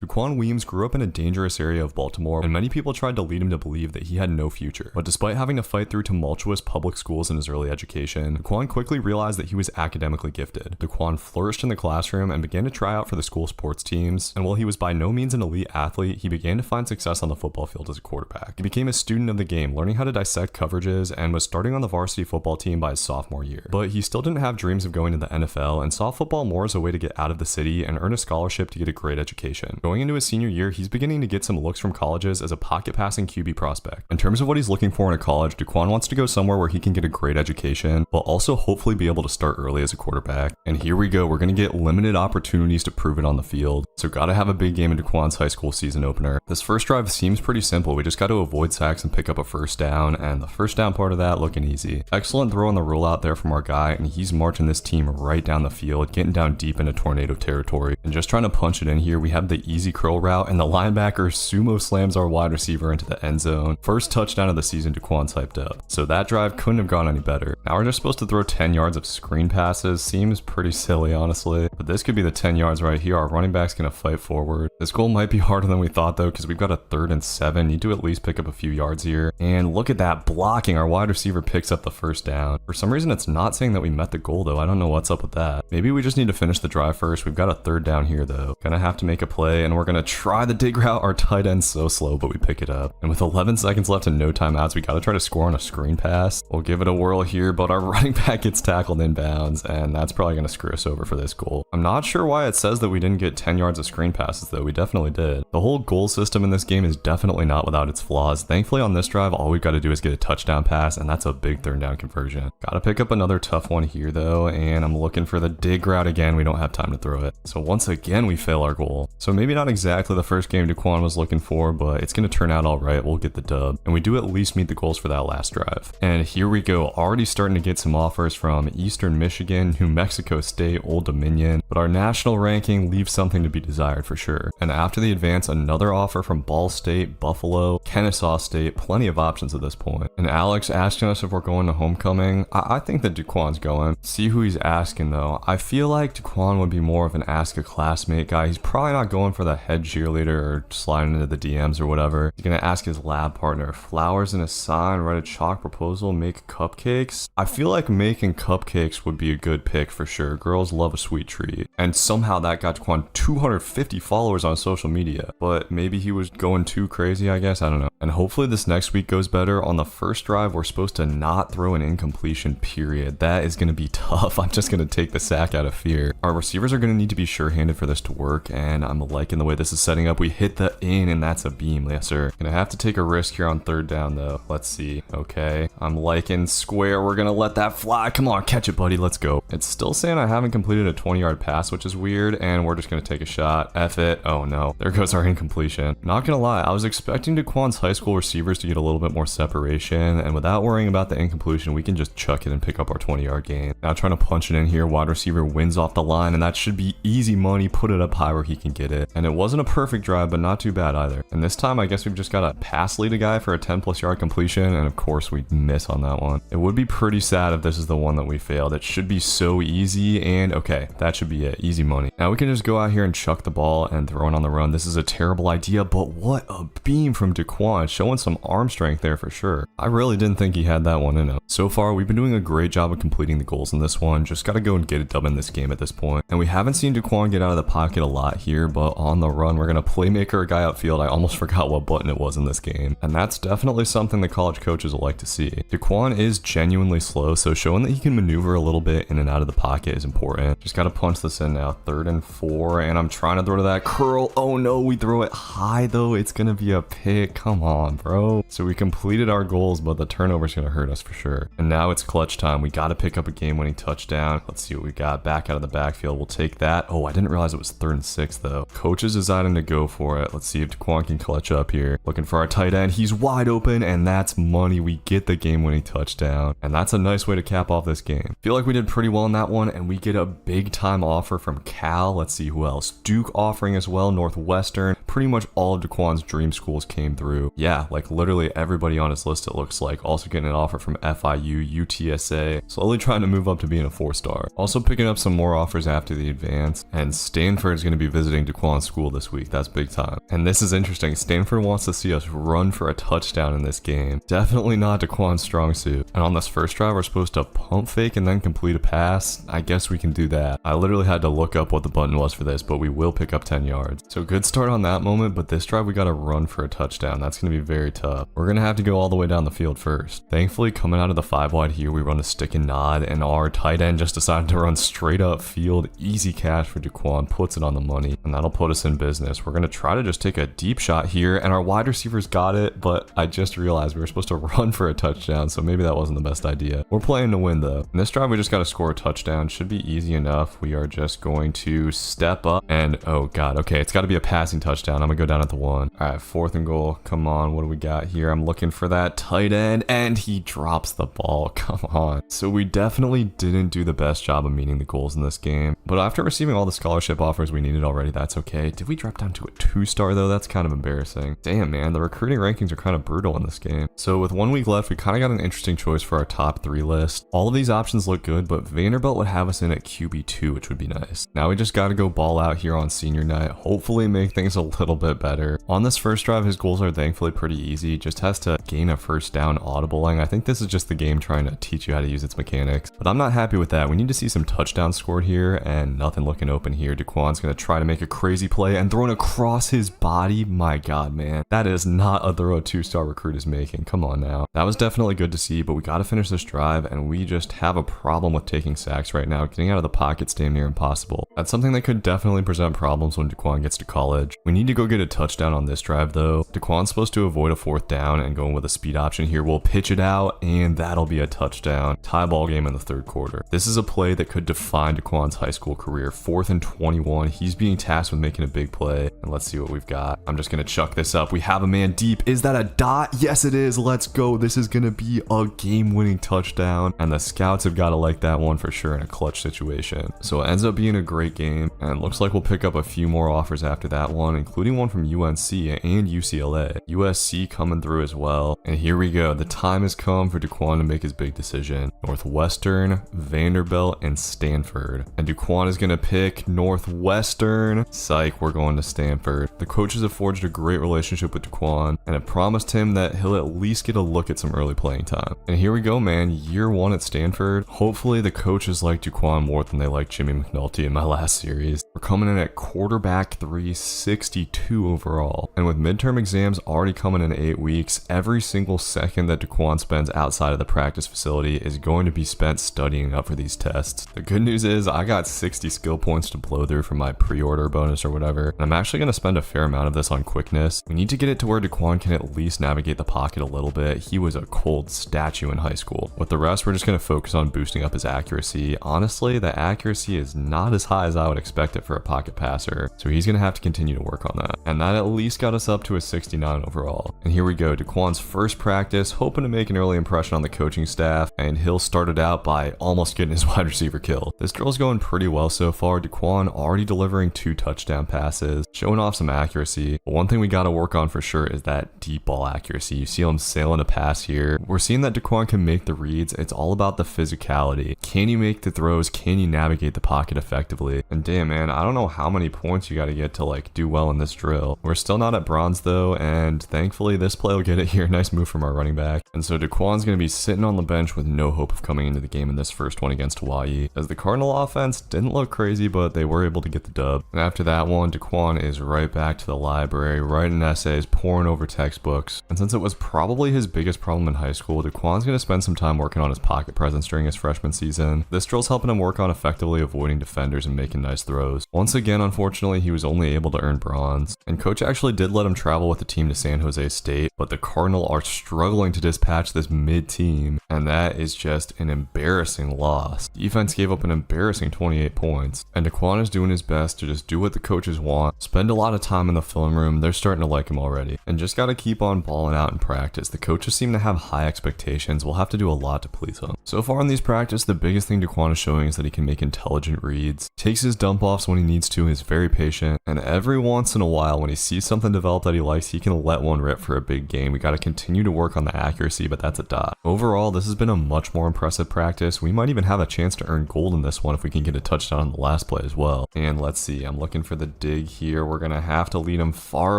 Daquan Weems grew up in a dangerous area of Baltimore, and many people tried to lead him to believe that he had no future. But despite having to fight through tumultuous public schools in his early education, Daquan quickly realized that he was academically gifted. Daquan flourished in the classroom and began to try out for the school sports teams, and while he was by no means an elite athlete, he began to find success on the football field as a quarterback. He became a student of the game, learning how to dissect coverages, and was starting on the varsity football team by his sophomore year. But he still didn't have dreams of going to the NFL and saw football more as a way to get out of the city and earn a scholarship to get a great education. Going into his senior year, he's beginning to get some looks from colleges as a pocket-passing QB prospect. In terms of what he's looking for in a college, Daquan wants to go somewhere where he can get a great education, but also hopefully be able to start early as a quarterback. And here we go, we're going to get limited opportunities to prove it on the field. So gotta have a big game in Daquan's high school season opener. This first drive seems pretty simple. We just got to avoid sacks and pick up a first down, and the first down part of that looking easy. Excellent throw on the rollout there from our guy, and he's marching this team right down the field, getting down deep into tornado territory. And just trying to punch it in here, we have the easy curl route, and the linebacker sumo slams our wide receiver into the end zone. First touchdown of the season, Daquan's hyped up. So that drive couldn't have gone any better. Now we're just supposed to throw 10 yards of screen passes. Seems pretty silly, honestly. But this could be the 10 yards right here. Our running back's gonna fight forward. This goal might be harder than we thought though, because we've got a 3rd and 7. Need to at least pick up a few yards here. And look at that blocking. Our wide receiver picks up the first down. For some reason, it's not saying that we met the goal though. I don't know what's up with that. Maybe we just need to finish the drive first. We've got a 3rd down here though. Gonna have to make a play, and we're gonna try the dig route. Our tight end's so slow, but we pick it up. And with 11 seconds left and no timeouts, we gotta try to score on a screen pass. We'll give it a whirl here, but our running back gets tackled in bounds, and that's probably gonna screw us over for this goal. I'm not sure why it says that we didn't get 10 yards of screen passes though. We definitely did. The whole goal system in this game is definitely not without its flaws. Thankfully on this drive, all we've got to do is get a touchdown pass, and that's a big 3rd down conversion. Gotta pick up another tough one here though, and I'm looking for the dig route again. We don't have time to throw it. So once again, we fail our goal. So maybe not exactly the first game Daquan was looking for, but it's gonna turn out all right. We'll get the dub, and we do at least meet the goals for that last drive. And here we go, already starting to get some offers from Eastern Michigan, New Mexico State, Old Dominion, but our national ranking leaves something to be desired for sure. And after the advance, another offer from Ball State, Buffalo, Kennesaw State, plenty of options at this point. And Alex asking us if we're going to homecoming. I think that Daquan's going. See who he's asking though. I feel like Daquan would be more of an ask a classmate guy. He's probably not going for the head cheerleader or sliding into the DMs or whatever. He's gonna ask his lab partner, flowers in a sign, write a chalk proposal, make cupcakes. I feel like making cupcakes would be a good pick for sure. Girls love a sweet treat. And somehow that got Daquan 250 followers on social media. But maybe he was going too crazy, I guess. I don't know. And hopefully this next week goes better. On the first drive, we're supposed to not throw an incompletion, period. That is going to be tough. I'm just going to take the sack out of fear. Our receivers are going to need to be sure-handed for this to work, and I'm liking the way this is setting up. We hit the in, and that's a beam. Yes, sir. Gonna have to take a risk here on 3rd down, though. Let's see. Okay. I'm liking square. We're going to let that fly. Come on, catch it, buddy. Let's go. It's still saying I haven't completed a 20-yard pass, which is weird, and we're just going to take a shot. F it. Oh, no. There goes our incompletion. Not going to lie. I was expecting Daquan's high school receivers to get a little bit more separation, and without worrying about the incompletion, we can just chuck it and pick up our 20-yard gain. Now trying to punch it in here, wide receiver wins off the line, and that should be easy money. Put it up high where he can get it. And it wasn't a perfect drive, but not too bad either. And this time, I guess we've just got to pass lead a guy for a 10+ yard completion, and of course we miss on that one. It would be pretty sad if this is the one that we failed. It should be so easy, and okay, that should be it. Easy money. Now we can just go out here and chuck the ball and throw it on the run. This is a terrible idea, but what a beam from Daquan, showing some arm strength there for sure. I really didn't think he had that one in him. So far, we've been doing a great job of completing the goals in this one. Just gotta go and get a dub in this game at this point. And we haven't seen Daquan get out of the pocket a lot here, but on the run, we're gonna playmaker a guy upfield. I almost forgot what button it was in this game. And that's definitely something the college coaches will like to see. Daquan is genuinely slow, so showing that he can maneuver a little bit in and out of the pocket is important. Just gotta punch this in now. 3rd and 4, and I'm trying to throw to that curl. Oh no, we throw it high though. It's gonna be a pick. Come on, bro. So we completed our goals, but the turnover's gonna hurt us for sure. And now it's clutch time. We gotta pick up a game-winning touchdown. Let's see what we got. Back out of the backfield. We'll take that. Oh, I didn't realize it was 3rd and 6 though. Coach is deciding to go for it. Let's see if Daquan can clutch up here. Looking for our tight end. He's wide open, and that's money. We get the game-winning touchdown, and that's a nice way to cap off this game. Feel like we did pretty well in that one, and we get a big-time offer from Cal. Let's see who else. Duke offering as well. Northwestern. Pretty much all of Daquan's dream schools came through. Yeah, like literally everybody on his list it looks like. Also getting an offer from FIU, UTSA. Slowly trying to move up to being a 4-star. Also picking up some more offers after the advance, and Stanford is going to be visiting Daquan's school school this week. That's big time. And this is interesting. Stanford wants to see us run for a touchdown in this game. Definitely not Daquan's strong suit. And on this first drive, we're supposed to pump fake and then complete a pass. I guess we can do that. I literally had to look up what the button was for this, but we will pick up 10 yards. So good start on that moment, but this drive we got to run for a touchdown. That's going to be very tough. We're going to have to go all the way down the field first. Thankfully, coming out of the 5 wide here, we run a stick and nod, and our tight end just decided to run straight up field. Easy catch for Daquan, puts it on the money, and that'll put us in business. We're going to try to just take a deep shot here, and our wide receivers got it, but I just realized we were supposed to run for a touchdown, so maybe that wasn't the best idea. We're playing to win though. In this drive, we just got to score a touchdown. Should be easy enough. We are just going to step up, and oh god, okay, it's got to be a passing touchdown. I'm gonna go down at the 1. All right, 4th and goal. Come on, what do we got here? I'm looking for that tight end, and he drops the ball. Come on. So we definitely didn't do the best job of meeting the goals in this game, but after receiving all the scholarship offers we needed already, that's okay. Did we drop down to a 2-star though? That's kind of embarrassing. Damn, man, the recruiting rankings are kind of brutal in this game. So with 1 week left, we kind of got an interesting choice for our top 3 list. All of these options look good, but Vanderbilt would have us in at QB2, which would be nice. Now we just got to go ball out here on senior night, hopefully make things a little bit better. On this first drive, his goals are thankfully pretty easy. Just has to gain a first down audibling. I think this is just the game trying to teach you how to use its mechanics, but I'm not happy with that. We need to see some touchdowns scored here, and nothing looking open here. Daquan's going to try to make a crazy play and throw it across his body. My god, man. That is not a throw a 2-star recruit is making. Come on now. That was definitely good to see, but we got to finish this drive, and we just have a problem with taking sacks right now. Getting out of the pocket's damn near impossible. That's something that could definitely present problems when Daquan gets to college. We need to go get a touchdown on this drive though. Daquan's supposed to avoid a 4th down, and going with a speed option here, we'll pitch it out, and that'll be a touchdown. Tie ball game in the 3rd quarter. This is a play that could define Daquan's high school career. 4th and 21. He's being tasked with making a big play, and let's see what we've got. I'm just gonna chuck this up. We have a man deep. Is that a dot? Yes, it is. Let's go. This is gonna be a game-winning touchdown, and the scouts have got to like that one for sure in a clutch situation. So it ends up being a great game, and looks like we'll pick up a few more offers after that one, including one from UNC and UCLA. USC coming through as well, and here we go. The time has come for Daquan to make his big decision. Northwestern, Vanderbilt, and Stanford. And Daquan is gonna pick Northwestern. Psych, we're going to Stanford. The coaches have forged a great relationship with Daquan, and have promised him that he'll at least get a look at some early playing time. And here we go, man. Year 1 at Stanford. Hopefully the coaches like Daquan more than they like Jimmy McNulty in my last series. We're coming in at quarterback 362 overall. And with midterm exams already coming in 8 weeks, every single second that Daquan spends outside of the practice facility is going to be spent studying up for these tests. The good news is I got 60 skill points to blow through from my pre-order bonus or whatever, and I'm actually going to spend a fair amount of this on quickness. We need to get it to where Daquan can at least navigate the pocket a little bit. He was a cold statue in high school. With the rest, we're just going to focus on boosting up his accuracy. Honestly, the accuracy is not as high as I would expect it for a pocket passer, so he's going to have to continue to work on that. And that at least got us up to a 69 overall. And here we go, Daquan's first practice, hoping to make an early impression on the coaching staff, and he'll start it out by almost getting his wide receiver killed. This drill's going pretty well so far. Daquan already delivering 2 touchdown passes, showing off some accuracy. But one thing we got to work on for sure is that deep ball accuracy. You see him sailing a pass here. We're seeing that Daquan can make the reads. It's all about the physicality. Can you make the throws? Can you navigate the pocket effectively? And damn, man, I don't know how many points you got to get to like do well in this drill. We're still not at bronze though, and thankfully this play will get it here. Nice move from our running back. And so Daquan's going to be sitting on the bench with no hope of coming into the game in this first one against Hawaii, as the Cardinal offense didn't look crazy, but they were able to get the dub. And after that one, Daquan is right back to the library, writing essays, poring over textbooks. And since it was probably his biggest problem in high school, Daquan's going to spend some time working on his pocket presence during his freshman season. This drill's helping him work on effectively avoiding defenders and making nice throws. Once again, unfortunately, he was only able to earn bronze, and coach actually did let him travel with the team to San Jose State, but the Cardinal are struggling to dispatch this mid-team, and that is just an embarrassing loss. Defense gave up an embarrassing 28 points, and Daquan is doing his best to just do what the coaches want, spend a lot of time in the film room. They're starting to like him already, and just gotta keep on balling out in practice. The coaches seem to have high expectations. We'll have to do a lot to please him. So far in these practice, the biggest thing Daquan is showing is that he can make intelligent reads, takes his dump offs when he needs to, is very patient, and every once in a while when he sees something develop that he likes, he can let one rip for a big game. We gotta continue to work on the accuracy, but that's a dot. Overall, this has been a much more impressive practice. We might even have a chance to earn gold in this one if we can get a touchdown on the last play as well. And let's see, I'm looking for the dig here. We're going to have to lead him far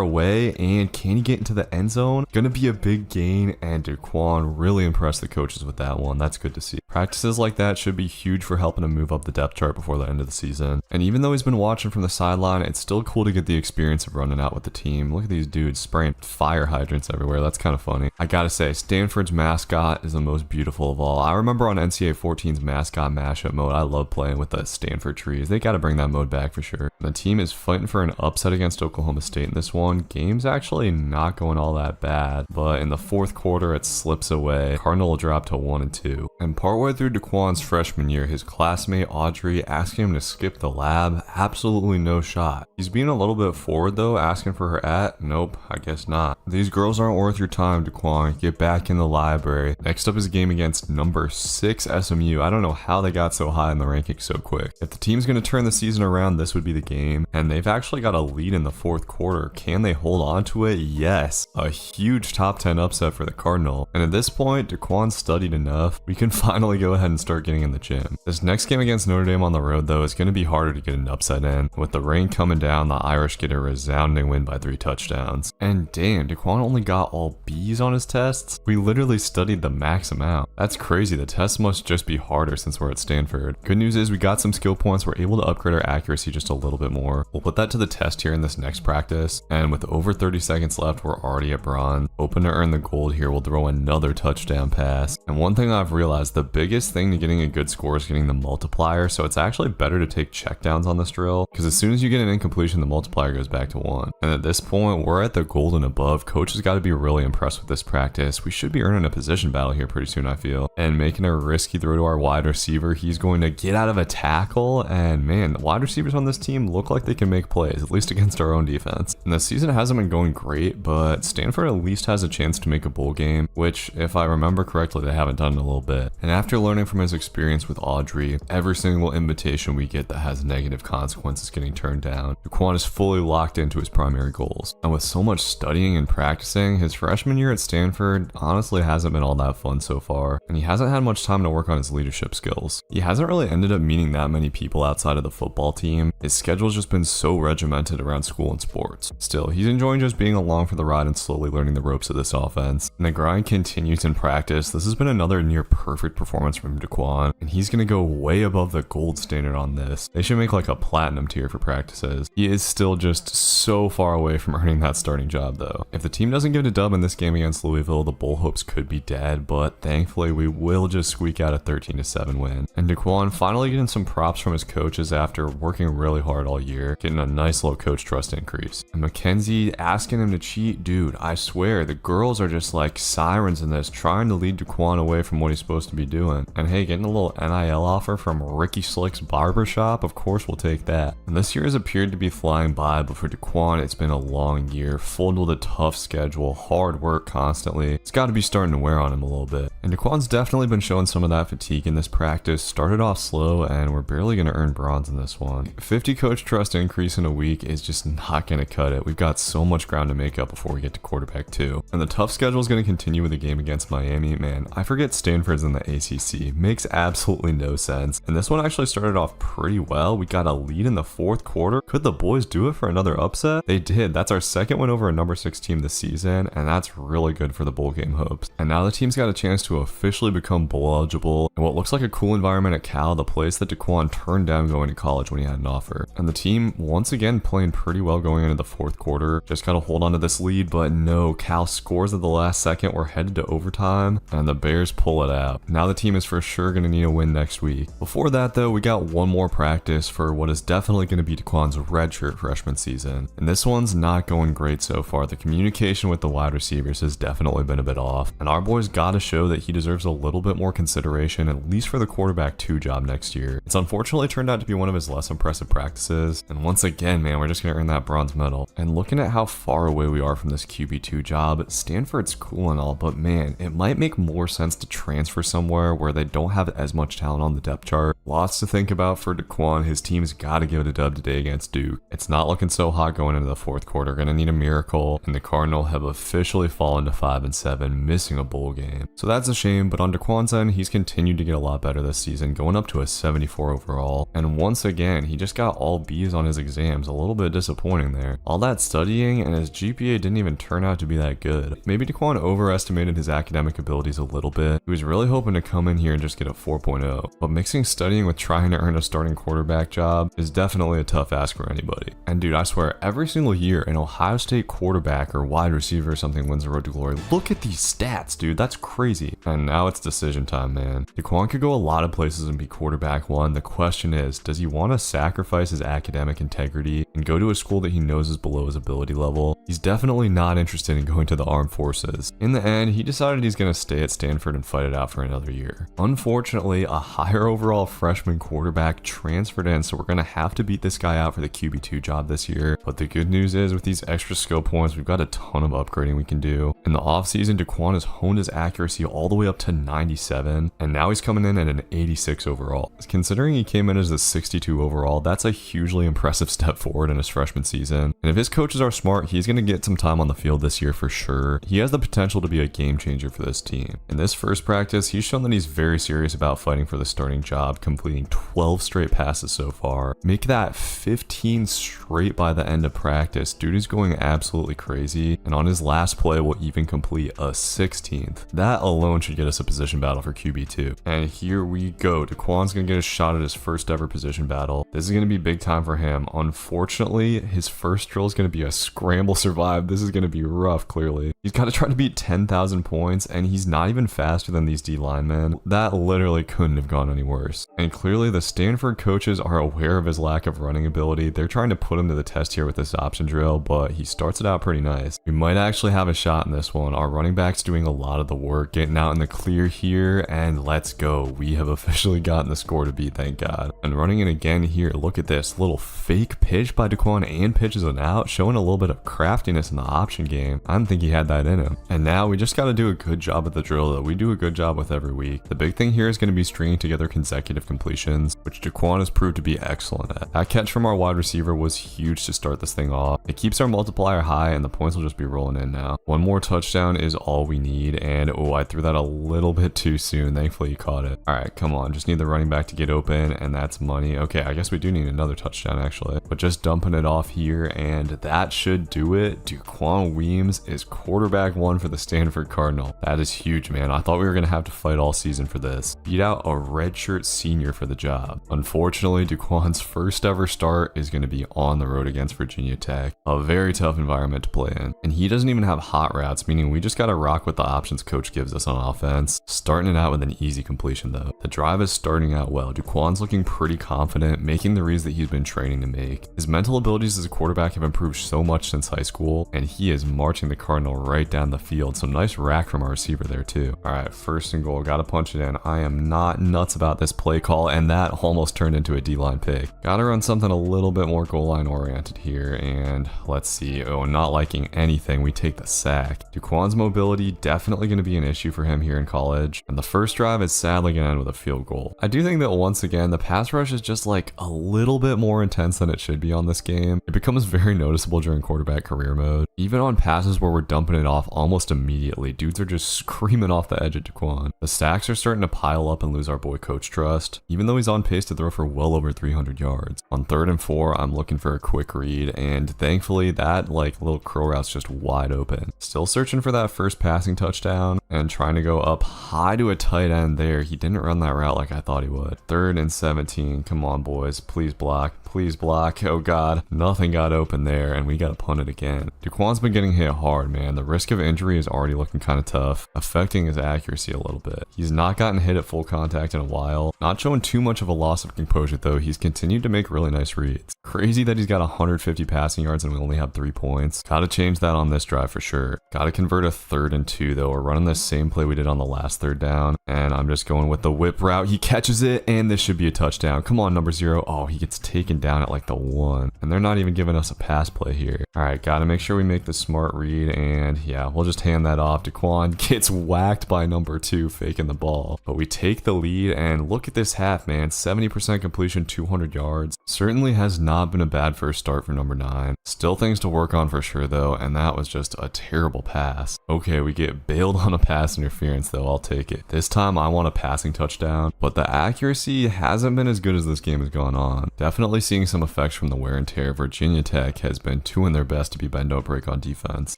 away, and can he get into the end zone? Going to be a big gain, and Daquan really impressed the coaches with that one. That's good to see. Practices like that should be huge for helping him move up the depth chart before the end of the season. And even though he's been watching from the sideline, it's still cool to get the experience of running out with the team. Look at these dudes spraying fire hydrants everywhere. That's kind of funny. I gotta say, Stanford's mascot is the most beautiful of all. I remember on NCAA 14's mascot mashup mode, I love playing with the Stanford trees. They gotta bring that mode back for sure. The team is fighting for an upset against Oklahoma State in this one. Game's actually not going all that bad, but in the fourth quarter, it slips away. Cardinal will drop to 1-2. And partway through Daquan's freshman year, his classmate Audrey asking him to skip the lab. Absolutely no shot. He's being a little bit forward though, asking for her at. Nope, I guess not. These girls aren't worth your time, Daquan. Get back in the library. Next up is a game against number 6 SMU. I don't know how they got so high in the rankings so quick. If the team's going to turn the season around, this would be the game. And they've actually got a lead in the fourth quarter. Can they hold on to it? Yes. A huge top 10 upset for the Cardinal. And at this point, Daquan studied enough. We can finally go ahead and start getting in the gym. This next game against Notre Dame on the road though is going to be harder to get an upset in. With the rain coming down, the Irish get a resounding win by 3 touchdowns. And damn, Daquan only got all B's on his tests? We literally studied the max amount. That's crazy. The tests must just be harder since we're at Stanford. Good news is we got some skill points. We're able to upgrade our accuracy just a little bit more. We'll put that to the test here in this next practice. And with over 30 seconds left, we're already at bronze. Hoping to earn the gold here, we'll throw another touchdown pass. And one thing I've realized, the biggest thing to getting a good score is getting the multiplier. So it's actually better to take checkdowns on this drill, because as soon as you get an incompletion, the multiplier goes back to 1. And at this point, we're at the gold and above. Coach has got to be really impressed with this practice. We should be earning a position battle here pretty soon, I feel. And making a risky throw to our wide receiver. He's going to get out of a tackle. And man, the wide receivers on this team look like they can make plays, at least against our own defense. And the season hasn't been going great, but Stanford at least has a chance to make a bowl game, which, if I remember correctly, they haven't done in a little bit. And after learning from his experience with Audrey, every single invitation we get that has negative consequences getting turned down, Daquan is fully locked into his primary goals. And with so much studying and practicing, his freshman year at Stanford honestly hasn't been all that fun so far, and he hasn't had much time to work on his leadership skills. He hasn't really ended up meeting that many people outside of the football team. His schedule's just been so regimented around school and sports. Still, he's enjoying just being along for the ride and slowly learning the ropes of this offense. And the grind continues in practice. This has been another near perfect performance from Daquan, and he's gonna go way above the gold standard on this. They should make like a platinum tier for practices. He is still just so far away from earning that starting job though. If the team doesn't get a dub in this game against Louisville, the bowl hopes could be dead, but thankfully we will just squeak out a 13-7 win. And Daquan finally getting some props from his coaches after working really hard all year, getting a nice little coach trust increase. And Mackenzie asking him to cheat, dude, I swear the girls are just like sirens in this, trying to lead Daquan away from what he's supposed to be doing. And hey, getting a little NIL offer from Ricky Slick's barbershop, of course we'll take that. And this year has appeared to be flying by, but for Daquan it's been a long year, filled with a tough schedule, hard work constantly. It's got to be starting to wear on him a little bit. And Daquan's definitely been showing some of that fatigue in this practice. Started off slow, and we're barely going to earn bronze in this one. 50 coach trust increase in a week is just not going to cut it. We've got so much ground to make up before we get to quarterback 2. And the tough schedule is going to continue with the game against Miami. Man, I forget Stanford's in the ACC. Makes absolutely no sense. And this one actually started off pretty well. We got a lead in the fourth quarter. Could the boys do it for another upset? They did. That's our second win over a number 6 team this season, and that's really good for the bowl game hopes. And now the team's got a chance to officially become bowl eligible in what looks like a cool environment at Cal, the place that Daquan turned down going to college when he had an offer. And the team once again playing pretty well going into the fourth quarter. Just gotta hold on to this lead, but no, Cal scores at the last second. We're headed to overtime, and the Bears pull it out. Now the team is for sure gonna need a win next week. Before that though, we got one more practice for what is definitely gonna be Daquan's redshirt freshman season. And this one's not going great so far. The communication with the wide receivers has definitely been a bit off, and our boy's gotta show that he deserves a little bit more consideration, at least for the quarterback 2 job next year. It's unfortunately turned out to be one of his less impressive practices, and once again, man, we're just gonna earn that bronze medal. And looking at how far away we are from this QB2 job, Stanford's cool and all, but man, it might make more sense to transfer somewhere where they don't have as much talent on the depth chart. Lots to think about for Daquan. His team's got to give it a dub today against Duke. It's not looking so hot going into the fourth quarter. Gonna need a miracle, and the Cardinal have officially fallen to 5-7, missing a bowl game. So that's a shame, but on Daquan's end, he's continued to get a lot better this season, going up to a 74 overall. And once again, he just got all B's on his exams. A little bit disappointing there. All that studying, and his GPA didn't even turn out to be that good. Maybe Daquan overestimated his academic abilities a little bit. He was really hoping to come in here and just get a 4.0, but mixing studying with trying to earn a starting quarterback job is definitely a tough ask for anybody. And dude, I swear, every single year an Ohio State quarterback or wide receiver or something wins the road to glory. Look at these stats, dude. That's crazy. And now it's decision time, man. Daquan could go a lot of places and be quarterback one. The question is, does he want to sacrifice his academic integrity and go to a school that he knows is below his ability level? He's definitely not interested in going to the armed forces. In the end, he decided he's going to stay at Stanford and fight it out for another year. Unfortunately, a higher overall freshman quarterback transferred in, so we're going to have to beat this guy out for the QB2 job this year. But the good news is, with these extra skill points, we've got a ton of upgrading we can do. In the offseason, Daquan has honed his accuracy all the way up to 97, and now he's coming in at an 86 overall. Considering he came in as a 62 overall, that's a hugely impressive step forward in his freshman season. And if his coaches are smart, he's going to get some time on the field this year for sure. He has the potential to be a game changer for this team. In this first practice, he's shown that he's very serious about fighting for the starting job, completing 12 straight passes so far. Make that 15 straight by the end of practice. Dude is going absolutely crazy, and on his last play will even complete a 16th. That alone should get us a position battle for QB2. And here we go. Daquan's gonna get a shot at his first ever position battle. This is gonna be big time for him. Unfortunately, his first drill is gonna be a scramble survive. This is gonna be rough, clearly. He's got to try to beat 10,000 points, and he's not even faster than these D linemen. That literally couldn't have gone any worse. And clearly the Stanford coaches are aware of his lack of running ability. They're trying to put him to the test here with this option drill, but he starts it out pretty nice. We might actually have a shot in this one. Our running back's doing a lot of the work, getting out in the clear here, and let's go. We have officially gotten the score to beat, thank God. And running it again here, look at this little fake pitch by Daquan and pitches it out, showing a little bit of craftiness in the option game. I didn't think he had that in him. And now we just got to do a good job at the drill that we do a good job with every week. The big thing here is going to be stringing together consecutive completions, which Daquan has proved to be excellent at. That catch from our wide receiver was huge to start this thing off. It keeps our multiplier high, and the points will just be rolling in now. One more touchdown is all we need, and oh, I threw that a little bit too soon. Thankfully he caught it. All right, come on, just need the running back to get open, and that's money. Okay, I guess we do need another touchdown actually, but just dumping it off here, and that should do it. Daquan Weems is quarterback one for the Stanford Cardinal. That is huge, man. I thought we were gonna have to fight all season for this. Beat out a redshirt senior for the job. Unfortunately, Daquan's first ever start is gonna be on the road against Virginia Tech. A very tough environment to play in. And he doesn't even have hot routes, meaning we just gotta rock with the options coach gives us on offense. Starting it out with an easy completion though. The drive is starting out well. Daquan's looking pretty confident, making the reads that he's been training to make. His mental abilities as a quarterback have improved so much since high school, and he is marching the Cardinal right down the field. So nice rack from our receiver there too. All right, first and goal, gotta punch it in. I am not nuts about this play call, and that almost turned into a D-line pick. Gotta run something a little bit more goal line oriented here, and let's see. Oh, not liking anything. We take the sack. Daquan's mobility definitely gonna be an issue for him here in college, and the first drive is sadly gonna end with a field goal. I do think that once again, the pass rush is just like a little bit more intense than it should be on this game. It becomes very noticeable during quarterback career mode. Even on passes where we're dumping it off almost immediately, dudes are just screaming off the edge at Daquan. The sacks are starting to pile up and lose our boy coach trust, even though he's on pace to throw for well over 300 yards. On 3rd and 4, I'm looking for a quick read, and thankfully that like little crow route's just wide open. Still searching for that first passing touchdown and trying to go up high to a tight end there. He didn't run that route like I thought he would. 3rd and 17, come on boys, please block. Please block. Oh god, nothing got open there, and we gotta punt it again. Daquan's been getting hit hard, man. The risk of injury is already looking kind of tough, affecting his accuracy a little bit. He's not gotten hit at full contact in a while. Not showing too much of a loss of composure though. He's continued to make really nice reads. Crazy that he's got 150 passing yards and we only have 3 points. Gotta change that on this drive for sure. Gotta convert a 3rd and 2 though. We're running this same play we did on the last third down, and I'm just going with the whip route. He catches it, and this should be a touchdown. Come on, number 0. Oh, he gets taken down at like the 1, and they're not even giving us a pass play here. All right, gotta make sure we make the smart read, and yeah, we'll just hand that off. Daquan gets whacked by number 2 faking the ball, but we take the lead, and look at this half, man. 70% completion, 200 yards. Certainly has not been a bad first start for number 9. Still things to work on for sure though, and that was just a terrible pass. Okay, we get bailed on a pass interference though. I'll take it. This time I want a passing touchdown, but the accuracy hasn't been as good as this game has gone on. Definitely seeing some effects from the wear and tear. Virginia Tech has been doing their best to be bend don't break on defense,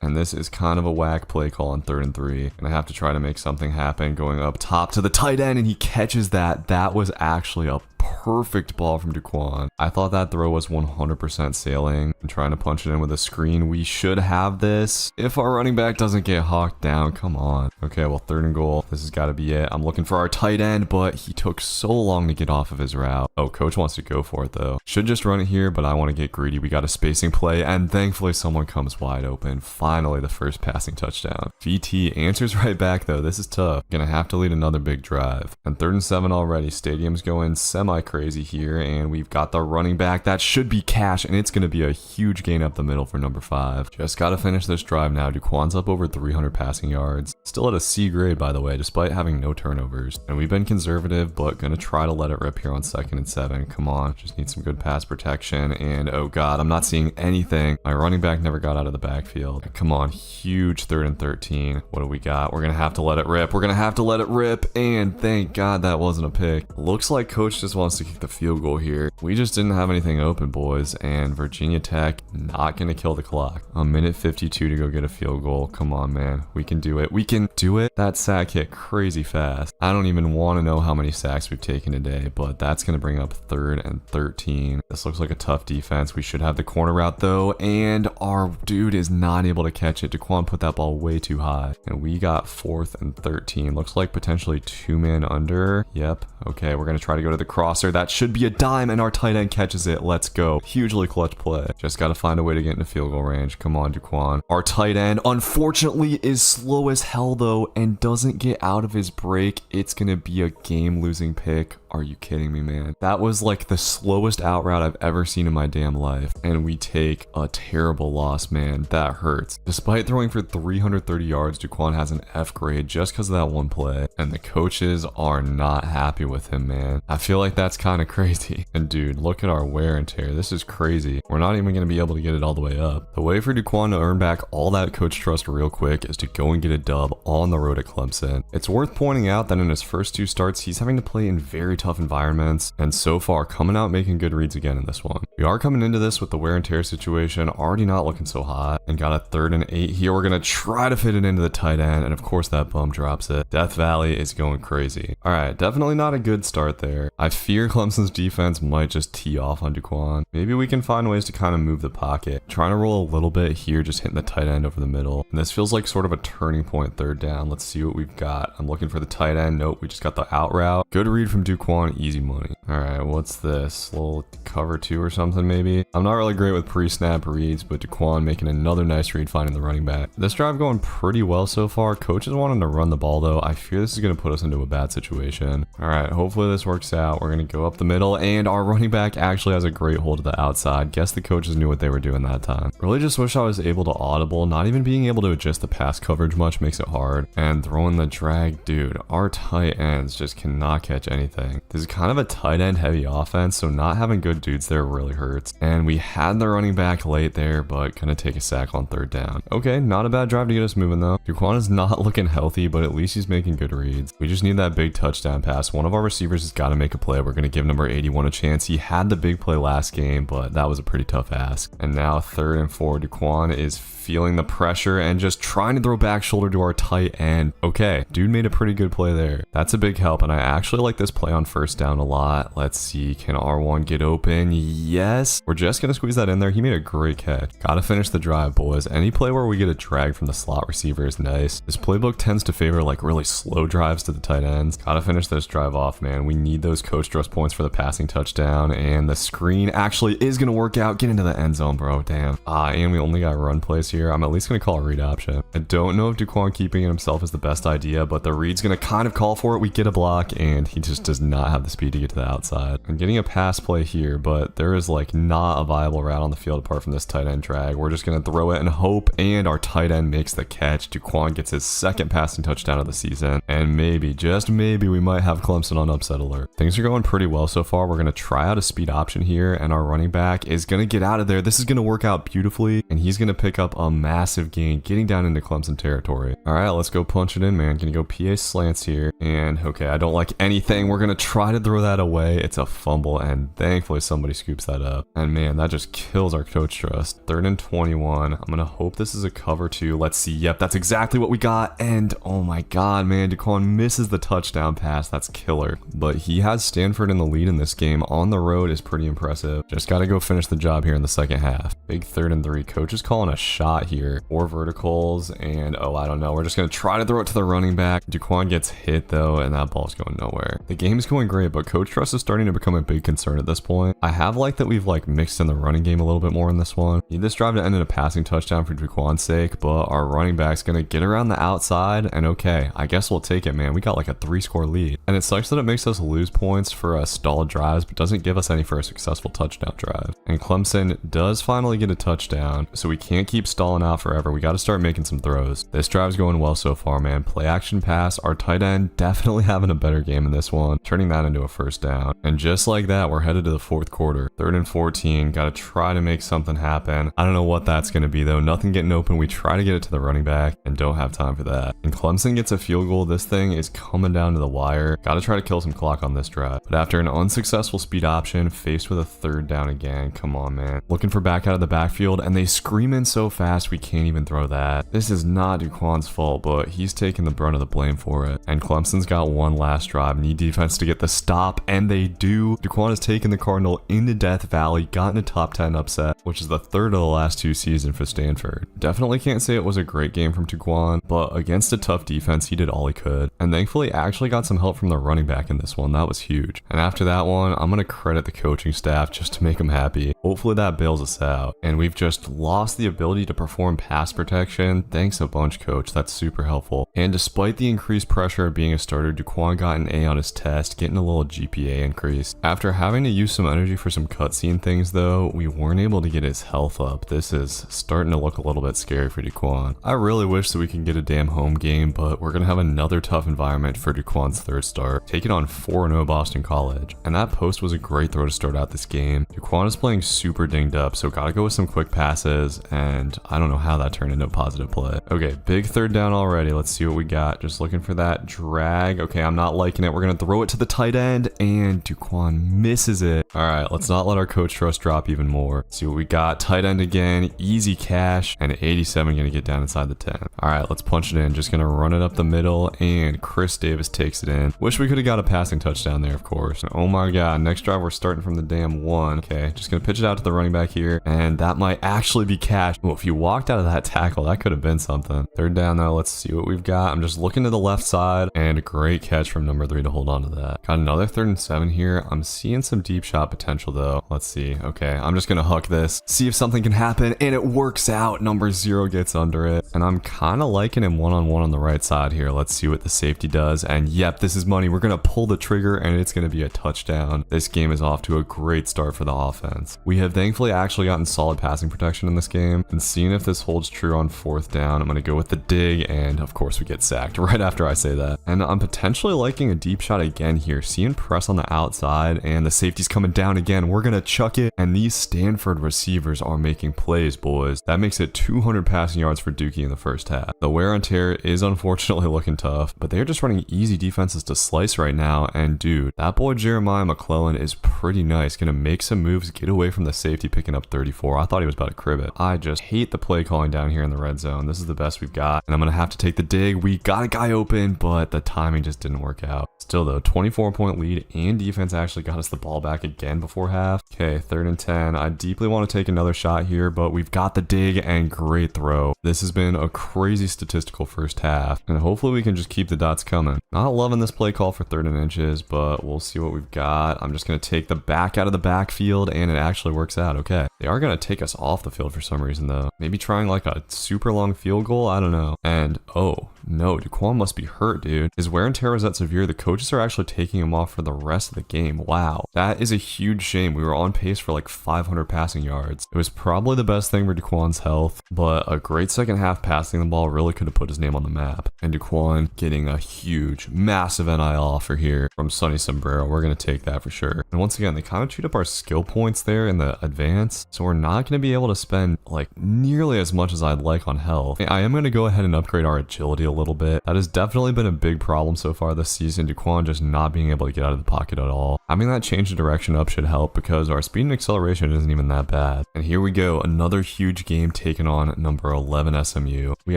and this is kind of a whack play call on 3rd and 3, and I have to try to make something happen, going up top to the tight end, and he catches that. That was actually a perfect ball from Daquan. I thought that throw was 100% sailing and trying to punch it in with a screen. We should have this if our running back doesn't get hawked down. Come on. Okay, well, 3rd and goal. This has got to be it. I'm looking for our tight end, but he took so long to get off of his route. Oh, coach wants to go for it though. Should just run it here, but I want to get greedy. We got a spacing play, and thankfully someone comes wide open. Finally, the first passing touchdown. VT answers right back though. This is tough. Gonna have to lead another big drive. And 3rd and 7 already. Stadium's going semi-crazy here, and we've got the running back. That should be Cash, and it's going to be a huge gain up the middle for number 5. Just got to finish this drive now. Daquan's up over 300 passing yards. Still at a C grade, by the way, despite having no turnovers. And we've been conservative, but going to try to let it rip here on 2nd and 7. Come on, just need some good pass protection. And oh god, I'm not seeing anything. My running back never got out of the backfield. Come on, huge 3rd and 13. What do we got? We're going to have to let it rip. We're going to have to let it rip, and thank god that wasn't a pick. Looks like coach just wants to kick the field goal here. We just didn't have anything open, boys, and Virginia Tech not gonna kill the clock. A minute 52 to go get a field goal. Come on, man. We can do it. We can do it. That sack hit crazy fast. I don't even want to know how many sacks we've taken today, but that's gonna bring up 3rd and 13. This looks like a tough defense. We should have the corner route though, and our dude is not able to catch it. Daquan put that ball way too high, and we got 4th and 13. Looks like potentially 2-man under. Yep. Okay, we're gonna try to go to the crosser. That should be a dime, and our tight end catches it. Let's go. Hugely clutch play. Just got to find a way to get into field goal range. Come on, Daquan. Our tight end, unfortunately, is slow as hell, though, and doesn't get out of his break. It's going to be a game-losing pick. Are you kidding me, man? That was like the slowest out route I've ever seen in my damn life, and we take a terrible loss, man. That hurts. Despite throwing for 330 yards, Daquan has an F grade just because of that one play, and the coaches are not happy with him, man. I feel like that's kind of crazy. And dude, look at our wear and tear. This is crazy. We're not even going to be able to get it all the way up. The way for Daquan to earn back all that coach trust real quick is to go and get a dub on the road at Clemson. It's worth pointing out that in his first 2 starts, he's having to play in very tough environments, and so far coming out making good reads again in this one. We are coming into this with the wear and tear situation already not looking so hot, and got a 3rd and 8 here. We're going to try to fit it into the tight end, and of course that bum drops it. Death Valley is going crazy. All right, definitely not a good start there. I fear Clemson's defense might just tee off on Daquan. Maybe we can find ways to kind of move the pocket. Trying to roll a little bit here, just hitting the tight end over the middle. And this feels like sort of a turning point 3rd down. Let's see what we've got. I'm looking for the tight end. Nope, we just got the out route. Good read from Daquan, easy money. All right, what's this? A little cover 2 or something maybe? I'm not really great with pre-snap reads, but Daquan making another nice read finding the running back. This drive going pretty well so far. Coach is wanting to run the ball though. I fear this is going to put us into a bad situation. All right, hopefully this works out. We're going to go up the middle, and our running back actually has a great hold to the outside. Guess the coaches knew what they were doing that time. Really just wish I was able to audible. Not even being able to adjust the pass coverage much makes it hard. And throwing the drag, dude, our tight ends just cannot catch anything. This is kind of a tight end heavy offense, so not having good dudes there really hurts. And we had the running back late there, but gonna take a sack on 3rd down. Okay, not a bad drive to get us moving though. Daquan is not looking healthy, but at least he's making good reads. We just need that big touchdown pass. One of our receivers has got to make a play. We're gonna give number 81 a chance. He had the big play last game, but that was a pretty tough ask. And now 3rd and 4, Daquan is feeling the pressure and just trying to throw back shoulder to our tight end. Okay, dude made a pretty good play there. That's a big help, and I actually like this play on 1st down a lot. Let's see, can R1 get open? Yes. We're just gonna squeeze that in there. He made a great catch. Gotta finish the drive, boys. Any play where we get a drag from the slot receiver is nice. This playbook tends to favor like really slow drives to the tight ends. Gotta finish this drive off, man. We need those coach trust points for the passing touchdown, and the screen actually is gonna work out. Get into the end zone, bro. Damn. And we only got run plays here. here, I'm at least going to call a read option. I don't know if Duquan keeping it himself is the best idea, but the read's going to kind of call for it. We get a block, and he just does not have the speed to get to the outside. I'm getting a pass play here, but there is like not a viable route on the field apart from this tight end drag. We're just going to throw it and hope, and our tight end makes the catch. Duquan gets his second passing touchdown of the season, and maybe, just maybe, we might have Clemson on upset alert. Things are going pretty well so far. We're going to try out a speed option here, and our running back is going to get out of there. This is going to work out beautifully, and he's going to pick up a massive gain, getting down into Clemson territory. All right, let's go punch it in, man. Gonna go PA slants here, and okay, I don't like anything. We're going to try to throw that away. It's a fumble, and thankfully somebody scoops that up. And man, that just kills our coach trust. 3rd and 21. I'm going to hope this is a cover 2. Let's see. Yep, that's exactly what we got. And oh my God, man, Duquan misses the touchdown pass. That's killer. But he has Stanford in the lead in this game. On the road is pretty impressive. Just got to go finish the job here in the second half. Big 3rd and 3. Coach is calling a shot here. 4 verticals, and oh, I don't know. We're just going to try to throw it to the running back. Duquan gets hit though, and that ball's going nowhere. The game is going great, but coach trust is starting to become a big concern at this point. I have liked that we've like mixed in the running game a little bit more in this one. Need this drive to end in a passing touchdown for Duquan's sake, but our running back's going to get around the outside, and okay, I guess we'll take it, man. We got like a 3-score lead, and it sucks that it makes us lose points for stalled drives, but doesn't give us any for a successful touchdown drive. And Clemson does finally get a touchdown, so we can't keep stalling out forever. We got to start making some throws. This drive's going well so far, man. Play action pass. Our tight end definitely having a better game in this one, turning that into a first down. And just like that, we're headed to the 4th quarter. 3rd and 14. Got to try to make something happen. I don't know what that's going to be though. Nothing getting open. We try to get it to the running back and don't have time for that. And Clemson gets a field goal. This thing is coming down to the wire. Got to try to kill some clock on this drive. But after an unsuccessful speed option, faced with a 3rd down again. Come on, man. Looking for back out of the backfield, and they scream in so fast we can't even throw that. This is not Duquan's fault, but he's taking the brunt of the blame for it. And Clemson's got one last drive. Need defense to get the stop, and they do. Duquan has taken the Cardinal into Death Valley, gotten a top 10 upset, which is the 3rd of the last 2 seasons for Stanford. Definitely can't say it was a great game from Duquan, but against a tough defense, he did all he could. And thankfully actually got some help from the running back in this one. That was huge. And after that one, I'm going to credit the coaching staff just to make them happy. Hopefully that bails us out. And we've just lost the ability to perform pass protection. Thanks a bunch, coach. That's super helpful. And despite the increased pressure of being a starter, Duquan got an A on his test, getting a little GPA increase. After having to use some energy for some cutscene things though, we weren't able to get his health up. This is starting to look a little bit scary for Duquan. I really wish that we could get a damn home game, but we're going to have another tough environment for Duquan's 3rd start, taking on 4-0 Boston College. And that post was a great throw to start out this game. Duquan is playing super dinged up, so gotta go with some quick passes, and I don't know how that turned into a positive play. Okay, big 3rd down already. Let's see what we got. Just looking for that drag. Okay, I'm not liking it. We're gonna throw it to the tight end, and Duquan misses it. All right, let's not let our coach trust drop even more. Let's see what we got. Tight end again, easy cash, and 87 gonna get down inside the 10. All right, let's punch it in. Just gonna run it up the middle, and Chris Davis takes it in. Wish we could have got a passing touchdown there, of course. Oh my God, next drive we're starting from the damn 1. Okay, just gonna pitch it out to the running back here, and that might actually be cash. Well, if you walked out of that tackle, that could have been something. 3rd down though, let's see what we've got. I'm just looking to the left side, and a great catch from number 3 to hold on to that. Got another 3rd and 7 here. I'm seeing some deep shot potential though. Let's see. Okay, I'm just gonna huck this, see if something can happen, and it works out. Number 0 gets under it, and I'm kind of liking him one-on-one on the right side here. Let's see what the safety does, and yep, this is money. We're gonna pull the trigger, and it's gonna be a touchdown. This game is off to a great start for the offense. We have thankfully actually gotten solid passing protection in this game, and seeing if this holds true on 4th down, I'm gonna go with the dig, and of course we get sacked right after I say that. And I'm potentially liking a deep shot again here. Seeing press on the outside, and the safety's coming down again. We're gonna chuck it, and these Stanford receivers are making plays, boys. That makes it 200 passing yards for Dookie in the first half. The wear and tear is unfortunately looking tough, but they're just running easy defenses to slice right now, and dude, that boy Jeremiah McClellan is pretty nice. Gonna make some moves, get away from the safety, picking up 34. I thought he was about to crib it. I just hate the play calling down here in the red zone. This is the best we've got, and I'm gonna have to take the dig. We got a guy open, but the timing just didn't work out. Still though, 24-point lead, and defense actually got us the ball back again before half. Okay, 3rd and 10. I deeply want to take another shot here, but we've got the dig, and great throw. This has been a crazy statistical first half, and hopefully we can just keep the dots coming. Not loving this play call for 3rd and inches, but we'll see what we've got. I'm just gonna take the back out of the backfield, and it actually actually works out. Okay. They are going to take us off the field for some reason, though. Maybe trying like a super long field goal? I don't know. And, oh, no, Daquan must be hurt, dude. His wear and tear was that severe. The coaches are actually taking him off for the rest of the game. Wow. That is a huge shame. We were on pace for like 500 passing yards. It was probably the best thing for Daquan's health, but a great second half passing the ball really could have put his name on the map. And Daquan getting a huge, massive NIL offer here from Sonny Sombrero. We're going to take that for sure. And once again, they kind of chewed up our skill points there in the advance, so we're not going to be able to spend like nearly as much as I'd like on health. I am going to go ahead and upgrade our agility a little bit. That has definitely been a big problem so far this season. Daquan just not being able to get out of the pocket at all. Having that change of direction up should help because our speed and acceleration isn't even that bad. And here we go, another huge game taken on number 11 SMU. We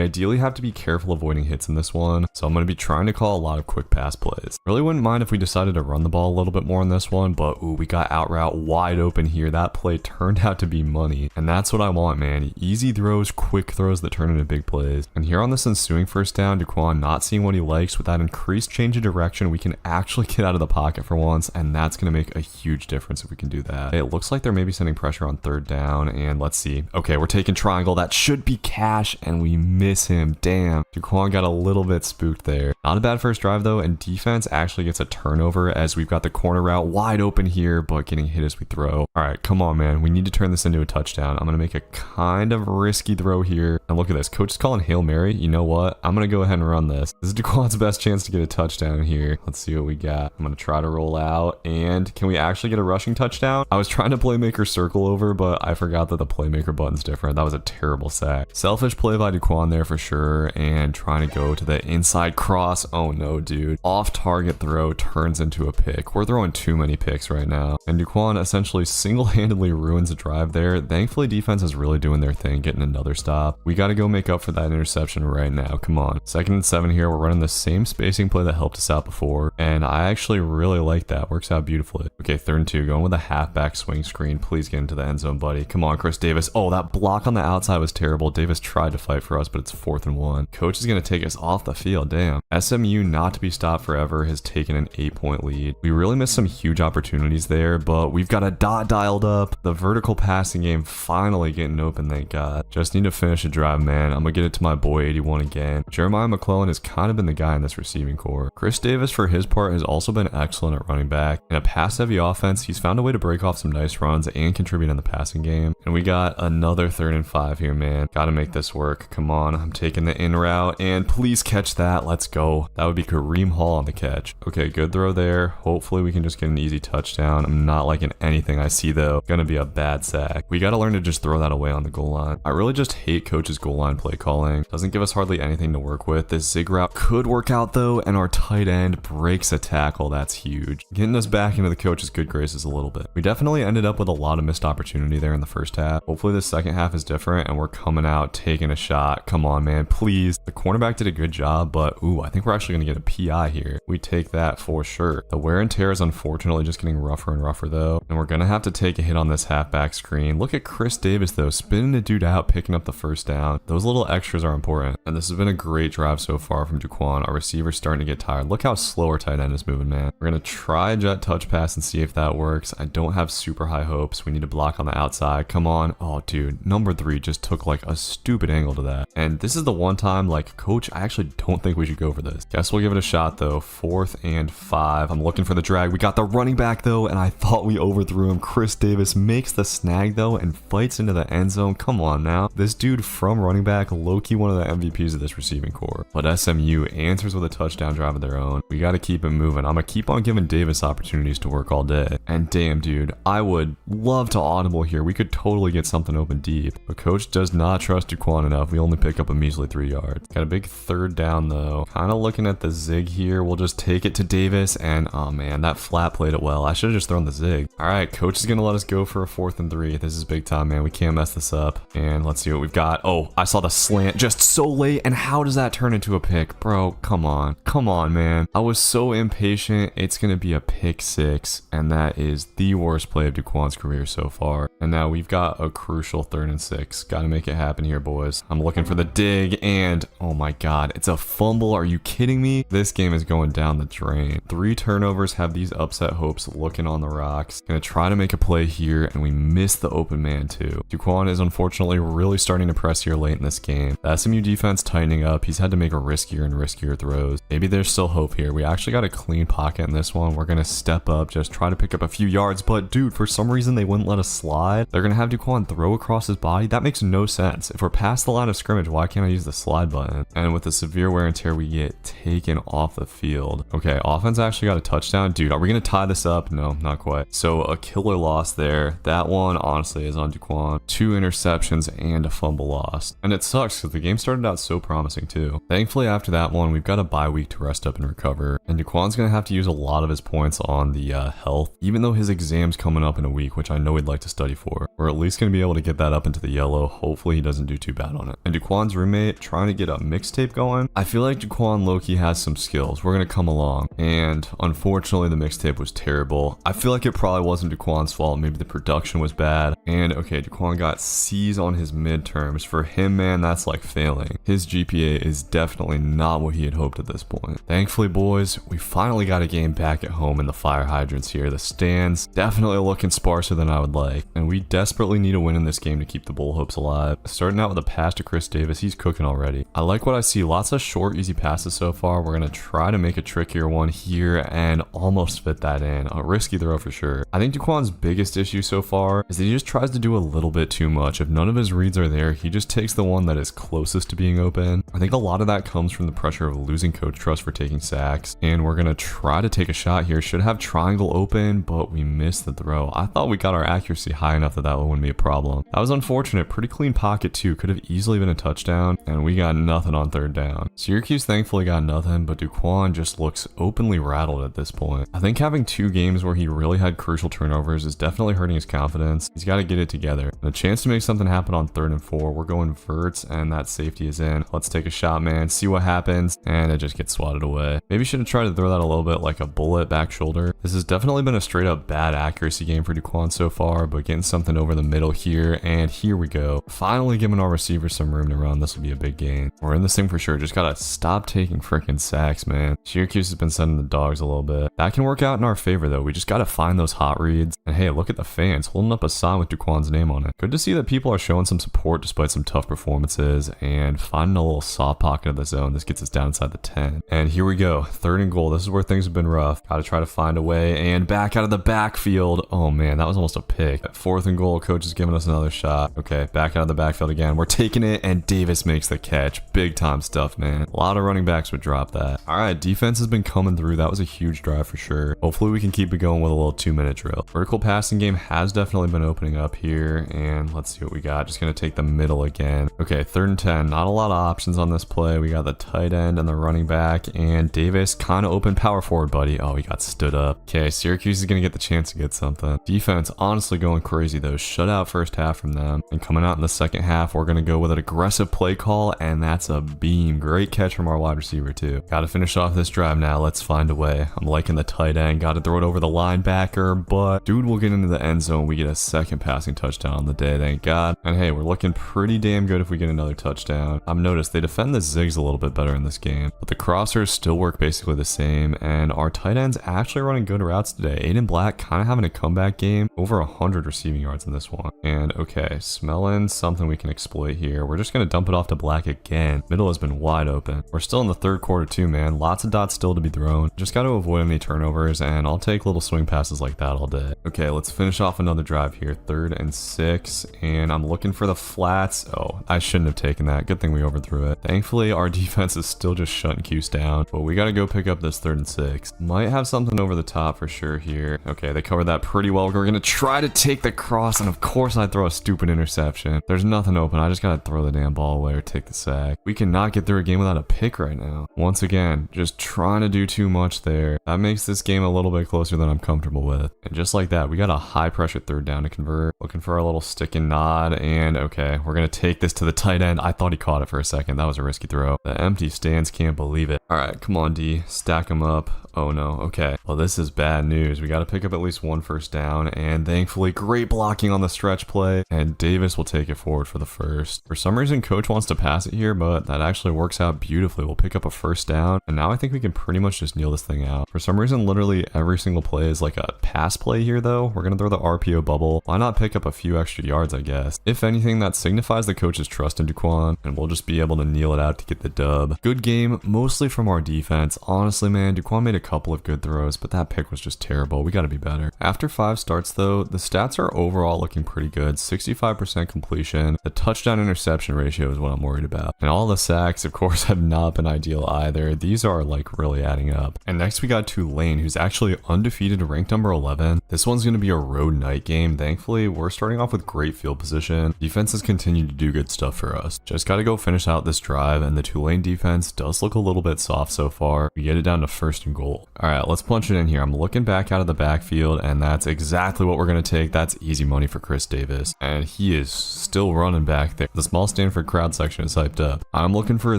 ideally have to be careful avoiding hits in this one, so I'm going to be trying to call a lot of quick pass plays. Really wouldn't mind if we decided to run the ball a little bit more in this one, but ooh, we got out route wide open here. That play turned out to be money, and that's what I want, man. Easy throws, quick throws that turn into big plays. And here on this ensuing first down, Daquan not seeing what he likes. With that increased change of direction, we can actually get out of the pocket for once, and that's going to make a huge difference if we can do that. It looks like they're maybe sending pressure on third down, and let's see. Okay, we're taking triangle. That should be Cash, and we miss him. Damn. Daquan got a little bit spooked there. Not a bad first drive, though, and defense actually gets a turnover as we've got the corner route wide open here, but getting hit as we throw. All right, come on, man. We need to turn this into a touchdown. I'm going to make a kind of risky throw here. And look at this. Coach is calling Hail Mary. You know what? I'm going to go ahead and run this. This is Daquan's best chance to get a touchdown here. Let's see what we got. I'm going to try to roll out. And can we actually get a rushing touchdown? I was trying to playmaker circle over, but I forgot that the playmaker button's different. That was a terrible sack. Selfish play by Daquan there for sure. And trying to go to the inside cross. Oh no, dude. Off target throw turns into a pick. We're throwing too many picks right now. And Daquan essentially single-handedly ruins a drive there. Thankfully, defense is really doing their thing, getting another stop. We got to go make up for that interception right now. Come on. 2nd and 7 here. We're running the same spacing play that helped us out before, and I actually really like that. Works out beautifully. Okay, 3rd and 2. Going with a halfback swing screen. Please get into the end zone, buddy. Come on, Chris Davis. Oh, that block on the outside was terrible. Davis tried to fight for us, but it's 4th and 1. Coach is going to take us off the field. Damn. SMU not to be stopped forever has taken an 8-point lead. We really missed some huge opportunities there, but we've got a dot dialed up. The vertical passing game finally getting open, thank God. Just need to finish a drive, man. I'm gonna get it to my boy 81 again. Jeremiah McClellan has kind of been the guy in this receiving core. Chris Davis, for his part, has also been excellent at running back. In a pass-heavy offense, he's found a way to break off some nice runs and contribute in the passing game. And we got another 3rd and 5 here, man. Gotta make this work. Come on, I'm taking the in route, and please catch that. Let's go. That would be Kareem Hall on the catch. Okay, good throw there. Hopefully we can just get an easy touchdown. I'm not liking anything I see, though. Gonna be a bad sack. We gotta learn to just throw that away on the goal line. I really just hate Coach's goal line play calling. Doesn't give us hardly anything to work with. This zig route could work out, though, and our tight end breaks a tackle. That's huge. Getting us back into the coach's good graces a little bit. We definitely ended up with a lot of missed opportunity there in the first half. Hopefully the second half is different, and we're coming out taking a shot. Come on, man, please. The cornerback did a good job, but ooh, I think we're actually gonna get a PI here. We take that for sure. The wear and tear is unfortunately just getting rougher and rougher, though, and we're gonna have to take a hit on this halfback screen. Look at Chris Davis, though, spinning the dude out, picking up the first down. Those little extras are important, and this has been a great drive so far from Daquan. Our receiver's starting to get tired. Look how slow our tight end is moving, man. We're gonna try a jet touch pass and see if that works. I don't have super high hopes. We need to block on the outside. Come on. Oh, dude, number 3 just took like a stupid angle to that. And this is the one time, like, coach, I actually don't think we should go for this. Guess we'll give it a shot, though. 4th and 5. I'm looking for the drag. We got the running back, though, and I thought we overthrew him. Chris Davis makes the snag, though, and fights into the end zone. Come on now. This dude from running back, low-key one of the MVPs of this receiving core. But SMU answers with a touchdown drive of their own. We got to keep it moving. I'm going to keep on giving Davis opportunities to work all day. And damn, dude, I would love to audible here. We could totally get something open deep. But coach does not trust Daquan enough. We only pick up a measly 3 yards. Got a big 3rd down, though. Kind of looking at the zig here. We'll just take it to Davis, and oh man, that flat played it well. I should have just thrown the zig. All right, coach is gonna let us go for a 4th and 3. This is big time, man. We can't mess this up. And let's see what we've got. Oh, I saw the slant just so late, and how does that that turn into a pick? Bro, come on. Come on, man. I was so impatient. It's going to be a pick 6, and that is the worst play of Duquan's career so far. And now we've got a crucial 3rd and 6. Got to make it happen here, boys. I'm looking for the dig, and oh my god, it's a fumble. Are you kidding me? This game is going down the drain. 3 turnovers have these upset hopes looking on the rocks. Gonna try to make a play here, and we miss the open man too. Duquan is unfortunately really starting to press here late in this game. The SMU defense tightening up. He's had to make a riskier and riskier throws. Maybe there's still hope here. We actually got a clean pocket in this one. We're gonna step up, just try to pick up a few yards, but dude, for some reason they wouldn't let us slide. They're gonna have Duquan throw across his body. That makes no sense. If we're past the line of scrimmage, why can't I use the slide button? And with the severe wear and tear, we get taken off the field. Okay, offense actually got a touchdown. Dude, are we gonna tie this up? No, not quite. So a killer loss there. That one honestly is on Duquan. 2 interceptions and a fumble lost. And it sucks because the game started out so promising too. Thankfully after that one, we've got a bye week to rest up and recover. And Duquan's gonna have to use a lot of his points on the health, even though his exam's coming up in a week, which I know he'd like to study for. We're at least gonna be able to get that up into the yellow. Hopefully he doesn't do too bad on it. And Duquan's roommate trying to get a mixtape going. I feel like Duquan low-key has some skills. We're gonna come along. And unfortunately the mixtape was terrible. I feel like it probably wasn't Duquan's fault. Maybe the production was bad. And okay, Duquan got C's on his midterms. For him, man, that's like failing. His GPA is definitely not what he had hoped at this point. Thankfully, boys, we finally got a game back at home in the fire hydrants here. The stands definitely looking sparser than I would like. And we desperately need a win in this game to keep the Bull hopes alive. Starting out with a pass to Chris Davis. He's cooking already. I like what I see. Lots of short, easy passes so far. We're going to try to make a trickier one here and almost fit that in. A risky throw for sure. I think Duquan's biggest issue so far is that he just tries to do a little bit too much. If none of his reads are there, he just takes the one that is closest to being open. I think a lot of that comes from the pressure of losing coach trust for taking sacks. And we're going to try to take a shot here. Should have triangle open, but we missed the throw. I thought we got our accuracy high enough that that wouldn't be a problem. That was unfortunate. Pretty clean pocket too. Could have easily been a touchdown, and we got nothing on 3rd down. Syracuse thankfully got nothing, but Duquan just looks openly rattled at this point. I think having 2 games where he really had crucial turnovers is definitely hurting his confidence. He's got to get it together. And a chance to make something happen on 3rd and 4. We're going verts, and that safety is in. Let's take a shot, man. See what happens, and it just gets swatted away. Maybe should have tried to throw that a little bit like a bullet back shoulder. This has definitely been a straight up bad accuracy game for Duquan so far, but getting something over the middle here, and here we go. Finally giving our receivers some room to run. This will be a big gain. We're in this thing for sure. Just gotta stop taking freaking sacks, man. Syracuse has been sending the dogs a little bit. That can work out in our favor though. We just gotta find those hot reads. And hey, look at the fans holding up a sign with Duquan's name on it. Good to see that people are showing some support despite some tough performances and finding a little soft pocket of the zone. This gets us down inside the 10. And here we go. 3rd and goal. This is where things have been rough. Gotta try to find a way, and back out of the backfield. Oh man, that was almost a pick. At 4th and goal, coach is giving us another shot. Okay, back out of the backfield again. We're taking it, and Davis makes the catch. Big time stuff, man. A lot of running backs would drop that. All right, defense has been coming through. That was a huge drive for sure. Hopefully we can keep it going with a little 2-minute drill. Vertical passing game has definitely been opening up here, and let's see what we got. Just gonna take the middle again. Okay, 3rd and 10. Not a lot of options on this play. We got the tight end and the running back, and Davis kind of open power forward, buddy. Oh, he got stood up. Okay, Syracuse is gonna get the chance to get something. Defense honestly going crazy though. Shutout first half from them, and coming out in the second half, we're gonna go with an aggressive play call, and that's a beam. Great catch from our wide receiver too. Gotta finish off this drive now. Let's find a way. I'm liking the tight end. Gotta throw it over the linebacker, but dude will get into the end zone. We get a second passing touchdown on the day, thank God. And hey, we're looking pretty damn good if we get another touchdown. I've noticed they defend the zigs a little bit better in this game, but the crossers still work basically the same, and our tight ends actually running good routes today. Aiden Black kind of having a comeback game. Over 100 receiving yards in this one. And okay, smelling something we can exploit here. We're just gonna dump it off to Black again. Middle has been wide open. We're still in the 3rd quarter too, man. Lots of dots still to be thrown. Just got to avoid any turnovers, and I'll take little swing passes like that all day. Okay, let's finish off another drive here. 3rd and 6, and I'm looking for the flats. Oh, I shouldn't have taken that. Good thing we overthrew it. Thankfully, our defense is still just shutting Cuse down, but we got to go pick up this 3rd and 6. Might have something over the top for sure here. Okay, they covered that pretty well. We're gonna try to take the cross, and of course I throw a stupid interception. There's nothing open. I just gotta throw the damn ball away or take the sack. We cannot get through a game without a pick right now. Once again, just trying to do too much there. That makes this game a little bit closer than I'm comfortable with. And just like that, we got a high pressure 3rd down to convert. receiver. Looking for a little stick and nod, and okay, we're gonna take this to the tight end. I thought he caught it for a second. That was a risky throw. The empty stands can't believe it. All right, come on, D. Stack him up. Oh no, okay. Well, this is bad news. We got to pick up at least one first down, and thankfully, great blocking on the stretch play, and Davis will take it forward for the first. For some reason, coach wants to pass it here, but that actually works out beautifully. We'll pick up a first down, and now I think we can pretty much just kneel this thing out. For some reason, literally every single play is like a pass play here, though. We're going to throw the RPO bubble. Why not pick up a few extra yards, I guess? If anything, that signifies the coach's trust in Duquan, and we'll just be able to kneel it out to get the dub. Good game, mostly from our defense. Honestly, man, Duquan made a couple of good throws, but that pick was just terrible. We got to be better. After 5 starts, though, the stats are overall looking pretty good. 65% completion. The touchdown interception ratio is what I'm worried about. And all the sacks, of course, have not been ideal either. These are like really adding up. And next we got Tulane, who's actually undefeated, ranked number 11. This one's going to be a road night game. Thankfully, we're starting off with great field position. Defenses continue to do good stuff for us. Just got to go finish out this drive, and the Tulane defense does look a little bit soft so far. We get it down to 1st and goal. All right, let's punch it in here. I'm looking back out of the backfield, and that's exactly what we're going to take. That's easy money for Chris Davis, and he is still running back there. The small Stanford crowd section is hyped up. I'm looking for a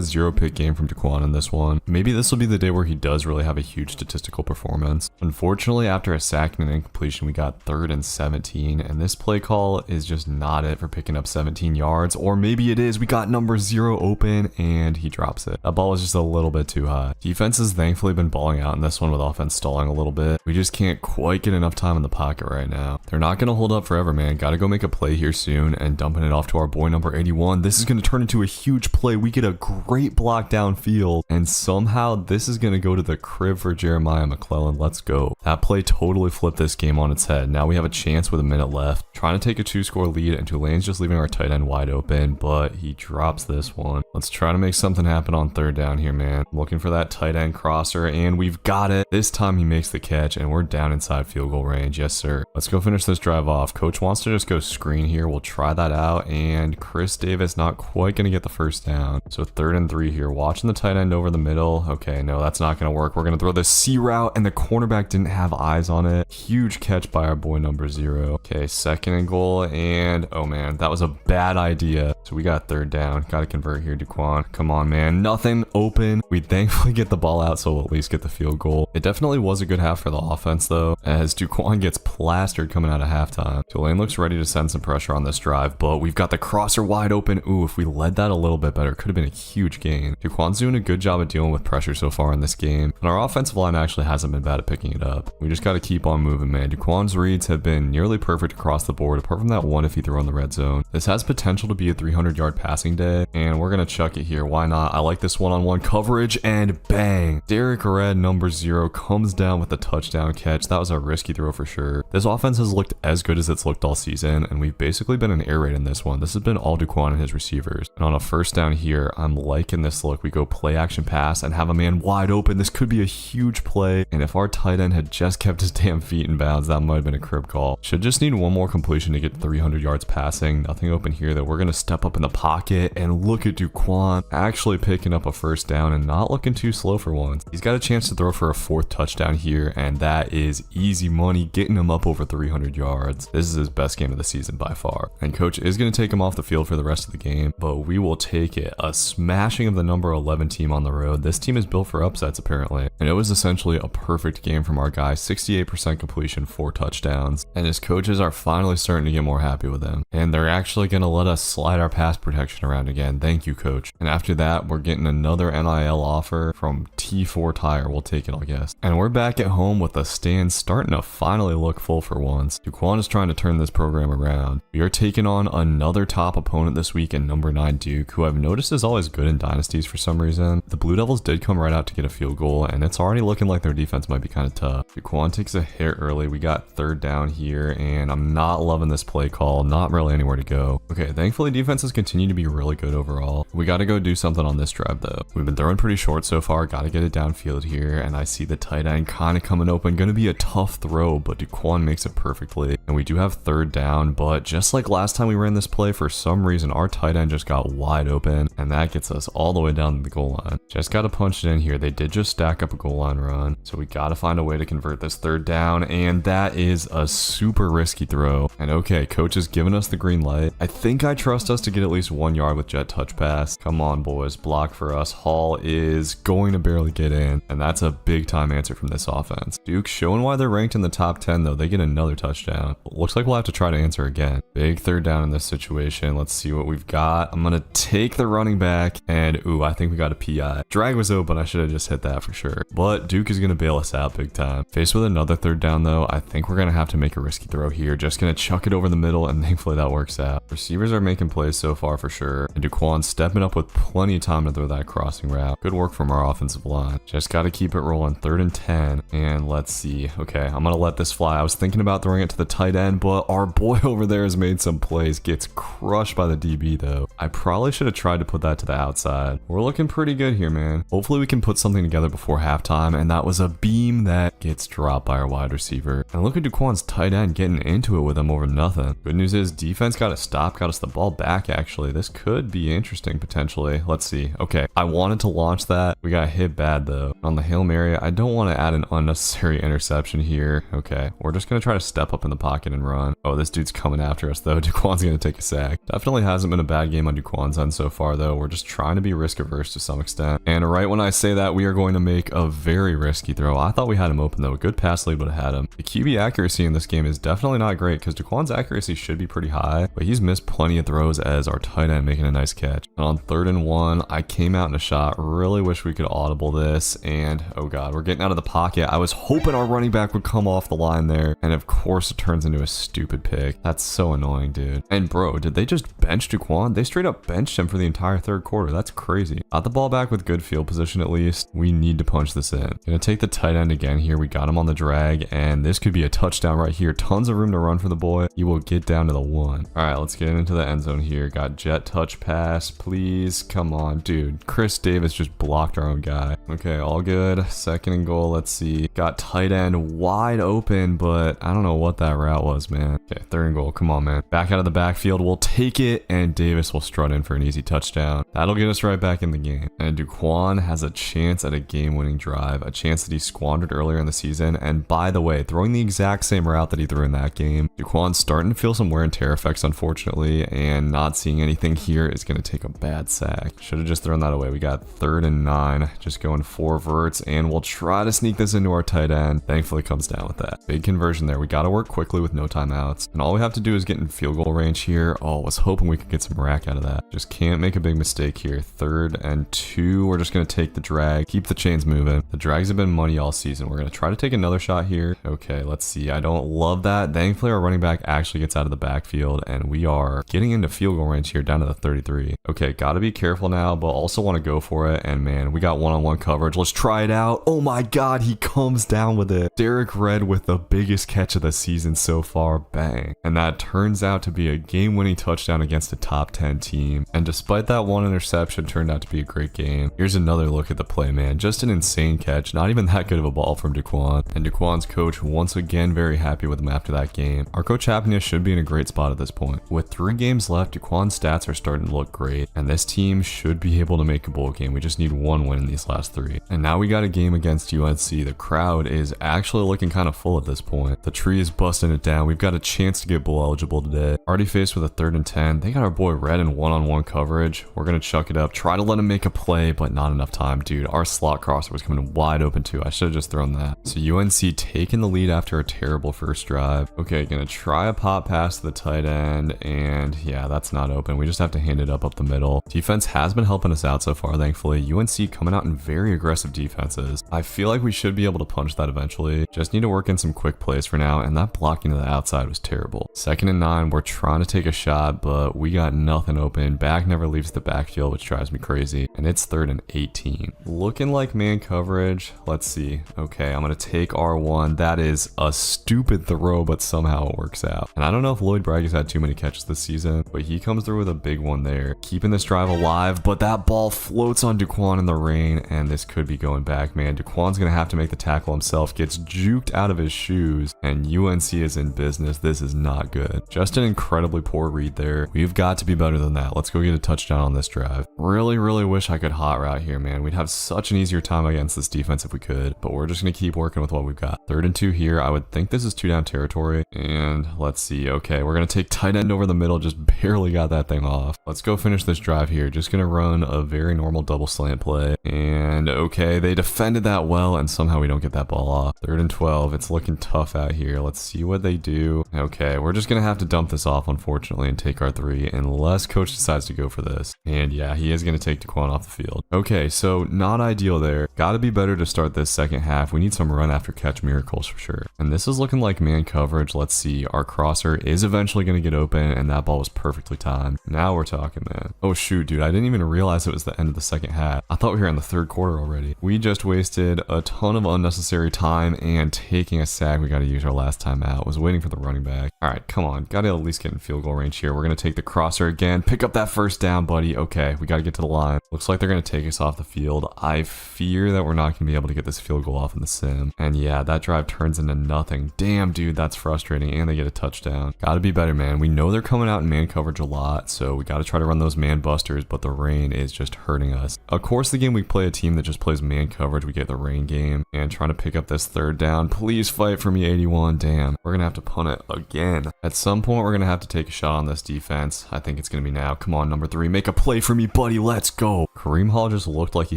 0-pick game from Duquan in this one. Maybe this will be the day where he does really have a huge statistical performance. Unfortunately, after a sack and an incompletion, we got 3rd and 17, and this play call is just not it for picking up 17 yards, or maybe it is. We got number 0 open, and he drops it. That ball was just a little bit too high. Defense has thankfully been balling out in this one with offense stalling a little bit. We just can't quite get enough time in the pocket right now. They're not going to hold up forever, man. Got to go make a play here soon, and dumping it off to our boy number 81. This is going to turn into a huge play. We get a great block downfield, and somehow this is going to go to the crib for Jeremiah McClellan. Let's go. That play totally flipped this game on its head. Now we have a chance with a minute left. Trying to take a 2-score lead, and Tulane's just leaving our tight end wide open, but he drops this one. Let's try to make something happen on 3rd down here, man. I'm looking for that tight end crosser, and we've got it. This time he makes the catch, and we're down inside field goal range. Yes, sir. Let's go finish this drive off. Coach wants to just go screen here. We'll try that out, and Chris Davis not quite going to get the first down. So 3rd and 3 here. Watching the tight end over the middle. Okay, no, that's not going to work. We're going to throw the C route, and the cornerback didn't have eyes on it. Huge catch by our boy number 0. Okay, 2nd and goal, and oh man, that was a bad idea. So we got 3rd down. Got to convert here, Duquan. Come on, man. Nothing open. We thankfully get the ball out, so we'll at least get the field goal. It definitely was a good half for the offense, though, as Duquan gets plastered coming out of halftime. Tulane looks ready to send some pressure on this drive, but we've got the crosser wide open. Ooh, if we led that a little bit better, could have been a huge gain. Duquan's doing a good job of dealing with pressure so far in this game, and our offensive line actually hasn't been bad at picking it up. We just got to keep on moving, man. Duquan's reads have been nearly perfect across the board, apart from that one iffy throw in the red zone. This has potential to be a 300-yard passing day, and we're going to chuck it here. Why not? I like this one-on-one coverage, and bang! Derek Red, number 0, comes down with a touchdown catch. That was a risky throw for sure. This offense has looked as good as it's looked all season, and we've basically been an air raid in this one. This has been all Duquan and his receivers. And on a 1st down here, I'm liking this look. We go play action pass and have a man wide open. This could be a huge play, and if our tight end had just kept his damn feet in bounds, that might have been a crib call. Should just need one more completion to get 300 yards passing. Nothing open here, though. We're going to step up in the pocket, and look at Duquan actually picking up a 1st down and not looking too slow for once. He's got a chance to throw for a 4th touchdown here, and that is easy money, getting him up over 300 yards. This is his best game of the season by far, and coach is going to take him off the field for the rest of the game, but we will take it. A smashing of the number 11 team on the road. This team is built for upsets apparently, and it was essentially a perfect game from our guy. 68% completion, 4 touchdowns, and his coaches are finally starting to get more happy with him, and they're actually going to let us slide our pass protection around again. Thank you, coach. And after that, we're getting another NIL offer from T4 Tire. We'll take it, I guess. And we're back at home with the stands starting to finally look full for once. Duquan is trying to turn this program around. We are taking on another top opponent this week in number 9 Duke, who I've noticed is always good in dynasties for some reason. The Blue Devils did come right out to get a field goal, and it's already looking like their defense might be kind of tough. Duquan takes a hit early. We got 3rd down here, and I'm not loving this play call. Not really anywhere to go. Okay, thankfully defenses continue to be really good overall. We got to go do something on this drive though. We've been throwing pretty short so far. Got to get it downfield here, and I see the tight end kind of coming open. Going to be a tough throw, but Duquan makes it perfectly. And we do have 3rd down, but just like last time we ran this play, for some reason our tight end just got wide open, and that gets us all the way down to the goal line. Just got to punch it in here. They did just stack up a goal line run, so we got to find a way to convert this 3rd down, and and that is a super risky throw. And okay, coach has given us the green light. I think I trust us to get at least 1 yard with jet touch pass. Come on, boys, block for us. Hall is going to barely get in, and that's a big time answer from this offense. Duke showing why they're ranked in the top 10 though. They get another touchdown. Looks like we'll have to try to answer again. Big third down in this situation. Let's see what we've got. I'm gonna take the running back, and ooh, I think we got a PI. Drag was open. I should have just hit that for sure. But Duke is gonna bail us out big time. Faced with another third down though, I think we're gonna have to make a risky throw here. Just gonna chuck it over the middle, and thankfully that works out. Receivers are making plays so far for sure, and Duquan stepping up with plenty of time to throw that crossing route. Good work from our offensive line. Just gotta keep it rolling. 3rd and 10, and let's see. Okay, I'm gonna let this fly. I was thinking about throwing it to the tight end, but our boy over there has made some plays. Gets crushed by the DB though. I probably should have tried to put that to the outside. We're looking pretty good here, man. Hopefully we can put something together before halftime, and that was a beam that gets dropped by our wide receiver. And look at Duquan's tight end getting into it with him over nothing. Good news is defense got a stop, got us the ball back actually. This could be interesting potentially. Let's see. Okay, I wanted to launch that. We got hit bad though. On the Hail Mary, I don't want to add an unnecessary interception here. Okay, we're just going to try to step up in the pocket and run. Oh, this dude's coming after us though. Duquan's going to take a sack. Definitely hasn't been a bad game on Duquan's end so far though. We're just trying to be risk averse to some extent. And right when I say that, we are going to make a very risky throw. I thought we had him open though. A good pass lead would have had him. The QB accuracy in this game is definitely not great because Duquan's accuracy should be pretty high, but he's missed plenty of throws as our tight end making a nice catch. And on 3rd and 1, I came out in a shot. Really wish we could audible this, and oh god, we're getting out of the pocket. I was hoping our running back would come off the line there, and of course it turns into a stupid pick. That's so annoying, dude. And bro, did they just bench Duquan? They straight up benched him for the entire 3rd quarter. That's crazy. Got the ball back with good field position at least. We need to punch this in. Gonna take the tight end again here. We got him on the drag, and this could be a touchdown right here. Tons of room to run for the boy. He will get down to the 1. All right, let's get into the end zone here. Got jet touch pass, please. Come on, dude. Chris Davis just blocked our own guy. Okay, all good. 2nd and goal. Let's see. Got tight end wide open, but I don't know what that route was, man. Okay, 3rd and goal. Come on, man. Back out of the backfield. We'll take it, and Davis will strut in for an easy touchdown. That'll get us right back in the game. And Duquan has a chance at a game-winning drive, a chance that he squandered earlier in the season. And by the way, throwing the exact same route that he threw in that game. Duquan's starting to feel some wear and tear effects, unfortunately, and not seeing anything here is going to take a bad sack. Should have just thrown that away. We got 3rd and 9, just going 4 verts, and we'll try to sneak this into our tight end. Thankfully comes down with that. Big conversion there. We got to work quickly with no timeouts, and all we have to do is get in field goal range here. Oh, I was hoping we could get some rack out of that. Just can't make a big mistake here. 3rd and 2. We're just going to take the drag, keep the chains moving. The drags have been money all season. We're going to try to take another shot here. Okay, let's see. I don't love that. Thankfully, our running back actually gets out of the backfield, and we are getting into field goal range here down to the 33. Okay, got to be careful now, but also want to go for it. And man, we got one-on-one coverage. Let's try it out. Oh my god, he comes down with it. Derek Red with the biggest catch of the season so far. Bang. And that turns out to be a game-winning touchdown against a top 10 team. And despite that one interception, turned out to be a great game. Here's another look at the play, man. Just an insane catch. Not even that good of a ball from Duquan. And Duquan's coach once again very happy with him after that game. Our coach Happiness should be in a great spot at this point. With 3 games left, Duquan's stats are starting to look great, and this team should be able to make a bowl game. We just need 1 win in these last 3. And now we got a game against UNC. The crowd is actually looking kind of full at this point. The tree is busting it down. We've got a chance to get bowl eligible today. Already faced with a 3rd and 10. They got our boy Red in one-on-one coverage. We're gonna chuck it up, try to let him make a play, but not enough time. Dude, our slot crosser was coming wide open too. I should have just thrown that. So UNC taking the lead after a terrible first drive. Okay, gonna try a pop pass to the tight end, and yeah, that's not open. We just have to hand it up the middle. Defense has been helping us out so far, thankfully. UNC coming out in very aggressive defenses. I feel like we should be able to punch that eventually. Just need to work in some quick plays for now, and that blocking to the outside was terrible. 2nd and 9, we're trying to take a shot, but we got nothing open. Back never leaves the backfield, which drives me crazy. And it's 3rd and 18. Looking like man coverage. Let's see. Okay, I'm gonna take R1. That is a stupid throw, but somehow it works out. And I don't know if Lloyd Bragg has had too many catches this season, but he comes through with a big one there. Keeping this drive alive, but that ball floats on Duquan in the rain, and this could be going back, man. Duquan's gonna have to make the tackle himself, gets juked out of his shoes, and UNC is in business. This is not good. Just an incredibly poor read there. We've got to be better than that. Let's go get a touchdown on this drive. Really wish I could hot route here, man. We'd have such an easier time against this defense if we could, but we're just gonna keep working with what we've got. 3rd and 2 here. here. I would think this is 2 down territory. And let's see. Okay, we're going to take tight end over the middle. Just barely got that thing off. Let's go finish this drive here. Just going to run a very normal double slant play. And okay, they defended that well, and somehow we don't get that ball off. 3rd and 12. It's looking tough out here. Let's see what they do. Okay, we're just going to have to dump this off, unfortunately, and take our 3 unless coach decides to go for this. And yeah, he is going to take Daquan off the field. Okay, so not ideal there. Got to be better to start this second half. We need some run after catch miracles for sure. And this is looking like man coverage. Let's see. Our crosser is eventually going to get open, and that ball was perfectly timed. Now we're talking, man. Oh shoot, dude. I didn't even realize it was the end of the second half. I thought we were in the 3rd quarter already. We just wasted a ton of unnecessary time and taking a sack. We got to use our last time out. Was waiting for the running back. All right, come on. Got to at least get in field goal range here. We're going to take the crosser again. Pick up that 1st down, buddy. Okay, we got to get to the line. Looks like they're going to take us off the field. I fear that we're not going to be able to get this field goal off in the sim. And yeah, that drive turns into nothing. Damn, dude, that's frustrating. And they get a touchdown. Got to be better, man. We know they're coming out in man coverage a lot, so we got to try to run those man busters, but the rain is just hurting us. Of course, the game we play a team that just plays man coverage, we get the rain game. And trying to pick up this 3rd down. Please fight for me, 81. Damn, we're going to have to punt it again. At some point, we're going to have to take a shot on this defense. I think it's going to be now. Come on, number 3. Make a play for me, buddy. Let's go. Kareem Hall just looked like he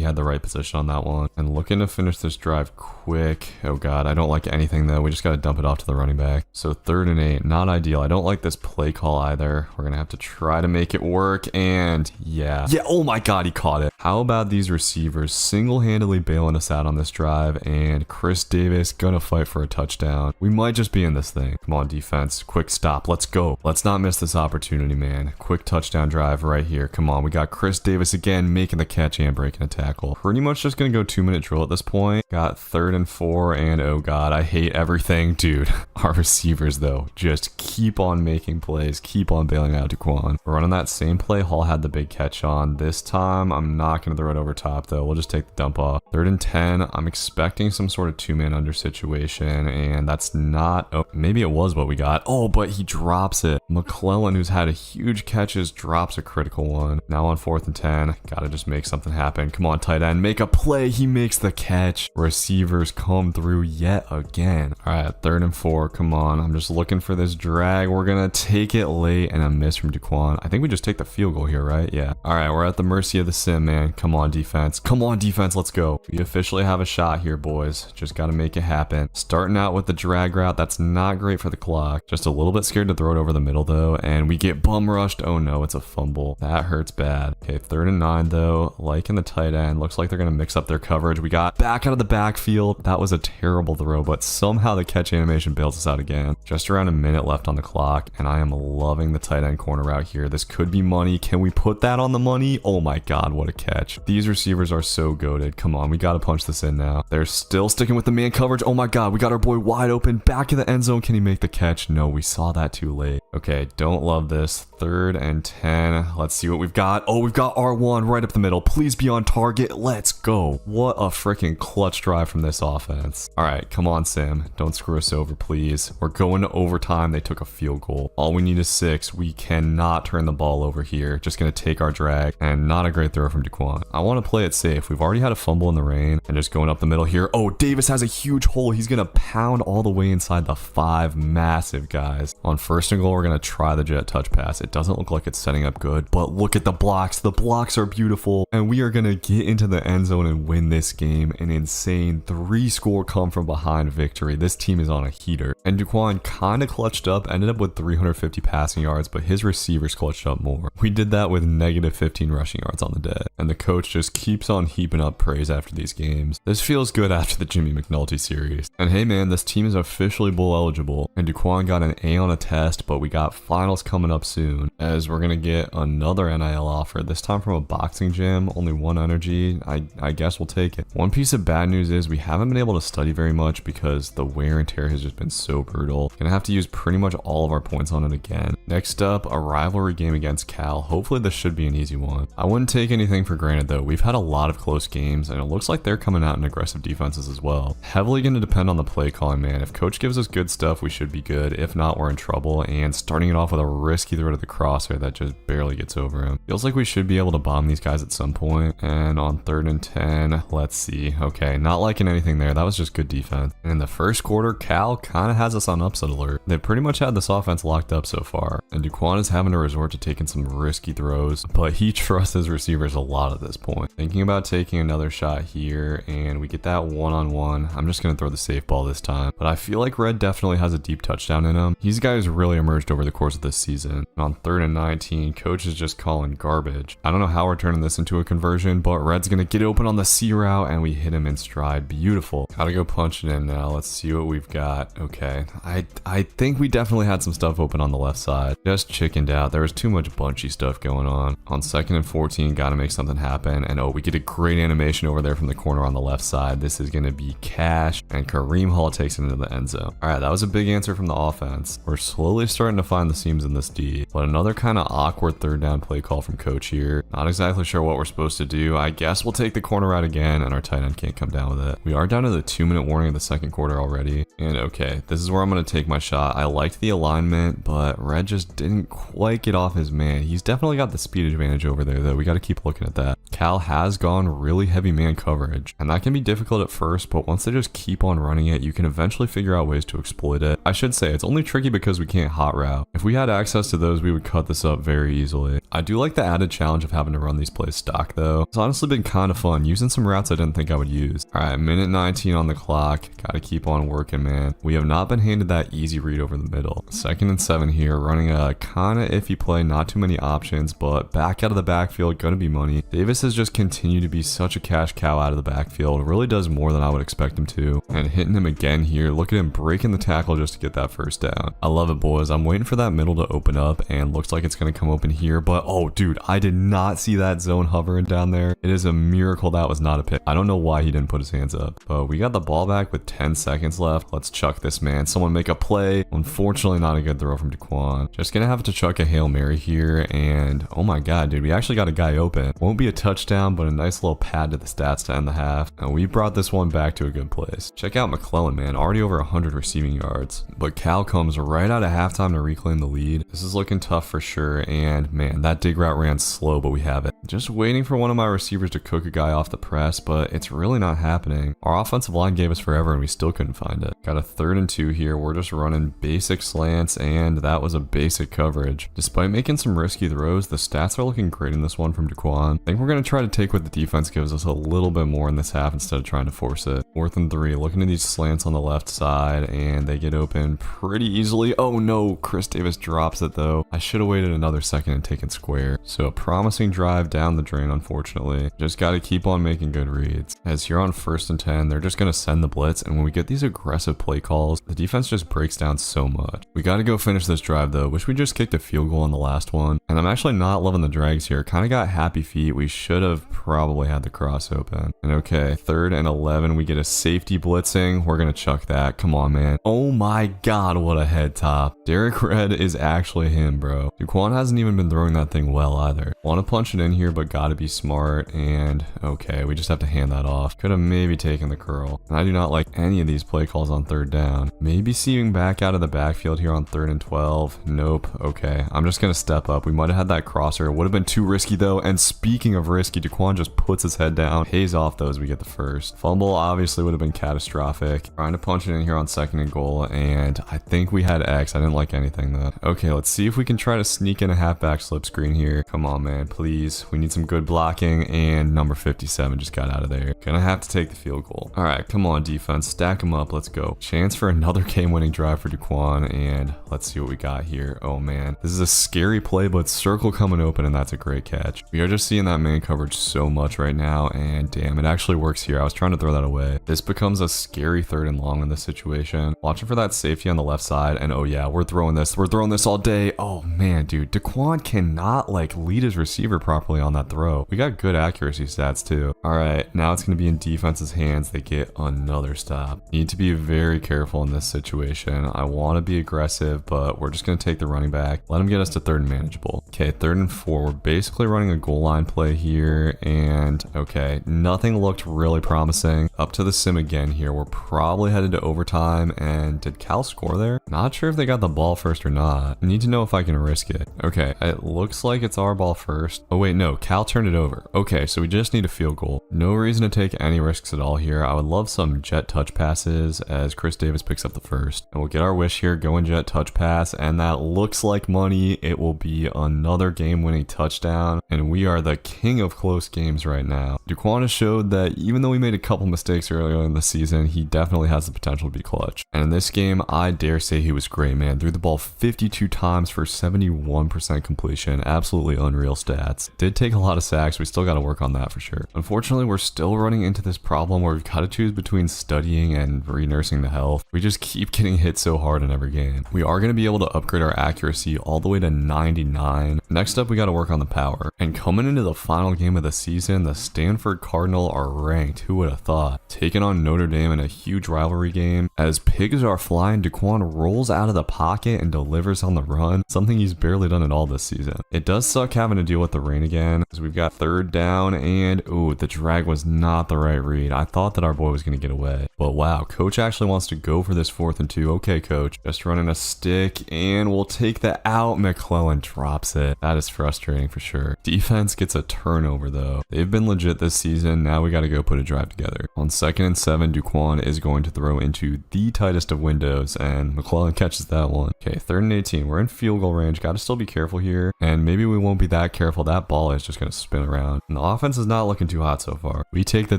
had the right position on that one. And looking to finish this drive quick. Oh god, I don't like anything though. We just got to dump it off to the running back. So 3rd and 8, not ideal. I don't like this play call either. We're going to have to try to make it work. And yeah, oh my god, he caught it. How about these receivers single-handedly bailing us out on this drive, and Chris Davis gonna fight for a touchdown. We might just be in this thing. Come on, defense. Quick stop. Let's go. Let's not miss this opportunity, man. Quick touchdown drive right here. Come on. We got Chris Davis again making the catch and breaking a tackle. Pretty much just gonna go 2-minute drill at this point. Got 3rd and 4, and oh god, I hate everything. Dude, our receivers though, just keep on making plays. Keep on bailing out Daquan. We're running that same play Hall had the big catch on. This time, I'm not gonna throw it over top though. We'll just take the dump off. 3rd and 10. I'm expecting some sort of 2-man under situation, and that's not, oh, maybe it was what we got. Oh, but he drops it. McClellan, who's had a huge catches, drops a critical one. Now on 4th and 10, gotta just make something happen. Come on, tight end, make a play. He makes the catch. Receivers come through yet again. All right, 3rd and 4. Come on, I'm just looking for this drag. We're gonna take it late, and a miss from Daquan. I think we just take the field goal here, right? Yeah. All right, we're at the mercy of the sim, man. Come on, defense. Come on, defense. Let's go. We officially have a shot here, boys. Just gotta make it happen. Starting out with the drag route. That's not great for the clock. Just a little bit scared to throw it over the middle, though, and we get bum rushed. Oh no, it's a fumble. That hurts bad. Okay, 3rd and 9, though. Like in the tight end. Looks like they're gonna mix up their coverage. We got back out of the backfield. That was a terrible throw, but somehow the catch animation bails us out again. Just around a minute left on the clock, and I am loving the tight end corner route here. This could be money. Can we put that on the money? Oh my god, what a catch. These receivers are so goated. Come on, we gotta punch this in now. They're still sticking with the man coverage. Oh my god, we got our boy wide open. Back in the end zone. Can he make the catch? No, we saw that too late. Okay, don't love this. 3rd and 10. Let's see what we've got. Oh, we've got R1 right up the middle. Please be on target. Let's go. What a freaking clutch drive from this offense. All right, come on, Sam. Don't screw us over, please. We're going to overtime. They took a field goal. All we need is 6. We cannot turn the ball over here. Just going to take our drag, and not a great throw from Daquan. I want to play it safe. We've already had a fumble in the rain, and just going up the middle here. Oh, Davis has a huge hole. He's going to pound all the way inside the 5. Massive guys. On 1st and goal, we're going to try the jet touch pass. It doesn't look like it's setting up good, but look at the blocks. The blocks are beautiful, and we are going to get into the end zone and win this game. An insane 3-score come from behind victory. This team is on a heater, and Daquan kind of clutched up, ended up with 350 passing yards, but his receivers clutched up more. We did that with negative 15 rushing yards on the day, and the coach just keeps on heaping up praise after these games. This feels good after the Jimmy McNulty series. And hey man, this team is officially bowl eligible, and Daquan got an A on a test, but we got finals coming up soon, as we're gonna get another NIL offer, this time from a boxing gym. Only 1 energy. I guess we'll take it. One piece of bad news is we haven't been able to study very much because the wear and tear has just been so brutal. Gonna have to use pretty much all of our points on it again. Next up, a rivalry game against Cal. Hopefully this should be an easy one. I wouldn't take anything for granted though. We've had a lot of close games, and it looks like they're coming out in aggressive defenses as well. Heavily gonna depend on the play calling, man. If coach gives us good stuff, we should be good. If not, we're in trouble. And starting it off with a risky throw to the crosshair that just barely gets over him. Feels like we should be able to bomb these guys at some point. And on 3rd and 10, let's see. Okay, not liking anything there. That was just good defense. And in the first quarter, Cal kind of has us on upset alert. They've pretty much had this offense locked up so far. And Duquan is having to resort to taking some risky throws, but he trusts his receivers a lot at this point. Thinking about taking another shot here, and we get that one-on-one. I'm just going to throw the safe ball this time. But I feel like Red definitely has a deep touchdown in him. He's a guy who's really emerged over the course of this season. And on 3rd and 19, coach is just calling garbage. I don't know how we're turning this into a conversion, but Red's going to get open on the C route, and we hit him in stride. Beautiful. Gotta go punch it in now. Let's see what we've got. Okay. I think we definitely had some stuff open on the left side. Just chickened out. There was too much bunchy stuff going on. On 2nd and 14, gotta make something happen. And oh, we get a great animation over there from the corner on the left side. This is gonna be cash, and Kareem Hall takes it into the end zone. All right, that was a big answer from the offense. We're slowly starting to find the seams in this D, but another kind of awkward 3rd down play call from coach here. Not exactly sure what we're supposed to do. I guess we'll take the corner out again, and our tight end can't come down with it. We are down to the 2-minute warning of the second quarter already. And okay, this is where I'm gonna take my shot. I liked the alignment, but Red just didn't quite get off his man. He's definitely got the speed advantage over there, though. We got to keep looking at that. Cal has gone really heavy man coverage, and that can be difficult at first, but once they just keep on running it, you can eventually figure out ways to exploit it. I should say, it's only tricky because we can't hot route. If we had access to those, we would cut this up very easily. I do like the added challenge of having to run these plays stock, though. It's honestly been kind of fun, using some routes I didn't think I would use. All right, minute 19 on the clock. Got to keep on working, man. We have not been handed that easy read over the middle. 2nd and 7 here, running a kind of iffy play, not too many options, but back out of the backfield, gonna be money. Davis has just continued to be such a cash cow out of the backfield. Really does more than I would expect him to. And hitting him again here. Look at him breaking the tackle just to get that first down. I love it, boys. I'm waiting for that middle to open up, and looks like it's gonna come open here, but oh dude, I did not see that zone hovering down there. It is a miracle that was not a pick. I don't know why he didn't put his hands up, but we got the ball back with 10 seconds left. Let's chuck this, man. Someone make a play. Unfortunately, not a good throw from Duquan. Just gonna have to chuck a Hail Mary here, and oh my god, dude, we actually got a guy open. Won't be a touchdown, but a nice little pad to the stats to end the half, and we brought this one back to a good place. Check out McClellan, man, already over 100 receiving yards, but Cal comes right out of halftime to reclaim the lead. This is looking tough for sure, and man, that dig route ran slow, but we have it. Just waiting for one of my receivers to cook a guy off the press, but it's really not happening. Our offensive line gave us forever, and we still couldn't find it. Got a 3rd and 2 here. We're just running basic slants, and that was a basic coverage. Despite making some risky throws, the stats are looking great in this one from Duquan. I think we're going to try to take what the defense gives us a little bit more in this half instead of trying to force it. 4th and 3, looking at these slants on the left side, and they get open pretty easily. Oh no, Chris Davis drops it though. I should have waited another second and taken square. So a promising drive down the drain, unfortunately. Just got to keep on making good reads. As here on 1st and 10, they're just going to send the blitz, and when we get these aggressive play calls, the defense just breaks down so much. We got to go finish this drive though. Wish we just kicked a field goal on the last one. And I'm actually not loving the drags here. Kind of got happy feet. We should have probably had the cross open. And okay, 3rd and 11, we get a safety blitzing. We're going to chuck that. Come on, man. Oh my god, what a head top. Derek Red is actually him, bro. Duquan hasn't even been throwing that thing well either. Want to punch it in here, but got to be smart. And okay, we just have to hand that off. Could have maybe taken the curl. And I do not like any of these play calls on 3rd down. Maybe seeing back out of the backfield here on 3rd and 12. Nope. Okay, I'm just going to step up. We might have had that crosser. It would have been too risky though. And speaking of risky, Duquan just puts his head down, pays off though as we get the first. Fumble obviously would have been catastrophic. Trying to punch it in here on 2nd and goal, and I think we had X. I didn't like anything though. Okay, let's see if we can try to sneak in a halfback slip screen here. Come on, man, please. We need some good blocking, and number 57 just got out of there. Gonna have to take the field goal. All right, come on, defense. Stack them up. Let's go. Chance for another game-winning drive for Duquan, and let's see what we got here. Oh, man. This is a scary play, but circle coming open, and that's a great catch. We are just seeing that man coverage so much right now, and damn, it actually works here. I was trying to throw that away. This becomes a scary 3rd and long in this situation. Watching for that safety on the left side, and oh yeah, we're throwing this. We're throwing this all day. Oh man, dude, Duquan cannot like lead his receiver properly on that throw. We got good accuracy stats too. All right, now it's going to be in defense's hands. They get another stop. Need to be very careful in this situation. I want to be aggressive, but we're just going to take the running back. Let him get us to 3rd and manageable. Okay, 3rd and 4. We're basically running a goal line play here, and okay, nothing looked really promising. Up to the sim again here. We're probably headed to overtime, and did Cal score there? Not sure if they got the ball first or not. I need to know if I can risk it. Okay, it looks like it's our ball first. Oh wait, no, Cal turned it over. Okay, so we just need a field goal. No reason to take any risks at all here. I would love some jet touch passes as Chris Davis picks up the first. And we'll get our wish here, go in jet touch pass, and that looks like money. It will be another game-winning touchdown, and we are the king of close games right now. Duquan has showed that even though we made a couple mistakes earlier in the season, he definitely has the potential to be clutch. And in this game, I dare say he was great, man. Threw the ball 52 times for 71% completion. Absolutely unreal stats. Did take a lot of sacks. We still got to work on that for sure. Unfortunately, we're still running into this problem where we've got to choose between studying and re-nursing the health. We just keep getting hit so hard in every game. We are going to be able to upgrade our accuracy all the way to 99. Next up, we got to work on the power. And coming into the final game of the season, the Stanford Cardinal are ranked. Who would have thought? Taking on Notre Dame in a huge rivalry game. As pigs are flying, Duquan rolls out of the pocket and delivers on the run, something he's barely done at all this season. It does suck having to deal with the rain again, as we've got 3rd down, and ooh, the drag was not the right read. I thought that our boy was going to get away, but wow, coach actually wants to go for this 4th and 2. Okay, coach, just running a stick, and we'll take that out. McClellan drops it. That is frustrating for sure. Defense gets a turnover though. They've been legit this season. Now we got to go put a drive together. On 2nd and 7, Duquan is going to throw into the tightest of windows, and McClellan catches that one. Okay, 3rd and 18. We're in field goal range. Got to still be careful here, and maybe we won't be that careful. That ball is just going to spin around, and the offense is not looking too hot so far. We take the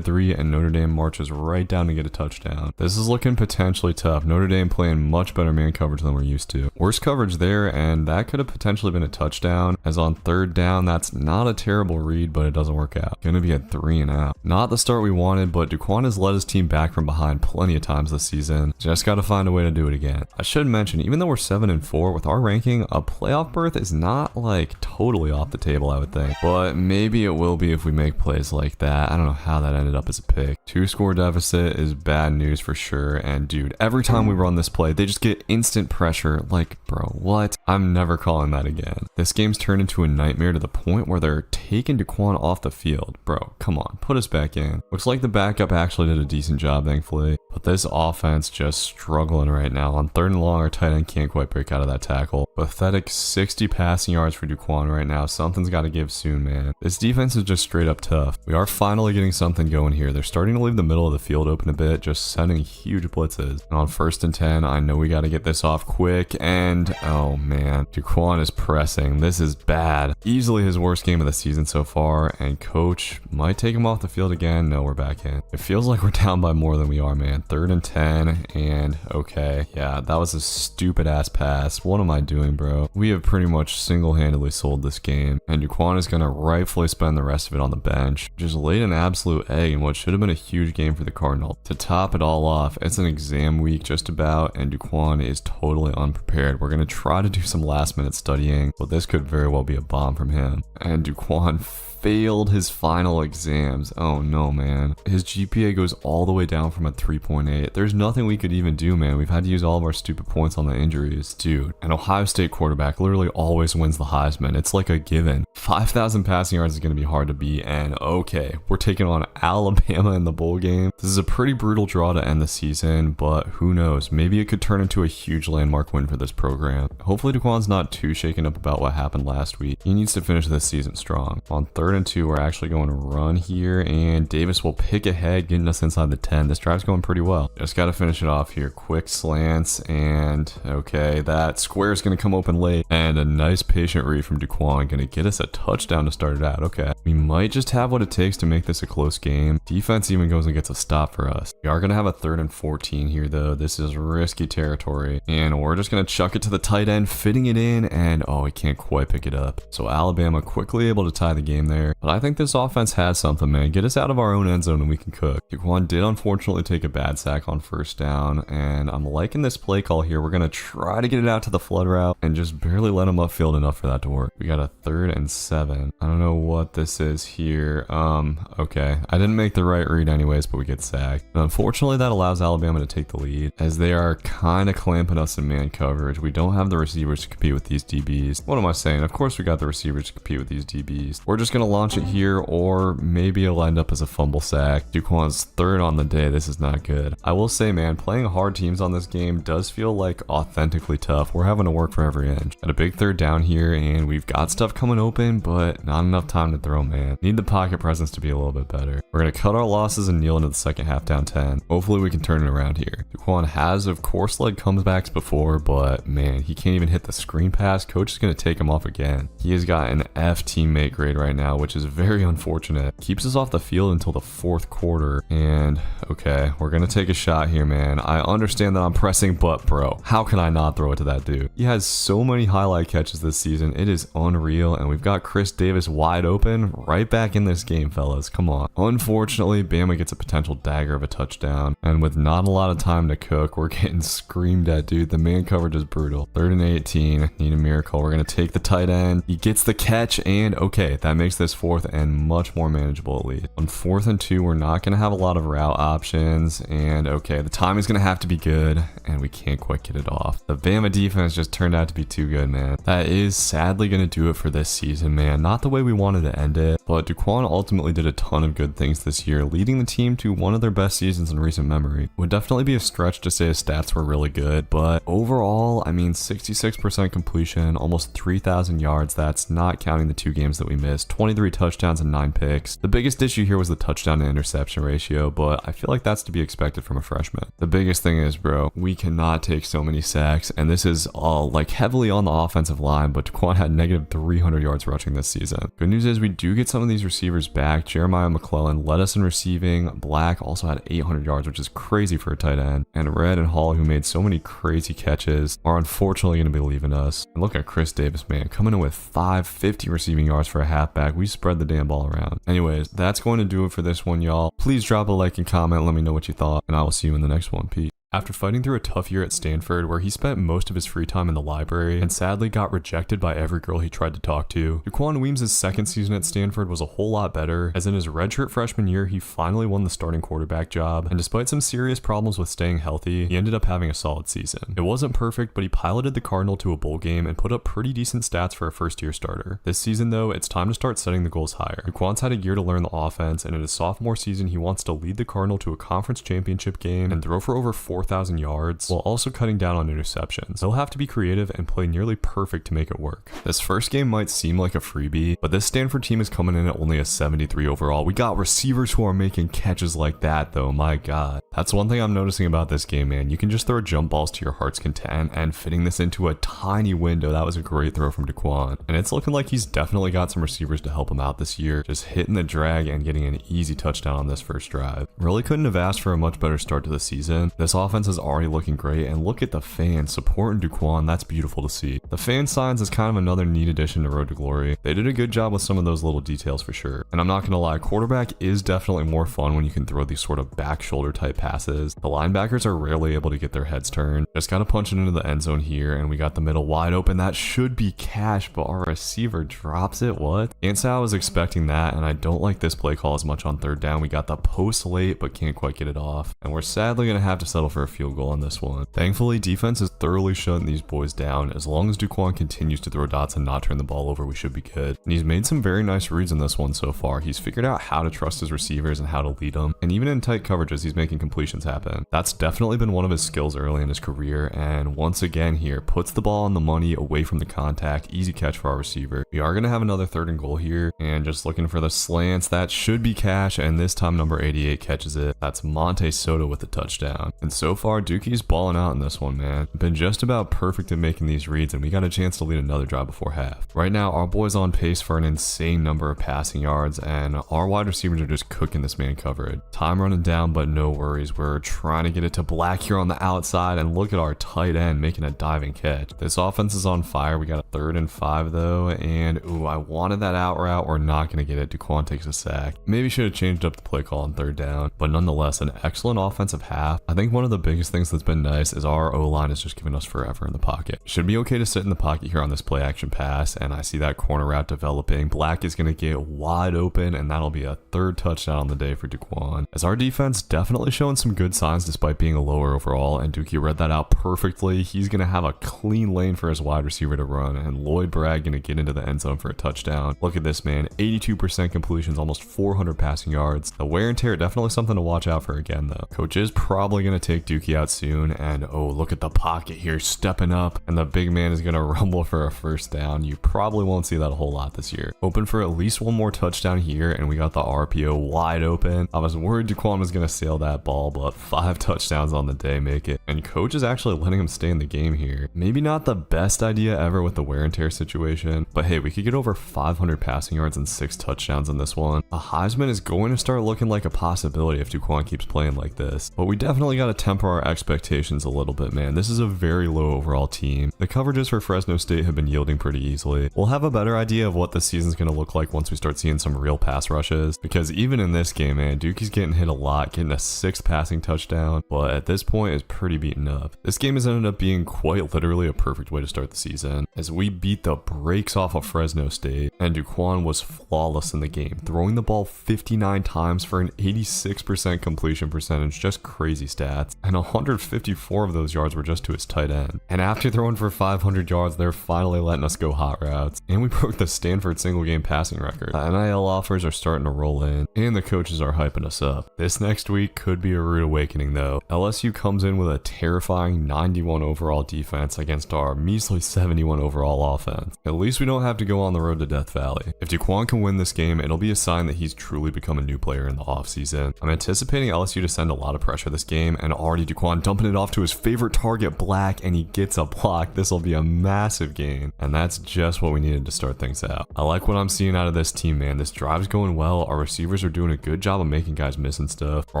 3, and Notre Dame marches right down to get a touchdown. This is looking potentially tough. Notre Dame playing much better man coverage than we're used to. Worse coverage there, and that could have potentially been a touchdown, as on 3rd down, that's not a terrible read, but it doesn't work out. Gonna be a 3 and out. Not the start we wanted, but Duquan has led his team back from behind plenty of times this season. Just gotta find a way to do it again. I should mention, even though we're 7 and 4 with our ranking, a playoff berth is not like totally off the table, I would think, but maybe it will be if we make plays like that. I don't know how that ended up as a pick. 2-score deficit is bad news for sure, and dude, every time we run this play, they just get instant pressure. Like, bro, what? I'm never calling that again. This game's turned into a nightmare to the point where they're taking Duquan off the field. Bro, come on, put us back in. Looks like the backup actually did a decent job, thankfully, but this offense just struggling right now. On 3rd and long, our tight end can't quite break out of that tackle. Pathetic 60 passing yards for Duquan right now. Something's got to give soon, man. This defense is just straight up tough. We are finally getting something going here. They're starting to leave the middle of the field open a bit, just sending huge blitzes. And on 1st and 10, I know we got to get this off quick, and oh man, Duquan is pressing. This is bad. Easily his worst game of the season so far, and coach might take him off the field again. No, we're back in. It feels like we're down by more than we are, man. 3rd and 10, and okay, yeah, that was a stupid ass pass. What am I doing, bro? We have pretty much single-handedly sold this game, and Duquan is gonna rightfully spend the rest of it on the bench. Just laid an absolute egg in what should have been a huge game for the Cardinal. To top it all off, it's an exam week just about, and Duquan is totally unprepared. We're gonna try to do some last-minute studying, but this could very well be a bomb from him. And Duquan failed his final exams. Oh no, man. His GPA goes all the way down from a 3.8. There's nothing we could even do, man. We've had to use all of our stupid points on the injuries. Dude, an Ohio State quarterback literally always wins the Heisman. It's like a given. 5,000 passing yards is going to be hard to beat, and okay, we're taking on Alabama in the bowl game. This is a pretty brutal draw to end the season, but who knows? Maybe it could turn into a huge landmark win for this program. Hopefully Duquan's not too shaken up about what happened last week. He needs to finish this season strong. On 3rd and 2, we're actually going to run here, and Davis will pick ahead, getting us inside the 10. This drive's going pretty well. Just got to finish it off here. Quick slants, and okay, that square is going to come open late, and a nice patient read from Duquan going to get us a touchdown to start it out. Okay, we might just have what it takes to make this a close game. Defense even goes and gets a stop for us. We are going to have a 3rd and 14 here, though. This is risky territory, and we're just going to chuck it to the tight end, fitting it in, and oh, he can't quite pick it up. So Alabama quickly able to tie the game there, but I think this offense has something, man. Get us out of our own end zone and we can cook. Duquan did unfortunately take a bad sack on 1st down, and I'm liking this play call here. We're going to try to get it out to the flood route and just barely let him upfield enough for that to work. We got a 3rd and 7. I don't know what this is here. Okay. I didn't make the right read anyways, but we get sacked. And unfortunately, that allows Alabama to take the lead, as they are kind of clamping us in man coverage. We don't have the receivers to compete with these DBs. What am I saying? Of course we got the receivers to compete with these DBs. We're just going to launch it here, or maybe it'll end up as a fumble sack. Duquan's third on the day. This is not good. I will say, man, playing hard teams on this game does feel like authentically tough. We're having to work for every inch. Got a big third down here, and we've got stuff coming open, but not enough time to throw, man. Need the pocket presence to be a little bit better. We're going to cut our losses and kneel into the second half down 10. Hopefully we can turn it around here. Duquan has, of course, led comebacks before, but man, he can't even hit the screen pass. Coach is going to take him off again. He has got an F teammate grade right now, which is very unfortunate. Keeps us off the field until the fourth quarter, and okay, we're going to take a shot here, man. I understand that I'm pressing, but bro, how can I not throw it to that dude? He has so many highlight catches this season. It is unreal, and we've got Chris Davis wide open right back in this game, fellas. Come on. Unfortunately, Bama gets a potential dagger of a touchdown, and with not a lot of time to cook, we're getting screamed at, dude. The man coverage is brutal. 3rd and 18. Need a miracle. We're going to take the tight end. He gets the catch, and okay, that makes this 4th and much more manageable at least. On 4th and 2, we're not going to have a lot of route options, and okay, the timing's going to have to be good, and we can't quite get it off. The Bama defense just turned out to be too good, man. That is sadly going to do it for this season, man. Not the way we wanted to end it, but Duquan ultimately did a ton of good things this year, leading the team to one of their best seasons in recent memory. Would definitely be a stretch to say his stats were really good, but overall, I mean, 66% completion, almost 3,000 yards. That's not counting the 2 games that we missed, 23 touchdowns and 9 picks. The biggest issue here was the touchdown to interception ratio, but I feel like that's to be expected from a freshman. The biggest thing is, bro, we cannot take so many sacks, and this is all like heavily on the offensive line, but Duquan had negative 300 yards rushing this season. Good news is we do get some of these receivers back. Jeremiah McClellan led us in receiving. Black also had 800 yards, which is crazy for a tight end. And Red and Hall, who made so many crazy catches, are unfortunately going to be leaving us. And look at Chris Davis, man, coming in with 550 receiving yards for a halfback. We spread the damn ball around. Anyways, that's going to do it for this one, y'all. Please drop a like and comment. Let me know what you thought, and I will see you in the next one. Peace. After fighting through a tough year at Stanford, where he spent most of his free time in the library and sadly got rejected by every girl he tried to talk to, Duquan Weems' second season at Stanford was a whole lot better, as in his redshirt freshman year he finally won the starting quarterback job, and despite some serious problems with staying healthy, he ended up having a solid season. It wasn't perfect, but he piloted the Cardinal to a bowl game and put up pretty decent stats for a first-year starter. This season though, it's time to start setting the goals higher. Duquan's had a year to learn the offense, and in his sophomore season he wants to lead the Cardinal to a conference championship game and throw for over 4,000 yards, while also cutting down on interceptions. He'll have to be creative and play nearly perfect to make it work. This first game might seem like a freebie, but this Stanford team is coming in at only a 73 overall. We got receivers who are making catches like that though, my god. That's one thing I'm noticing about this game, man. You can just throw jump balls to your heart's content, and fitting this into a tiny window, that was a great throw from Duquan. And it's looking like he's definitely got some receivers to help him out this year, just hitting the drag and getting an easy touchdown on this first drive. Really couldn't have asked for a much better start to the season. This offense is already looking great, and look at the fans supporting Duquan. That's beautiful to see. The fan signs is kind of another neat addition to Road to Glory. They did a good job with some of those little details for sure. And I'm not gonna lie, quarterback is definitely more fun when you can throw these sort of back shoulder type passes. The linebackers are rarely able to get their heads turned. Just gotta punch it into the end zone here, and we got the middle wide open. That should be cash, but our receiver drops it. What? Can't say I was expecting that, and I don't like this play call as much on third down. We got the post late, but can't quite get it off, and we're sadly gonna have to settle for a field goal on this one. Thankfully, defense is thoroughly shutting these boys down. As long as Duquan continues to throw dots and not turn the ball over, we should be good. And he's made some very nice reads in this one so far. He's figured out how to trust his receivers and how to lead them, and even in tight coverages, he's making completions happen. That's definitely been one of his skills early in his career, and once again here, puts the ball on the money away from the contact. Easy catch for our receiver. We are going to have another 3rd and goal here, and just looking for the slants. That should be cash, and this time number 88 catches it. That's Monte Soto with the touchdown. And so far, Dookie's balling out in this one, man. Been just about perfect at making these reads, and we got a chance to lead another drive before half. Right now, our boy's on pace for an insane number of passing yards, and our wide receivers are just cooking this man coverage. Time running down, but no worries. stories. We're trying to get it to Black here on the outside, and look at our tight end making a diving catch. This offense is on fire. We got a 3rd and 5 though, and ooh, I wanted that out route. We're not going to get it. Duquan takes a sack. Maybe should have changed up the play call on 3rd down, but nonetheless, an excellent offensive half. I think one of the biggest things that's been nice is our O-line is just giving us forever in the pocket. Should be okay to sit in the pocket here on this play action pass, and I see that corner route developing. Black is going to get wide open, and that'll be a 3rd touchdown on the day for Duquan. As our defense definitely showing some good signs despite being a lower overall, and Dookie read that out perfectly. He's going to have a clean lane for his wide receiver to run, and Lloyd Bragg going to get into the end zone for a touchdown. Look at this, man. 82% completions, almost 400 passing yards. The wear and tear, definitely something to watch out for again, though. Coach is probably going to take Dookie out soon, and oh, look at the pocket here stepping up, and the big man is going to rumble for a 1st down. You probably won't see that a whole lot this year. Open for at least one more touchdown here, and we got the RPO wide open. I was worried Duquan was going to sail that ball, but 5 touchdowns on the day make it, and coach is actually letting him stay in the game here. Maybe not the best idea ever with the wear and tear situation, but hey, we could get over 500 passing yards and 6 touchdowns in this one. A Heisman is going to start looking like a possibility if Duquan keeps playing like this, but we definitely got to temper our expectations a little bit, man. This is a very low overall team. The coverages for Fresno State have been yielding pretty easily. We'll have a better idea of what this season's going to look like once we start seeing some real pass rushes, because even in this game, man, Dookie's getting hit a lot, getting a 6th passing touchdown, but at this point is pretty beaten up. This game has ended up being quite literally a perfect way to start the season, as we beat the brakes off of Fresno State, and Duquan was flawless in the game, throwing the ball 59 times for an 86% completion percentage, just crazy stats, and 154 of those yards were just to his tight end. And after throwing for 500 yards, they're finally letting us go hot routes, and we broke the Stanford single game passing record. The NIL offers are starting to roll in, and the coaches are hyping us up. This next week could be a rude awakening though. LSU comes in with a terrifying 91 overall defense against our measly 71 overall offense. At least we don't have to go on the road to Death Valley. If Duquan can win this game, it'll be a sign that he's truly become a new player in the offseason. I'm anticipating LSU to send a lot of pressure this game, and already Duquan dumping it off to his favorite target, Black, and he gets a block. This will be a massive gain, and that's just what we needed to start things out. I like what I'm seeing out of this team, man. This drive's going well. Our receivers are doing a good job of making guys miss and stuff. We're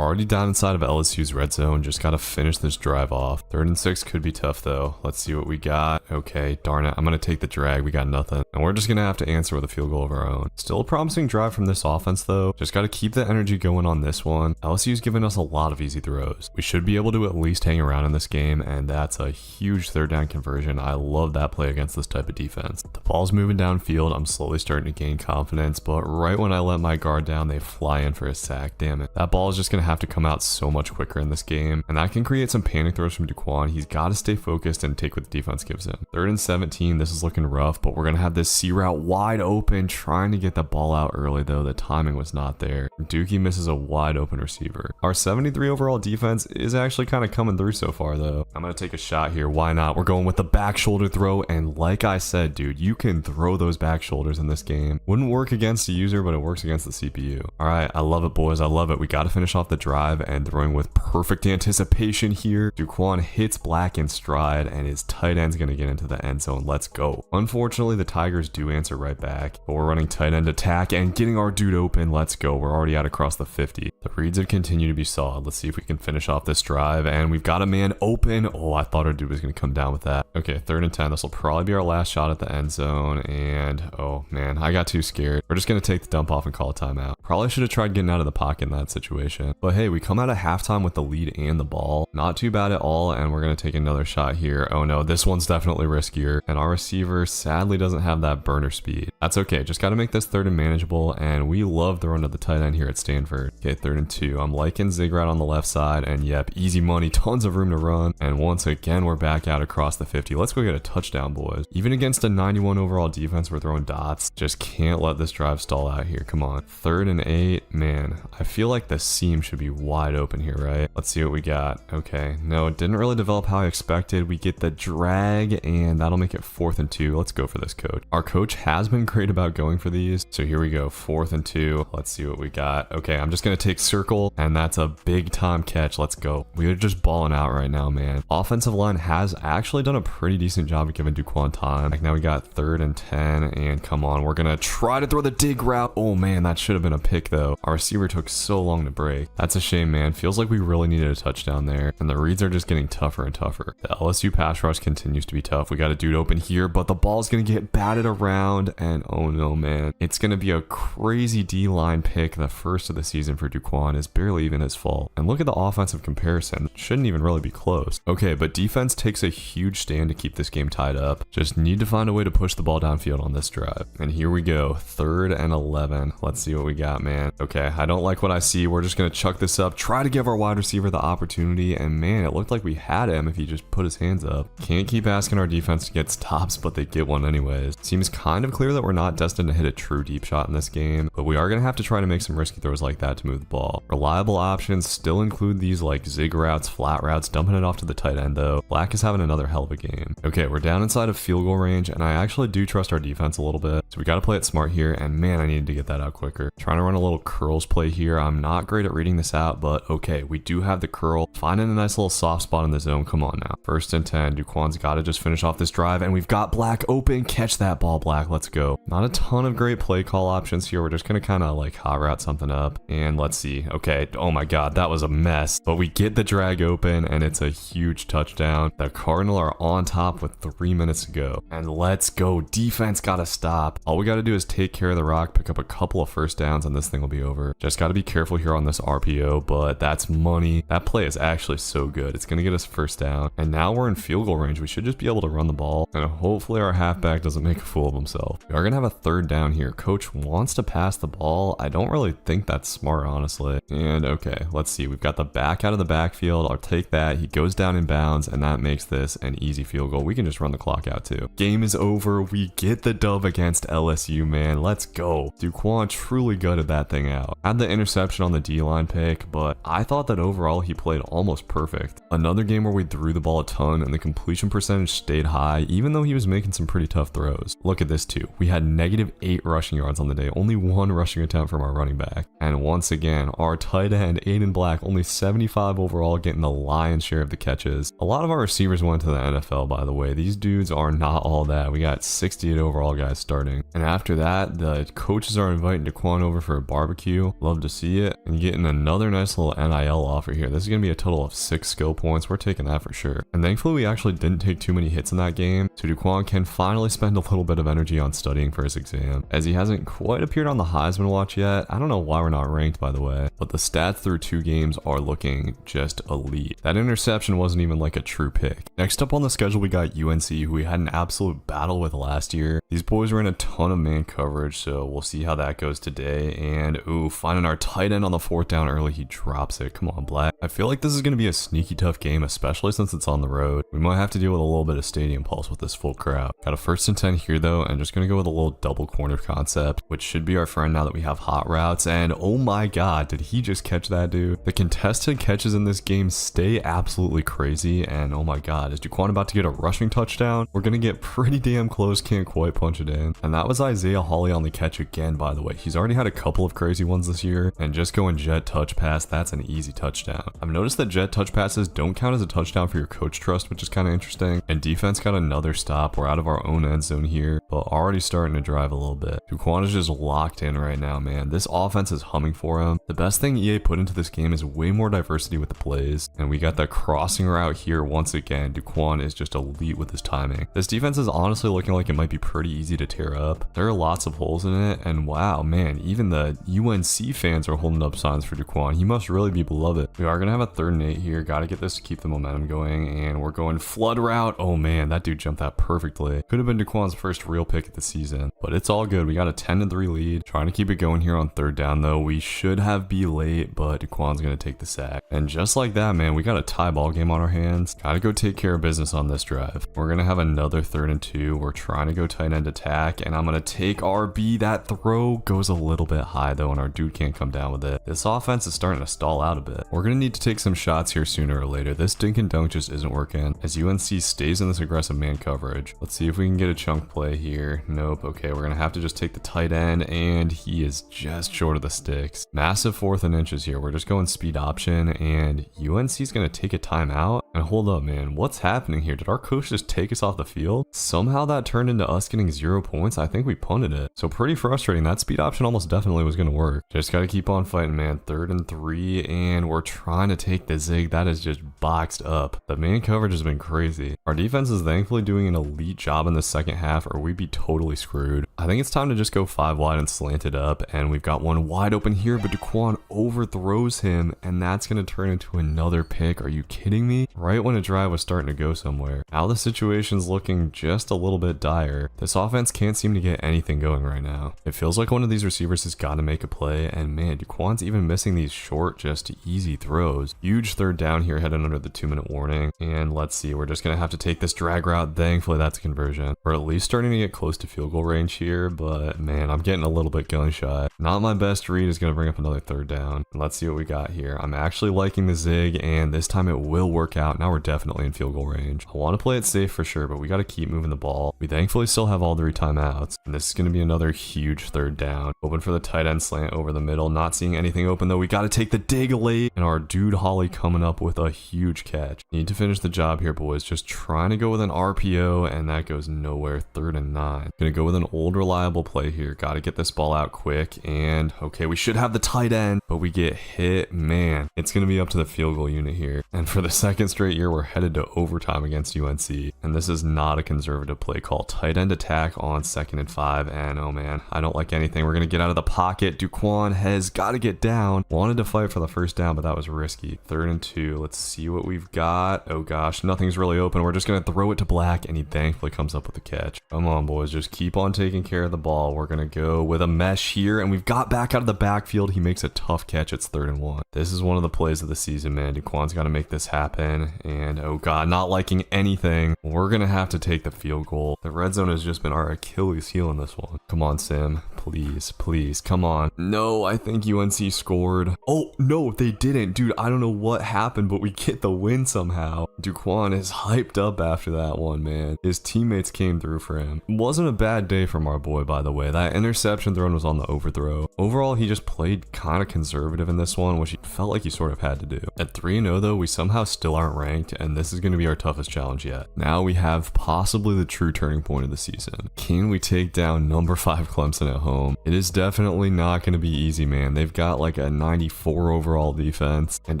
already down inside of LSU's red zone. Just gotta finish this drive off. 3rd and 6 could be tough though. Let's see what we got. Okay, darn it. I'm gonna take the drag. We got nothing, and we're just gonna have to answer with a field goal of our own. Still a promising drive from this offense though. Just gotta keep the energy going on this one. LSU's given us a lot of easy throws. We should be able to at least hang around in this game, and that's a huge 3rd down conversion. I love that play against this type of defense. The ball's moving downfield. I'm slowly starting to gain confidence, but right when I let my guard down, they fly in for a sack. Damn it. That ball is just gonna have to come out so much quicker in this game, and that can create some panic throws from Duquan. He's got to stay focused and take what the defense gives him. 3rd and 17, this is looking rough, but we're gonna have this C route wide open, trying to get the ball out early though. The timing was not there. Dookie misses a wide open receiver. Our 73 overall defense is actually kind of coming through so far though. I'm gonna take a shot here. Why not? We're going with the back shoulder throw, and like I said, dude, you can throw those back shoulders in this game. Wouldn't work against a user, but it works against the CPU. All right, I love it, boys. I love it. We got to finish off the drive, and throwing with perfect anticipation here. Duquan hits Black in stride, and his tight end's gonna get into the end zone. Let's go. Unfortunately, the Tigers do answer right back, but we're running tight end attack and getting our dude open. Let's go. We're already out across the 50. The reads have continued to be solid. Let's see if we can finish off this drive, and we've got a man open. Oh, I thought our dude was gonna come down with that. Okay, 3rd and 10. This will probably be our last shot at the end zone, and oh man, I got too scared. We're just gonna take the dump off and call a timeout. Probably should have tried getting out of the pocket in that situation, but hey, we come out of halftime with the lead and the ball. Not too bad at all, and we're gonna take another shot here. Oh no, this one's definitely riskier, and our receiver sadly doesn't have that burner speed. That's okay, just gotta make this 3rd and manageable, and we love throwing to the tight end here at Stanford. Okay, 3rd and 2. I'm liking zig route on the left side, and yep, easy money, tons of room to run, and once again, we're back out across the 50. Let's go get a touchdown, boys. Even against a 91 overall defense, we're throwing dots. Just can't let this drive stall out here. Come on. 3rd and 8. Man, I feel like the seam should be wide open here, right? Let's see what we got. Okay, no, it didn't really develop how I expected. We get the drag, and that'll make it 4th and 2. Let's go for this, coach. Our coach has been great about going for these. So here we go, 4th and 2. Let's see what we got. Okay, I'm just gonna take circle, and that's a big time catch. Let's go. We are just balling out right now, man. Offensive line has actually done a pretty decent job of giving Duquan time. Like now we got 3rd and 10, and come on, we're gonna try to throw the dig route. Oh man, that should have been a pick though. Our receiver took so long to break. That's a shame, man. Feels like we really needed a touchdown there, and the reads are just getting tougher and tougher. The LSU pass rush continues to be tough. We got a dude open here, but the ball's gonna get batted around, and oh no, man. It's gonna be a crazy D-line pick. The first of the season for Duquan is barely even his fault. And look at the offensive comparison. Shouldn't even really be close. Okay, but defense takes a huge stand to keep this game tied up. Just need to find a way to push the ball downfield on this drive. And here we go, 3rd and 11. Let's see what we got, man. Okay, I don't like what I see. We're just gonna chuck this up, try to give our wide receiver the opportunity, and man, it looked like we had him if he just put his hands up. Can't keep asking our defense to get stops, but they get one anyways. Seems kind of clear that we're not destined to hit a true deep shot in this game, but we are gonna have to try to make some risky throws like that to move the ball. Reliable options still include these like zig routes, flat routes, dumping it off to the tight end though. Black is having another hell of a game. Okay, we're down inside of field goal range, and I actually do trust our defense a little bit, so we gotta play it smart here, and man, I needed to get that out quicker. Trying to run a little curls play here. I'm not great at reading this out, but okay, we do have the curl. Finding a nice little soft spot in the zone. Come on now. 1st and 10. Duquan's got to just finish off this drive, and we've got Black open. Catch that ball, Black. Let's go. Not a ton of great play call options here. We're just gonna kind of like hot route something up, and let's see. Okay, oh my god, that was a mess, but we get the drag open, and it's a huge touchdown. The Cardinal are on top with 3 minutes to go, and let's go. Defense gotta stop. All we gotta do is take care of the rock, pick up a couple of first downs, and this thing will be over. Just gotta be careful here on this RPO, but that's money. That play is actually so good. It's gonna get us first down, and now we're in field goal range. We should just be able to run the ball, and hopefully our halfback doesn't make a fool of himself. We are gonna have a 3rd down here. Coach wants to pass the ball. I don't really think that's smart, honestly. And okay, let's see. We've got the back out of the backfield. I'll take that. He goes down in bounds, and that makes this an easy field goal. We can just run the clock out too. Game is over. We get the dub against LSU, man. Let's go. Duquan truly gutted that thing out. Had the interception on the D-line pick, but I thought that overall he played almost perfect. Another game where we threw the ball a ton, and the completion percentage stayed high, even though he was making some pretty tough throws. Look at this too. We had -8 rushing yards on the day, only 1 rushing attempt from our running back. And once again, our tight end, Aiden Black, only 75 overall, getting the lion's share of the catches. A lot of our receivers went to the NFL, by the way. These dudes are not all that. We got 68 overall guys starting. And after that, the coaches are inviting Duquan over for a barbecue. Love to see it. And getting another nice little NIL offer here. This is going to be a total of 6 skill points. We're taking that for sure. And thankfully, we actually didn't take too many hits in that game, so Duquan can finally spend a little bit of energy on studying for his exam, as he hasn't quite appeared on the Heisman watch yet. I don't know why we're not ranked, by the way, but the stats through 2 games are looking just elite. That interception wasn't even like a true pick. Next up on the schedule, we got UNC, who we had an absolute battle with last year. These boys were in a ton of man coverage, so we'll see how that goes today. And ooh, finding our tight end on the 4th down early, he drops it. Come on, Black. I feel like this is going to be a sneaky tough game, especially since it's on the road. We might have to deal with a little bit of stadium pulse with this full crowd. Got a 1st and 10 here though, and just going to go with a little double corner concept, which should be our friend now that we have hot routes. And oh my god, did he just catch that dude? The contested catches in this game stay absolutely crazy, and oh my god, is Duquan about to get a rushing touchdown? We're going to get pretty damn close, can't quite punch it in. And that was Isaiah Hawley on the catch again, by the way. He's already had a couple of crazy ones this year, and just going jet touch pass, that's an easy touchdown. I've noticed that jet touch passes don't count as a touchdown for your coach trust, which is kind of interesting. And defense got another stop. We're out of our own end zone here, but already starting to drive a little bit. Duquan is just locked in right now, man. This offense is humming for him. The best thing EA put into this game is way more diversity with the plays, and we got the crossing route here once again. Duquan is just elite with his timing. This defense is honestly looking like it might be pretty easy to tear up. There are lots of holes in it, and wow, man, even the UNC fans are holding up signs for Duquan. He must really be beloved. We are gonna have a 3rd and 8 here. Gotta get this to keep the momentum going, and we're going flood route. Oh man, that dude jumped that perfectly. Could have been Duquan's first real pick of the season, but it's all good. We got a 10-3 lead. Trying to keep it going here on 3rd down though. We should have be late, but Duquan's gonna take the sack. And just like that, man, we got a tie ball game on our hands. Gotta go take care of business on this drive. We're gonna have another 3rd and 2. We're trying to go tight end attack, and I'm gonna take RB. That throw goes a little bit high though, and our dude can't come down with it. This offense is starting to stall out a bit. We're gonna need to take some shots here sooner or later. This dink and dunk just isn't working, as UNC stays in this aggressive man coverage. Let's see if we can get a chunk play here. Nope. up. Okay, we're gonna have to just take the tight end, and he is just short of the sticks. Massive 4th and inches here. We're just going speed option, and UNC's gonna take a timeout. And hold up, man, what's happening here? Did our coach just take us off the field? Somehow that turned into us getting 0 points. I think we punted it. So pretty frustrating. That speed option almost definitely was gonna work. Just gotta keep on fighting, man. 3rd and 3, and we're trying to take the zig. That is just boxed up. The man coverage has been crazy. Our defense is thankfully doing an elite job in the second half, or we'd be totally screwed. I think it's time to just go 5 wide and slant it up, and we've got one wide open here, but Daquan overthrows him, and that's gonna turn into another pick. Are you kidding me? Right when a drive was starting to go somewhere. Now the situation's looking just a little bit dire. This offense can't seem to get anything going right now. It feels like one of these receivers has got to make a play, and man, Daquan's even missing these short, just easy throws. Huge 3rd down here heading under the 2-minute warning, and let's see, we're just gonna have to take this drag route. Thankfully that's a conversion. We're at least starting to get close to field goal range here, but man, I'm getting a little bit gun shy. Not my best read is gonna bring up another 3rd down. Let's see what we got here. I'm actually liking the zig, and this time it will work out. Now we're definitely in field goal range. I want to play it safe for sure, but we got to keep moving the ball. We thankfully still have all 3 timeouts, and this is going to be another huge 3rd down. Open for the tight end slant over the middle. Not seeing anything open though. We got to take the dig late, and our dude Holly coming up with a huge catch. Need to finish the job here, boys. Just trying to go with an RPO, and that goes nowhere. 3rd and 9. Gonna go with an old reliable play here. Got to get this ball out quick, and okay, we should have the tight end, but we get hit. Man, it's going to be up to the field goal unit here. And for the 2nd straight year, we're headed to overtime against UNC, and this is not a conservative play call. Tight end attack on 2nd and 5, and oh man, I don't like anything. We're gonna get out of the pocket. Daquan has got to get down. Wanted to fight for the 1st down, but that was risky. 3rd and 2. Let's see what we've got. Oh gosh, nothing's really open. We're just gonna throw it to Black, and he thankfully comes up with the catch. Come on, boys, just keep on taking care of the ball. We're gonna go with a mesh here, and we've got back out of the backfield. He makes a tough catch. It's 3rd and 1. This is one of the plays of the season, man. Daquan's got to make this happen, and oh god, not liking anything. We're gonna have to take the field goal. The red zone has just been our Achilles heel in this one. Come on, Sim. Please, please, come on. No, I think UNC scored. Oh, no, they didn't. Dude, I don't know what happened, but we get the win somehow. Daquan is hyped up after that one, man. His teammates came through for him. It wasn't a bad day from our boy, by the way. That interception thrown was on the overthrow. Overall, he just played kind of conservative in this one, which he felt like he sort of had to do. At 3-0 though, we somehow still aren't ranked, and this is going to be our toughest challenge yet. Now we have possibly the true turning point of the season. Can we take down number 5 Clemson at home? It is definitely not going to be easy, man. They've got like a 94 overall defense, and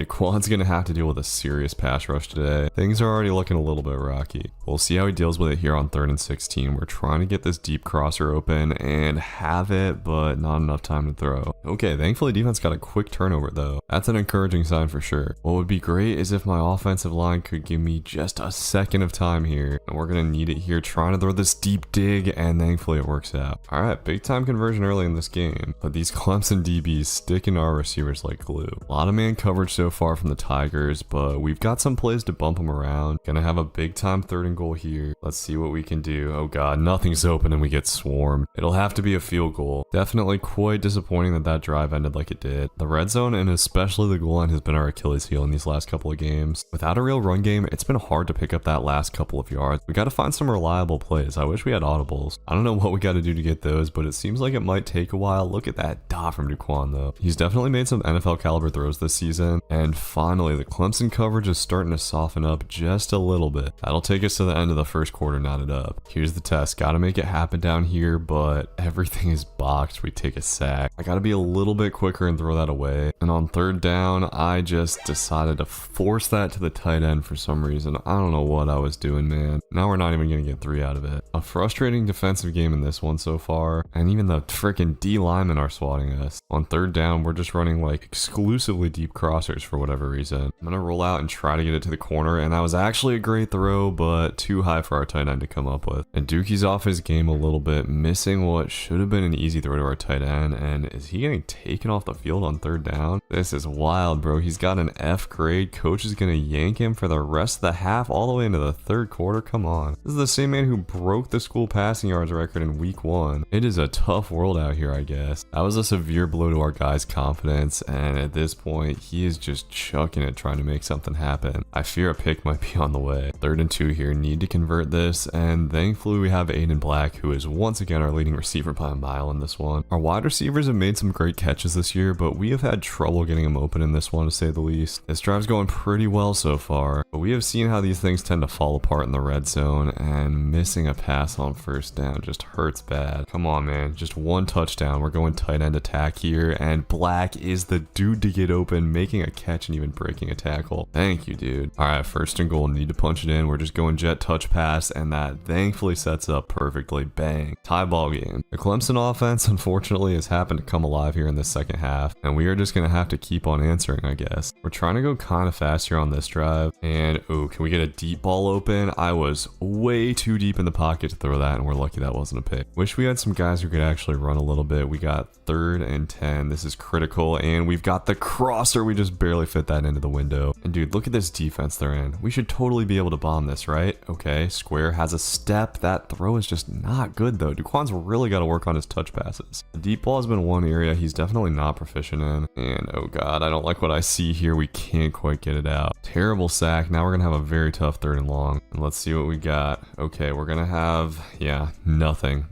Daquan's going to have to deal with a serious pass rush today. Things are already looking a little bit rocky. We'll see how he deals with it here on 3rd and 16. We're trying to get this deep crosser open and have it, but not enough time to throw. Okay, thankfully defense got a quick turnover though. That's an encouraging sign for sure. What would be great is if my offensive line could give me just a second of time here, and we're gonna need it here, trying to throw this deep dig, and thankfully it works out. All right, big time conversion early in this game, but these Clemson DBs stick into our receivers like glue. A lot of man coverage so far from the Tigers, but we've got some plays to bump them around. Gonna have a big time 3rd and goal here. Let's see what we can do. Oh god, nothing's open and we get swarmed. It'll have to be a field goal. Definitely quite disappointing that that drive ended like it did. The red zone and especially the goal line has been our Achilles heel in these last couple of games. Without a real run game, it's been hard to pick up that last couple of yards. We got to find some reliable plays. I wish we had audibles. I don't know what we got to do to get those, but it seems like it might take a while. Look at that dot from Daquan though. He's definitely made some NFL caliber throws this season, and finally the Clemson coverage is starting to soften up just a little bit. That'll take us to the end of the first quarter knotted up. Here's the test. Got to make it happen down here, but everything is boxed. We take a sack. I got to be a little bit quicker and throw that away. And on 3rd down, I just decided to force that to the tight end for some reason. I don't know what I was doing, man. Now we're not even going to get 3 out of it. A frustrating defensive game in this one so far, and even the freaking D linemen are swatting us. On 3rd down, we're just running like exclusively deep crossers for whatever reason. I'm going to roll out and try to get it to the corner, and that was actually a great throw, but too high for our tight end to come up with. And Dookie's off his game a little bit, missing what should have been an easy throw to our tight end, and is he getting taken off the field on 3rd down? This is wild, bro. He's got an F grade. Coach is going to yank him for the rest of the half all the way into the 3rd quarter. Come on. This is the same man who broke the school passing yards record in week 1. It is a tough tough world out here, I guess. That was a severe blow to our guy's confidence, and at this point, he is just chucking it trying to make something happen. I fear a pick might be on the way. 3rd and 2 here, need to convert this, and thankfully we have Aiden Black, who is once again our leading receiver by a mile in this one. Our wide receivers have made some great catches this year, but we have had trouble getting them open in this one, to say the least. This drive's going pretty well so far, but we have seen how these things tend to fall apart in the red zone, and missing a pass on 1st down just hurts bad. Come on, man, just one touchdown. We're going tight end attack here, and Black is the dude to get open, making a catch and even breaking a tackle. Thank you, dude. All right, 1st and goal, need to punch it in. We're just going jet touch pass, and that thankfully sets up perfectly. Bang. Tie ball game. The Clemson offense, unfortunately, has happened to come alive here in the second half, and we are just going to have to keep on answering, I guess. We're trying to go kind of fast here on this drive, and oh, can we get a deep ball open? I was way too deep in the pocket to throw that, and we're lucky that wasn't a pick. Wish we had some guys who could actually run a little bit. We got 3rd and 10. This is critical, and we've got the crosser. We just barely fit that into the window. And dude, look at this defense they're in. We should totally be able to bomb this, right? Okay, square has a step. That throw is just not good though. Duquan's really got to work on his touch passes. The deep ball has been one area he's definitely not proficient in. And oh god, I don't like what I see here. We can't quite get it out. Terrible sack. Now we're gonna have a very tough 3rd and long. And let's see what we got. Okay, we're gonna have, yeah, nothing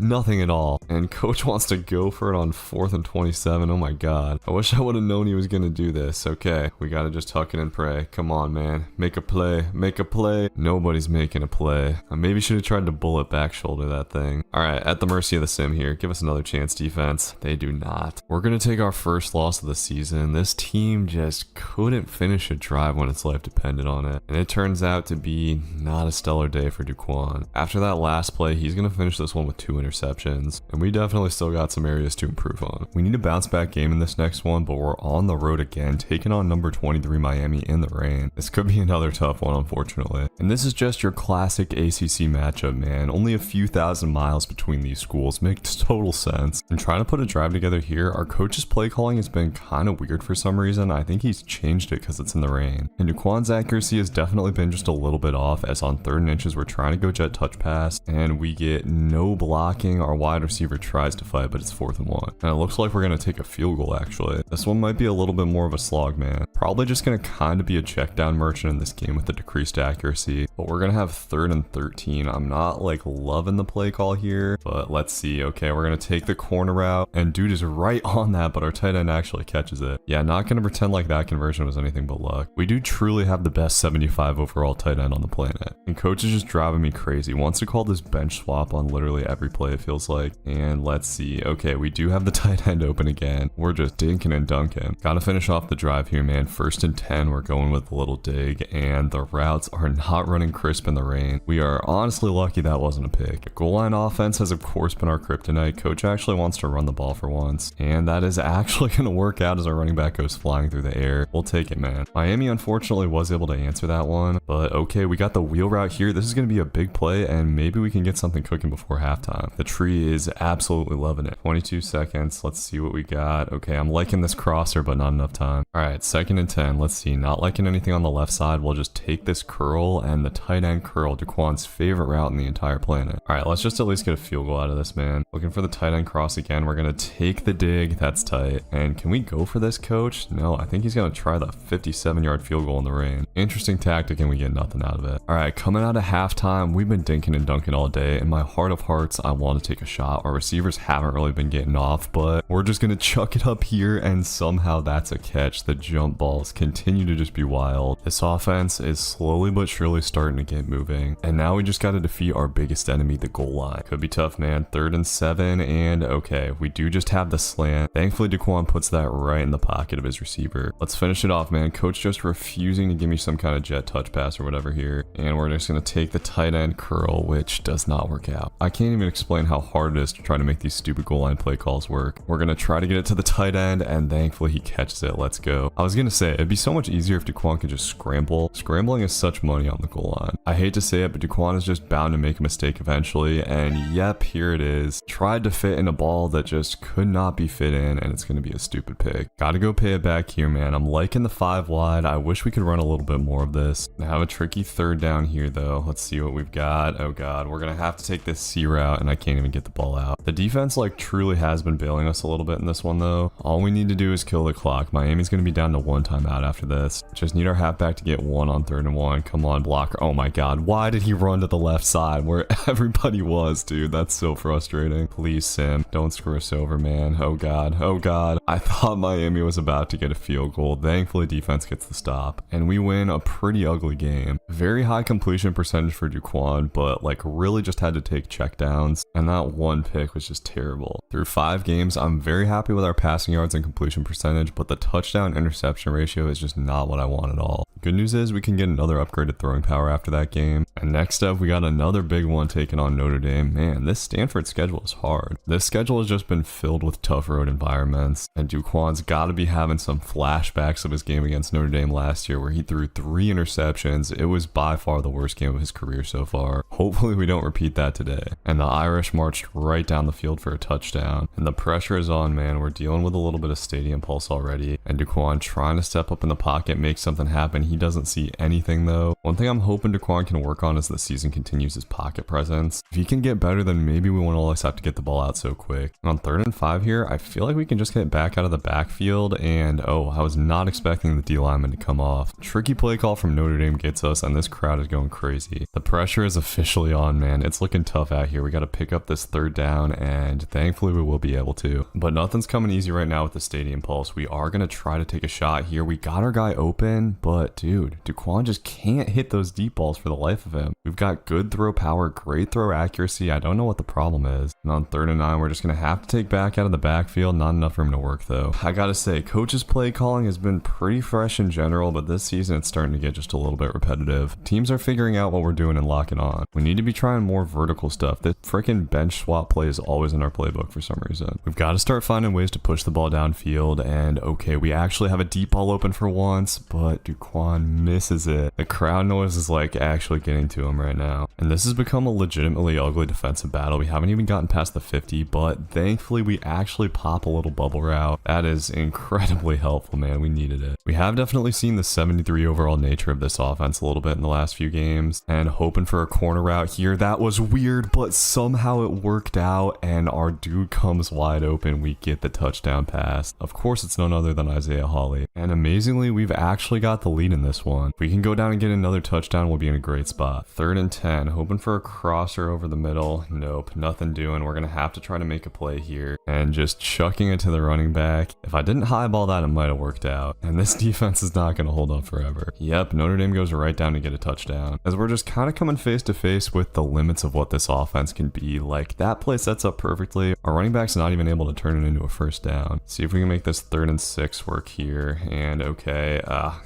at all. And coach wants to go for it on 4th and 27. Oh my god, I wish I would have known he was gonna do this. Okay, we gotta just tuck it and pray. Come on, man, make a play. Nobody's making a play. I maybe should have tried to bullet back shoulder that thing. All right, at the mercy of the sim here. Give us another chance, defense. They do not. We're gonna take our first loss of the season. This team just couldn't finish a drive when its life depended on it, and it turns out to be not a stellar day for Duquan. After that last play, he's gonna finish this one with 2 interceptions, and we definitely still got some areas to improve on. We need a bounce back game in this next one, but we're on the road again, taking on number 23 Miami in the rain. This could be another tough one, unfortunately. And this is just your classic ACC matchup, man. Only a few thousand miles between these schools. Makes total sense. And trying to put a drive together here, our coach's play calling has been kind of weird for some reason. I think he's changed it because it's in the rain. And Duquan's accuracy has definitely been just a little bit off, as on 3rd and inches we're trying to go jet touch pass, and we get no blocking. Our wide receiver tries to fight, but it's 4th and 1. And it looks like we're going to take a field goal, actually. This one might be a little bit more of a slog, man. Probably just going to kind of be a check down merchant in this game with the decreased accuracy, but we're going to have 3rd and 13. I'm not like loving the play call here, but let's see. Okay, we're going to take the corner route, and dude is right on that, but our tight end actually catches it. Yeah, not going to pretend like that conversion was anything but luck. We do truly have the best 75 overall tight end on the planet, and coach is just driving me crazy. Wants to call this bench swap on literally every play, it feels like. And let's see. Okay, we do have the tight end open again. We're just dinking and dunking. Gotta finish off the drive here, man. 1st and 10, we're going with a little dig, and the routes are not running crisp in the rain. We are honestly lucky that wasn't a pick. The goal line offense has of course been our kryptonite. Coach actually wants to run the ball for once, and that is actually going to work out as our running back goes flying through the air. We'll take it, man. Miami unfortunately was able to answer that one, but okay, we got the wheel route here. This is going to be a big play, and maybe we can get something cooking before halftime. The tree is absolutely loving it. 22 seconds. Let's see what we got. Okay, I'm liking this crosser, but not enough time. All right, 2nd and 10. Let's see. Not liking anything on the left side. We'll just take this curl and the tight end curl, Duquan's favorite route in the entire planet. All right, let's just at least get a field goal out of this, man. Looking for the tight end cross again. We're going to take the dig. That's tight. And can we go for this, coach? No, I think he's going to try the 57-yard field goal in the rain. Interesting tactic, and we get nothing out of it. All right, coming out of halftime, we've been dinking and dunking all day. In my heart of hearts, I want to take a shot. Our receivers haven't really been getting off, but we're just going to chuck it up here, and somehow that's a catch. The jump balls continue to just be wild. This offense is slowly but surely starting to get moving, and now we just got to defeat our biggest enemy, the goal line. Could be tough, man. 3rd and 7, and okay, we do just have the slant. Thankfully, Duquan puts that right in the pocket of his receiver. Let's finish it off, man. Coach just refusing to give me some kind of jet touch pass or whatever here, and we're just going to take the tight end curl, which does not work out. I can't even explain how hard it is to try to make these stupid goal line play calls work. We're going to try to get it to the tight end, and thankfully he catches it. Let's go. I was going to say, it'd be so much easier if Duquan could just scramble. Scrambling is such money on the goal line. I hate to say it, but Duquan is just bound to make a mistake eventually, and yep, here it is. Tried to fit in a ball that just could not be fit in, and it's going to be a stupid pick. Gotta go pay it back here, man. I'm liking the 5 wide. I wish we could run a little bit more of this. I have a tricky 3rd down here, though. Let's see what we've got. Oh god, we're going to have to take this C route, and I can't even get the ball out. The defense defense like truly has been bailing us a little bit in this one though. All we need to do is kill the clock. Miami's going to be down to 1 timeout after this. Just need our halfback to get 1 on 3rd and 1. Come on, blocker. Oh my god, why did he run to the left side where everybody was, dude? That's so frustrating. Please, Sim, don't screw us over, man. Oh god, oh god. I thought Miami was about to get a field goal. Thankfully, defense gets the stop, and we win a pretty ugly game. Very high completion percentage for Duquan, but like really just had to take checkdowns, and that one pick was just terrible. Through 5 games, I'm very happy with our passing yards and completion percentage, but the touchdown interception ratio is just not what I want at all. Good news is we can get another upgraded throwing power after that game. And next up, we got another big one taking on Notre Dame. Man, this Stanford schedule is hard. This schedule has just been filled with tough road environments, and Duquan's got to be having some flashbacks of his game against Notre Dame last year where he threw 3 interceptions. It was by far the worst game of his career so far. Hopefully we don't repeat that today. And the Irish marched right down the field for a touchdown. And the pressure is on, man. We're dealing with a little bit of stadium pulse already. And Duquan trying to step up in the pocket, make something happen. He doesn't see anything though. One thing I'm hoping Duquan can work on as the season continues is pocket presence. If he can get better, then maybe we won't always have to get the ball out so quick. And on 3rd and 5 here, I feel like we can just get back out of the backfield, and oh, I was not expecting the D lineman to come off. Tricky play call from Notre Dame gets us, and this crowd is going crazy. The pressure is officially on, man. It's looking tough out here. We got to pick up this 3rd down, and thankfully we will be able to. But nothing's coming easy right now with the stadium pulse. We are going to try to take a shot here. We got our guy open, but dude, Duquan just can't hit those deep balls for the life of him. We've got good throw power, great throw accuracy. I don't know what the problem is. And on 3rd and 9, we're just going to have to take back out of the backfield. Not enough room to work though. I gotta say, coach's play calling has been pretty fresh in general, but this season it's starting to get just a little bit repetitive. Teams are figuring out what we're doing and locking on. We need to be trying more vertical stuff. This freaking bench swap play is always in our playbook for some reason. We've got to start finding ways to push the ball downfield, and okay, we actually have a deep ball open for once, but Duquan misses it. The crowd noise is like actually getting to him right now. And this has become a legitimately ugly defensive battle. We haven't even gotten past the 50, but thankfully we actually pop a little bubble route. That is incredibly helpful, man. We needed it. We have definitely seen the 73 overall nature of this offense a little bit in the last few games, and hoping for a corner route here. That was weird, but somehow it worked out, and our dude comes wide open. We get the touchdown pass. Of course, it's none other than Isaiah Hawley. And amazingly, we've actually got the lead in this one. If we can go down and get another touchdown, we'll be in a great spot. 3rd and 10, hoping for a crosser over the middle. Nope, nothing doing. We're gonna have to try to make a play here, and just chucking it to the running back. If I didn't highball that, it might have worked out. And this defense is not gonna hold up forever. Yep, Notre Dame goes right down to get a touchdown, as we're just kind of coming face to face with the limits of what this offense can be. Like, that play sets up perfectly. Our running back's not even able to turn it into a 1st down. See if we can make this 3rd and 6 work here. And okay,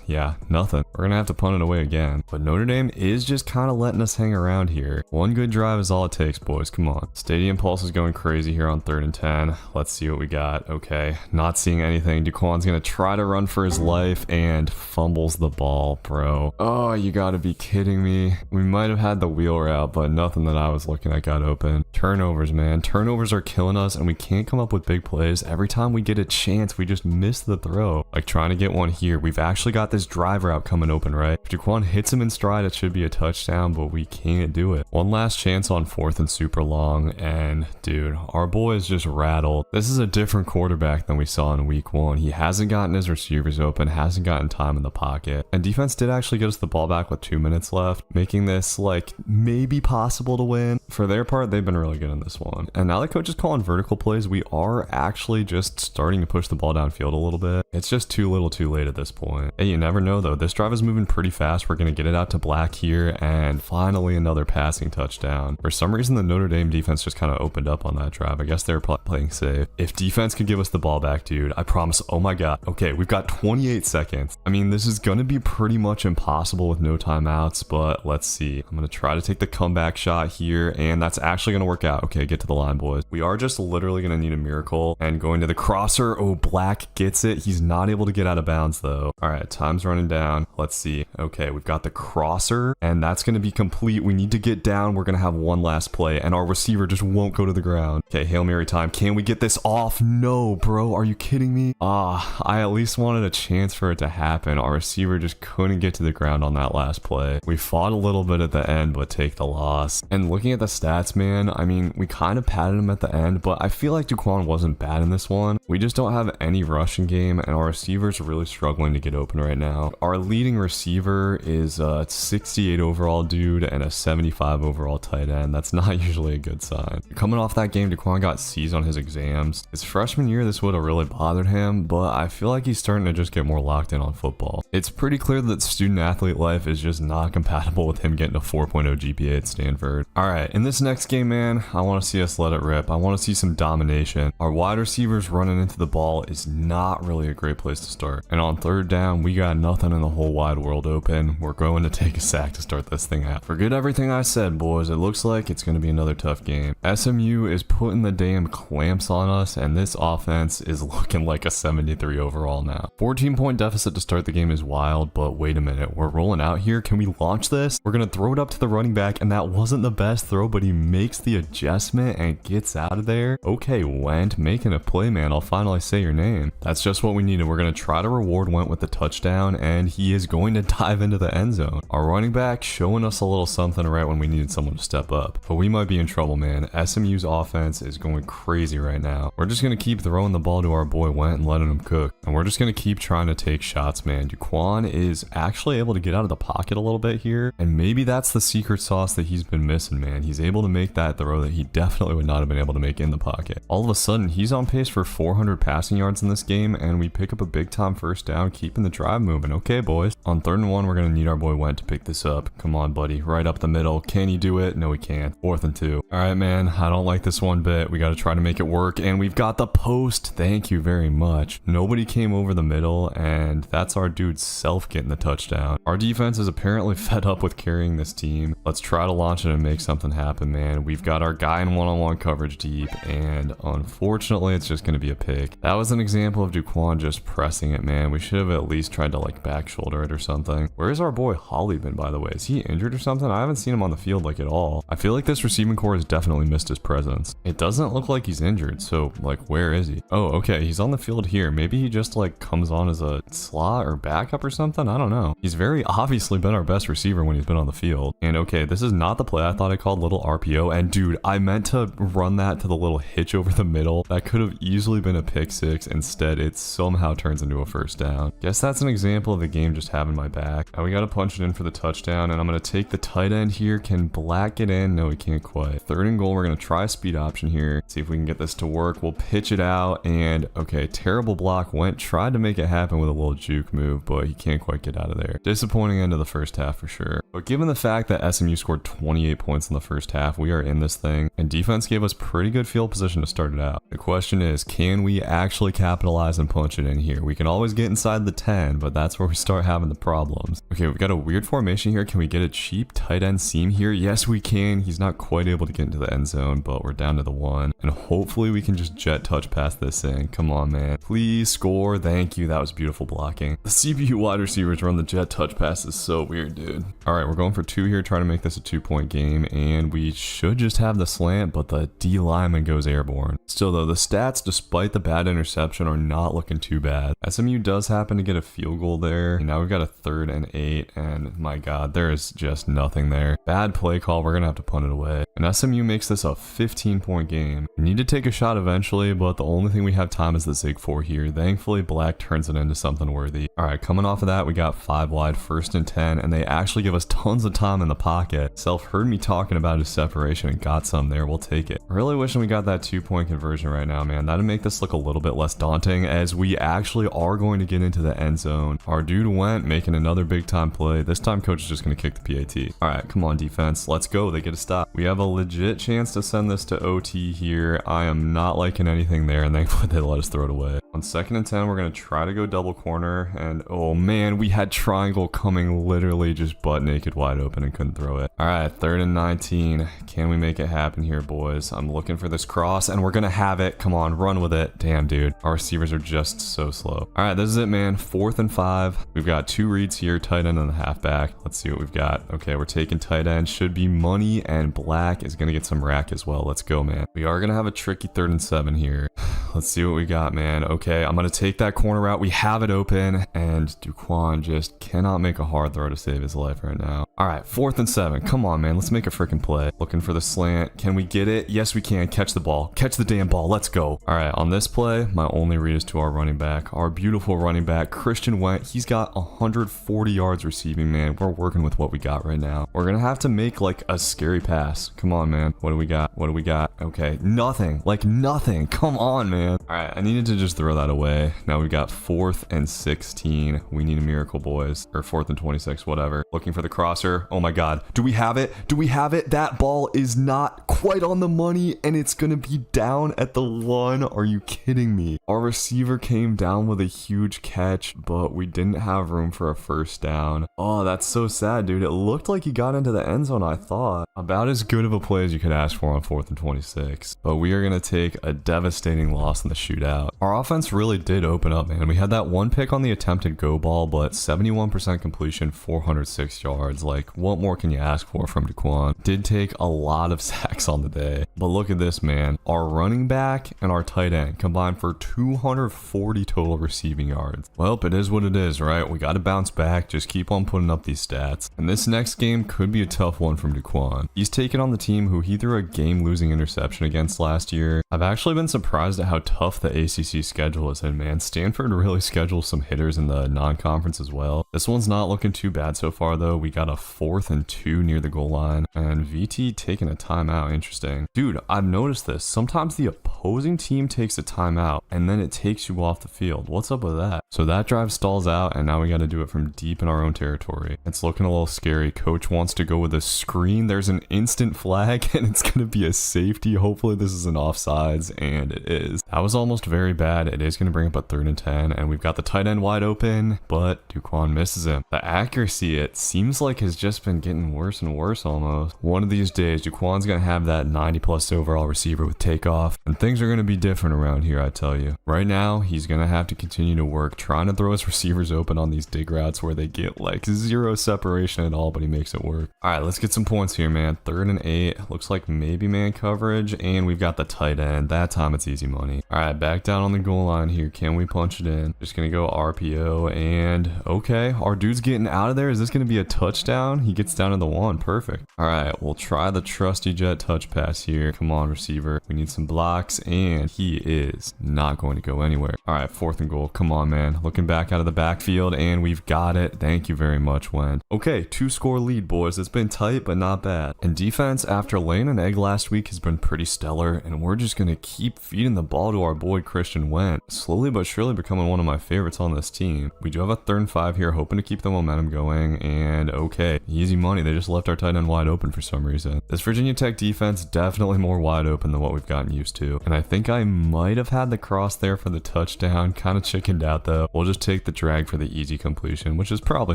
yeah, nothing. We're gonna have to punt it away again. But Notre Dame is just kind of letting us hang around here. One good drive is all it takes, boys. Come on. Stadium pulse is going crazy here on 3rd and 10. Let's see what we got. Okay, not seeing anything. Duquan's gonna try to run for his life and fumbles the ball, bro. Oh, you gotta be kidding me. We might have had the wheel route, but nothing that I was looking at got open. Turnovers, man. Turnovers are killing us, and we can't come up with big plays. Every time we get a chance, we just miss the throw. Like trying to get one here. We've actually got this drive route coming open, right? If Duquan hits him in stride, it should be a touchdown, but we can't do it. One last chance on 4th and super long, and dude, our boy is just rattled. This is a different quarterback than we saw in week 1. He hasn't gotten his receivers open, hasn't gotten time in the pocket, and defense did actually get us the ball back with 2 minutes left, making this like maybe possible to win. For their part, they've been really good in this one. And now the coach is calling vertical plays. We are actually just starting to push the ball downfield a little bit. It's just too little too late at this point. Hey, you never know though. This drive is moving pretty fast. We're going to get it out to Black here, and finally another passing touchdown. For some reason, the Notre Dame defense just kind of opened up on that drive. I guess they were playing safe. If defense could give us the ball back, dude, I promise. Oh my god. Okay, we've got 28 seconds. I mean, this is going to be pretty much impossible with no timeouts, but let's see. I'm going to try to take the comeback shot here, and that's actually going to work out. Okay, get to the line, boys. We are just literally going to need a miracle, and going to the crosser. Oh, Black gets it. He's not able to get out of bounds though. All right, time's running down. Let's see. Okay, we've got the crosser, and that's going going to be complete. We need to get down. We're going to have one last play, and our receiver just won't go to the ground. Okay, Hail Mary time. Can we get this off? No, bro. Are you kidding me? I at least wanted a chance for it to happen. Our receiver just couldn't get to the ground on that last play. We fought a little bit at the end, but take the loss. And looking at the stats, man, I mean, we kind of patted him at the end, but I feel like Duquan wasn't bad in this one. We just don't have any rushing game, and our receiver's really struggling to get open right now. Our leading receiver is a 68 overall dude and a 75 overall tight end. That's not usually a good sign. Coming off that game, Duquan got C's on his exams. His freshman year, this would have really bothered him, but I feel like he's starting to just get more locked in on football. It's pretty clear that student athlete life is just not compatible with him getting a 4.0 GPA at Stanford. Alright, in this next game, man, I want to see us let it rip. I want to see some domination. Our wide receivers running into the ball is not really a great place to start. And on third down, we got nothing in the whole wide world open. We're going to take a sack to start this thing out. Forget everything I said, boys. It looks like it's going to be another tough game. SMU is putting the damn clamps on us, and this offense is looking like a 73 overall now. 14-point deficit to start the game is wild, but wait a minute. We're rolling out here. Can we launch this? We're going to throw it up to the running back, and that wasn't the best throw, but he makes the adjustment and gets out of there. Okay, Went, making a play, man. I'll finally say your name. That's just what we needed. We're going to try to reward Went with the touchdown, and he is going to dive into the end zone. Our running back showing us a little something right when we needed someone to step up. But we might be in trouble, man. SMU's offense is going crazy right now. We're just going to keep throwing the ball to our boy Went and letting him cook. And we're just going to keep trying to take shots, man. Duquan is actually able to get out of the pocket a little bit here. And maybe that's the secret sauce that he's been missing, man. He's able to make that throw that he definitely would not have been able to make in the pocket. All of a sudden, he's on pace for 400 passing yards in this game, and we pick up a big time first down, keeping the drive moving. Okay, boys. On 3rd and 1, we're going to need our boy Went to pick this up. Come on, buddy. Right up the middle. Can he do it? No, he can't. 4th and 2. All right, man. I don't like this one bit. We got to try to make it work, and we've got the post. Thank you very much. Nobody came over the middle, and that's our dude Self getting the touchdown. Our defense is apparently fed up with carrying this team. Let's try to launch it and make something happen, man. We've got our guy in one-on-one coverage deep, and unfortunately, it's just going to be a pick. That was an example of Duquan just pressing it, man. We should have at least tried to like back shoulder it or something. Where's our boy Holly been, by the way? Is he injured or something? I haven't seen him on the field like at all. I feel like this receiving core has definitely missed his presence. It doesn't look like he's injured, so like where is he? Oh, okay, he's on the field here. Maybe he just like comes on as a slot or backup or something. I don't know. He's very obviously been our best receiver when he's been on the field. And okay, this is not the play I thought I called, little RPO. And dude, I meant to run that to the little hitch over the middle. That could have easily been a pick six. Instead, it somehow turns into a first down. Guess that's an example of the game just having my back. Now we got to punch it in for the touchdown, and I'm going to take the tight end here. Can Black get in? No, he can't quite. 3rd and goal. We're going to try a speed option here. See if we can get this to work. We'll pitch it out, and okay, terrible block. Went, tried to make it happen with a little juke move, but he can't quite get out of there. Disappointing end of the first half for sure. But given the fact that SMU scored 28 points in the first half, we are in this thing, and defense gave us pretty good field position to start it out. The question is, can we actually capitalize and punch it in here? We can always get inside the 10, but that's where we start having the problems. Okay, we've got a weird formation here. Can we get a cheap tight end seam here? Yes, we can. He's not quite able to get into the end zone, but we're down to the 1, and hopefully we can just jet touch past this thing. Come on, man. Please score. Thank you. That was beautiful blocking. The CPU wide receivers run the jet touch pass is so weird, dude. All right, we're going for 2 here, trying to make this a 2-point game, and we should just have the slant, but the D lineman goes airborne. Still though, the stats, despite the bad interception, are not looking too bad. SMU does happen to get a field goal there, and now we've got a 3rd and 8, and my god, there is just nothing there. Bad play call. We're gonna have to punt it away, and SMU makes this a 15-point game. We need to take a shot eventually, but the only thing we have time is the Zig 4 here. Thankfully, Black turns it into something worthy. All right, coming off of that, we got 5 wide, 1st and 10, and they actually give us tons of time in the pocket. Self heard me talking about his separation and got some there. We'll take it. Really wishing we got that 2-point conversion right now, man. That'd make this look a little bit less daunting, as we actually are going to get into the end zone. Our dude Went, making another big time play. This time coach is just going to kick the PAT. All right, come on defense. Let's go. They get a stop. We have a legit chance to send this to OT here. I am not liking anything there, and thankfully they let us throw it away. On 2nd and 10, we're going to try to go double corner. And oh man, we had triangle coming literally just butt naked wide open and couldn't throw it. All right, 3rd and 19. Can we make it happen here, boys? I'm looking for this cross and we're going to have it. Come on, run with it. Damn, dude. Our receivers are just so slow. All right, this is it, man. 4th and 5. We've got 2 reads here, tight end and the halfback. Let's see what we've got. Okay, we're taking tight end. Should be money, and black is going to get some rack as well. Let's go, man. We are going to have a tricky 3rd and 7 here. Let's see what we got, man. Okay, I'm going to take that corner route. We have it open, and Duquan just cannot make a hard throw to save his life right now. All right, 4th and 7. Come on, man. Let's make a freaking play. Looking for the slant. Can we get it? Yes, we can. Catch the ball. Catch the damn ball. Let's go. All right, on this play, my only read is to our running back. Our beautiful running back, Christian Went. He's got 140 yards receiving, man. We're working with what we got right now. We're going to have to make like a scary pass. Come on, man. What do we got? What do we got? Okay, nothing. Like nothing. Come on, man. All right, I needed to just throw that away. Now we got 4th and 16. We need a miracle, boys. Or 4th and 26, whatever. Looking for the crosser. Oh my God. Do we have it? Do we have it? That ball is not quite on the money and it's going to be down at the 1. Are you kidding me? Our receiver came down with a huge catch, but we didn't have room for a first down. Oh, that's so sad, dude. It looked like he got into the end zone, I thought. About as good of a play as you could ask for on 4th and 26. But we are going to take a devastating loss in the shootout. Our offense really did open up, man. We had that 1 pick on the attempted go ball, but 71% completion, 406 yards. Like, what more can you ask for from Duquan? Did take a lot of sacks on the day. But look at this, man. Our running back and our tight end combined for 240 total receiving yards. Well, it is what it is, right? We got to bounce back. Just keep on putting up these stats. And this next game could be a tough one from Duquan. He's taken on the team who he threw a game-losing interception against last year. I've actually been surprised at how tough the ACC schedule is, and man, Stanford really schedules some hitters in the non-conference as well. This one's not looking too bad so far, though. We got a 4th and 2 near the goal line, and VT taking a timeout. Interesting. Dude, I've noticed this. Sometimes the opposing team takes a timeout, and then it takes you off the field. What's up with that? So that drive stalls out, and now we got to do it from deep in our own territory. It's looking a little scary. Coach wants to go with a screen. There's an instant flag, and it's going to be a safety. Hopefully this is an offsides, and it is. That was almost very bad. It is going to bring up a 3rd and 10, and we've got the tight end wide open, but Duquan misses him. The accuracy, it seems like, has just been getting worse and worse almost. One of these days, Duquan's going to have that 90+ overall receiver with takeoff, and things are going to be different around here, I tell you. Right now, he's going to have to continue to work trying to throw his receivers open on these dig routes where they get like 0 separation at all, but he makes it work. All right, let's get some points here, man. 3rd and 8. Looks like maybe man coverage, and we've got the tight end. That time it's easy money. All right, back down on the goal line here. Can we punch it in? Just going to go RPO, and okay, our dude's getting out of there. Is this going to be a touchdown? He gets down to the 1. Perfect. All right, we'll try the trusty jet touch pass here. Come on, receiver. We need some blocks, and he is not going to go anywhere. All right, 4th and goal. Come on, man. Looking back out of the backfield, and we've got it. Thank you very much, Wen. Okay, 2-score lead, boys. It's been tight, but not bad. And defense, after laying an egg last week, has been pretty stellar, and we're just going to keep feeding the ball to our boy Christian Went. Slowly but surely becoming one of my favorites on this team. We do have a 3rd and 5 here, hoping to keep the momentum going, and okay, easy money. They just left our tight end wide open for some reason. This Virginia Tech defense, definitely more wide open than what we've gotten used to. And I think I might have had the cross there for the touchdown. Kind of chickened out though. We'll just take the drag for the easy completion, which is probably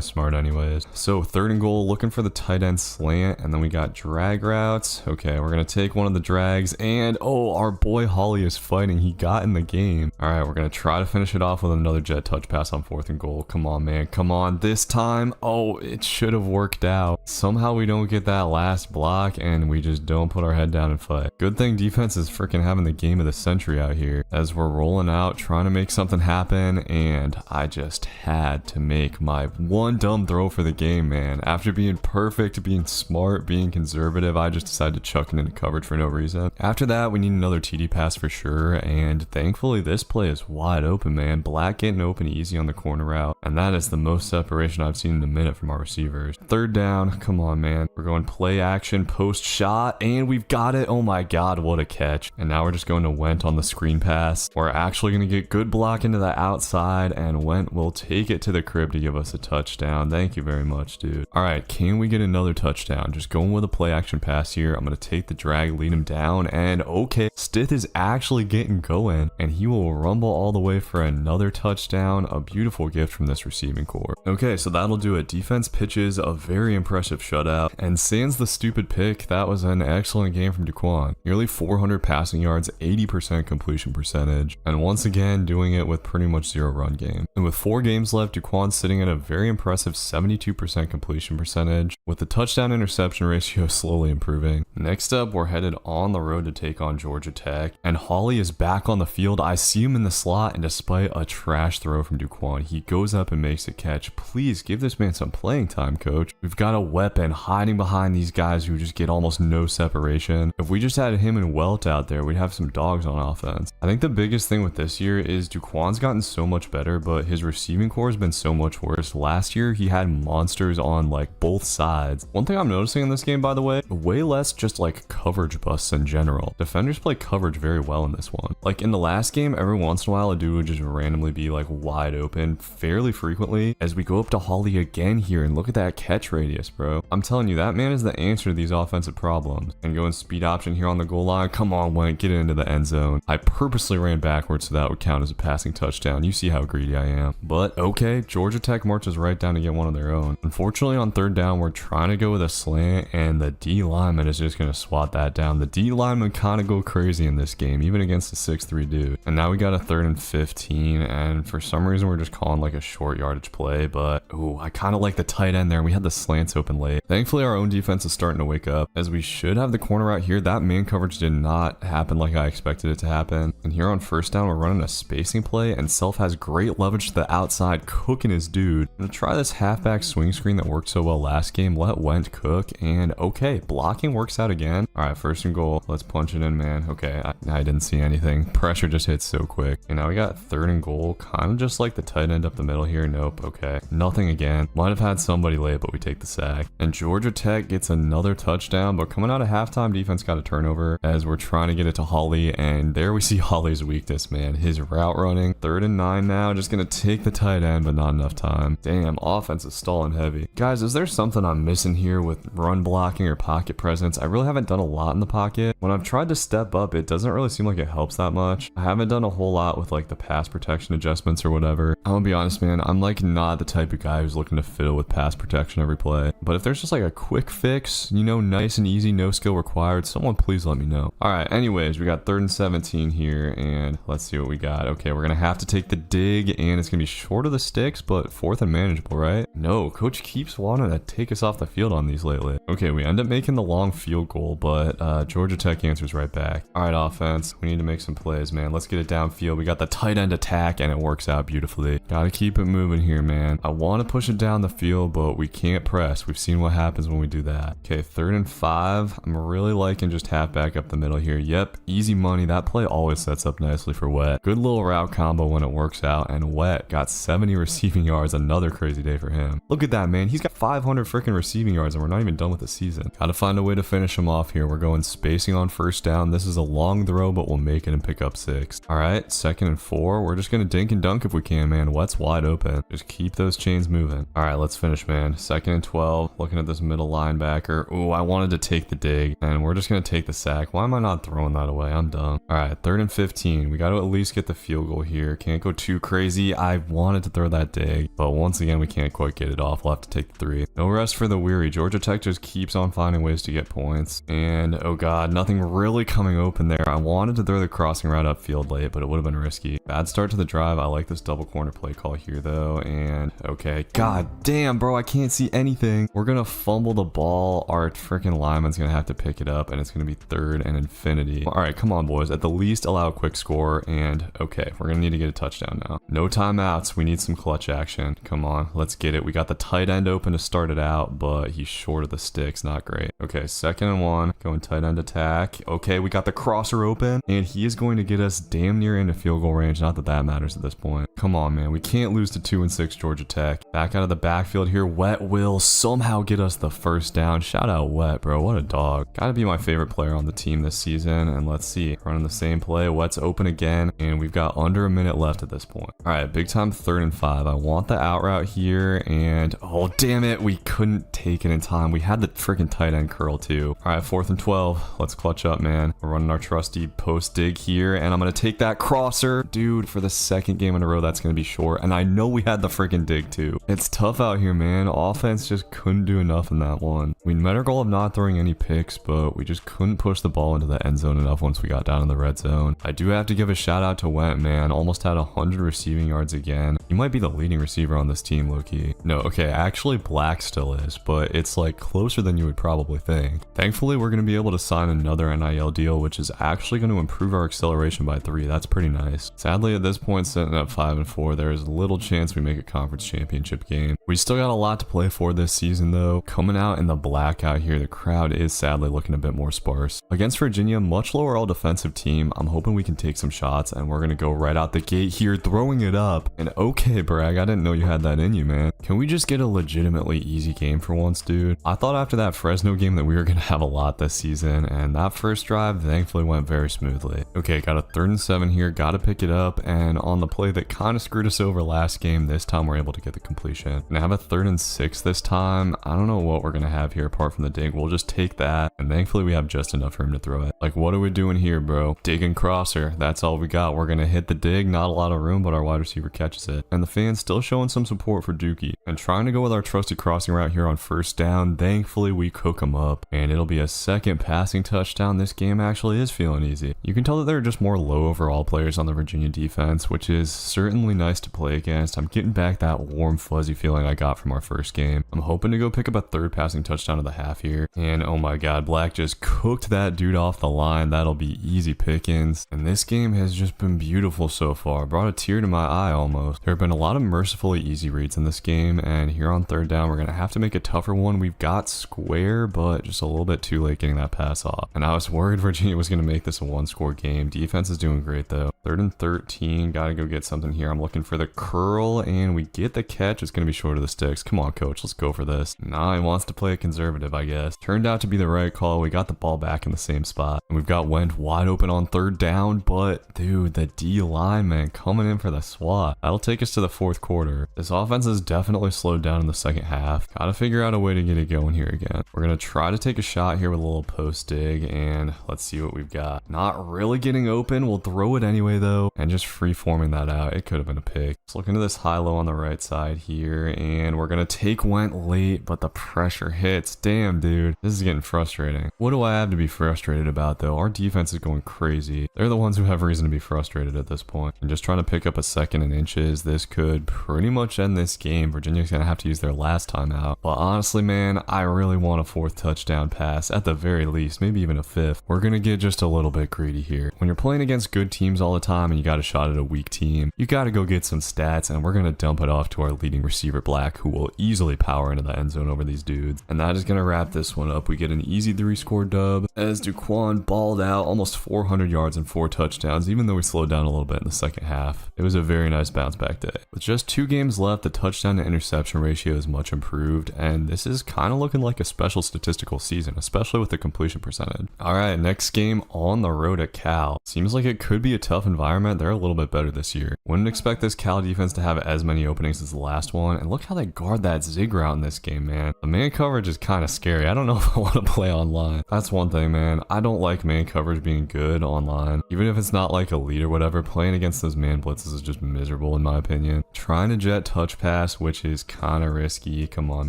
smart anyways. So 3rd and goal, looking for the tight end slant, and then we got drag routes. Okay, we're going to take one of the drags, and oh, our boy Holly is fighting. He got in the game. All right, we're going to try to finish it off with another jet touch pass on 4th and goal. Come on, man. Come on. This time, oh, it should have worked out. Somehow we don't get that last block, and we just don't put our head down and fight. Good thing defense is freaking having the game of the century out here as we're rolling out, trying to make something happen, and I just had to make my one dumb throw for the game, man. After being perfect, being smart, being conservative, I just decided to chuck it into coverage for no reason. After that, we need another TD pass for sure, and thankfully this play is wide open, man. Black getting open easy on the corner route, and that is the most separation I've seen in a minute from our receivers. 3rd down, come on, man. We're going play action, post shot, and we've got it. Oh my God, what a catch. And now we're just going to Went on the screen pass. We're actually going to get good block into the outside, and Went will take it to the crib to give us a touchdown. Thank you very much, dude. All right, can we get another touchdown? Just going with a play action pass here. I'm going to take the drag, lead him down, and okay, Stith is actually getting going, and he will rumble all the way for another touchdown. A beautiful gift from this receiving core. Okay, so that'll do it. Defense pitches a very impressive shutout, and sans the stupid pick, that was an excellent game from Duquan. Nearly 400 passing yards, 80% completion percentage, and once again doing it with pretty much zero run game. And with 4 games left, Duquan's sitting at a very impressive 72% completion percentage, with the touchdown interception ratio slowly improving. Next up, we're headed on the road to take on Georgia Tech, and Hawley is back on the field. I see him in the slot, and despite a trash throw from Duquan, he goes up and makes a catch. Please give this man some playing time, coach. We've got a weapon hiding behind these guys who just get almost no separation. If we just had him and Welt out there, we'd have some dogs on offense. I think the biggest thing with this year is Duquan's gotten so much better, but his receiving core has been so much worse. Last year, he had monsters on like both sides. One thing I'm noticing in this game, by the way less just like coverage busts in general. Defenders play coverage very well in this one. Like in the last game, every once in a while, a dude would just randomly be like wide open fairly frequently. As we go up to Hawley again here, and look at that catch radius, bro. I'm telling you, that man is the answer to these offensive problems. And going speed option here on the goal line. Come on, Went, get it into the end zone. I purposely ran backwards so that would count as a passing touchdown. You see how greedy I am. But okay, Georgia Tech marches right down to get one of their own. Unfortunately, on third down, we're trying to go with a slant, and the D lineman is just going to swat that down. The D lineman kind of go crazy in this game, even against a 6'3" dude. And now we got a 3rd and 15, and for some reason, we're just calling like a short yardage play, but ooh, I kind of like the tight end there, and we had the slants open late. Thankfully, our own defense is starting to wake up, as we should have the corner out here. That man coverage did not happen like I expected it to happen. And here on first down, we're running a spacing play, and Self has great leverage to the outside, cooking his dude. I'm gonna try this halfback swing screen that worked so well last game. Let Went cook, and okay, blocking works out again. All right, 1st and goal. Let's punch it in, man. Okay, I didn't see anything. Pressure just hits so quick. And now we got 3rd and goal, kind of just like the tight end up the middle here. Nope, okay. Nothing again. Might have had somebody late, but we take the sack. And Georgia Tech gets another touchdown, but coming out of halftime, defense got a turnover as we're trying to get it to Hawley, and there we see Hawley's weakness, man. His route running. 3rd and 9 now, just gonna take the tight end, but not enough time. Damn, offense is stalling heavy. Guys, is there something I'm missing here with run blocking or pocket presence? I really haven't done a lot in the pocket. When I've tried to step up, it doesn't really seem like it helps that much. I haven't done a whole lot with like the pass protection adjustments or whatever. I'm gonna be honest, man, I'm like not the type of guy who's looking to fiddle with pass protection every play. But if there's just like a quick fix, you know, nice and easy, no skill required, someone please let me know. All right, anyways, we got 3rd and 17 here, and let's see what we got. Okay, we're gonna have to take the dig, and it's gonna be short of the sticks, but 4th and manageable, right? No, coach keeps wanting to take us off the field on these lately. Okay, we end up making the long field goal, but Georgia Tech answers right back. All right, offense, we need to make some plays, man. Let's get it downfield. We got the tight end attack, and it works out beautifully. Gotta keep it moving here, man. I want to push it down the field, but we can't press. We've seen what happens when we do that. Okay, 3rd and 5. I'm really liking just halfback up the middle here. Yep, easy money. That play always sets up nicely for Wet. Good little route combo when it works out, and Wet got 70 receiving yards. Another crazy day for him. Look at that, man. He's got 500 freaking receiving yards, and we're not even done with the season. Gotta find a way to finish him off here. We're going spacing on first down. This is a long throw, but we'll make it and pick up 6. All right, 2nd and 4. We're just gonna dink and dunk if we can, man. Wet's wide open. Just keep those chains moving. All right, let's finish, man. 2nd and 12. Looking at this middle linebacker. Ooh, I wanted to take the dig, and we're just gonna take the sack. Why am I not throwing that away? I'm dumb. All right, 3rd and 15. We got to at least get the field goal here. Can't go too crazy. I wanted to throw that dig, but once again, we can't quite get it off. We'll have to take the 3. No rest for the weary. Georgia Tech just keeps on finding ways to get points, and oh god, nothing really coming open there. I wanted to throw the crossing route upfield late, but it would have been risky. Bad start to the drive. I like this double corner play call here though, and okay, god damn, bro, I can't see anything. We're gonna fumble the ball. Our freaking lineman's gonna have to pick it up, and it's gonna be 3rd and infinity. All right, come on, boys. At the least, allow a quick score, and okay, we're gonna need to get a touchdown now. No timeouts. We need some clutch action. Come on, let's get it. We got the tight end open to start it out, but he's short of the sticks. Not great. Okay, 2nd and 1. Going tight end attack. Okay, we got the crosser open, and he is going to get us damn near into field goal range. Not that that matters at this point. Come on, man. We can't lose to 2 and 6 Georgia Tech. Back out of the backfield here. Wet will somehow get us the first down. Shout out Wet, bro. What a dog. Gotta be my favorite player on the team this season, and let's see. see. Running the same play. Wet's open again, and we've got under a minute left at this point. All right, big time 3rd and 5. I want the out route here, and oh, damn it. We couldn't take it in time. We had the freaking tight end curl too. All right, 4th and 12. Let's clutch up, man. We're running our trusty post dig here, and I'm going to take that crosser. Dude, for the 2nd game in a row, that's going to be short, and I know we had the freaking dig too. It's tough out here, man. Offense just couldn't do enough in that one. We met our goal of not throwing any picks, but we just couldn't push the ball into the end zone enough once we got down in the red zone. I do have to give a shout out to Went, man. Almost had 100 receiving yards again. He might be the leading receiver on this team, low-key. No, okay, actually Black still is, but it's like closer than you would probably think. Thankfully, we're going to be able to sign another NIL deal, which is actually going to improve our acceleration by 3. That's pretty nice. Sadly, at this point, sitting at 5 and 4, there is little chance we make a conference championship game. We still got a lot to play for this season, though. Coming out in the black out here, the crowd is sadly looking a bit more sparse. Against Virginia, much lower all defensive team, I'm hoping we can take some shots, and we're going to go right out the gate here, throwing it up. And okay, Bragg, I didn't know you had that in you, man. Can we just get a legitimately easy game for once, dude? I thought after that Fresno game that we were going to have a lot this season, and that first drive thankfully went very smoothly. Okay, got a 3rd and 7 here, got to pick it up, and on the play that kind of screwed us over last game, this time we're able to get the completion. Gonna have a 3rd and 6 this time. I don't know what we're gonna have here apart from the dig. We'll just take that, and thankfully we have just enough room to throw it. Like, what are we doing here, bro? Dig and crosser. That's all we got. We're gonna hit the dig. Not a lot of room, but our wide receiver catches it. And the fans still showing some support for Dookie. And trying to go with our trusted crossing route here on 1st down. Thankfully, we cook him up, and it'll be a 2nd passing touchdown. This game actually is feeling easy. You can tell that there are just more low overall players on the Virginia defense, which is certainly nice to play against. I'm getting back that warm, fuzzy feeling I got from our first game. I'm hoping to go pick up a 3rd passing touchdown of the half here. And oh my god, Black just cooked that dude off the line. That'll be easy pickings. And this game has just been beautiful so far. Brought a tear to my eye almost. There have been a lot of mercifully easy reads in this game, and here on 3rd down, we're going to have to make a tougher one. We've got square, but just a little bit too late getting that pass off. And I was worried Virginia was going to make this a 1-score game. Defense is doing great though. 3rd and 13, gotta go get something here. I'm looking for the curl, and we get the catch. It's gonna be short of the sticks. Come on, coach, let's go for this. Nah, he wants to play it conservative, I guess. Turned out to be the right call. We got the ball back in the same spot, and we've got Went wide open on 3rd down, but dude, the D lineman coming in for the swat. That'll take us to the 4th quarter. This offense is definitely slowed down in the 2nd half. Gotta figure out a way to get it going here again. We're gonna try to take a shot here with a little post dig, and let's see what we've got. Not really getting open. We'll throw it anyway though, and just free forming that out. It could have been a pick. Let's look into this high-low on the right side here, and we're gonna take Went late, but the pressure hits. Damn, dude, this is getting frustrating. What do I have to be frustrated about though? Our defense is going crazy. They're the ones who have reason to be frustrated at this point. And just trying to pick up a 2nd and inches. This could pretty much end this game. Virginia's gonna have to use their last timeout. But honestly, man, I really want a 4th touchdown pass at the very least, maybe even a 5th. We're gonna get just a little bit greedy here. When you're playing against good teams all the time and you got a shot at a weak team, you got to go get some stats, and we're going to dump it off to our leading receiver Black, who will easily power into the end zone over these dudes. And that is going to wrap this one up. We get an easy 3-score dub as Duquan balled out almost 400 yards and 4 touchdowns, even though we slowed down a little bit in the 2nd half. It was a very nice bounce back day. With just 2 games left, the touchdown to interception ratio is much improved, and this is kind of looking like a special statistical season, especially with the completion percentage. All right, next game on the road at Cal. Seems like it could be a tough environment. They're a little bit better this year. Wouldn't expect this Cal defense to have as many openings as the last one, and look how they guard that zig route in this game, man. The man coverage is kind of scary. I don't know if I want to play online. That's one thing, man. I don't like man coverage being good online. Even if it's not like elite or whatever, playing against those man blitzes is just miserable in my opinion. Trying to jet touch pass, which is kind of risky. Come on,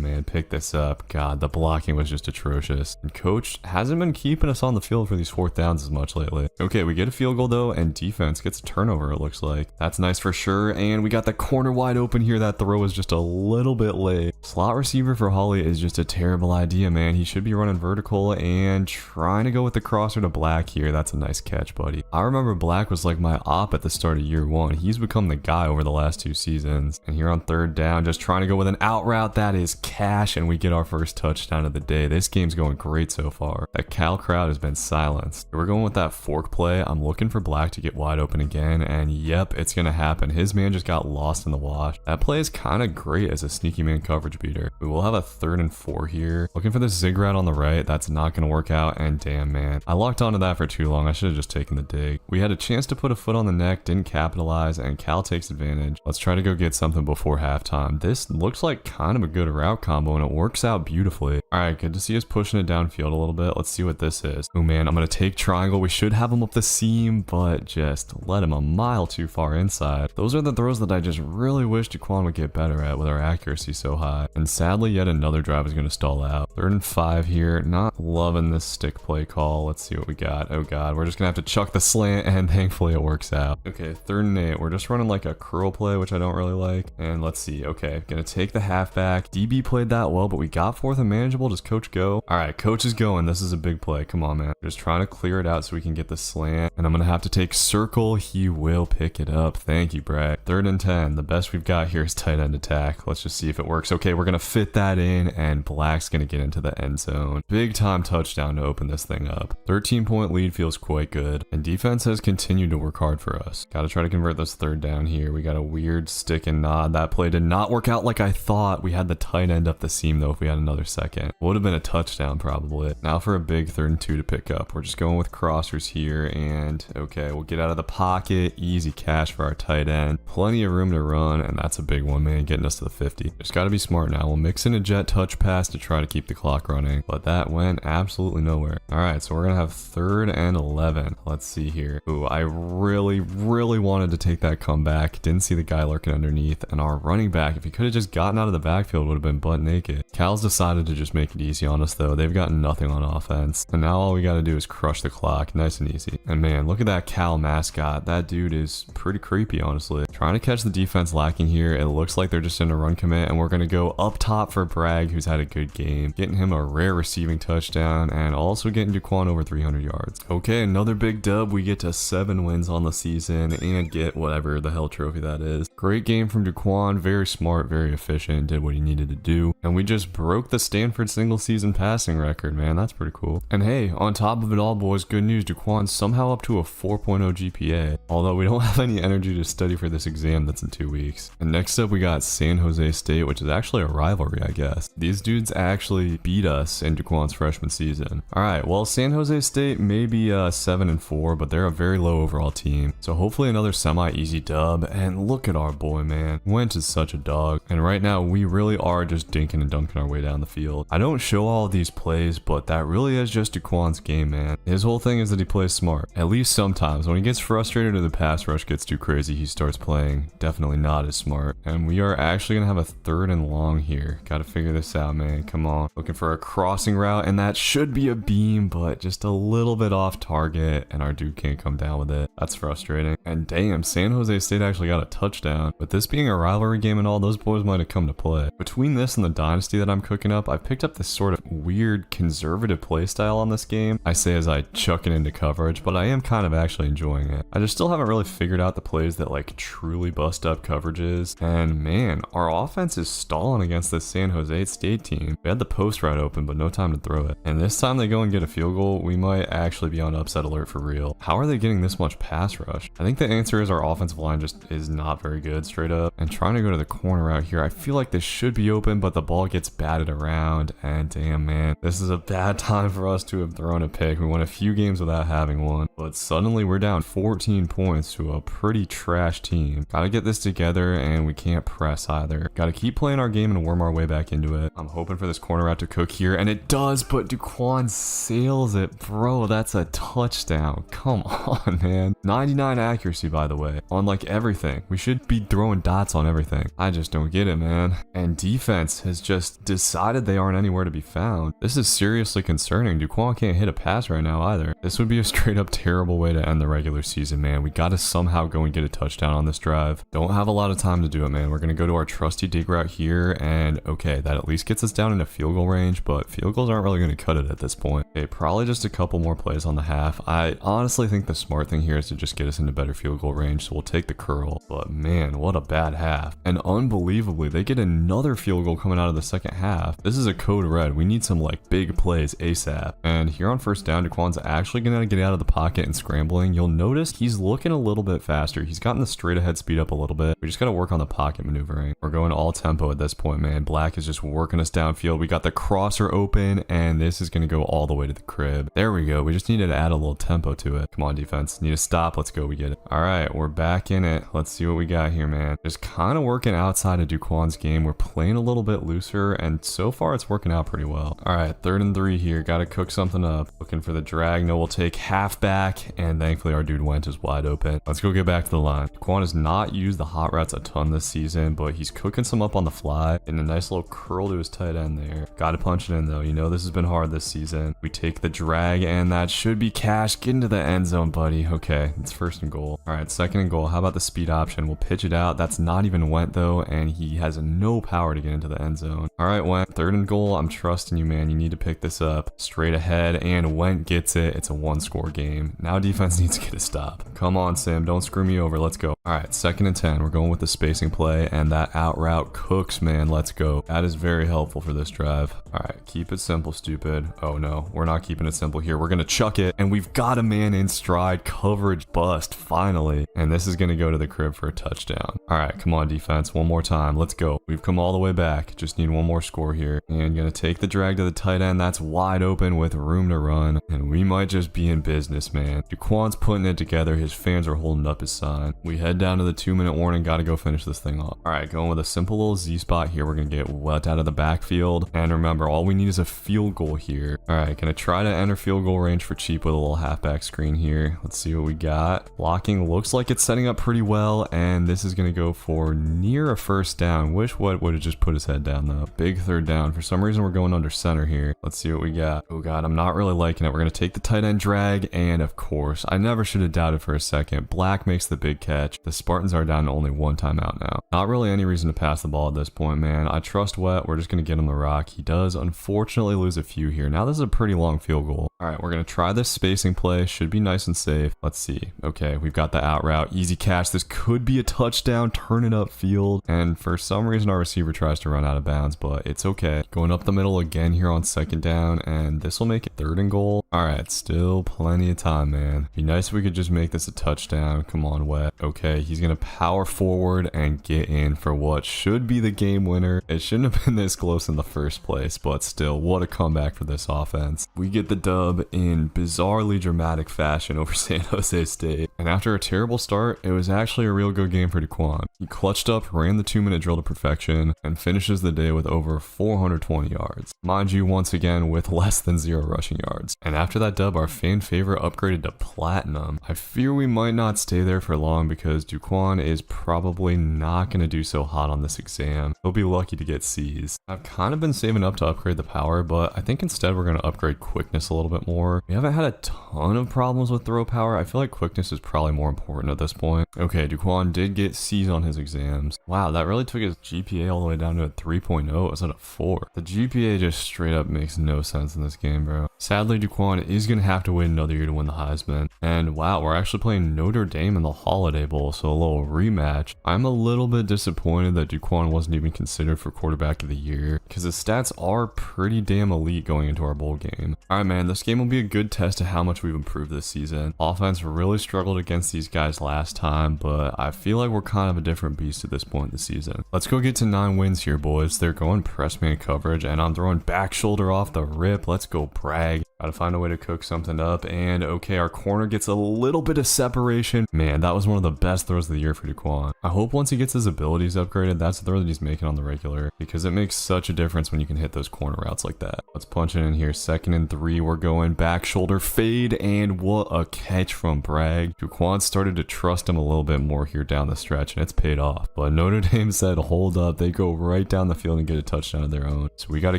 man, pick this up. God, the blocking was just atrocious. And coach hasn't been keeping us on the field for these 4th downs as much lately. Okay, we get a field goal though, and defense gets a turnover, it looks like. That's nice for sure, and we got the corner wide open here. That throw was just a little bit late. Slot receiver for Holly is just a terrible idea, man. He should be running vertical and trying to go with the crosser to Black here. That's a nice catch, buddy. I remember Black was like my op at the start of year 1. He's become the guy over the last 2 seasons. And here on 3rd down, just trying to go with an out route. That is cash, and we get our first touchdown of the day. This game's going great so far. That Cal crowd has been silenced. We're going with that fork play. I'm looking for Black to get wide open again, and yep, it's gonna happen. His man just got lost in the wash. That play is kind of great as a sneaky man coverage beater. We will have a 3rd and 4 here. Looking for the zig route on the right. That's not gonna work out, and damn, man, I locked onto that for too too long. I should have just taken the dig. We had a chance to put a foot on the neck, didn't capitalize, and Cal takes advantage. Let's try to go get something before halftime. This looks like kind of a good route combo, and it works out beautifully. All right, good to see us pushing it downfield a little bit. Let's see what this is. Oh man, I'm going to take triangle. We should have him up the seam, but just let him a mile too far inside. Those are the throws that I just really wish Daquan would get better at with our accuracy so high. And sadly, yet another drive is going to stall out. 3rd and 5 here. Not loving this stick play call. Let's see what we got. Oh god, we're just going to have to chuck the slant, and thankfully it works out. Okay, 3rd and 8. We're just running like a curl play, which I don't really like. And let's see. Okay, going to take the halfback. DB played that well, but we got 4th and manageable. Does coach go? All right, coach is going. This is a big play. Come on, man. Just trying to clear it out so we can get the slant. And I'm going to have to take circle. He will pick it up. Thank you, Brad. 3rd and 10. The best we've got here is tight end attack. Let's just see if it works. Okay, we're going to fit that in, and Black's going to get into the end zone. Big time touchdown to open this thing up. 13-point lead feels quite good, and defense has continued to work hard for us. Got to try to convert this 3rd down here. We got a weird stick and nod. That play did not work out like I thought. We had the tight end up the seam, though, if we had another second. Would have been a touchdown, probably. Now for a big 3rd and 2 to pick up. We're just going with crossers here, and okay, we'll get out of the pocket. Easy cash for our tight end. Plenty of room to run, and that's a big one, man, getting us to the 50. Just got to be smart now. We'll mix in a jet touch pass to try to keep the clock running, but that went absolutely nowhere. All right, so we're going to have 3rd and 11. Let's see here. Ooh, I really wanted to take that comeback. Didn't see the guy lurking underneath, and our running back, if he could have just gotten out of the backfield, would have been butt naked. Cal's decided to just make it easy on us, though. They've got nothing on offense, and now all we got to do is crush the clock. Nice and easy. And man, look at that Cal mascot. That dude is pretty creepy, honestly. Trying to catch the defense lacking here. It looks like they're just in a run commit, and we're going to go up top for Bragg, who's had a good game. Getting him a rare receiving touchdown, and also getting Daquan over 300 yards. Okay, another big dub. We get to 7 wins on the season and get whatever the hell trophy that is. Great game from Daquan. Very smart, very efficient, did what he needed to do. And we just broke the Stanford single season passing record, man. That's pretty cool. And hey, on top of it all, boys, good news. Daquan's somehow up to a 4.0 GPA. Although we don't have any energy to study for this exam that's in 2 weeks. And next up, we got San Jose State, which is actually a rivalry, I guess. These dudes actually beat us in Daquan's freshman season. All right, well, San Jose State may be 7-4, but they're a very low overall team. So hopefully another semi-easy dub. And look at our boy, man. Wentz is such a dog. And right now, we really are just dinking and dunking our way down the field. I don't show all of these plays, but that really is just Daquan's game, man. His whole thing is that he plays smart. At least sometimes. When he gets frustrated or the pass rush gets too crazy, he starts playing definitely not as smart. And we are actually going to have a 3rd and long here. Got to figure this out, man. Come on. Looking for a crossing route, and that should be a beam, but just a little bit off target, and our dude can't come down with it. That's frustrating. And damn, San Jose State actually got a touchdown. With this being a rivalry game and all, those boys might have come to play. Between this and the dynasty that I'm cooking up, I've picked up this sort of weird conservative play style on this game. I say as I chuck it into coverage, but I am kind of actually enjoying it. I just still haven't really figured out the plays that like truly bust up coverages. And man, our offense is stalling against this San Jose State team. We had the post route open, but no time to throw it. And this time they go and get a field goal, we might actually be on upset alert for real. How are they getting this much pass rush? I think the answer is our offensive line just is not very good straight up. And trying to go to the corner out here, I feel like this should be open, but the ball gets batted around. And damn, man, this is a bad time for us to have thrown a pick. We won a few games without having one, but suddenly we're down 14 points to a pretty trash team. Gotta get this together, and we can't press either. Gotta keep playing our game and worm our way back into it. I'm hoping for this corner route to cook here, and it does, but Daquan sails it. Bro, that's a touchdown. Come on, man. 99 accuracy, by the way, on like everything. We should be throwing dots on everything. I just don't get it, man. And defense has just decided they aren't anywhere to be found. This is seriously concerning. Daquan can't hit a pass right now either. This would be a straight up terrible way to end the regular season, man. We gotta somehow go and get a touchdown on this drive. Don't have a lot of time to do it, man. We're gonna go to our trusty dig route here, and okay, that at least gets us down into field goal range, but field goals aren't really gonna cut it at this point. Okay, probably just a couple more plays on the half. I honestly think the smart thing here is to just get us into better field goal range, so we'll take the curl. But man, what a bad half. And unbelievably, they get another field goal coming out of the second half. This is a code red. We need some like big plays ASAP. And here on first down, Daquan's actually gonna get out of the pocket pocket and scrambling, you'll notice he's looking a little bit faster. He's gotten the straight ahead speed up a little bit. We just got to work on the pocket maneuvering. We're going all tempo at this point, man. Black is just working us downfield. We got the crosser open, and this is going to go all the way to the crib. There we go. We just needed to add a little tempo to it. Come on, defense. Need to stop. Let's go. We get it. All right, we're back in it. Let's see what we got here, man. Just kind of working outside of Duquan's game. We're playing a little bit looser, and so far it's working out pretty well. All right, 3rd and 3 here. Got to cook something up. Looking for the drag. No, we'll take half back, and thankfully our dude Went is wide open. Let's go get back to the line. Duquan has not used the hot routes a ton this season, but he's cooking some up on the fly, and a nice little curl to his tight end there. Got to punch it in though. You know this has been hard this season. We take the drag, and that should be cash. Get into the end zone, buddy. Okay, it's 1st and goal. All right, 2nd and goal. How about the speed option? We'll pitch it out. That's not even Went though, and he has no power to get into the end zone. All right, Went. 3rd and goal. I'm trusting you, man. You need to pick this up. Straight ahead, and Went gets it. It's a 1-score game. Now defense needs to get a stop. Come on, Sam. Don't screw me over. Let's go. All right, 2nd and 10. We're going with the spacing play, and that out route cooks, man. Let's go. That is very helpful for this drive. All right, keep it simple, stupid. Oh no, we're not keeping it simple here. We're gonna chuck it, and we've got a man in stride. Coverage bust, finally. And this is gonna go to the crib for a touchdown. All right, come on, defense. One more time. Let's go. We've come all the way back. Just need one more score here. And gonna take the drag to the tight end. That's wide open with room to run. And we might just be in business, man. Duquan's putting it together. His fans are holding up his sign. We head down to the 2-minute warning. Gotta go finish this thing off. All right, going with a simple little Z spot here. We're gonna get Wet out of the backfield. And remember, all we need is a field goal here. All right, gonna try to enter field goal range for cheap with a little halfback screen here. Let's see what we got. Blocking looks like it's setting up pretty well, and this is gonna go for near a 1st down. Wish Wet would have just put his head down though. Big 3rd down. For some reason, we're going under center here. Let's see what we got. Oh god, I'm not really liking it. We're gonna take the tight end drag, and of course, I never should have doubted for a second. Black makes the big catch. The Spartans are down to only 1 timeout now. Not really any reason to pass the ball at this point, man. I trust Wet. We're just gonna get him the rock. He does unfortunately lose a few here. Now this is a pretty long field goal. All right, we're gonna try this spacing play. Should be nice and safe. Let's see. Okay, we've got the out route. Easy catch. This could be a touchdown. Turn it upfield. And for some reason, our receiver tries to run out of bounds, but it's okay. Going up the middle again here on 2nd down, and this will make it 3rd and goal. All right, still plenty of time, man. Be nice if we could just make this a touchdown. Come on, Wet. Okay, he's gonna power forward and get in for what should be the game winner. It shouldn't have been this close in the first place, but still, what a comeback for this offense. We get the dub in bizarrely dramatic fashion over San Jose State. And after a terrible start, it was actually a real good game for Duquan. He clutched up, ran the 2-minute drill to perfection, and finishes the day with over 420 yards. Mind you, once again, with less than 0 rushing yards. And after that dub, our fan favorite upgraded to platinum. I fear we might not stay there for long because Duquan is probably not going to do so hot on this exam. He'll be lucky to get C's. I've kind of been saving up to upgrade the power, but I think instead we're going to upgrade quickness a little bit more. We haven't had a ton of problems with throw power. I feel like quickness is probably more important at this point. Okay, Duquan did get C's on his exams. Wow, that really took his GPA all the way down to a 3.0. It was at a 4. The GPA just straight up makes no sense in this game, bro. Sadly, Duquan is going to have to wait another year to win the Heisman. And wow, we're actually playing Notre Dame in the Holiday Bowl, so a little rematch. I'm a little bit disappointed that Duquan wasn't even considered for quarterback of the year, because his stats are pretty damn elite going into our bowl game. Alright man, this game will be a good test of how much we've improved this season. Offense really struggled against these guys last time, but I feel like we're kind of a different beast at this point in the season. Let's go get to 9 wins here, boys. They're going press man coverage, and I'm throwing back shoulder off the rip. Let's go brag. Gotta find a way to cook something up, and okay, our corner gets a little bit of separation. Man, that was one of the best throws of the year for Duquan. I hope once he gets his abilities upgraded, that's the throw that he's making on the regular, because it makes such a difference when you can hit those corner routes like that. Let's punch it in here. 2nd and 3, we're going back shoulder fade, and what a catch from Bragg. Duquan started to trust him a little bit more here down the stretch, and it's paid off. But Notre Dame said, hold up, they go right down the field and get a touchdown of their own. So we got to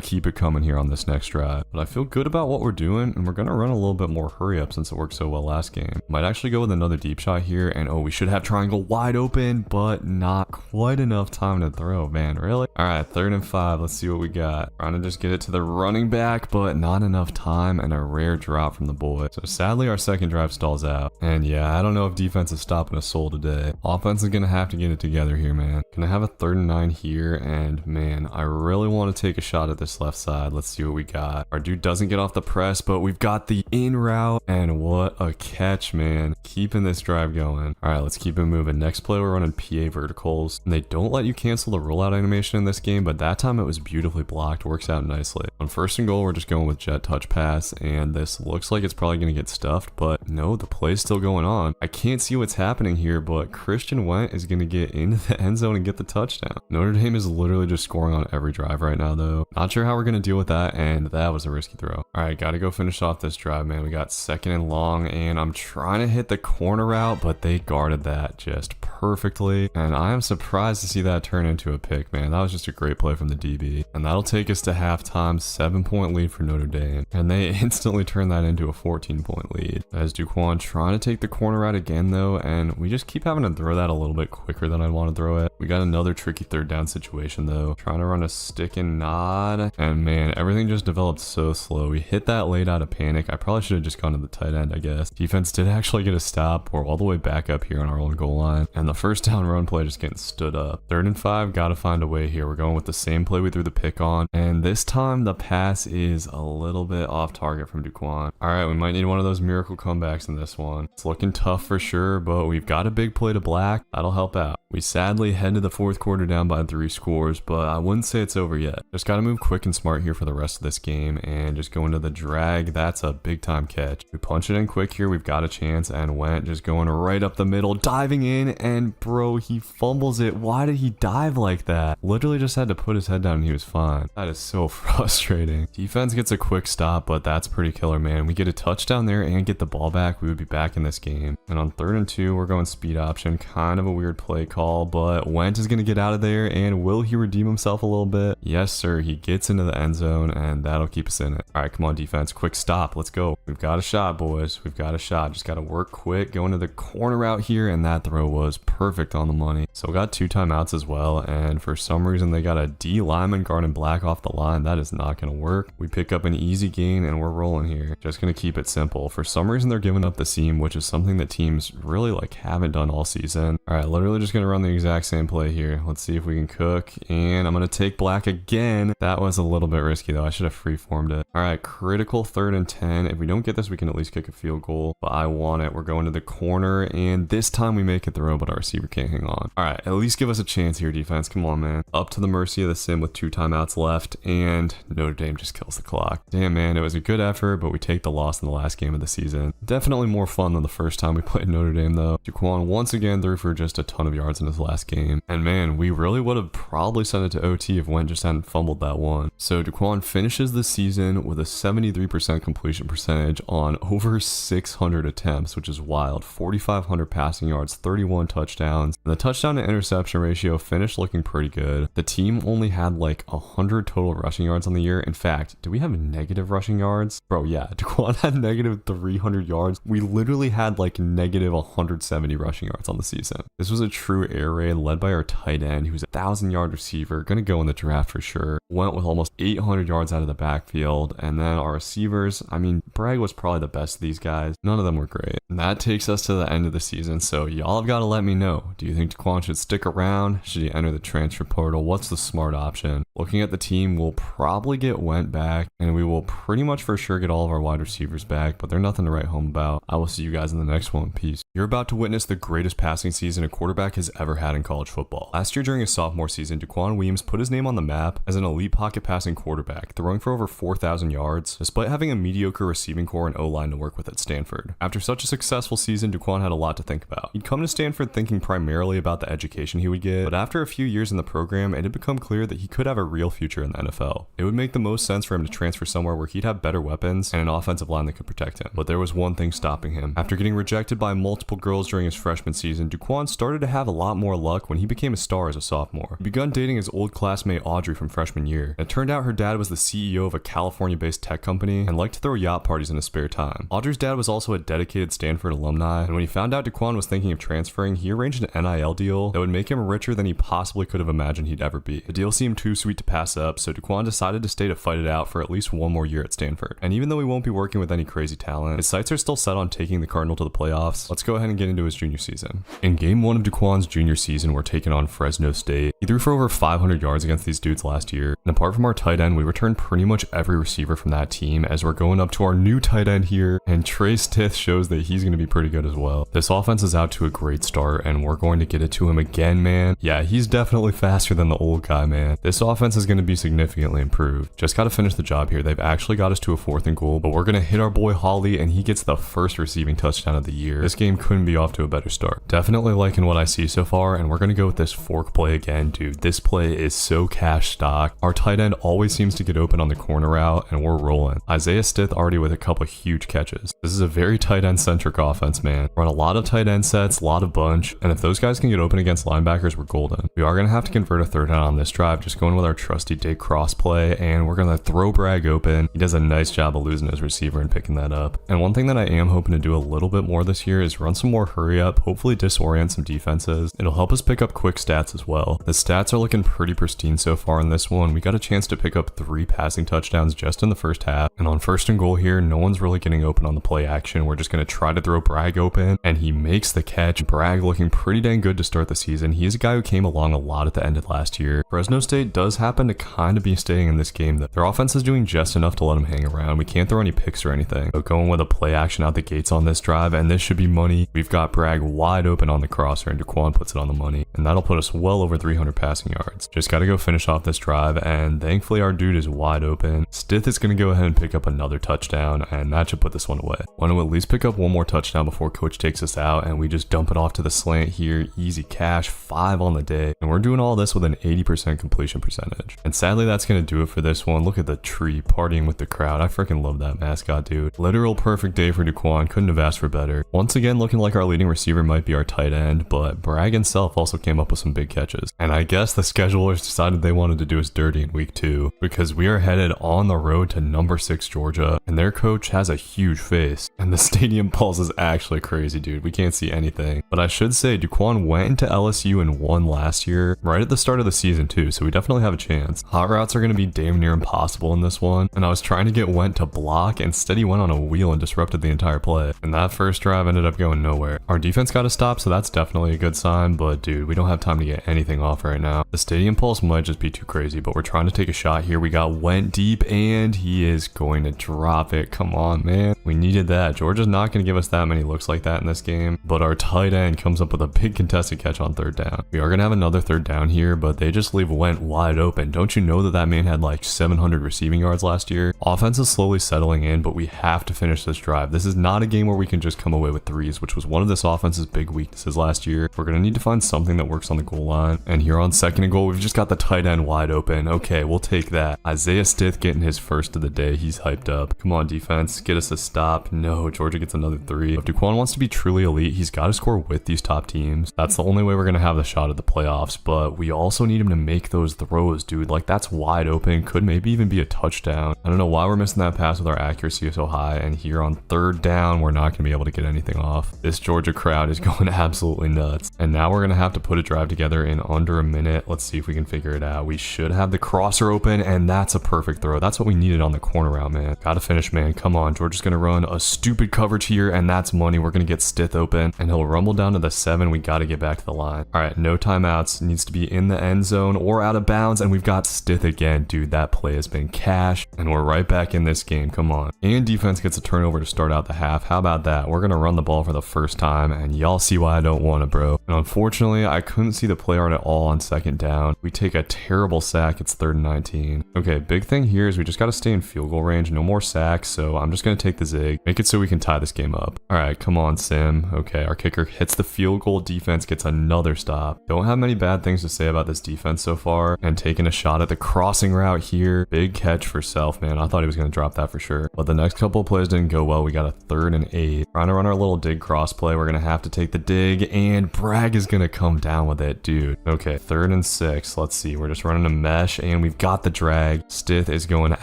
keep it coming here on this next drive. But I feel good about what we're doing, and we're going to run a little bit more hurry up since it worked so well last game. Might actually go with another deep shot here, and oh, we should have triangle wide open, but not quite enough time to throw, man, really? All right, 3rd and 5, let's see what we got. Trying to just get it to the running back, but not enough time, and a rare drop from the boy. So sadly, our second drive stalls out. And yeah, I don't know if defense is stopping a soul today. Offense is gonna have to get it together here, man. Gonna have a 3rd and 9 here, and man, I really want to take a shot at this left side. Let's see what we got. Our dude doesn't get off the press, but we've got the in route, and what a catch, man. Keeping this drive going. All right, let's keep it moving. Next play, we're running PA verticals. And they don't let you cancel the rollout animation in this game, but that time it was beautifully blocked. Works out nicely. On first and goal, we're just going with jet touch pass, and this looks like it's probably going to get stuffed, but no, the play's still going on. I can't see what's happening here, but Christian Went is going to get into the end zone and get the touchdown. Notre Dame is literally just scoring on every drive right now, though. Not sure how we're going to deal with that, and that was a risky throw. All right, got to go finish off this drive, man. We got second and long, and I'm trying to hit the corner route, but they guarded that just perfectly, and I am surprised to see that turn into a pick, man. That was just a great play from the DB, and that'll take us to halftime. 7-point lead for Notre Dame, and they instantly turn that into a 14-point lead. As Duquan trying to take the corner route again, though, and we just keep having to throw that a little bit quicker than I want to throw it. We got another tricky third down situation, though. Trying to run a stick and nod, and man, everything just developed so slow. We hit that late out of panic. I probably should have just gone to the tight end, I guess. Defense did actually get a stop. We're all the way back up here on our own goal line, and the first down run play just getting stood up. 3rd and 5, gotta find a way here. We're going with the same play we threw the pick on, and this time the pass is a little bit off target from Duquan. All right, we might need one of those miracle comebacks in this one. It's looking tough for sure, but we've got a big play to Black. That'll help out. We sadly head to the 4th quarter down by 3 scores, but I wouldn't say it's over yet. Just gotta move quick and smart here for the rest of this game, and just go into the drag. That's a big time catch. We punch it in quick here. We've got a chance, and Went just going right up the middle, diving in, and bro, he fumbles it. Why did he dive like that? Literally just had to put his head down and he was fine. That is so frustrating. Defense gets a quick stop, but that's pretty killer, man. We get a touchdown there and get the ball back. We would be back in this game. And on 3rd and 2, we're going speed option. Kind of a weird play call, but Went is going to get out of there, and will he redeem himself a little bit? Yes, sir. He gets into the end zone, and that'll keep us in it. All right, come on, defense. Quick stop. Let's go. We've got a shot, boys. We've got a shot. Just got to work quick. Go into the corner out here, and that throw was perfect on the money. So we got 2 timeouts as well, and for some reason, they got a D lineman guarding Black off the line. That is not going to work. We pick up an easy gain, and we're rolling here. Just going to keep it simple. For some reason, they're giving up the seam, which is something that teams really haven't done all season. All right, literally just going to run the exact same play here. Let's see if we can cook, and I'm going to take Black again. That was a little bit risky, though. I should have free-formed it. All right, critical 3rd and 10. If we don't get this, we can at least kick a field goal, but I want it. We're going to the corner, and this time we make it throw, but our receiver can't hang on. All right, at least give us a chance here, defense. Come on, man. Up to the mercy of the sim with 2 timeouts left, and Notre Dame just kills the clock. Damn, man, it was a good effort, but we take the loss in the last game of the season. Definitely more fun than the first time we played Notre Dame, though. Duquan once again threw for just a ton of yards in his last game, and man, we really would have probably sent it to OT if Went just hadn't fumbled that one. So Duquan finishes the season with a 73% completion percentage on over 600 attempts, which is wild. 4,500 passing yards, 31 touchdowns, and the touchdown to interception ratio finished looking pretty good. The team only had 100 total rushing yards on the year. In fact, do we have negative rushing yards? Bro, yeah, Duquan had negative 300 yards. We literally had negative 170 rushing yards on the season. This was a true air raid led by our tight end, who's a 1,000-yard receiver, gonna go in the draft for sure. Went with almost 800 yards out of the backfield, and then our receivers, I mean, Bragg was probably the best of these guys. None of them were great. And that takes us to the end of the season, so y'all have got to let me know. Do you think Duquan should stick around? Should he enter the transfer portal? What's the smart option? Looking at the team, we'll probably get Went back, and we will pretty much for sure get all of our wide receivers back, but they're nothing to write home about. I will see you guys in the next one. Peace. You're about to witness the greatest passing season a quarterback has ever had in college football. Last year during his sophomore season, Duquan Weems put his name on the map as an elite pocket passing quarterback, throwing for over 4,000 yards, despite having a mediocre receiving core and O-line to work with at Stanford. After such a successful season, Duquan had a lot to think about. He'd come to Stanford thinking primarily about the education he would get, but after a few years in the program, it had become clear that he could have a real future in the NFL. It would make the most sense for him to transfer somewhere where he'd have better weapons and an offensive line that could protect him. But there was one thing stopping him. After getting rejected by multiple girls during his freshman season, Duquan started to have a lot more luck when he became a star as a sophomore. He begun dating his old classmate Audrey from freshman year. It turned out her dad was the CEO of a California-based tech company and liked to throw yacht parties in his spare time. Audrey's dad was also a dedicated Stanford alumni, and when he found out Duquan was thinking of transferring, he arranged an NIL deal that would make him richer than he possibly could have imagined he'd ever be. The deal seemed too sweet to pass up, so Duquan decided to stay to fight it out for at least one more year at Stanford. And even though he won't be working with any crazy talent, his sights are still set on taking the Cardinal to the playoffs. Let's go go ahead and get into his junior season. In game 1 of Duquan's junior season, we're taking on Fresno State. He threw for over 500 yards against these dudes last year. And apart from our tight end, we returned pretty much every receiver from that team as we're going up to our new tight end here. And Trey Stith shows that he's going to be pretty good as well. This offense is out to a great start and we're going to get it to him again, man. Yeah, he's definitely faster than the old guy, man. This offense is going to be significantly improved. Just got to finish the job here. They've actually got us to a 4th and goal, but we're going to hit our boy Holly and he gets the first receiving touchdown of the year. This game couldn't be off to a better start. Definitely liking what I see so far, and we're going to go with this fork play again, dude. This play is so cash stock. Our tight end always seems to get open on the corner route and we're rolling. Isaiah Stith already with a couple huge catches. This is a very tight end centric offense, man. Run a lot of tight end sets, a lot of bunch, and if those guys can get open against linebackers, we're golden. We are going to have to convert a 3rd down on this drive, just going with our trusty dig cross play, and we're going to throw Bragg open. He does a nice job of losing his receiver and picking that up. And one thing that I am hoping to do a little bit more this year is run some more hurry up, hopefully disorient some defenses. It'll help us pick up quick stats as well. The stats are looking pretty pristine so far in this one. We got a chance to pick up 3 passing touchdowns just in the first half. And on 1st and goal here, no one's really getting open on the play action. We're just going to try to throw Bragg open and he makes the catch. Bragg looking pretty dang good to start the season. He's a guy who came along a lot at the end of last year. Fresno State does happen to kind of be staying in this game though. Their offense is doing just enough to let them hang around. We can't throw any picks or anything. But going with a play action out the gates on this drive, and this should be money. We've got Bragg wide open on the crosser and Duquan puts it on the money. And that'll put us well over 300 passing yards. Just got to go finish off this drive, and thankfully our dude is wide open. Stith is going to go ahead and pick up another touchdown, and that should put this one away. Want to at least pick up one more touchdown before coach takes us out, and we just dump it off to the slant here. Easy cash, 5 on the day, and we're doing all this with an 80% completion percentage. And sadly, that's going to do it for this one. Look at the tree partying with the crowd. I freaking love that mascot, dude. Literal perfect day for Duquan. Couldn't have asked for better. Once again, looking like our leading receiver might be our tight end, but Bragg himself also came up with some big catches. And I guess the schedulers decided they wanted to do us dirty in week 2 because we are headed on the road to number 6 Georgia, and their coach has a huge face. And the stadium pulse is actually crazy, dude. We can't see anything. But I should say, Duquan went into LSU and won last year, right at the start of the season too, so we definitely have a chance. Hot routes are going to be damn near impossible in this one, and I was trying to get Went to block, instead he went on a wheel and disrupted the entire play. And that first drive ended up going nowhere. Our defense got to stop, so that's definitely a good sign, but dude, we don't have time to get anything off right now. The stadium pulse might just be too crazy, but we're trying to take a shot here. We got Went deep, and he is going to drop it. Come on, man. We needed that. Georgia's not going to give us that many looks like that in this game, but our tight end comes up with a big contested catch on 3rd down. We are going to have another 3rd down here, but they just leave Went wide open. Don't you know that that man had like 700 receiving yards last year? Offense is slowly settling in, but we have to finish this drive. This is not a game where we can just come away with 3s, which was one of this offense's big weaknesses last year. We're going to need to find something that works on the goal line. And here on 2nd and goal, we've just got the tight end wide open. Okay, we'll take that. Isaiah Stith getting his first of the day. He's hyped up. Come on, defense. Get us a stop. No, Georgia gets another 3. If Duquan wants to be truly elite, he's got to score with these top teams. That's the only way we're going to have the shot at the playoffs, but we also need him to make those throws, dude. Like, that's wide open. Could maybe even be a touchdown. I don't know why we're missing that pass with our accuracy so high, and here on 3rd down, we're not going to be able to get anything off. This Georgia crowd is going absolutely nuts. And now we're going to have to put a drive together in under a minute. Let's see if we can figure it out. We should have the crosser open, and that's a perfect throw. That's what we needed on the corner route, man. Gotta finish, man. Come on. Georgia's going to run a stupid coverage here, and that's money. We're going to get Stith open, and he'll rumble down to the 7. We got to get back to the line. All right, no timeouts. Needs to be in the end zone or out of bounds, and we've got Stith again. Dude, that play has been cash, and we're right back in this game. Come on. And defense gets a turnover to start out the half. How about that? We're going to run the ball for the first time, and y'all see why I don't want it, bro. And unfortunately, I couldn't see the play art at all on 2nd down. We take a terrible sack. It's 3rd and 19. Okay, big thing here is we just got to stay in field goal range. No more sacks, so I'm just going to take the zig. Make it so we can tie this game up. All right, come on, Sim. Okay, our kicker hits the field goal. Defense gets another stop. Don't have many bad things to say about this defense so far. And taking a shot at the crossing route here. Big catch for Self, man. I thought he was going to drop that for sure. But the next couple of plays didn't go well. We got a 3rd and 8. Trying to run our little dig cross play. We're going to have to take the dig, and Bragg is going to come down with it, dude. Okay, 3rd and 6. Let's see. We're just running a mesh, and we've got the drag. Stith is going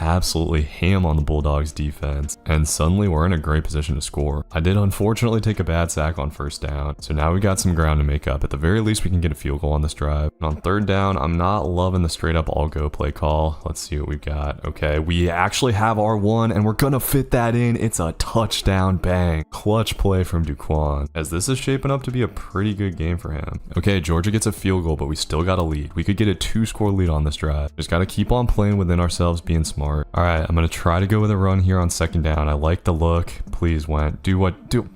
absolutely ham on the Bulldogs defense, and suddenly we're in a great position to score. I did unfortunately take a bad sack on 1st down, so now we got some ground to make up. At the very least, we can get a field goal on this drive. And on 3rd down, I'm not loving the straight up all go play call. Let's see what we've got. Okay, we actually have our one, and we're gonna fit that in. It's a touchdown. Bang. Clutch play from Duquan. Duquan, as this is shaping up to be a pretty good game for him. Okay, Georgia gets a field goal, but we still got a lead. We could get a 2-score lead on this drive. Just got to keep on playing within ourselves, being smart. All right, I'm going to try to go with a run here on 2nd down. I like the look. Please, Went.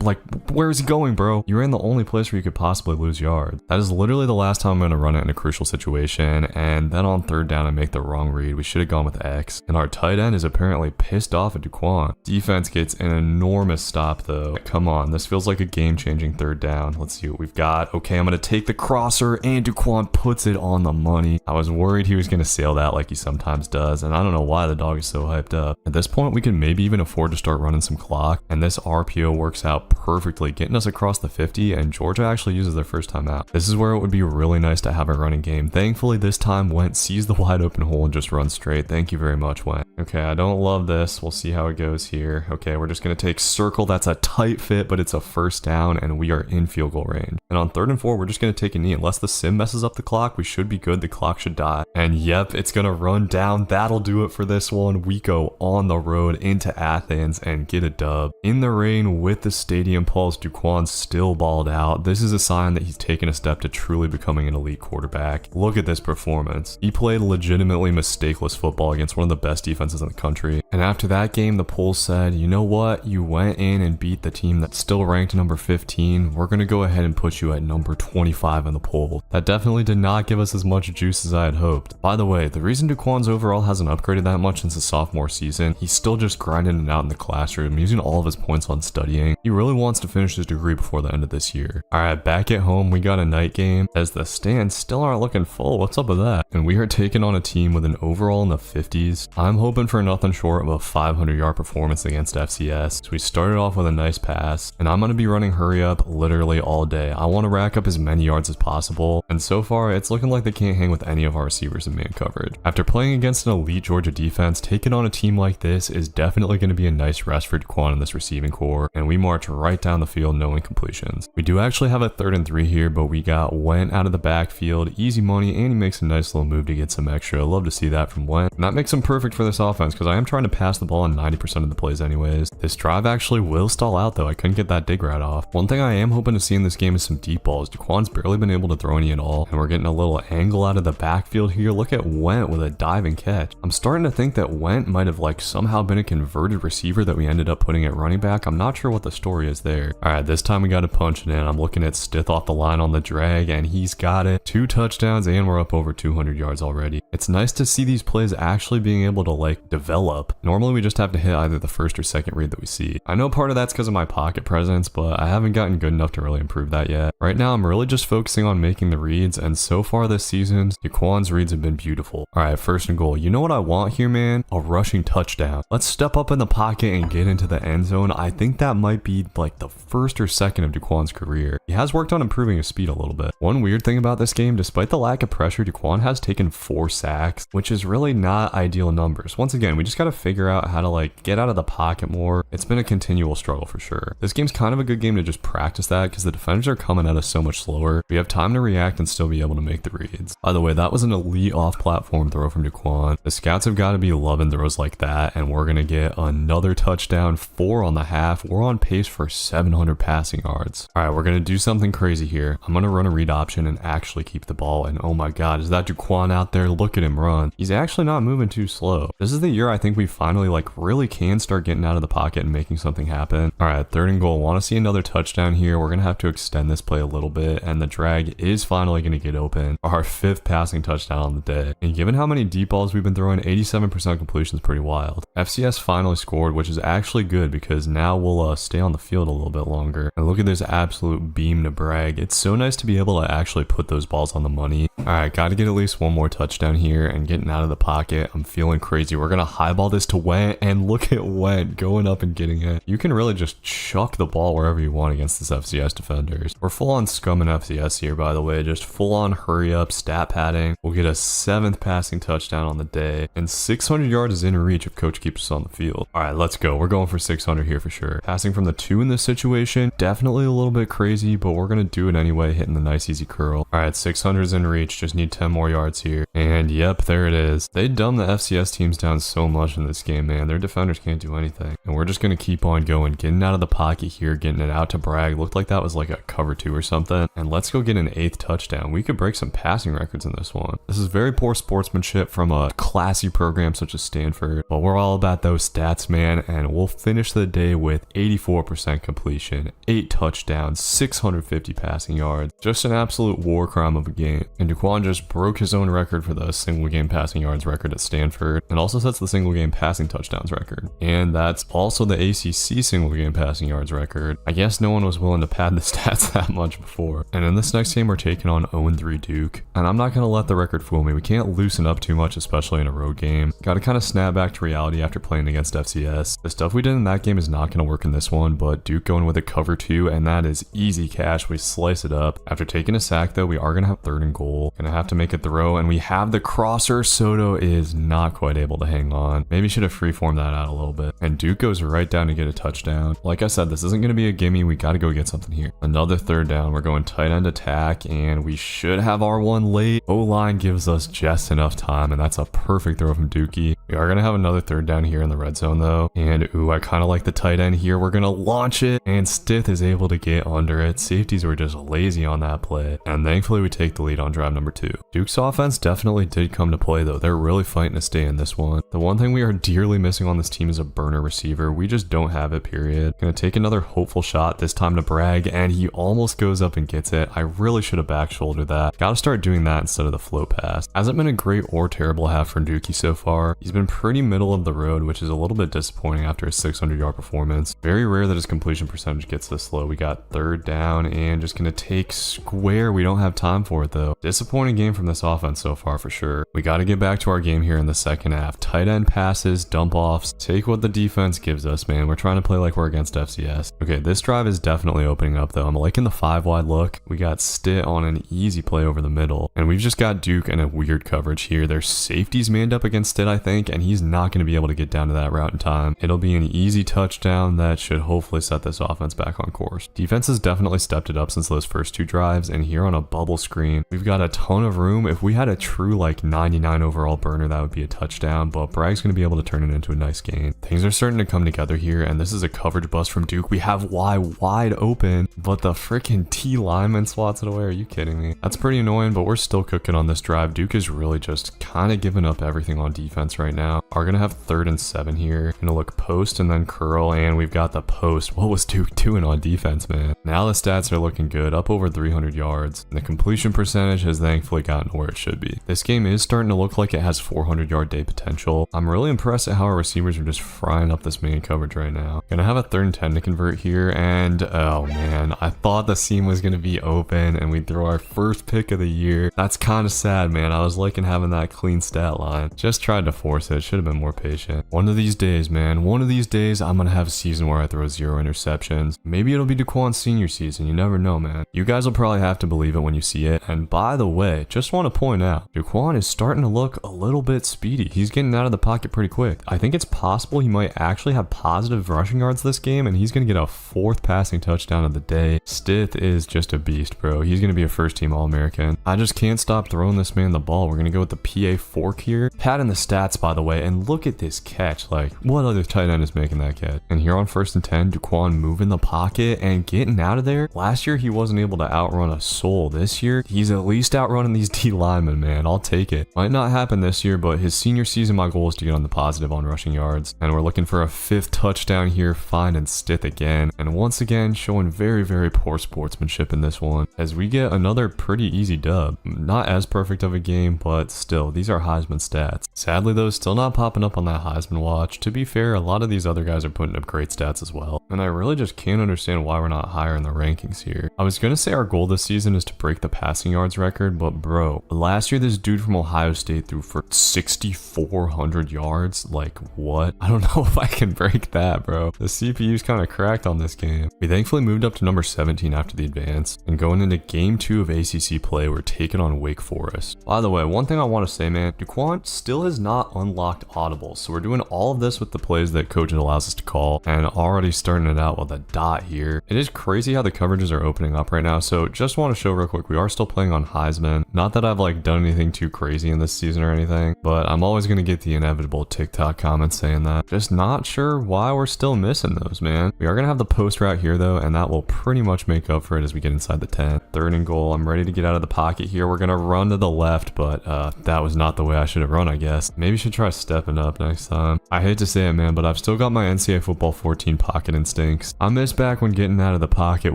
Like, where is he going, bro? You're in the only place where you could possibly lose yards. That is literally the last time I'm going to run it in a crucial situation, and then on 3rd down, I make the wrong read. We should have gone with X, and our tight end is apparently pissed off at Duquan. Defense gets an enormous stop, though. Come on, this feels like a game-changing 3rd down. Let's see what we've got. Okay, I'm going to take the crosser, and Duquan puts it on the money. I was worried he was going to sail that like he sometimes does, and I don't know why the dog is so hyped up. At this point, we can maybe even afford to start running some clock, and this RPO works out perfectly, getting us across the 50, and Georgia actually uses their first time out. This is where it would be really nice to have a running game. Thankfully, this time Went sees the wide open hole and just runs straight. Thank you very much, Went. Okay, I don't love this. We'll see how it goes here. Okay, we're just going to take circle. That's a tight fit, but it's a 1st down, and we are in field goal range. And on 3rd and 4, we're just going to take a knee. Unless the sim messes up the clock, we should be good. The clock should die. And yep, it's going to run down. That'll do it for this one. We go on the road into Athens and get a dub. In the rain with the stadium pulse, Duquan still balled out. This is a sign that he's taken a step to truly becoming an elite quarterback. Look at this performance. He played legitimately mistakeless football against one of the best defenses in the country. And after that game, the polls said, you know what? You went in and beat the team that's still ranked number 15. We're going to go ahead and put you at number 25 in the poll. That definitely did not give us as much juice as I had hoped. By the way, the reason Duquan's overall hasn't upgraded that much since his sophomore season, he's still just grinding it out in the classroom, using all of his points on studying. He really wants to finish his degree before the end of this year. Alright, back at home, we got a night game, as the stands still aren't looking full. What's up with that? And we are taking on a team with an overall in the 50s. I'm hoping for nothing short of a 500-yard performance against FCS. So we started off with a nice pass, and I'm going to be running hurry up literally all day. I want to rack up as many yards as possible, and so far it's looking like they can't hang with any of our receivers in man coverage. After playing against an elite Georgia defense, taking on a team like this is definitely going to be a nice rest for Duquan in this receiving core, and we march right down the field, no incompletions. We do actually have a 3rd and 3 here, but we got Went out of the backfield, easy money, and he makes a nice little move to get some extra. Love to see that from Went. And that makes him perfect for this offense, because I am trying to pass the ball on 90% of the plays anyways. This drive actually will stall out though. I couldn't get that dig right off. One thing I am hoping to see in this game is some deep balls. Duquan's barely been able to throw any at all, and we're getting a little angle out of the backfield here. Look at Went with a diving catch. I'm starting to think that Went might have like somehow been a converted receiver that we ended up putting at running back. I'm not sure what the story is there. Alright, this time we got to punch it in. I'm looking at Stith off the line on the drag, and he's got it. 2 touchdowns, and we're up over 200 yards already. It's nice to see these plays actually being able to like develop. Normally we just have to hit either the 1st or 2nd read that we see. I know part of that's because of my pocket presence, but I haven't gotten good enough to really improve that yet. Right now I'm really just focusing on making the reads, and so far this season, Duquan's reads have been beautiful. Alright, 1st and goal. You know what I want here, man? A rushing touchdown. Let's step up in the pocket and get into the end zone. I think that might be like the 1st or 2nd of Duquan's career. He has worked on improving his speed a little bit. One weird thing about this game, despite the lack of pressure, Duquan has taken 4 sacks, which is really not ideal numbers. Once again, we just got to figure out how to like get out of the pocket more. It's been a continual struggle for sure. This game's kind of a good game to just practice that, because the defenders are coming at us so much slower. We have time to react and still be able to make the reads. By the way, that was an elite off-platform throw from Duquan. The scouts have got to be loving throws like that, and we're going to get another touchdown, 4 on the half. We're on pace for 700 passing yards. All right, we're going to do something crazy here. I'm going to run a read option and actually keep the ball, and oh my god, is that Duquan out there? Look at him run. He's actually not moving too slow. This is the year I think we finally like really can start getting out of the pocket and making something happen. All right, 3rd and goal. Want to see another touchdown here. We're going to have to extend this play a little bit, and the drag is finally going to get open. Our 5th passing touchdown on the day. And given how many deep balls we've been throwing, 87% completion is pretty wild. FCS finally scored, which is actually good because now we'll stay on the field a little bit longer. And look at this absolute beam to brag. It's so nice to be able to actually put those balls on the money. All right, got to get at least one more touchdown here and getting out of the pocket. I'm feeling crazy. We're going to highball this to Went, and look at Went going up and getting it. You can really just chuck the ball wherever you want against this FCS defenders. We're full on scumming FCS here, by the way, just full on hurry up, stat padding. We'll get a 7th passing touchdown on the day, and 600 yards is in reach if coach keeps us on the field. All right, let's go. We're going for 600 here for sure. Passing from the 2 in this situation, definitely a little bit crazy, but we're gonna do it anyway, hitting the nice easy curl. All right, 600's in reach, just need 10 more yards here. And yep, there it is. They dumb the FCS teams down so much in this game, man. Their defenders can't do anything. And we're just gonna keep on going, getting out of the pocket here, getting it out to Bragg. Looked like that was like a cover 2 or something. And let's go get an 8th touchdown. We could break some passing records in this one. This is very poor sportsmanship from a classy program such as Stanford, but we're all about those stats, man, and we'll finish the day with 84% completion, 8 touchdowns, 650 passing yards. Just an absolute war crime of a game. And Duquan just broke his own record for the single game passing yards record at Stanford, and also sets the single game passing touchdowns record. And that's also the ACC single game passing yards record. I guess no one was willing to pad the stats that much before. And in this next game, we're taking on 0-3 Duke. And I'm not going to let the record fool me. We can't loosen up too much, especially in a road game. Got to kind of snap back to reality after playing against FCS. The stuff we did in that game is not going to work in this one, but Duke going with a cover 2, and that is easy cash. We slice it up. After taking a sack, though, we are going to have 3rd and goal. Going to have to make a throw, and we have the crosser. Soto is not quite able to hang on. Maybe should have freeformed that out a little bit. And Duke goes right down to get a touchdown. Like I said, this isn't going to be a gimme. We got to go get something here. Another 3rd down. We're going tight end attack, and we should have R1 late. O-line gives us just enough time, and that's a perfect throw from Dookie. We are going to have another 3rd down here in the red zone, though. And ooh, I kind of like the tight end here. We're going to launch it, and Stith is able to get under it. Safeties were just lazy on that play, and thankfully we take the lead on drive number 2. Duke's offense definitely did come to play, though. They're really fighting to stay in this one. The one thing we are dearly missing on this team is a burner receiver. We just don't have it, period. Gonna take another hopeful shot, this time to Bragg, and he almost goes up and gets it. I really should have back shouldered that. Gotta start doing that instead of the flow pass. Hasn't been a great or terrible half from Dookie so far. He's been pretty middle of the road, which is a little bit disappointing after a 600-yard performance. Very rare that his completion percentage gets this low. We got 3rd down and just gonna take square. We don't have time for it, though. Disappointing game from this offense so far for sure. We gotta get back to our game here in the second half. Tight end passes, dump offs, take what the defense gives us, man. We're trying to play like we're against FCS. Okay, this drive is definitely opening up, though. I'm liking the 5-wide look. We got Stitt on an easy play over the middle, and we've just got Duke in a weird coverage here. Their safety's manned up against Stitt, I think, and he's not going to be able to get down to that route in time. It'll be an easy touchdown that should hopefully set this offense back on course. Defense has definitely stepped it up since those first 2 drives, and here on a bubble screen, we've got a ton of room. If we had a true like 99 overall burner, that would be a touchdown, but Bragg's going to be able to turn it into a nice gain. Things are starting to come together here, and this is a coverage bust from Duke. We have Y wide open, but the freaking T lineman swats it away. Are you kidding me? That's pretty annoying, but we're still cooking on this drive. Duke is really just kind of giving up everything on defense right now. Are going to have 3rd and 7 here. Going to look post and then curl, and we've got the post. What was Duke doing on defense, man? Now the stats are looking good, up over 300 yards. And the completion percentage has thankfully gotten to where it should be. This game is starting to look like it has 400-yard day potential. I'm really impressed at how our receivers are just frying up this man coverage right now. Gonna have a 3rd and 10 to convert here, and oh man, I thought the seam was gonna be open and we'd throw our first pick of the year. That's kind of sad, man. I was liking having that clean stat line. Just tried to force it. Should have been more patient. One of these days, man, one of these days I'm gonna have a season where I throw 0 interceptions. Maybe it'll be Duquan's senior season. You never know, man. You guys will probably have to believe it when you see it. And by the way, just want to point out, Duquan is starting to look a little bit speedy. He's getting out of the pocket pretty quick. I think it's possible he might actually have positive rushing yards this game, and he's going to get a 4th passing touchdown of the day. Stith is just a beast, bro. He's going to be a first-team All-American. I just can't stop throwing this man the ball. We're going to go with the PA fork here. Patting the stats, by the way, and look at this catch. Like, what other tight end is making that catch? And here on 1st and 10, Duquan moving the pocket and getting out of there. Last year, he wasn't able to outrun a soul. This year, he's at least outrunning these D linemen, man. I'll take it. Might not happen this year, but his senior season, my goal is to get on the positive on rushing yards. And we're looking for a 5th touchdown here, finding Stith again. And once again, showing very, very poor sportsmanship in this one, as we get another pretty easy dub. Not as perfect of a game, but still, these are Heisman stats. Sadly, though, still not popping up on that Heisman watch. To be fair, a lot of these other guys are putting up great stats as well. And I really just can't understand why we're not higher in the rankings here. I was gonna say our goal this season is to break the passing yards record, but bro, last year this dude from Ohio State threw for 6,400 yards. Like, what? I don't know if I can break that, bro. The CPU's kind of cracked on this game. We thankfully moved up to number 17 after the advance, and going into game 2 of ACC play, we're taking on Wake Forest. By the way, one thing I want to say, man, Duquan still has not unlocked audibles, so we're doing all of this with the plays that coach allows us to call. call, and already starting it out with a dot here. It is crazy how the coverages are opening up right now. So just want to show real quick, we are still playing on Heisman. Not that I've like done anything too crazy in this season or anything, but I'm always going to get the inevitable TikTok comments saying that. Just not sure why we're still missing those, man. We are going to have the post route here though, and that will pretty much make up for it as we get inside the 10. 3rd and goal. I'm ready to get out of the pocket here. We're going to run to the left, but that was not the way I should have run, I guess. Maybe should try stepping up next time. I hate to say it, man, but I've still got my NCAA football 14 pocket instincts. I miss back when getting out of the pocket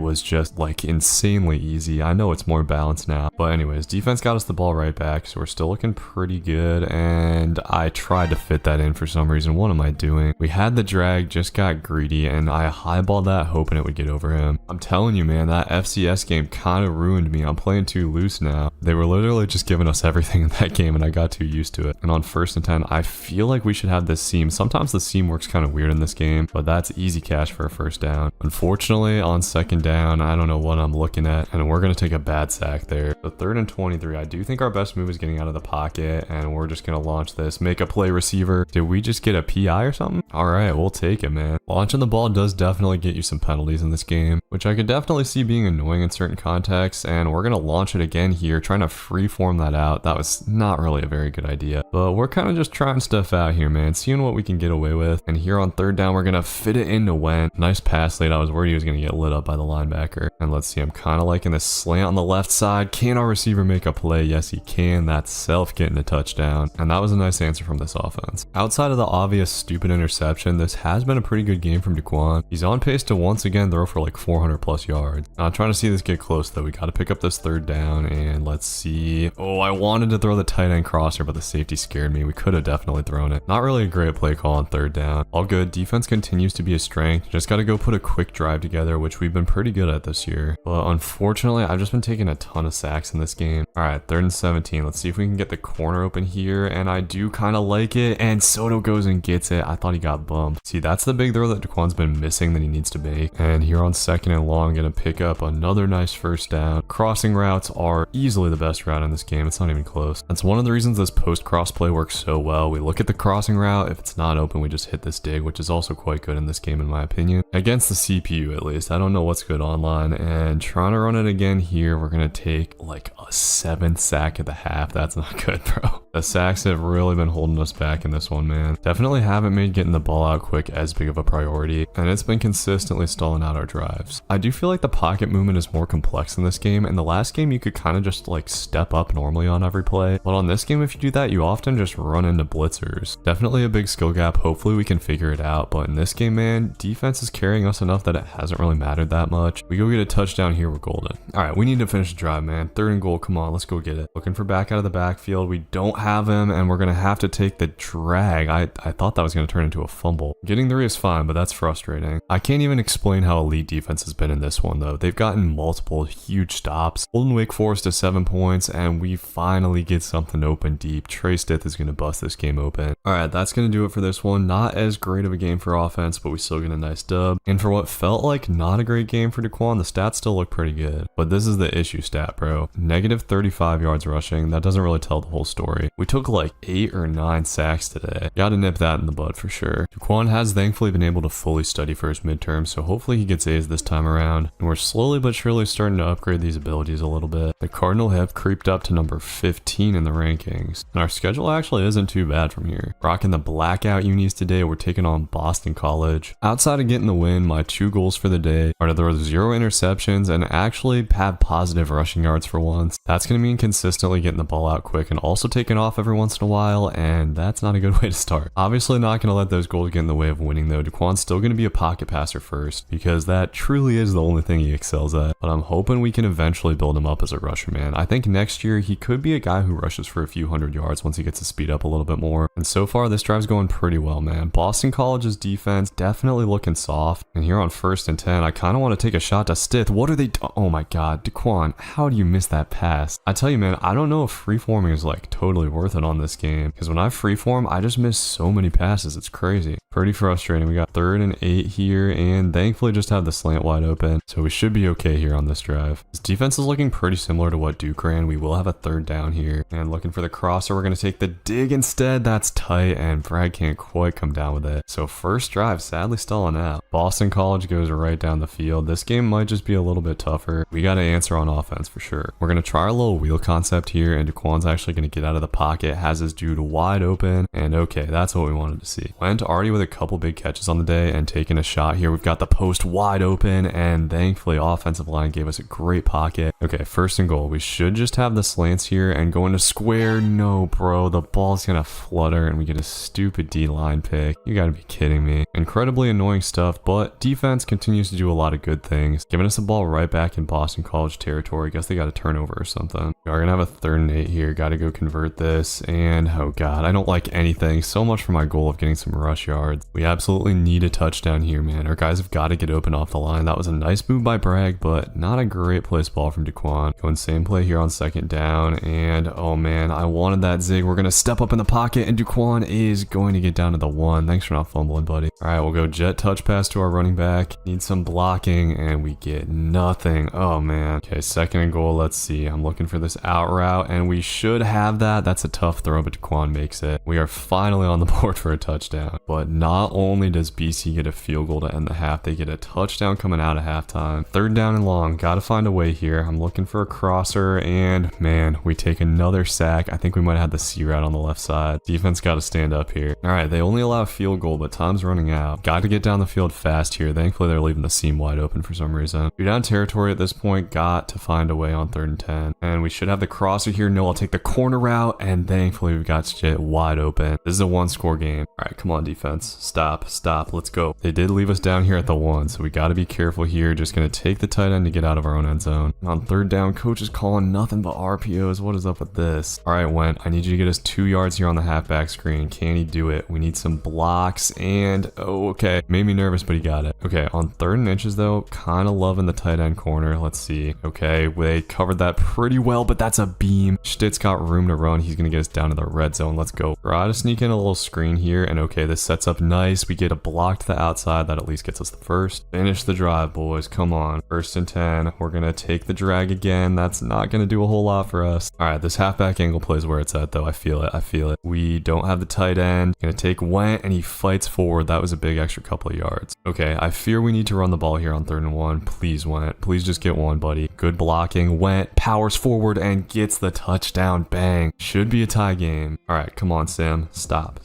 was just like insanely easy. I know it's more balanced now, but anyways, defense got us the ball right back, so we're still looking pretty good, and I tried to fit that in for some reason. What am I doing? We had the drag, just got greedy, and I highballed that hoping it would get over him. I'm telling you, man, that FCS game kind of ruined me. I'm playing too loose now. They were literally just giving us everything in that game, and I got too used to it. And on 1st and 10, I feel like we should have this seam. Sometimes the seam works kind of weird in this game, but that's easy cash for a 1st down. Unfortunately, on 2nd down, I don't know what I'm looking at, and we're going to take a bad sack there. So 3rd and 23, I do think our best move is getting out of the pocket, and we're just going to launch this. Make a play, receiver. Did we just get a PI or something? All right, we'll take it, man. Launching the ball does definitely get you some penalties in this game, which I could definitely see being annoying in certain contexts, and we're going to launch it again here, trying to freeform that out. That was not really a very good idea, but we're kind of just trying stuff out here, man, seeing what we can get away with. And here on 3rd down, we're going to fit it into Went. Nice pass late. I was worried he was going to get lit up by the linebacker. And let's see, I'm kind of liking this slant on the left side. Can our receiver make a play? Yes, he can. That's Self getting a touchdown. And that was a nice answer from this offense. Outside of the obvious stupid interception, this has been a pretty good game from Daquan. He's on pace to once again throw for like 400 plus yards. Now, I'm trying to see this get close though. We got to pick up this 3rd down, and let's see. Oh, I wanted to throw the tight end crosser, but the safety scared me. We could have definitely thrown it. Not really a great play call on 3rd down. All good. Defense continues to be a strength. Just got to go put a quick drive together, which we've been pretty good at this year. But unfortunately, I've just been taking a ton of sacks in this game. All right, 3rd and 17. Let's see if we can get the corner open here, and I do kind of like it, and Soto goes and gets it. I thought he got bumped. See, that's the big throw that Daquan's been missing that he needs to make. And here on 2nd and long, gonna pick up another nice 1st down. Crossing routes are easily the best route in this game. It's not even close. That's one of the reasons this post cross play works so well. We look at the crossing route. If it's not open, we just hit this dig, which is also quite good in this game in my opinion. Against the CPU at least. I don't know what's good online. And trying to run it again here, we're gonna take like a 7th sack at the half. That's not good, bro. The sacks have really been holding us back in this one, man. Definitely haven't made getting the ball out quick as big of a priority, and it's been consistently stalling out our drives. I do feel like the pocket movement is more complex in this game. In the last game, you could kind of just like step up normally on every play, but on this game, if you do that, you often just run into blitzers. Definitely a big skill gap. Hopefully we can figure it out, but in this game, man, defense is carrying us enough that it hasn't really mattered that much. We go get a touchdown here, we're golden. All right, we need to finish the drive, man. 3rd and goal, come on, let's go get it. Looking for back out of the backfield. We don't have him, and we're gonna have to take the drag. I thought that was gonna turn into a fumble. Getting 3 is fine, but that's frustrating. I can't even explain how elite defense has been in this one though. They've gotten multiple huge stops, holding Wake Forest to 7 points, and we finally get something open deep. Trey Stith is gonna bust this game open. All right, that's gonna do it for this one. Not as great of a game for offense, but we still get a nice dub. And for what felt like not a great game for Daquan, the stats still look pretty good. But this is the issue stat, bro. Negative 35 yards rushing. That doesn't really tell the whole story. We took like 8 or 9 sacks today. Gotta nip that in the bud for sure. Daquan has thankfully been able to fully study for his midterm, so hopefully he gets A's this time around. And we're slowly but surely starting to upgrade these abilities a little bit. The Cardinal have creeped up to number 15 in the rankings. And our schedule actually isn't too bad from here. Rocking the blackout unis today, we're taking on Boston College. Outside of getting the win, my 2 goals for the day are to throw 0 interceptions and actually have positive rushing yards for once. That's going to mean consistently getting the ball out quick and also taking off every once in a while, and that's not a good way to start. Obviously not going to let those goals get in the way of winning though. Daquan's still going to be a pocket passer first because that truly is the only thing he excels at, but I'm hoping we can eventually build him up as a rusher, man. I think next year he could be a guy who rushes for a few hundred yards once he gets to speed up a little bit more, and so far this drive's going pretty well, man. Boston College's defense definitely looking soft, and here on 1st and 10, I kind of want to take a shot to Stith. What are they oh my god, Daquan, how do you miss that pass? pass. I tell you, man, I don't know if freeforming is like totally worth it on this game, because when I freeform, I just miss so many passes. It's crazy. Pretty frustrating. We got 3rd and 8 here, and thankfully just have the slant wide open, so we should be okay here on this drive. This defense is looking pretty similar to what Duke ran. We will have a 3rd down here, and looking for the crosser. We're going to take the dig instead. That's tight, and Bragg can't quite come down with it. So first drive, sadly stalling out. Boston College goes right down the field. This game might just be a little bit tougher. We got to answer on offense for sure. We're going to try our little wheel concept here, and Daquan's actually going to get out of the pocket, has his dude wide open, and okay, that's what we wanted to see. Went already with a couple big catches on the day and taking a shot here. We've got the post wide open, and thankfully offensive line gave us a great pocket. Okay, 1st and goal. We should just have the slants here and go into square. No, bro, the ball's gonna flutter and we get a stupid D-line pick. You gotta be kidding me. Incredibly annoying stuff, but defense continues to do a lot of good things, giving us the ball right back in Boston College territory. Guess they got a turnover or something. We are gonna have a 3rd and 8 here. Gotta go convert this, and oh god, I don't like anything. So much for my goal of getting some rush yards. We absolutely need a touchdown here, man. Our guys have got to get open off the line. That was a nice move by Bragg, but not a great placed ball from Daquan. Going same play here on 2nd down, and oh man, I wanted that zig. We're gonna step up in the pocket, and Daquan is going to get down to the 1. Thanks for not fumbling, buddy. All right, we'll go jet touch pass to our running back. Need some blocking, and we get nothing. Oh man. Okay, 2nd and goal. Let's see. I'm looking for this out route, and we should have that. That's a tough throw, but Daquan makes it. We are finally on the board for a touchdown. But not only does BC get a field goal to end the half, they get a touchdown coming out of halftime. 3rd down and long. Gotta find a way here. I'm looking for a crosser, and man, we take another sack. I think we might have had the C route on the left side. Defense got to stand up here. All right, they only allow a field goal, but time's running out. Got to get down the field fast here. Thankfully, they're leaving the seam wide open for some reason. We're down territory at this point. Got to find a way on 3rd and 10. And we should have the crosser here. No, I'll take the corner route, and thankfully we've got shit wide open. This is a 1-score game. All right, come on, defense. Stop. Let's go. They did leave us down here at the 1, so we got to be careful here. Just going to take the tight end to get out of our own end zone. On 3rd down, coach is calling nothing but RPOs. What is up with this? All right, Went, I need you to get us 2 yards here on the halfback screen. Can he do it? We need some blocks, and oh, okay. Made me nervous, but he got it. Okay, on 3rd and inches though, kind of loving the tight end corner. Let's see. Okay, they covered that pretty well, but that's a beam. Stitt's got room to run. He's going to get us down to the red zone. Let's go. Try to sneak in a little screen here, and okay, this sets up nice. We get a block to the outside. That at least gets us the first. Finish the drive, boys. Come on. 1st and 10. We're going to take the drag again. That's not going to do a whole lot for us. All right, this halfback angle plays where it's at, though. I feel it. We don't have the tight end. Going to take Went, and he fights forward. That was a big extra couple of yards. Okay, I fear we need to run the ball here on 3rd and 1. Please, Went. Please just get one, buddy. Good blocking. Went, powers forward, and gets the touchdown. Bang. Should be a tie game. All right, come on, Sam. Stop.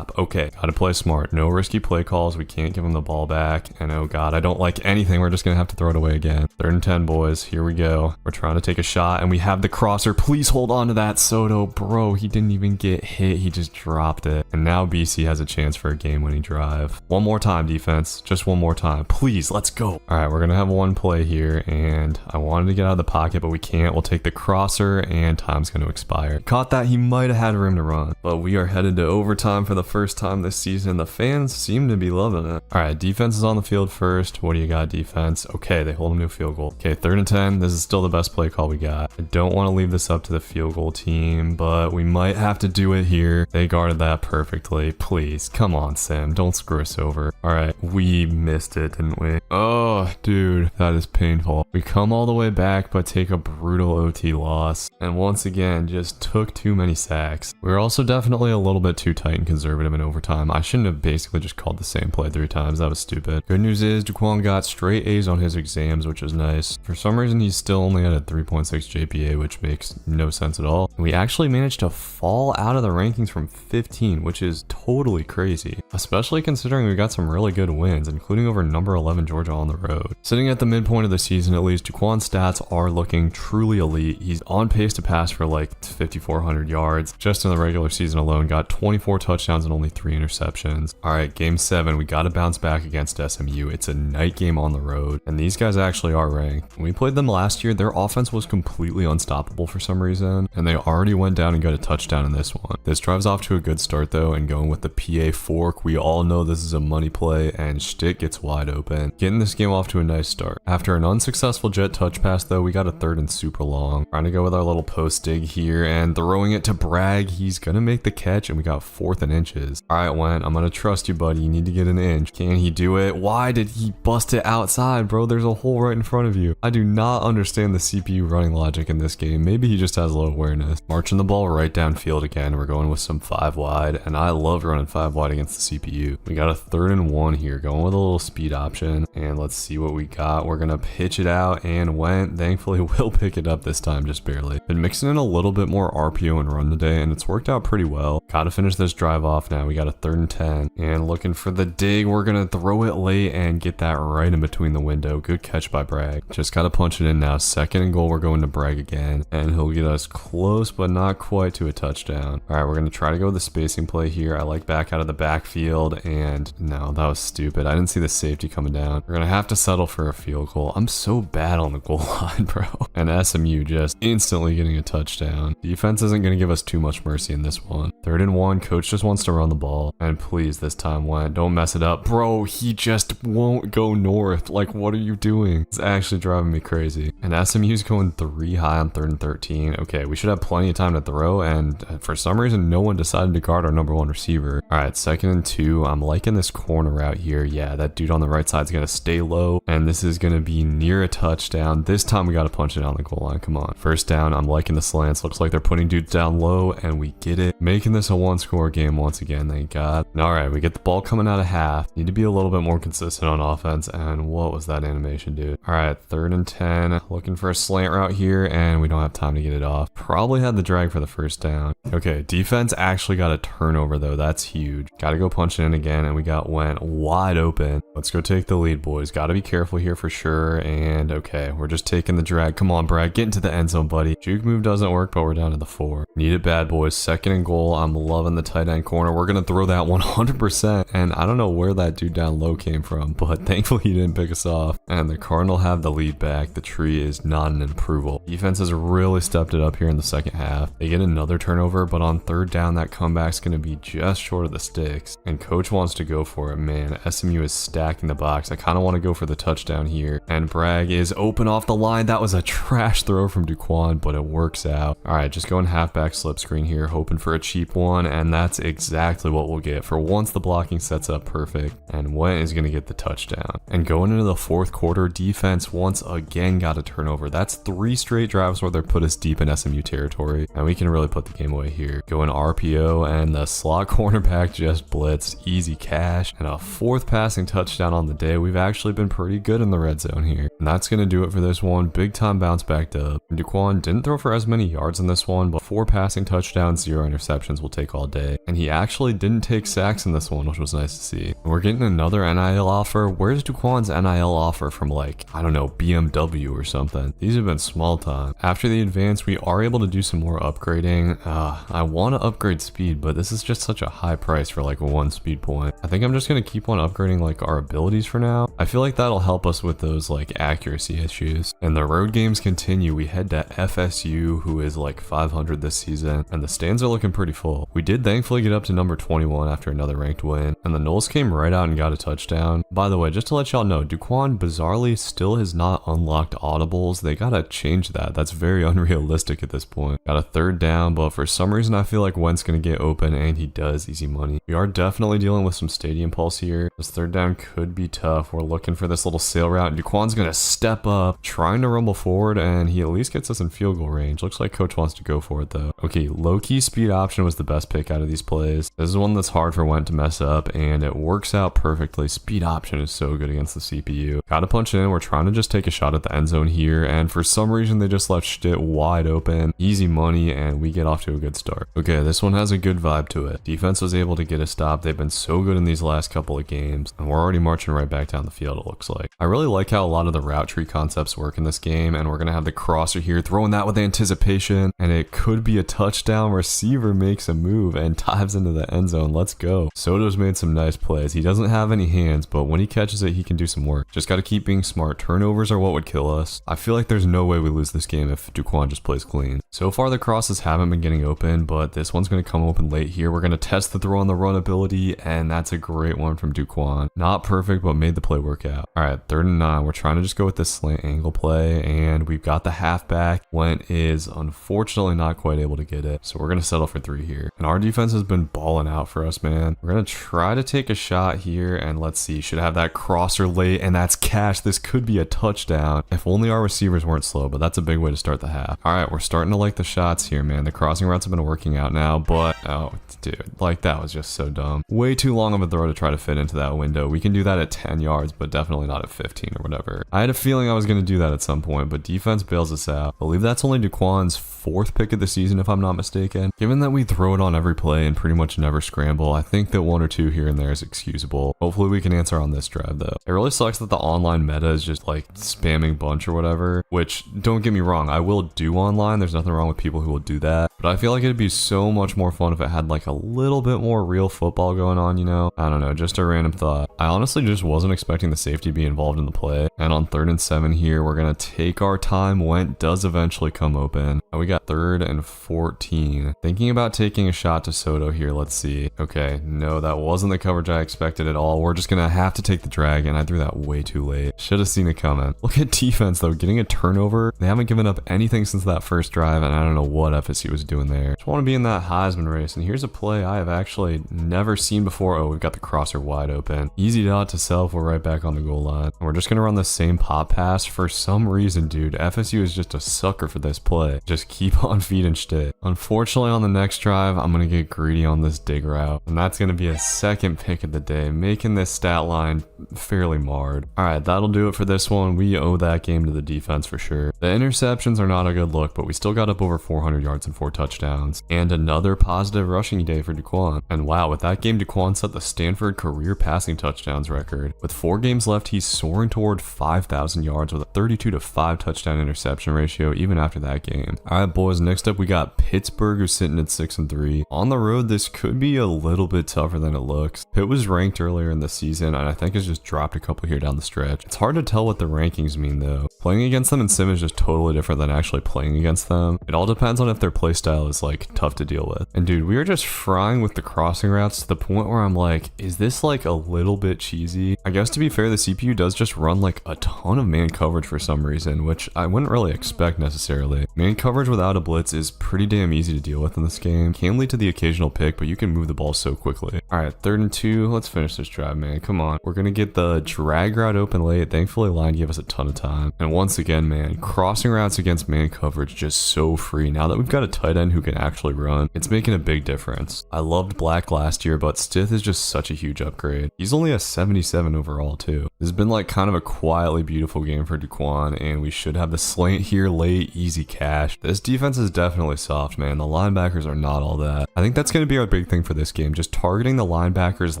Okay, gotta play smart. No risky play calls. We can't give him the ball back. And oh god, I don't like anything. We're just gonna have to throw it away again. 3rd and 10, boys. Here we go. We're trying to take a shot, and we have the crosser. Please hold on to that, Soto. Bro, he didn't even get hit. He just dropped it. And now BC has a chance for a game-winning drive. One more time, defense. Just one more time. Please, let's go. All right, we're gonna have one play here, and I wanted to get out of the pocket, but we can't. We'll take the crosser, and time's gonna expire. Caught that. He might have had room to run, but we are headed to overtime for the first time this season. The fans seem to be loving it. All right, defense is on the field first. What do you got, defense? Okay, they hold him to a field goal. Okay, 3rd and 10. This is still the best play call we got. I don't want to leave this up to the field goal team, but we might have to do it here. They guarded that perfectly. Please, come on, Sam. Don't screw us over. All right, we missed it, didn't we? Oh, dude, that is painful. We come all the way back, but take a brutal OT loss. And once again, just took too many sacks. We were also definitely a little bit too tight and conservative in overtime. I shouldn't have basically just called the same play 3 times. That was stupid. Good news is Daquan got straight A's on his exams, which is nice. For some reason, he's still only at a 3.6 GPA, which makes no sense at all. We actually managed to fall out of the rankings from 15, which is totally crazy, especially considering we got some really good wins, including over number 11 Georgia on the road. Sitting at the midpoint of the season, at least, Daquan's stats are looking truly elite. He's on pace to pass for like 5,400 yards. Just in the regular season alone, got 24 touchdowns and only 3 interceptions. All right, game 7, we got to bounce back against SMU. It's a night game on the road, and these guys actually are ranked. When we played them last year, their offense was completely unstoppable for some reason, and they already went down and got a touchdown in this one. This drive's off to a good start though, and going with the PA fork, we all know this is a money play, and Stitt gets wide open. getting this game off to a nice start. After an unsuccessful jet touch pass though, we got a third and super long. Trying to go with our little post dig here and throwing it to Bragg. He's gonna make the catch and we got 4th and inches. All right, Went, I'm gonna trust you, buddy. You need to get an inch. Can he do it? Why did he bust it outside, bro? There's a hole right in front of you. I do not understand the CPU running logic in this game. Maybe he just has low awareness. Marching the ball right downfield again. We're going with some 5 wide, and I love running 5 wide against the CPU. We got a 3rd and 1 here, going with a little speed option, and let's see what we got. We're gonna pitch it out, and Went thankfully will pick it up this time, just barely. Been mixing in a little bit more RPO and run today, and it's worked out pretty well. Gotta finish this drive off now. We got a 3rd and 10, and looking for the dig. We're gonna throw it late and get that right in between the window. Good catch by Bragg. Just gotta punch it in now. 2nd and goal. We're going to Bragg again, and he'll get us close, but not quite to a touchdown. All right, we're gonna try to go with the spacing play here. I like back out of the backfield, and no, that was stupid. I didn't see the safety coming down. We're gonna have to settle for a field goal. I'm so bad on the goal line, bro. And SMU just instantly getting a touchdown. Defense isn't gonna give us too much mercy in this one. 3rd and 1. Coach just wants to run the ball, and please this time, Went, don't mess it up, bro. He just won't go north. Like, what are you doing? It's actually driving me crazy. And SMU's going 3 high on 3rd and 13. Okay, we should have plenty of time to throw, and for some reason no one decided to guard our number 1 receiver. All right, 2nd and 2. I'm liking this corner route here. Yeah, that dude on the right side is gonna stay low, and this is gonna be near a touchdown. This time we gotta punch it on the goal line. Come on. 1st down. I'm liking the slants. Looks like they're putting dudes down low, and we get it. Making this a 1-score game once again, thank God. All right, we get the ball coming out of half. Need to be a little bit more consistent on offense, and what was that animation, dude? All right, 3rd and 10. Looking for a slant route here, and we don't have time to get it off. Probably had the drag for the 1st down. Okay, defense actually got a turnover though. That's huge. Gotta go punch it in again, and we got Went wide open. Let's go take the lead, boys. Gotta be careful here for sure. And okay, we're just taking the drag. Come on, Brad, get into the end zone, buddy. Juke move doesn't work, but we're down to the 4. Need it bad, boys. 2nd and goal. I'm loving the tight end corner. We're gonna throw that 100%, and I don't know where that dude down low came from, but thankfully he didn't pick us off. And the Cardinal have the lead back. The tree is not an approval. Defense has really stepped it up here in the 2nd half. They get another turnover, but on 3rd down, that comeback's gonna be just short of the sticks, and coach wants to go for it. Man, SMU is stacking the box. I kind of want to go for the touchdown here, and Bragg is open off the line. That was a trash throw from Duquan, but it works out. All right, just going halfback slip screen here, hoping for a cheap one, and that's exactly what we'll get. For once, the blocking sets up perfect, and Went is gonna get the touchdown. And going into the 4th quarter, defense once again got a turnover. That's 3 straight drives where they put us deep in SMU territory, and we can really put the game away here. Going RPO, and the slot cornerback just blitzed. Easy cash, and a 4th passing touchdown on the day. We've actually been pretty good in the red zone here, and that's gonna do it for this one. Big time bounce back dub. Duquan didn't throw for as many yards in this one, but 4 passing touchdowns, 0 interceptions will take all day. And he actually didn't take sacks in this one, which was nice to see. And we're getting another NIL offer. Where's Duquan's NIL offer from, like, I don't know, BMW or something? These have been small time. After the advance, we are able to do some more upgrading. I want to upgrade speed, but this is just such a high price for like 1 speed point. I think I'm just going to keep on upgrading like our abilities for now. I feel like that'll help us with those like accuracy issues. And the road games continue. We head to FSU, who is like 500 this season, and the stands are looking pretty full. We did thankfully get up to number 21 after another ranked win, and the Knowles came right out and got a touchdown. By the way, just to let y'all know, Duquan bizarrely still has not unlocked audibles. They gotta change that. That's very unrealistic at this point. Got a 3rd down, but for some reason I feel like Wentz gonna get open, and he does. Easy money. We are definitely dealing with some stadium pulse here. This 3rd down could be tough. We're looking for this little sail route, and Duquan's gonna step up, trying to rumble forward, and he at least gets us in field goal range. Looks like coach wants to go for it though. Okay, low-key speed option was the best pick out of these plays. This is one that's hard for Went to mess up, and it works out perfectly. Speed option is so good against the CPU. Gotta punch in. We're trying to just take a shot at the end zone here, and for some reason they just left shit wide open. Easy money, and we get off to a good start. Okay, this one has a good vibe to it. Defense was able to get a stop. They've been so good in these last couple of games, and we're already marching right back down the field, it looks like. I really like how a lot of the route tree concepts work in this game, and we're gonna have the crosser here throwing that with anticipation, and it could be a touchdown. Receiver makes a move and dives into the end zone. Let's go. Soto's made some nice plays. He doesn't have any hands, but when he catches it, he can do some work. Just got to keep being smart. Turnovers are what would kill us. I feel like there's no way we lose this game if Duquan just plays clean. So far the crosses haven't been getting open, but this one's going to come open late here. We're going to test the throw on the run ability, and that's a great one from Duquan. Not perfect, but made the play work out. All right, 3rd and 9. We're trying to just go with this slant angle play, and we've got the halfback. Went is unfortunately not quite able to get it, so we're going to settle for 3 here. And our defense has been balling out for us, man. We're going to try to take a shot here, and let's see. Should have that crosser late, and that's cash. This could be a touchdown if only our receivers weren't slow, but that's a big way to start the half. All right, we're starting to like the shots here, man. The crossing routes have been working out now, but oh, dude, like that was just so dumb. Way too long of a throw to try to fit into that window. We can do that at 10 yards, but definitely not at 15 or whatever. I had a feeling I was going to do that at some point, but defense bails us out. I believe that's only Duquan's 4th pick of the season, if I'm not mistaken. Given that we throw it on every play and pretty much never scramble, I think that 1 or 2 here and there is excusable. Hopefully we can answer on this drive though. It really sucks that the online meta is just like spamming bunch or whatever, which don't get me wrong, I will do online. There's nothing wrong with people who will do that, but I feel like it'd be so much more fun if it had like a little bit more real football going on, you know? I don't know, just a random thought. I honestly just wasn't expecting the safety to be involved in the play, and on 3rd and 7 here, we're gonna take our time. Went does eventually come open, and we got 3rd and 14. Thinking about taking a shot to Soto here. Let's see. Okay, no, that wasn't the coverage I expected at all. We're just gonna have to take the drag, and I threw that way too late. Should have seen it coming. Look at defense though, getting a turnover. They haven't given up anything since that first drive, and I don't know what FSU was doing there. Just want to be in that Heisman race, and here's a play I have actually never seen before. Oh, we've got the crosser wide open. Easy dot to self. We're right back on the goal line. And we're just gonna run the same pop pass. For some reason, dude, FSU is just a sucker for this play. Just keep on feeding shit. Unfortunately, on the next drive, I'm gonna get greedy on this dig route, and that's gonna be a 2nd pick of the day, making this stat line fairly marred. All right, that'll do it for this one. We owe that game to the defense for sure. The interceptions are not a good look, but we still got up over 400 yards and 4 touchdowns, and another positive rushing day for Duquan. And wow, with that game, Duquan set the Stanford career passing touchdowns record. With 4 games left, he's soaring toward 5,000 yards with a 32-5 touchdown interception ratio even after that game. All right, boys, next up we got Pittsburgh, who's sitting at 6-3. On the road, this could be a little bit tougher than it looks. Pitt was ranked earlier in the season, and I think has just dropped a couple here down the stretch. It's hard to tell what the rankings mean though. Playing against them in Sim is just totally different than actually playing against them. It all depends on if their playstyle is like tough to deal with. And dude, we are just frying with the crossing routes to the point where I'm like, is this like a little bit cheesy? I guess to be fair, the CPU does just run like a ton of man coverage for some reason, which I wouldn't really expect necessarily. Man coverage without a blitz is pretty damn easy to deal with in this game. Can lead to the occasional pick, but you can move the ball so quickly. All right, 3rd and 2. Let's finish this drive, man. Come on. We're gonna get the drag route open late. Thankfully, line gave us a ton of time. And once again, man, crossing routes against man coverage just so free. Now that we've got a tight end who can actually run, it's making a big difference. I loved Black last year, but Stith is just such a huge upgrade. He's only a 77 overall too. This has been like kind of a quietly beautiful game for Duquan, and we should have the slant here late, easy cash. This defense is definitely soft, man. The linebackers are not all that. I think that's going to be our big thing for this game, just targeting the linebackers'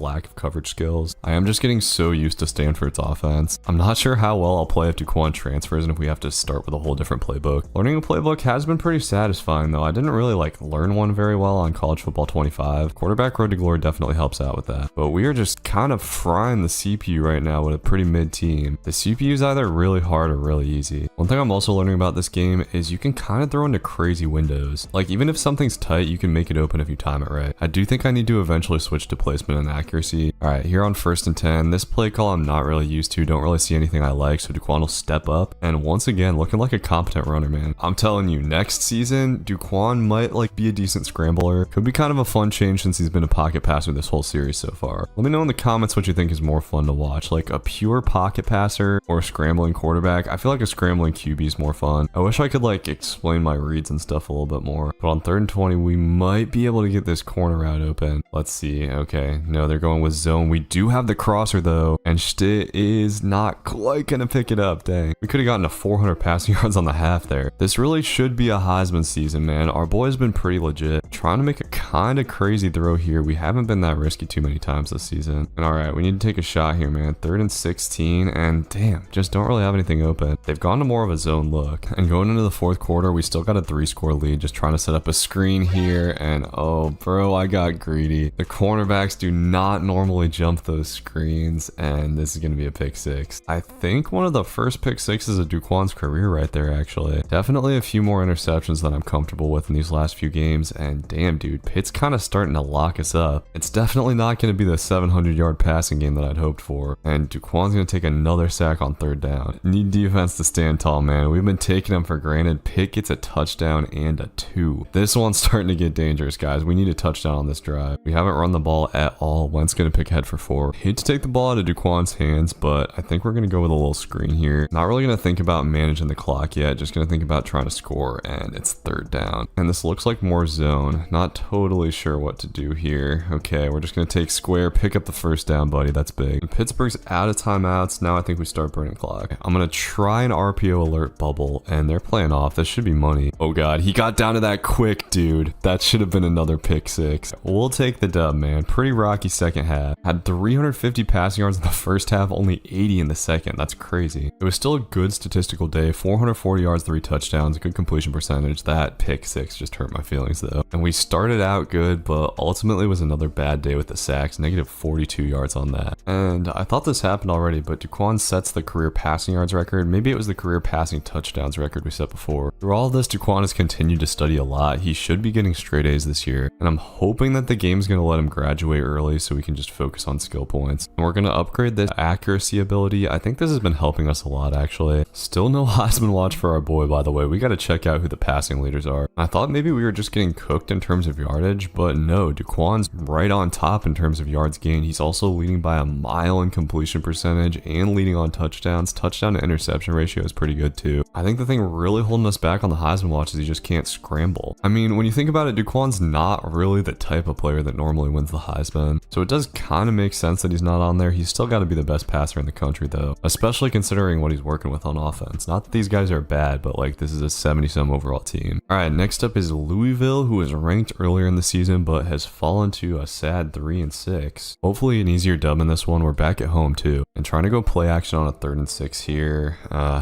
lack of coverage skills. I am just getting so used to Stanford's offense. I'm not sure how well I'll play if Duquan transfers and if we have to start with a whole different playbook. Learning a playbook has been pretty satisfying though. I didn't really like learn one very well on College Football 25. Quarterback Road to Glory definitely helps out with that. But we are just kind of frying the CPU right now with a pretty mid team. The CPU is either really hard or really easy. One thing I'm also learning about this game is you can kind of throw into crazy windows. Like even if something's tight, you can make it open if you time it right. I do think I need to eventually switch to placement and accuracy. All right, here on 1st and 10, this play call I'm not really used to, don't really see anything I like, so Duquan will step up, and once again, looking like a competent runner, man. I'm telling you, next season, Duquan might like be a decent scrambler. Could be kind of a fun change since he's been a pocket passer this whole series so far. Let me know in the comments what you think is more fun to watch, like a pure pocket passer or a scrambling quarterback. I feel like a scrambling QB is more fun. I wish I could like explain my reads and stuff a little bit more, but on 3rd and 20, we might be able able to get this corner route open. Let's see. Okay, no, they're going with zone. We do have the crosser though, and Stitt is not quite gonna pick it up. Dang, we could have gotten to 400 passing yards on the half there. This really should be a Heisman season, man. Our boy's been pretty legit. Trying to make a kind of crazy throw here. We haven't been that risky too many times this season. And all right, we need to take a shot here, man. 3rd and 16, and damn, just don't really have anything open. They've gone to more of a zone look. And going into the 4th quarter, we still got a 3-score lead. Just trying to set up a screen here, and oh, bro, I got greedy. The cornerbacks do not normally jump those screens, and this is going to be a pick 6. I think one of the first pick 6s of Duquan's career right there, actually. Definitely a few more interceptions than I'm comfortable with in these last few games, and damn, dude, Pitt's kind of starting to lock us up. It's definitely not going to be the 700-yard passing game that I'd hoped for, and Duquan's going to take another sack on 3rd down. Need defense to stand tall, man. We've been taking them for granted. Pitt gets a touchdown and a 2. This one's starting to get dangerous, guys. We need a touchdown on this drive. We haven't run the ball at all. Wentz going to pick head for 4. Hate to take the ball out of Duquan's hands, but I think we're going to go with a little screen here. Not really going to think about managing the clock yet. Just going to think about trying to score, and it's 3rd down. And this looks like more zone. Not totally sure what to do here. Okay, we're just going to take square, pick up the 1st down, buddy. That's big. And Pittsburgh's out of timeouts. Now I think we start burning clock. I'm going to try an RPO alert bubble, and they're playing off. This should be money. Oh god, he got down to that quick, dude. That should have been another pick 6. We'll take the dub, man. Pretty rocky second half. Had 350 passing yards in the first half, only 80 in the second. That's crazy. It was still a good statistical day. 440 yards, 3 touchdowns, good completion percentage. That pick 6 just hurt my feelings though. And we started out good, but ultimately was another bad day with the sacks. Negative 42 yards on that. And I thought this happened already, but Duquan sets the career passing yards record. Maybe it was the career passing touchdowns record we set before. Through all this, Duquan has continued to study a lot. He should be getting straight A's this year, and I'm hoping that the game's going to let him graduate early so we can just focus on skill points. And we're going to upgrade this accuracy ability. I think this has been helping us a lot, actually. Still no Heisman watch for our boy, by the way. We got to check out who the passing leaders are. I thought maybe we were just getting cooked in terms of yardage, but no, Duquan's right on top in terms of yards gained. He's also leading by a mile in completion percentage and leading on touchdowns. Touchdown to interception ratio is pretty good too. I think the thing really holding us back on the Heisman watch is he just can't scramble. I mean, when you think about it, Duquan's not really the type of player that normally wins the Heisman, so it does kind of make sense that he's not on there. He's still got to be the best passer in the country though, especially considering what he's working with on offense. Not that these guys are bad, but like this is a 70-some overall team. All right, next up is Louisville, who was ranked earlier in the season but has fallen to a sad 3-6. Hopefully an easier dub in this one. We're back at home too, and trying to go play action on a 3rd and 6 here.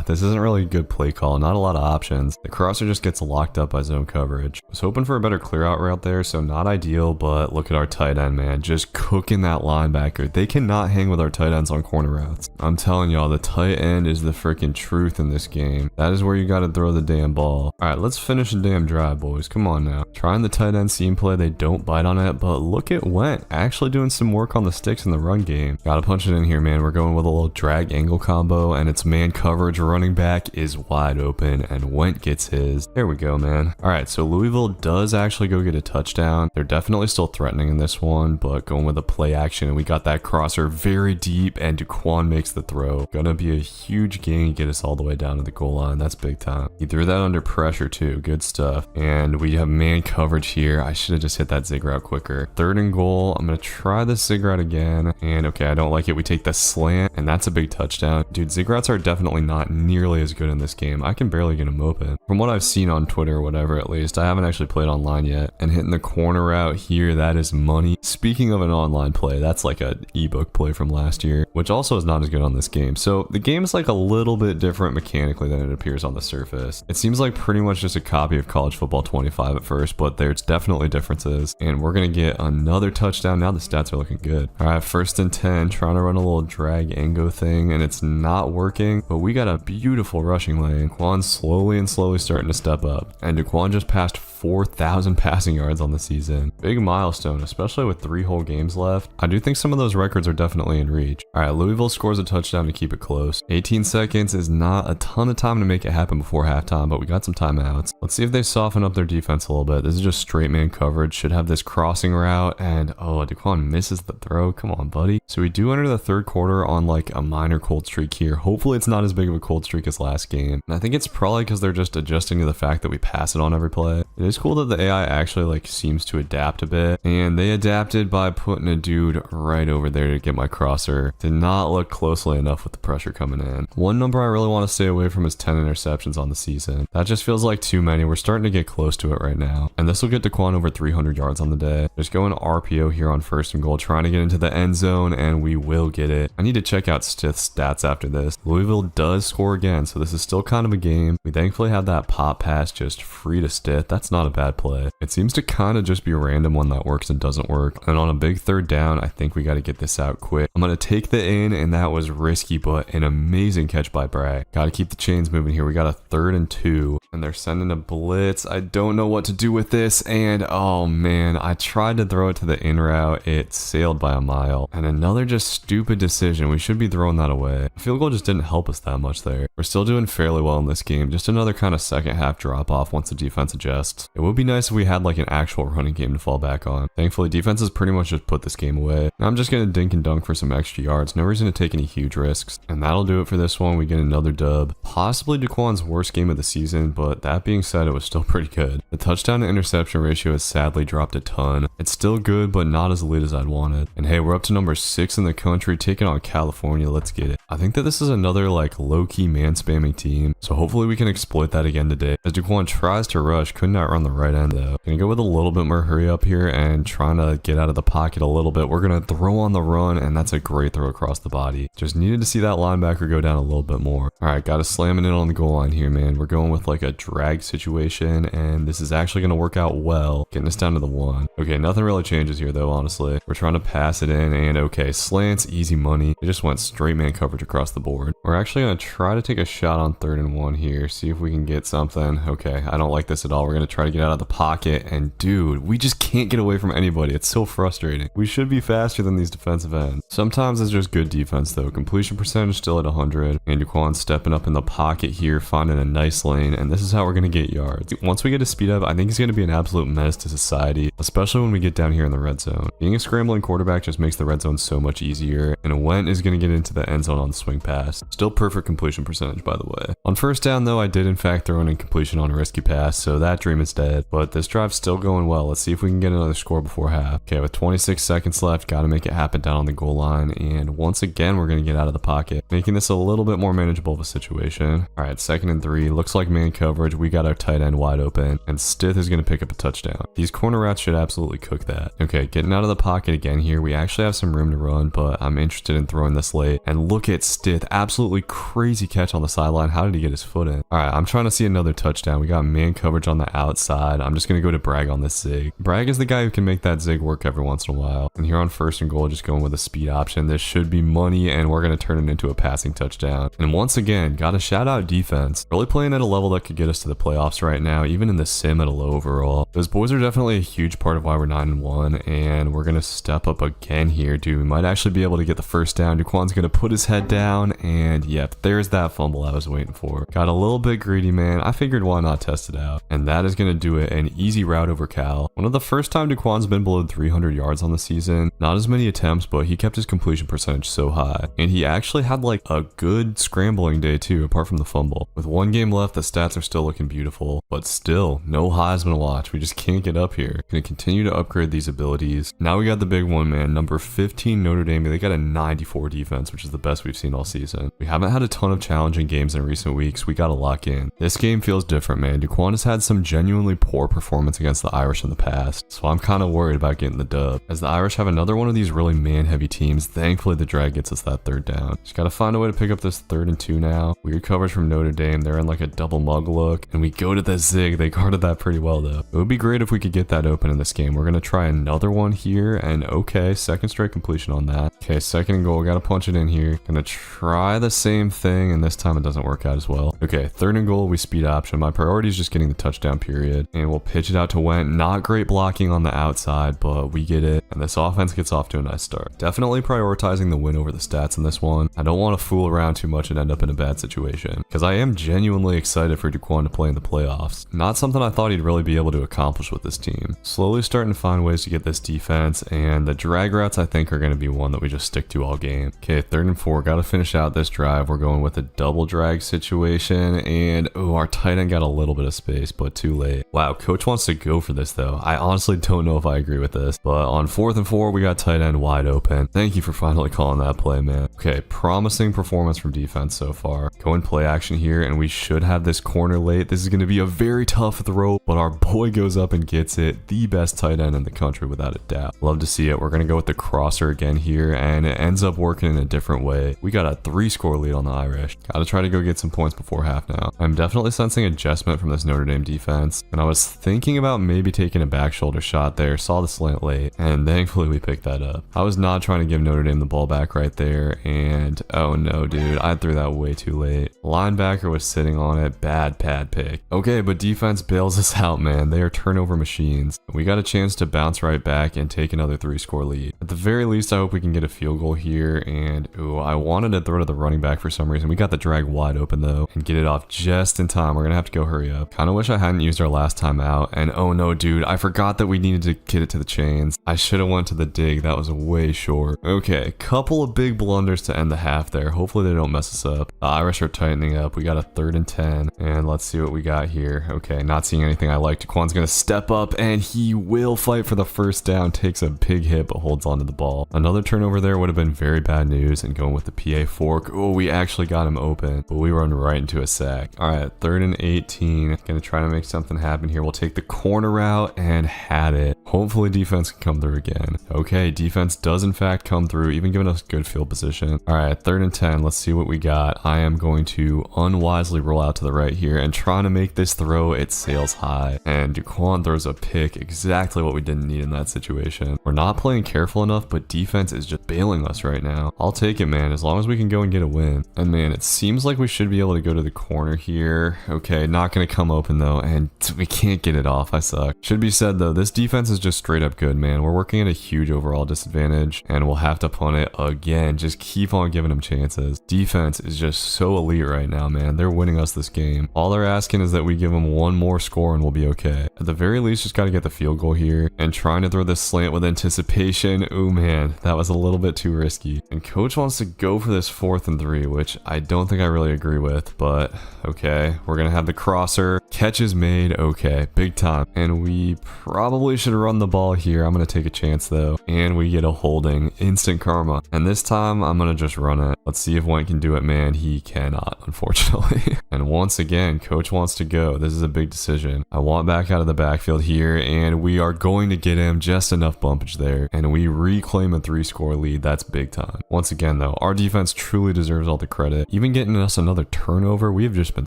This isn't really a good play call. Not a lot of options. The crosser just gets locked up by zone coverage. I was hoping for a better clear out route there, so not ideal, but look at our tight end, man. Just cooking that linebacker. They cannot hang with our tight ends on corner routes. I'm telling y'all, the tight end is the freaking truth in this game. That is where you got to throw the damn ball. All right, let's finish the damn drive, boys. Come on now. Trying the tight end seam play. They don't bite on it, but look at Went actually doing some work on the sticks in the run game. Gotta punch it in here, man. We're going with a little drag angle combo, and it's man coverage. Running back is wide open, and Went gets his. There we go, man. All right, so Louisville does actually go get a touchdown. They're definitely still threatening in this one, but going with a play action, and we got that crosser very deep, and Duquan makes the throw. Gonna be a huge gain, get us all the way down to the goal line. That's big time. He threw that under pressure too. Good stuff. And we have man coverage here. I should have just hit that zig route quicker. 3rd and goal. I'm gonna try the zig route again, and okay, I don't like it. We take the slant, and that's a big touchdown. Dude, zig routes are definitely not nearly as good in this game. I can barely get them open. From what I've seen on Twitter or whatever, at least, I haven't actually played online yet. And hitting the corner route here, that is money. Speaking of an online play, that's like an ebook play from last year, which also is not as good on this game. So the game is like a little bit different mechanically than it appears on the surface. It seems like pretty much just a copy of College Football 25 at first, but there's definitely differences. And we're gonna get another touchdown. Now the stats are looking good. All right, 1st and 10, trying to run a little drag ango thing, and it's not working, but we got a beautiful rushing lane. Duquan's slowly starting to step up, and Duquan just passed 4,000 passing yards on the season. Big milestone, especially with 3 whole games left. I do think some of those records are definitely in reach. All right, Louisville scores a touchdown to keep it close. 18 seconds is not a ton of time to make it happen before halftime, but we got some timeouts. Let's see if they soften up their defense a little bit. This is just straight man coverage. Should have this crossing route, and oh, Duquan misses the throw. Come on, buddy. So we do enter the 3rd quarter on like a minor cold streak here. Hopefully it's not as big of a cold streak as last game. And I think it's probably because they're just a adjusting to the fact that we pass it on every play. It is cool that the AI actually like seems to adapt a bit, and they adapted by putting a dude right over there to get my crosser. Did not look closely enough with the pressure coming in. One number I really want to stay away from is 10 interceptions on the season. That just feels like too many. We're starting to get close to it right now, and this will get Daquan over 300 yards on the day. Just going RPO here on 1st and goal, trying to get into the end zone, and we will get it. I need to check out Stith's stats after this. Louisville does score again, so this is still kind of a game. We thankfully had that pop pass just free to Stith. That's not a bad play. It seems to kind of just be random when that works and doesn't work. And on a big 3rd down, I think we got to get this out quick. I'm going to take the in, and that was risky, but an amazing catch by Bragg. Got to keep the chains moving here. We got a 3rd and 2, and they're sending a blitz. I don't know what to do with this, and oh man, I tried to throw it to the in route. It sailed by a mile, and another just stupid decision. We should be throwing that away. Field goal just didn't help us that much there. We're still doing fairly well in this game. Just another kind of second half drop off once the defense adjusts. It would be nice if we had like an actual running game to fall back on. Thankfully, defense has pretty much just put this game away. Now I'm just gonna dink and dunk for some extra yards. No reason to take any huge risks, and that'll do it for this one. We get another dub. Possibly Daquan's worst game of the season, but that being said, it was still pretty good. The touchdown to interception ratio has sadly dropped a ton. It's still good, but not as elite as I'd wanted. And hey, we're up to number 6 in the country, taking on California. Let's get it. I think that this is another like low-key man spamming team, so hopefully we can exploit that again today. As Daquan tries to rush, could not run the right end though. Gonna go with a little bit more hurry up here and trying to get out of the pocket a little bit. We're gonna throw on the run, and that's a great throw across the body. Just needed to see that linebacker go down a little bit more. All right, got to slam it in on the goal line here, man. We're going with like a drag situation, and this is actually gonna work out well, getting us down to the 1. Okay, nothing really changes here though, honestly. We're trying to pass it in, and okay, slants, easy money. It just went straight man coverage across the board. We're actually gonna try to take a shot on 3rd and 1 here, see if we can get something. Okay, I don't like this at all. We're gonna try to get out of the pocket, and dude, we just can't get away from anybody. It's so frustrating. We should be faster than these defensive ends. Sometimes it's just good defense though. Completion percentage still at 100, and Daquan stepping up in the pocket here, finding a nice lane, and this is how we're gonna get yards. Once we get a speed up, I think he's gonna be an absolute menace to society, especially when we get down here in the red zone. Being a scrambling quarterback just makes the red zone so much easier, and Went is gonna get into the end zone on the swing pass. Still perfect completion percentage, by the way. On 1st down though, I did in fact throw an incompletion on a risky pass, so that dream is dead, but this drive's still going well. Let's see if we can get another score before half. Okay, with 26 seconds left, gotta make it happen down on the goal line, and once again, we're gonna get out of the pocket, making this a little bit more manageable of a situation. All right, 2nd and 3, looks like man coverage. We got our tight end wide open, and Stith is gonna pick up a touchdown. These corner routes should absolutely cook that. Okay, getting out of the pocket again here. We actually have some room to run, but I'm interested in throwing this late, and look at Stith, absolutely crazy catch on the sideline. How did he get his foot in? All right, I'm trying to see another touchdown. We got man coverage on the outside. I'm just gonna go to Bragg on this zig. Bragg is the guy who can make that zig work every once in a while, and here on 1st and goal, just going with a speed option. This should be money, and we're gonna turn it into a passing touchdown. And once again, gotta shout out defense. Really playing at a level that could get us to the playoffs right now, even in the sim at a low overall. Those boys are definitely a huge part of why we're 9-1, and we're gonna step up again here, dude. We might actually be able to get the 1st down. Daquan's gonna put his head down, and yep, there's that fumble I was waiting for. Got a little bit greedy, man. I figured why not test it out, and that is gonna do it. An easy route over Cal. One of the first time Daquan's been below 300 yards on the season. Not as many attempts, but he kept his completion percentage so high, and he actually had like a good scrambling day too, apart from the fumble. With 1 game left, the stats are still looking beautiful, but still no Heisman watch. We just can't get up here. Gonna continue to upgrade these abilities. Now we got the big one, man. Number 15 Notre Dame. They got a 94 defense, which is the best we've seen all season. We haven't had a ton of challenging games in recent weeks. We gotta lock in. This game feels different, man. Daquan has had some genuinely poor performance against the Irish in the past, so I'm kind of worried about getting the dub, as the Irish have another one of these really man-heavy teams. Thankfully, the drag gets us that 3rd down. Just gotta find a way to pick up this 3rd and 2 now. Weird coverage from Notre Dame. They're in like a double mug look, and we go to the zig. They guarded that pretty well though. It would be great if we could get that open in this game. We're gonna try another one here, and okay, 2nd straight completion on that. Okay, 2nd and goal. Gotta punch it in here. Gonna try the same thing, and this time it doesn't work out as well. Okay, 3rd and goal. We speed option. My priority is just getting the touchdown period, and we'll pitch it out to Went. Not great blocking on the outside, but we get it, and this offense gets off to a nice start. Definitely prioritizing the win over the stats in this one. I don't want to fool around too much and end up in a bad situation, because I am genuinely excited for Daquan to play in the playoffs. Not something I thought he'd really be able to accomplish with this team. Slowly starting to find ways to get this defense, and the drag routes I think are going to be one that we just stick to all game. Okay, 3rd and 4. Got to finish out this drive. We're going with a double drag situation, and oh Ooh, our tight end got a little bit of space, but too late. Wow, coach wants to go for this though. I honestly don't know if I agree with this, but on 4th and 4, we got tight end wide open. Thank you for finally calling that play, man. Okay, promising performance from defense so far. Go in play action here, and we should have this corner late. This is going to be a very tough throw, but our boy goes up and gets it. The best tight end in the country without a doubt. Love to see it. We're going to go with the crosser again here, and it ends up working in a different way. We got a 3-score lead on the Irish. Gotta try to go get some points before half now. I'm definitely sensing adjustment from this Notre Dame defense, and I was thinking about maybe taking a back shoulder shot there, saw the slant late, and thankfully we picked that up. I was not trying to give Notre Dame the ball back right there, and oh no, dude, I threw that way too late. Linebacker was sitting on it. Bad pick. Okay, but defense bails us out, man. They are turnover machines. We got a chance to bounce right back and take another 3-score lead. At the very least, I hope we can get a field goal here, and ooh, I wanted to throw to the running back for some reason. We got the drag wide open though, and get it off just in time. We're gonna have to go hurry up. Kinda wish I hadn't used our last time out, and oh no, dude, I forgot that we needed to get it to the chains. I should have went to the dig. That was way short. Okay, couple of big blunders to end the half there. Hopefully they don't mess us up. The Irish are tightening up. We got a 3rd and 10, and let's see what we got here. Okay, not seeing anything I like. Daquan's gonna step up, and he will fight for the first down. Takes a big hit, but holds onto the ball. Another turnover there would have been very bad news, and going with the PA fork. Oh, we actually got him open, but we run right into a sack. All right, 3rd and 18. Gonna try to make something happen here. We'll take the corner route and had it. Hopefully defense can come through again. Okay, defense does in fact come through, even giving us good field position. All right, 3rd and 10. Let's see what we got. I am going to unwisely roll out to the right here and trying to make this throw. It sails high, and Daquan throws a pick. Exactly what we didn't need in that situation. We're not playing careful enough, but defense is just bailing us right now. I'll take it, man, as long as we can go and get a win. And man, it seems like we should be able to go to the corner here. Okay, not gonna come open though, and we can't get it off. I suck. Should be said though, this defense is just straight up good, man. We're working at a huge overall disadvantage, and we'll have to punt it again. Just keep on giving them chances. Defense is just so elite right now, man. They're winning us this game. All they're asking is that we give them one more score and we'll be okay. At the very least, just got to get the field goal here, and trying to throw this slant with anticipation. Ooh man, that was a little bit too risky. And coach wants to go for this 4th and 3, which I don't think I really agree with, but okay. We're gonna have the crosser. Catch is made. Okay, big time. And we probably should run the ball here. I'm gonna take a chance though, and we get a holding. Instant karma. And this time I'm gonna just run it. Let's see if Went can do it, man. He cannot, unfortunately. And once again, coach wants to go. This is a big decision. I want back out of the backfield here, and we are going to get him. Just enough bumpage there, and we reclaim a 3-score lead. That's big time. Once again though, our defense truly deserves all the credit. Even getting us another turnover, we have just been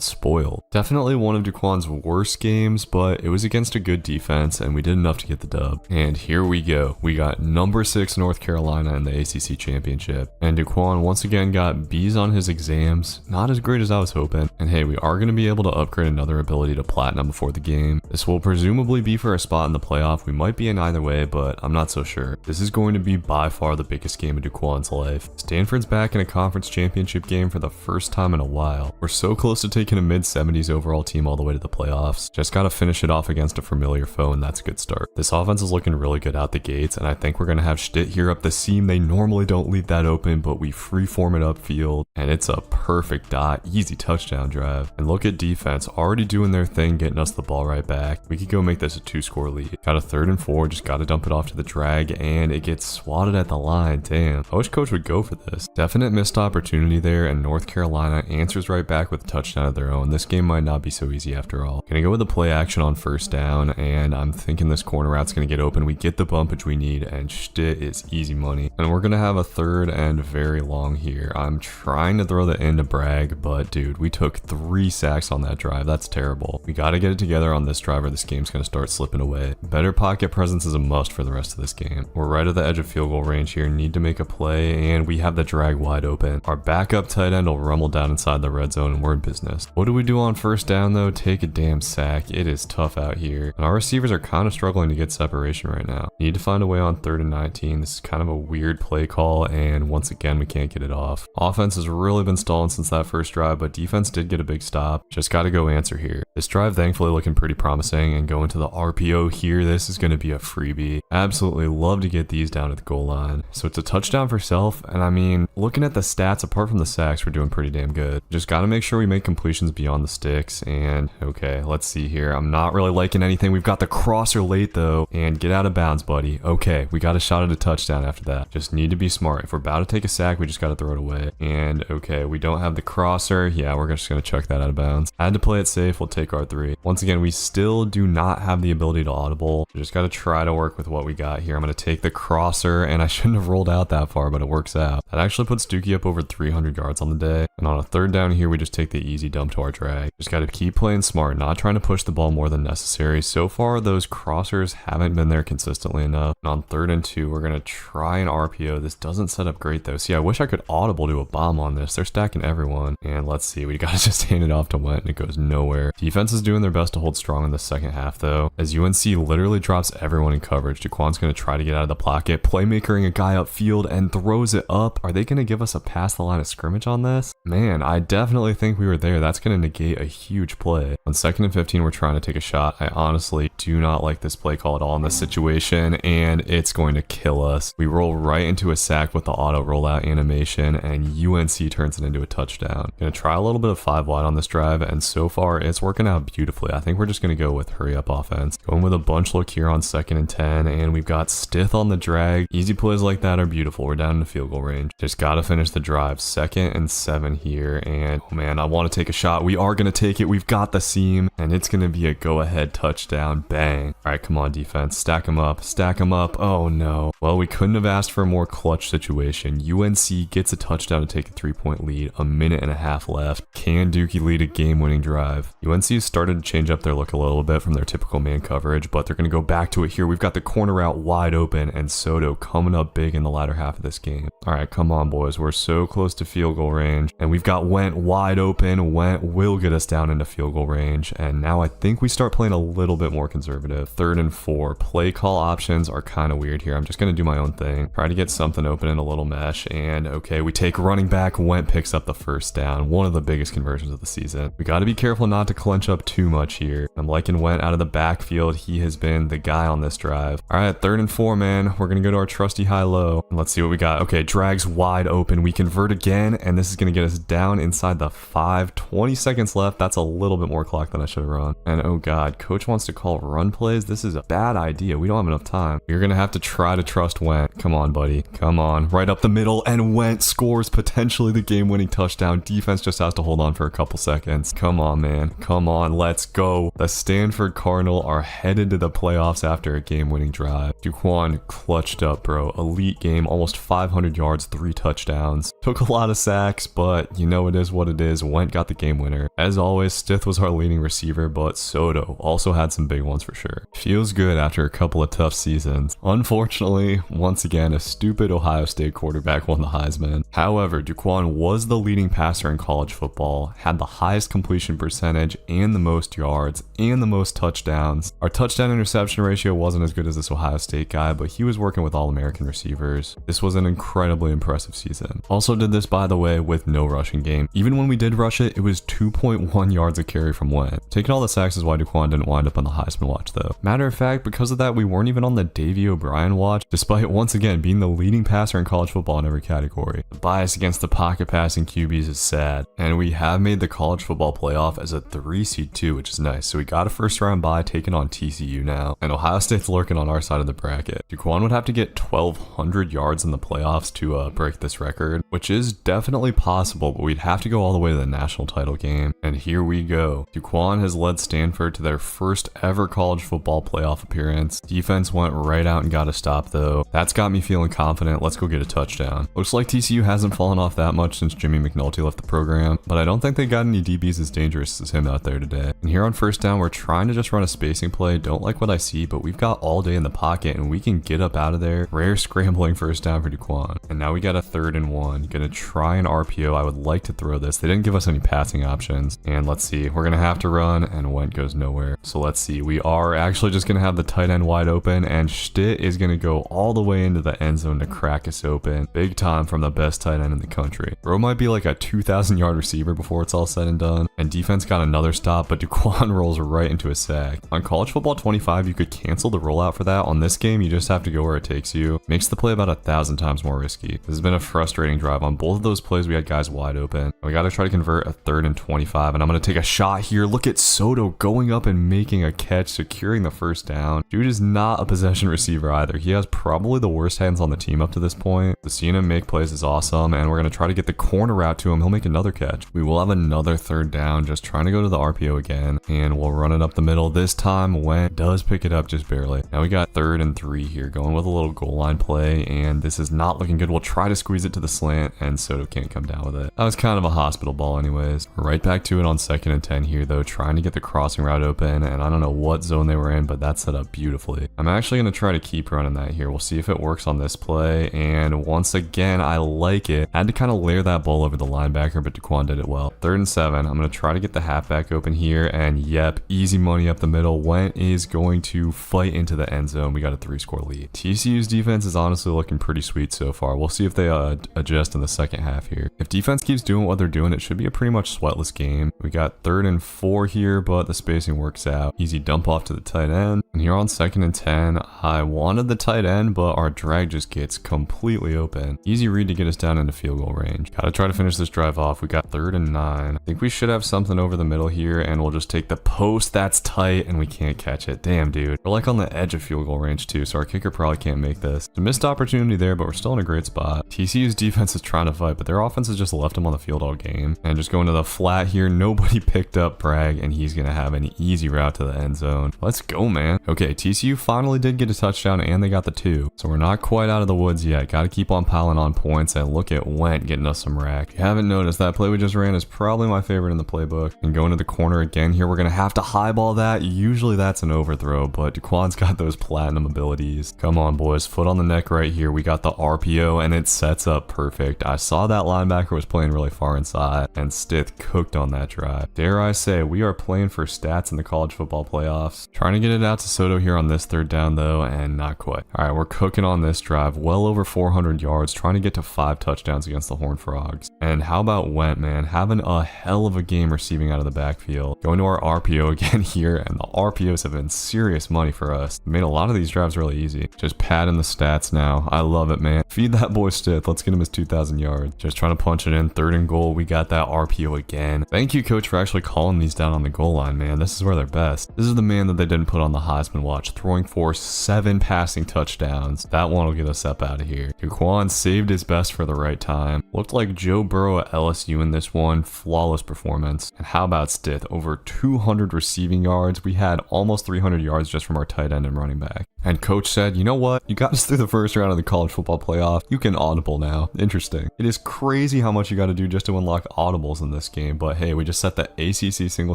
spoiled. Definitely one of Daquan's worst games, but it was against a good defense, and we did enough to get the dub. And here we go. We got number 6 North Carolina in the ACC championship, and Daquan once again got B's on his exams. Not as great as I was hoping. And hey, we are going to be able to upgrade another ability to platinum before the game. This will presumably be for a spot in the playoff. We might be in either way, but I'm not so sure. This is going to be by far the biggest game of Daquan's life. Stanford's back in a conference championship game for the first time in a while. We're so close to taking a mid-70s overall team all the way to the playoffs. Just got to finish it off against a familiar foe, and that's a good start. This offense is looking really good out the gates, and I think we're going to have Stitt here up the seam. They normally don't leave that open, but we freeform it upfield, and it's a perfect dot. Easy touchdown drive. And look at defense, already doing their thing, getting us the ball right back. We could go make this a 2-score lead. Got a 3rd and 4, just got to dump it off to the drag, and it gets swatted at the line. Damn, I wish coach would go for this. Definite missed opportunity there, and North Carolina answers right back with a touchdown of their own. This game might not be so easy after all. Gonna go with the play action on 1st down, and I'm thinking this corner route's gonna get open. We get the bumpage we need, and Stitt is easy money. And we're gonna have a 3rd and very long here. I'm trying to throw the end to brag, but dude, we took 3 sacks on that drive. That's terrible. We gotta get it together on this drive or this game's gonna start slipping away. Better pocket presence is a must for the rest of this game. We're right at the edge of field goal range here, need to make a play, and we have the drag wide open. Our backup tight end will rumble down inside the red zone, and we're in business. What do we do on 1st down though? Take a damn sack. It is tough out here, and our receivers are kind of struggling to get separation right now. Need to find a way on 3rd and 19. This is kind of a weird play call, and once again, we can't get it off. Offense has really been stalling since that first drive, but defense did get a big stop. Just got to go answer here. This drive thankfully looking pretty promising, and going to the RPO here, this is going to be a freebie. Absolutely love to get these down at the goal line. So it's a touchdown for self, and I mean, looking at the stats, apart from the sacks, we're doing pretty damn good. Just got to make sure we make completions beyond the sticks, and okay, let's see here. I'm not really liking anything. We've got the crosser late though, and get out of bounds, buddy. Okay, we got a shot at a touchdown after that. Just need to be smart. If we're about to take a sack, we just got to throw it away. And okay, we don't have the crosser. Yeah, we're just going to chuck that out of bounds. Had to play it safe. We'll take our 3. Once again, we still do not have the ability to audible. Just got to try to work with what we got here. I'm going to take the crosser, and I shouldn't have rolled out that far, but it works out. That actually puts Dookie up over 300 yards on the day. And on a 3rd down here, we just take the easy dump to our drag. Just got to keep playing smart, not trying to push the ball more than necessary. So far, those crossers haven't been there consistently enough. And on 3rd and 2, we're going to try an RPO. This doesn't set up great though. See, I wish I could audible to a bomb on this. They're stacking everyone. And let's see, we got to just hand it off to Went, and it goes nowhere. Defense is doing their best to hold strong in the second half though, as UNC literally drops everyone in coverage. Duquan's going to try to get out of the pocket, playmakering a guy upfield, and throws it up. Are they going to give us a pass the line of scrimmage on this? Man, I definitely think we were there. That's going to negate a huge play. On 2nd and 15, we're trying to take a shot. I honestly do not like this play call at all in this situation, and it's going to kill us. We roll right into a sack with the auto rollout animation, and UNC turns it into a touchdown. Gonna try a little bit of 5 wide on this drive, and so far it's working out beautifully. I think we're just gonna go with hurry up offense. Going with a bunch look here on 2nd and 10, and we've got Stith on the drag. Easy plays like that are beautiful. We're down in the field goal range. Just gotta finish the drive. 2nd and 7 here, and oh man, I want to take a shot. We are gonna take it. We've got the seam, and it's gonna be a go-ahead touchdown. Bang. All right, come on defense, stack them up, stack them up. Oh no. Well, we couldn't have asked for a more clutch situation. UNC gets a touchdown to take a 3-point lead. A minute and a half left. Can Dookie lead a game-winning drive? UNC has started to change up their look a little bit from their typical man coverage, but they're going to go back to it here. We've got the corner out wide open, and Soto coming up big in the latter half of this game. All right, come on, boys. We're so close to field goal range, and we've got Went wide open. Went will get us down into field goal range, and now I think we start playing a little bit more conservative. 3rd and 4. Play call options are kind of weird here. I'm just going to do my own thing. Try to get something open in a little mesh, and okay, we take running back. Went picks up the 1st down. One of the biggest conversions of the season. We got to be careful not to clench up too much here. I'm liking Went out of the backfield. He has been the guy on this drive. All right, 3rd and 4, man. We're going to go to our trusty high-low. Let's see what we got. Okay, drags wide open. We convert again, and this is going to get us down inside the 5. 20 seconds left. That's a little bit more clock than I should have run. And oh god, coach wants to call run plays. This is a bad idea. We don't have enough time. You're going to have to try to trust Went. Come on, buddy. Come on. Right up the middle, and Went scores potentially the game-winning touchdown. Defense just has to hold on for a couple seconds. Come on, man. Come on. Let's go. The Stanford Cardinal are headed to the playoffs after a game-winning drive. Duquan clutched up, bro. Elite game. Almost 500 yards, 3 touchdowns. Took a lot of sacks, but you know it is what it is. Went got the game winner. As always, Stith was our leading receiver, but Soto also had some big ones for sure. Feels good after a couple of tough seasons. Unfortunately, once again, a stupid Ohio State quarterback won the Heisman. However, Duquan was the leading passer in college football, had the highest completion percentage and the most yards and the most touchdowns. Our touchdown interception ratio wasn't as good as this Ohio State guy, but he was working with All-American receivers. This was an incredibly impressive season. Also did this, by the way, with no rushing game. Even when we did rush it, it was 2.1 yards a carry from Went. Taking all the sacks is why Duquan didn't wind up on the Heisman watch though. Matter of fact, because of that, we weren't even on the Davey O'Brien watch, despite once again being the leading passer in college football in every category. The bias against the pocket passing QBs is sad, and we have made the college football playoff as a 3 seed too, which is nice. So we got a 1st round bye taking on TCU now, and Ohio State's lurking on our side of the bracket. Duquan would have to get 1,200 yards in the playoffs to break this record, which is definitely possible, but we'd have to go all the way to the national title game. And here we go. Duquan has led Stanford to their first ever college football playoff appearance. Defense went right out and got a stop though. though. That's got me feeling confident. Let's go get a touchdown. Looks like TCU hasn't fallen off that much since Jimmy McNulty left the program, but I don't think they got any DBs as dangerous as him out there today. And here on first down, we're trying to just run a spacing play. Don't like what I see, but we've got all day in the pocket and we can get up out of there. Rare scrambling first down for Duquan. And now we got a 3rd and 1. Gonna try an RPO. I would like to throw this. They didn't give us any passing options. And let's see, we're gonna have to run, and Went goes nowhere. So let's see, we are actually just gonna have the tight end wide open, and Stitt is gonna go all the way into the end zone to crack us open. Big time from the best tight end in the country. Bro might be like a 2,000 yard receiver before it's all said and done. And defense got another stop, but Duquan rolls right into a sack. On College Football 25, you could cancel the rollout for that. On this game, you just have to go where it takes you. Makes the play about 1,000 times more risky. This has been a frustrating drive. On both of those plays, we had guys wide open. We got to try to convert a 3rd and 25, and I'm going to take a shot here. Look at Soto going up and making a catch, securing the first down. Dude is not a possession receiver either. He has probably the worst hands on the team up to this point. So seeing him make plays is awesome, and we're going to try to get the corner route to him. He'll make another catch. We will have another 3rd down, just trying to go to the RPO again, and we'll run it up the middle. This time, Went does pick it up just barely. Now we got 3rd and 3 here, going with a little goal line play, and this is not looking good. We'll try to squeeze it to the slant, and Soto can't come down with it. That was kind of a hospital ball anyways. We're right back to it on 2nd and 10 here though, trying to get the crossing route open, and I don't know what zone they were in, but that's set up beautifully. I'm actually going to try to keep running that here. We'll see if it works on this play, and once again, I like it. I had to kind of layer that ball over the linebacker, but Duquan did it well. 3rd and 7. I'm going to try to get the halfback open here, and yep, easy money up the middle. Went is going to fight into the end zone. We got a 3-score lead. TCU's defense is honestly looking pretty sweet so far. We'll see if they adjust in the second half here. If defense keeps doing what they're doing, it should be a pretty much sweatless game. We got 3rd and 4 here, but the spacing works out. Easy dump off to the tight end. And here on 2nd and 10, I wanted the tight end, but our drag just gets completely open. Easy read to get us down into field goal range. Gotta try to finish this drive off. We got 3rd and 9. I think we should have something over the middle here, and we'll just take the post. That's tight, and we can't catch it. Damn, dude. We're like on the edge of field goal range too, so our kicker probably can't make this. It's a missed opportunity there, but we're still in a great spot. TCU's defense is trying to fight, but their offense has just left them on the field all game. And just going to the flat here, nobody picked up Bragg, and he's gonna have an easy route to the end zone. Let's go, man. Okay, TCU finally did get a touchdown, and they got the 2. So we're not quite out of the woods yet. Gotta keep on piling on points, and look at Went getting us some rack. If you haven't noticed, that play we just ran is probably my favorite in the playbook. And going to the corner again here, we're gonna have to highball that. Usually that's an overthrow, but Duquan's got those platinum abilities. Come on, boys. Foot on the neck right here. We got the RPO, and it sets up perfect. I saw that linebacker was playing really far inside, and Stith cooked on that drive. Dare I say, we are playing for stats in the college football playoffs. Trying to get it out to Soto here on this 3rd down, though, and not quite. All right, we're cooking on this drive. Well over 400 yards, trying to get to 5 touchdowns against the Horned Frogs. And how about Went, man? Having a hell of a game receiving out of the backfield. Going to our RPO again here, and the RPOs have been serious money for us. Made a lot of these drives really easy. Just padding the stats now. I love it, man. Feed that boy Stith. Let's get him his 2,000 yards. Just trying to punch it in. 3rd and goal. We got that RPO again. Thank you, coach, for actually calling these down on the goal line, man. This is where they're best. This is the man that they didn't put on the Heisman watch, throwing for 7 passing touchdowns. That one will get us up out of here. Duquan saved his best for the right time. Looked like Joe Burrow at LSU in this one. Flawless performance. And how about Stith? Over 200 receiving yards. We had almost 300 yards just from our tight end and running back. And coach said, you know what? You got us through the first round of the college football playoff. You can audible now. Interesting. It is crazy how much you got to do just to unlock audibles in this game. But hey, we just set the ACC single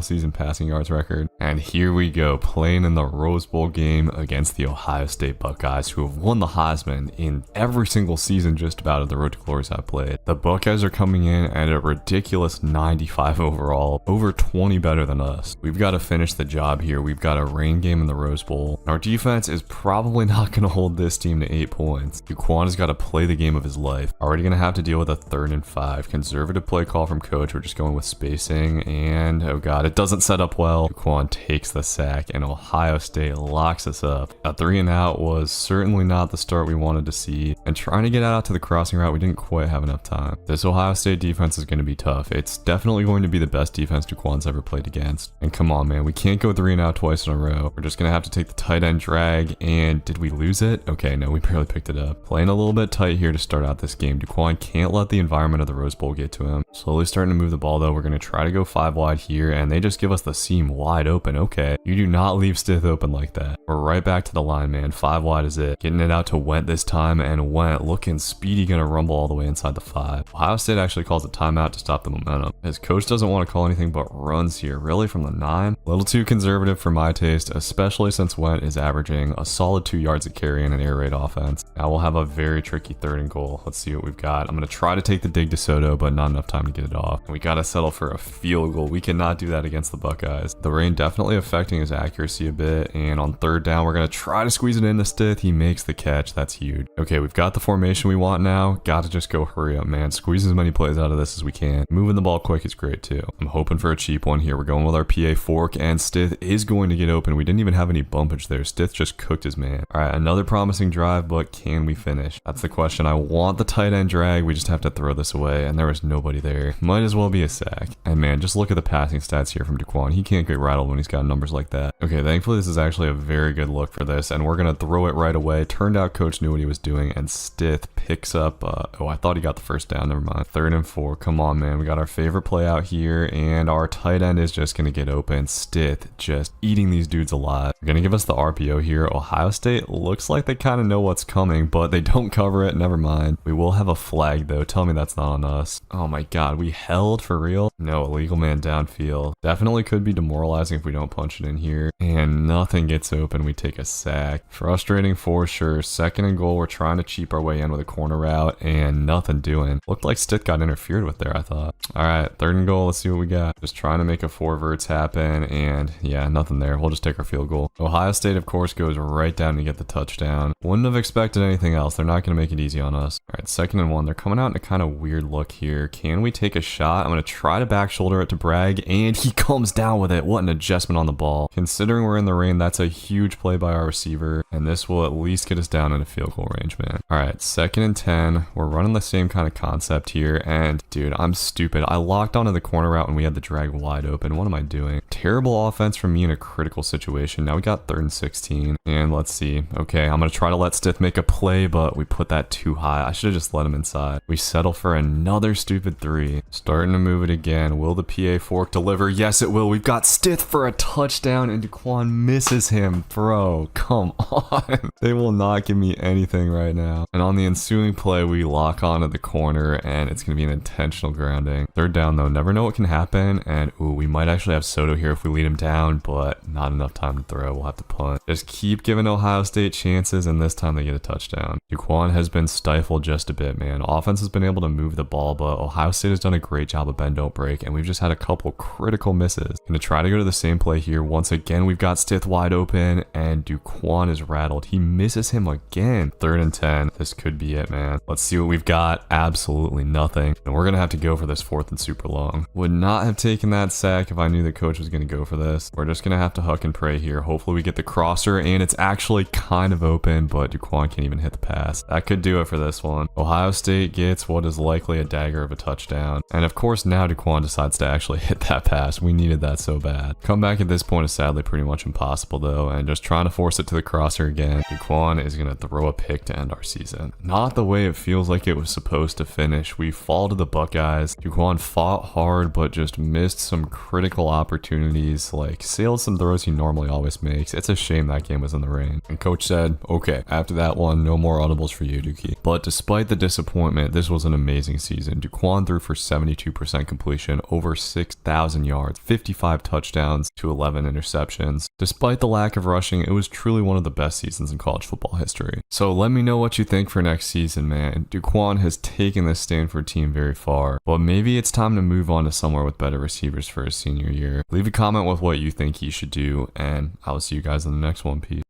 season passing yards record. And here we go, playing in the Rose Bowl game against the Ohio State Buckeyes, who have won the Heisman in every single season just about of the Road to Glories I've played. The Buckeyes are coming in at a ridiculous 95 overall, over 20 better than us. We've got to finish the job here. We've got a rain game in the Rose Bowl. Our defense is probably not going to hold this team to 8 points. Duquan has got to play the game of his life. Already going to have to deal with a 3rd and 5. Conservative play call from coach. We're just going with spacing, and oh god, it doesn't set up well. Duquan takes the sack, and Ohio State locks us up. A 3 and out was certainly not the start we wanted to see, and trying to get out to the crossing route, we didn't quite have enough time. This Ohio State defense is going to be tough. It's definitely going to be the best defense Duquan's ever played against. And come on, man, we can't go 3 and out twice in a row. We're just going to have to take the tight end drag, and did we lose it? Okay, no, we barely picked it up. Playing a little bit tight here to start out this game. Duquan can't let the environment of the Rose Bowl get to him. Slowly starting to move the ball though. We're going to try to go 5 wide here, and they just give us the seam wide open. Okay, you do not leave Stith open like that. We're right back to the line, man. 5 wide is it. Getting it out to Went this time, and Went looking speedy, gonna rumble all the way inside the 5. Ohio State actually calls a timeout to stop the momentum. His coach doesn't want to call anything but runs here, really from the 9. A little too conservative for my taste, especially since Went is averaging a solid 2 yards a carry in an air raid offense. Now we'll have a very tricky 3rd and goal. Let's see what we've got. I'm gonna try to take the dig to Soto, but not enough time to get it off. We gotta settle for a field goal. We cannot do that against the Buckeyes. The rain definitely affecting his accuracy a bit, and on 3rd down, we're gonna try to squeeze it into Stith. He makes the catch. That's huge. Okay, we've got the formation we want now. Gotta just go hurry up, man. Squeeze as many plays out of this as we can. Moving the ball quick is great too. I'm hoping for a cheap one here. We're going with our PA fork, and Stith is going to get open. We didn't even have any bumpage there. Stith just cooked his man. All right, another promising drive, but can we finish? That's the question. I want the tight end drag. We just have to throw this away, and there was nobody there. Might as well be a sack. And man, just look at the passing stats here from Daquan. He can't get rattled when he's got numbers like that. Okay, thankfully this is actually a very good look for this, and we're gonna throw it right away. Turned out coach knew what he was doing, and Stith picks up, oh, I thought he got the first down. Never mind. 3rd and 4. Come on, man. We got our favorite play out here, and our tight end is just gonna get open. Stith just eating these dudes alive. They're gonna give us the RPO here. Ohio State looks like they kind of know what's coming, but they don't cover it. Never mind. We will have a flag though. Tell me that's not on us. Oh my god, we held for real? No, illegal man downfield. Definitely could be demoralizing if we don't punch it in here, and nothing gets open. We take a sack. Frustrating for sure. 2nd and goal. We're trying to cheap our way in with a corner route, and nothing doing. Looked like Stith got interfered with there, I thought. All right, 3rd and goal. Let's see what we got. Just trying to make a 4 verts happen, and yeah, nothing there. We'll just take our field goal. Ohio State, of course, goes right down to get the touchdown. Wouldn't have expected anything else. They're not going to make it easy on us. All right, 2nd and 1. They're coming out in a kind of weird look here. Can we take a shot? I'm going to try to back shoulder it to Bragg, and he comes down with it. What an adjustment on the ball. Considering we're in the rain, that's a huge play by our receiver, and this will at least get us down in a field goal range, man. All right, 2nd and 10. We're running the same kind of concept here, and dude, I'm stupid. I locked onto the corner route when we had the drag wide open. What am I doing? Terrible offense from me in a critical situation. Now we got 3rd and 16, and let's see. Okay, I'm going to try to let Stith make a play, but we put that too high. I should have just let him inside. We settle for another stupid 3. Starting to move it again. Will the PA fork deliver? Yes, it will. We've got Stith for a touchdown, and Daquan misses him. Bro, come on. They will not give me anything right now. And on the ensuing play, we lock onto the corner, and it's going to be an intentional grounding. 3rd down, though. Never know what can happen, and ooh, we might actually have Soto here if we lead him down, but not enough time to throw. We'll have to punt. Just keep giving Ohio State chances, and this time they get a touchdown. Daquan has been stifled just a bit, man. Offense has been able to move the ball, but Ohio State has done a great job of bend don't break, and we've just had a couple critical misses. Gonna try to go to the same play here. Once again, we've got Stith wide open, and Daquan is rattled. He misses him again. 3rd and 10. This could be it, man. Let's see what we've got. Absolutely nothing. And we're gonna have to go for this 4th and super long. Would not have taken that sack if I knew the coach was gonna go for this. We're just gonna have to huck and pray here. Hopefully we get the crosser, and it's actually kind of open, but Daquan can't even hit the pass. That could do it for this one. Ohio State gets what is likely a dagger of a touchdown. And of course now Daquan decides to actually hit that pass. We needed that so bad. Comeback at this point is sadly pretty much impossible though, and just trying to force it to the crosser again. Daquan is gonna throw a pick to end our season. Not the way it feels like it was supposed to finish. We fall to the Buckeyes. Daquan fought hard, but just missed some critical opportunities, like sailed some throws he normally always makes. It's a shame that game was in the rain. And coach said, okay, after that one, no more audibles for you, Dookie. But despite the disappointment, this was an amazing season. Daquan threw for 72% completion, over 6,000 yards, 55 touchdowns to 11 interceptions. Despite the lack of rushing, it was truly one of the best seasons in college football history. So let me know what you think for next season, man. Daquan has taken this Stanford team very far, but maybe it's time to move on to somewhere with better receivers for his senior year. Leave a comment with what you think he should do, and I will see you guys in the next one. Peace.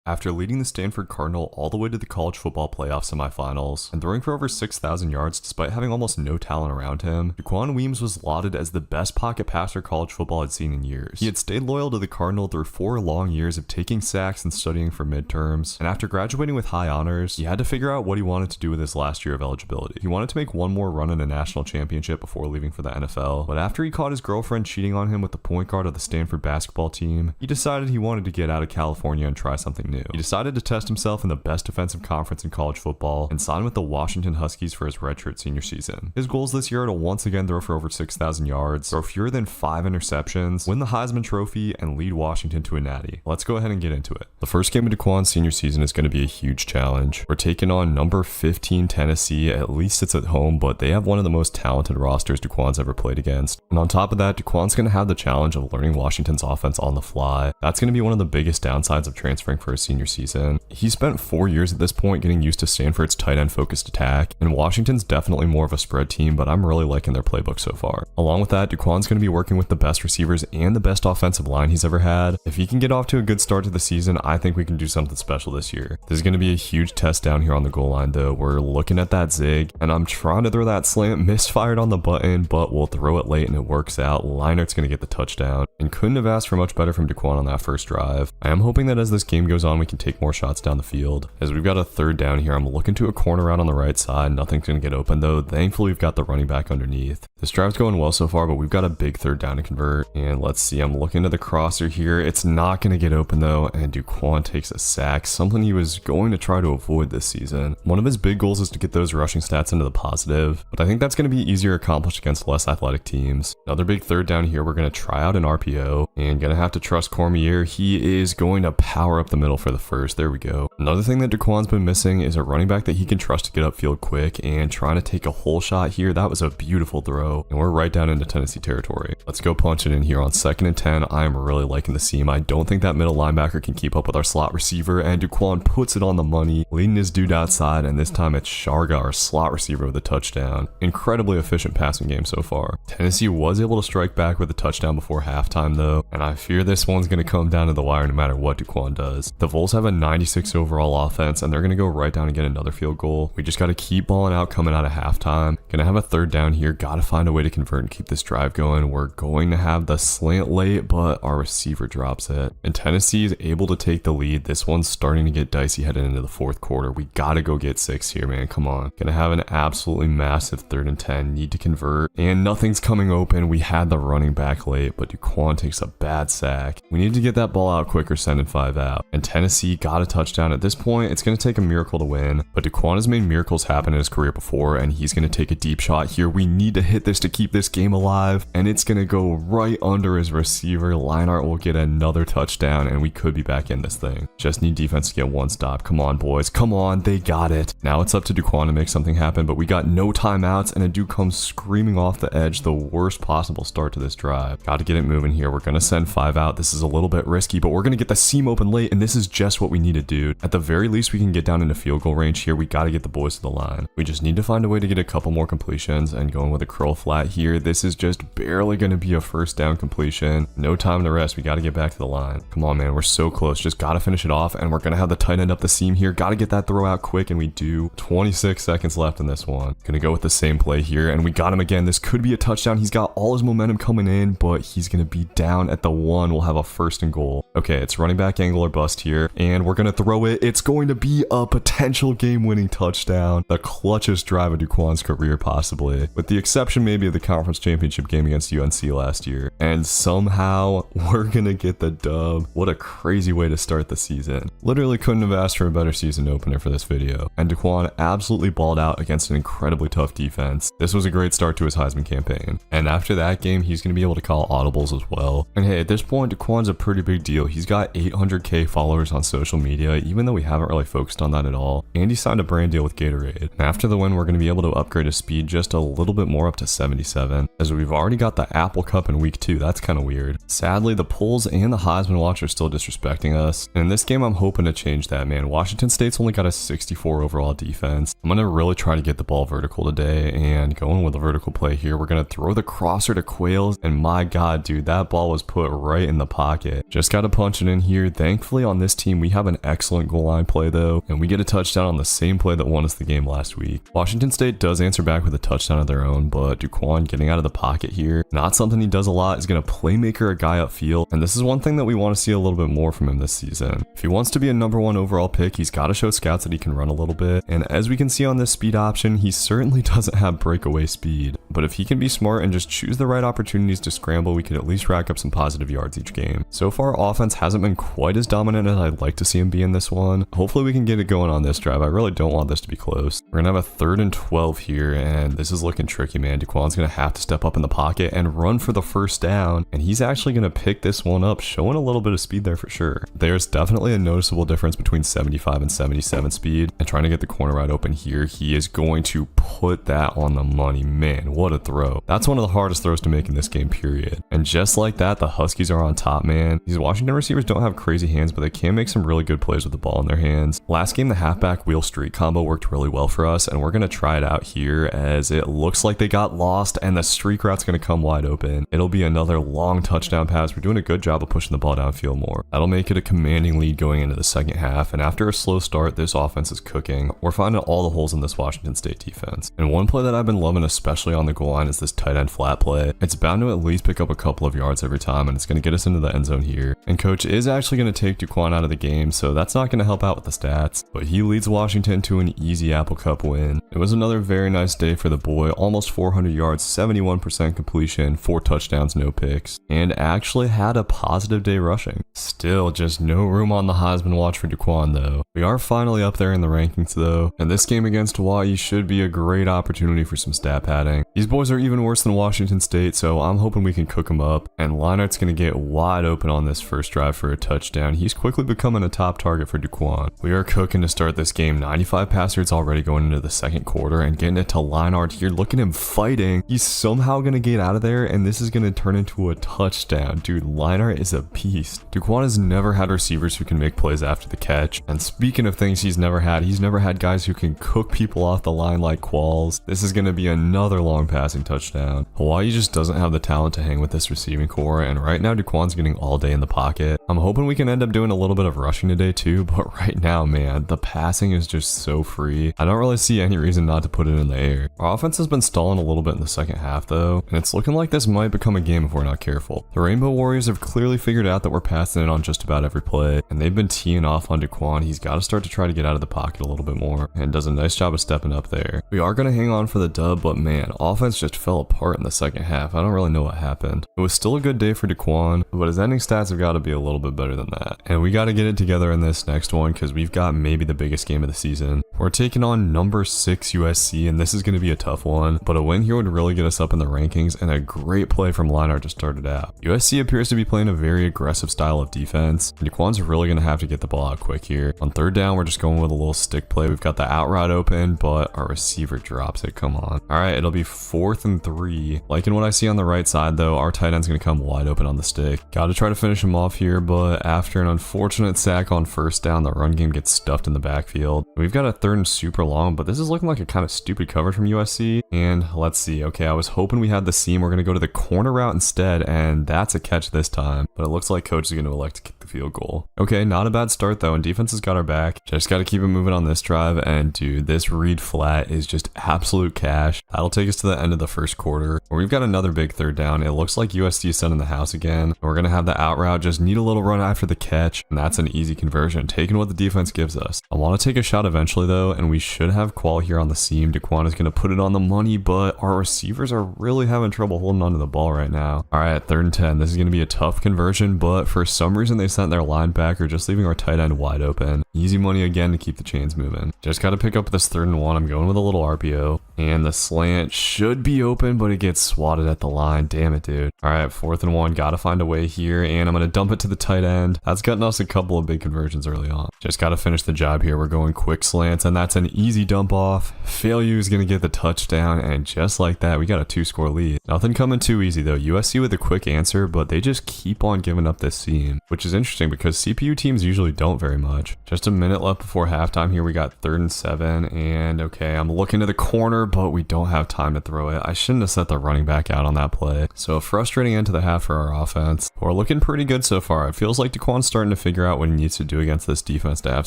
After leading the Stanford Cardinal all the way to the college football playoff semifinals and throwing for over 6,000 yards despite having almost no talent around him, Daquan Weems was lauded as the best pocket passer college football had seen in years. He had stayed loyal to the Cardinal through 4 long years of taking sacks and studying for midterms, and after graduating with high honors, he had to figure out what he wanted to do with his last year of eligibility. He wanted to make one more run in a national championship before leaving for the NFL, but after he caught his girlfriend cheating on him with the point guard of the Stanford basketball team, he decided he wanted to get out of California and try something new. new. He decided to test himself in the best defensive conference in college football and signed with the Washington Huskies for his redshirt senior season. His goals this year are to once again throw for over 6,000 yards, throw fewer than 5 interceptions, win the Heisman Trophy, and lead Washington to a natty. Let's go ahead and get into it. The first game of Daquan's senior season is going to be a huge challenge. We're taking on number 15 Tennessee. At least it's at home, but they have one of the most talented rosters Daquan's ever played against. And on top of that, Daquan's going to have the challenge of learning Washington's offense on the fly. That's going to be one of the biggest downsides of transferring for his senior season. He spent 4 years at this point getting used to Stanford's tight end focused attack, and Washington's definitely more of a spread team, but I'm really liking their playbook so far. Along with that, Daquan's going to be working with the best receivers and the best offensive line he's ever had. If he can get off to a good start to the season, I think we can do something special this year. This is going to be a huge test down here on the goal line though. We're looking at that zig, and I'm trying to throw that slant, misfired on the button, but we'll throw it late and it works out. Leinert's going to get the touchdown, and couldn't have asked for much better from Daquan on that first drive. I am hoping that as this game goes on, we can take more shots down the field. As we've got a third down here, I'm looking to a corner out on the right side. Nothing's going to get open though. Thankfully, we've got the running back underneath. This drive's going well so far, but we've got a big third down to convert. And let's see, I'm looking at the crosser here. It's not going to get open though, and Daquan takes a sack, something he was going to try to avoid this season. One of his big goals is to get those rushing stats into the positive, but I think that's going to be easier accomplished against less athletic teams. Another big third down here, we're going to try out an RPO, and going to have to trust Cormier. He is going to power up the middle for the first. There we go. Another thing that Daquan's been missing is a running back that he can trust to get upfield quick, and trying to take a whole shot here. That was a beautiful throw, and we're right down into Tennessee territory. Let's go punch it in here on 2nd and 10. I am really liking the seam. I don't think that middle linebacker can keep up with our slot receiver, and Daquan puts it on the money, leading his dude outside, and this time it's Sharga, our slot receiver, with a touchdown. Incredibly efficient passing game so far. Tennessee was able to strike back with a touchdown before halftime though, and I fear this one's going to come down to the wire no matter what Daquan does. The Vols have a 96 overall offense, and they're going to go right down and get another field goal. We just got to keep balling out coming out of halftime. Gonna have a third down here. Got to find a way to convert and keep this drive going. We're going to have the slant late, but our receiver drops it, and Tennessee is able to take the lead. This one's starting to get dicey headed into the fourth quarter. We got to go get 6 here, man. Come on. Gonna have an absolutely massive 3rd and 10. Need to convert, and nothing's coming open. We had the running back late, but Daquan takes a bad sack. We need to get that ball out quicker, sending 5 out, and Tennessee got a touchdown. At this point, it's going to take a miracle to win, but Daquan has made miracles happen in his career before, and he's going to take a deep shot here. We need to hit this to keep this game alive, and it's going to go right under his receiver. Leinart will get another touchdown, and we could be back in this thing. Just need defense to get one stop. Come on, boys. Come on. They got it. Now it's up to Daquan to make something happen, but we got no timeouts, and a dude comes screaming off the edge. The worst possible start to this drive. Got to get it moving here. We're going to send 5 out. This is a little bit risky, but we're going to get the seam open late, and this is just what we needed, dude. At the very least, we can get down into field goal range here. We got to get the boys to the line. We just need to find a way to get a couple more completions, and going with a curl flat here. This is just barely going to be a first down completion. No time to rest. We got to get back to the line. Come on, man. We're so close. Just got to finish it off, and we're going to have the tight end up the seam here. Got to get that throw out quick, and we do. 26 seconds left in this one. Going to go with the same play here, and we got him again. This could be a touchdown. He's got all his momentum coming in, but he's going to be down at the 1. We'll have a 1st and goal. Okay, it's running back angle or bust here, and we're going to throw it. It's going to be a potential game-winning touchdown. The clutchest drive of Daquan's career, possibly, with the exception maybe of the conference championship game against UNC last year. And somehow we're going to get the dub. What a crazy way to start the season. Literally couldn't have asked for a better season opener for this video. And Daquan absolutely balled out against an incredibly tough defense. This was a great start to his Heisman campaign. And after that game, he's going to be able to call audibles as well. And hey, at this point, Daquan's a pretty big deal. He's got 800K followers on social media, even though we haven't really focused on that at all. And he signed a brand deal with Gatorade. And after the win, we're going to be able to upgrade his speed just a little bit more up to 77, as we've already got the Apple Cup in week 2. That's kind of weird. Sadly, the polls and the Heisman Watch are still disrespecting us. And in this game, I'm hoping to change that, man. Washington State's only got a 64 overall defense. I'm going to really try to get the ball vertical today, and going with a vertical play here, we're going to throw the crosser to Quails, and my god, dude, that ball was put right in the pocket. Just got to punch it in here. Thankfully, on this team, we have an excellent goal line play though, and we get a touchdown on the same play that won us the game last week. Washington State does answer back with a touchdown of their own, but Daquan getting out of the pocket here, not something he does a lot, is going to playmaker a guy upfield, and this is one thing that we want to see a little bit more from him this season. If he wants to be a number 1 overall pick, he's got to show scouts that he can run a little bit, and as we can see on this speed option, he certainly doesn't have breakaway speed, but if he can be smart and just choose the right opportunities to scramble, we could at least rack up some positive yards each game. So far, offense offense hasn't been quite as dominant as I'd like to see him be in this one. Hopefully we can get it going on this drive. I really don't want this to be close. We're gonna have a 3rd and 12 here, and this is looking tricky, man. Daquan's gonna have to step up in the pocket and run for the first down, and he's actually gonna pick this one up, showing a little bit of speed there for sure. There's definitely a noticeable difference between 75 and 77 speed, and trying to get the corner right open here, he is going to put that on the money. Man, what a throw. That's one of the hardest throws to make in this game, period. And just like that, the Huskies are on top, man. These Washington receivers don't have crazy hands, but they can make some really good plays with the ball in their hands. Last game, the halfback wheel streak combo worked really well for us, and we're going to try it out here as it looks like they got lost and the streak route's going to come wide open. It'll be another long touchdown pass. We're doing a good job of pushing the ball downfield more. That'll make it a commanding lead going into the second half, and after a slow start, this offense is cooking. We're finding all the holes in this Washington State defense. And one play that I've been loving, especially on the goal line, is this tight end flat play. It's bound to at least pick up a couple of yards every time, and it's going to get us into the end zone here. And coach is actually going to take Daquan out of the game, so that's not going to help out with the stats, but he leads Washington to an easy Apple Cup win. It was another very nice day for the boy, almost 400 yards, 71% completion, 4 touchdowns, no picks, and actually had a positive day rushing. Still just no room on the Heisman watch for Daquan though. We are finally up there in the rankings though, and this game against Hawaii should be a great opportunity for some stat padding. These boys are even worse than Washington State, so I'm hoping we can cook them up, and Leinart's going to get wide open on this first drive for a touchdown. He's quickly becoming a top target for Daquan. We are cooking to start this game. 95 pass yards already going into the second quarter, and getting it to Leinart here. Look at him fighting. He's somehow going to get out of there, and this is going to turn into a touchdown. Dude, Leinart is a beast. Daquan has never had receivers who can make plays after the catch, and speaking of things he's never had guys who can cook people off the line like Qualls. This is going to be another long passing touchdown. Hawaii just doesn't have the talent to hang with this receiving core, and right now Daquan's getting all day in the pocket. I'm hoping we can end up doing a little bit of rushing today too, but right now, man, the passing is just so free. I don't really see any reason not to put it in the air. Our offense has been stalling a little bit in the second half though, and it's looking like this might become a game if we're not careful. The Rainbow Warriors have clearly figured out that we're passing it on just about every play, and they've been teeing off on Daquan. He's got to start to try to get out of the pocket a little bit more, and does a nice job of stepping up there. We are going to hang on for the dub, but man, offense just fell apart in the second half. I don't really know what happened. It was still a good day for Daquan, but his ending stats have got to be a little bit better than that. And we got to get it together in this next one because we've got maybe the biggest game of the season. We're taking on number 6 USC, and this is going to be a tough one, but a win here would really get us up in the rankings, and a great play from Leinart to start it out. USC appears to be playing a very aggressive style of defense, and Daquan's really going to have to get the ball out quick here. On third down, we're just going with a little stick play. We've got the out route open, but our receiver drops it. Come on. All right, it'll be 4th and 3. Liking what I see on the right side though, our tight end's going to come wide open on the stick. Got to try to finish him off here, but after an unfortunate sack on first down, the run game gets stuffed in the backfield. We've got a 3rd and super long, but this is looking like a kind of stupid coverage from USC. And let's see. Okay, I was hoping we had the seam. We're going to go to the corner route instead, and that's a catch this time. But it looks like coach is going to elect to kick the field goal. Okay, not a bad start though, and defense has got our back. Just got to keep it moving on this drive, and dude, this read flat is just absolute cash. That'll take us to the end of the first quarter, where we've got another big 3rd down. It looks like USC is sending the house again. We're going to have the out route, just need a little run after the catch, and that's an easy conversion, taking what the defense gives us. I want to take a shot eventually though, and we should have Qual here on the seam. Daquan is going to put it on the money, but our receivers are really having trouble holding onto the ball right now. All right, 3rd and 10. This is going to be a tough conversion, but for some reason they sent their linebacker, just leaving our tight end wide open. Easy money again to keep the chains moving. Just got to pick up this 3rd and 1. I'm going with a little RPO, and the slant should be open, but it gets swatted at the line. Damn it, dude. All right, 4th and 1. Got to find a way here, and I'm going to dump it to the tight end. That's gotten us a couple of big conversions early on. Just got to finish the job here. We're going quick slants, and that's an easy dump off. Failure is going to get the touchdown, and just like that, we got a 2-score lead. Nothing coming too easy though. USC with a quick answer, but they just keep on giving up this seam, which is interesting because CPU teams usually don't very much. Just a minute left before halftime here. We got 3rd and 7, and okay, I'm looking to the corner, but we don't have time to throw it. I shouldn't have set the running back out on that play. So a frustrating end to the half for our offense. We're looking pretty good so far. It feels like Daquan's starting to figure out what he needs to do against this defense to have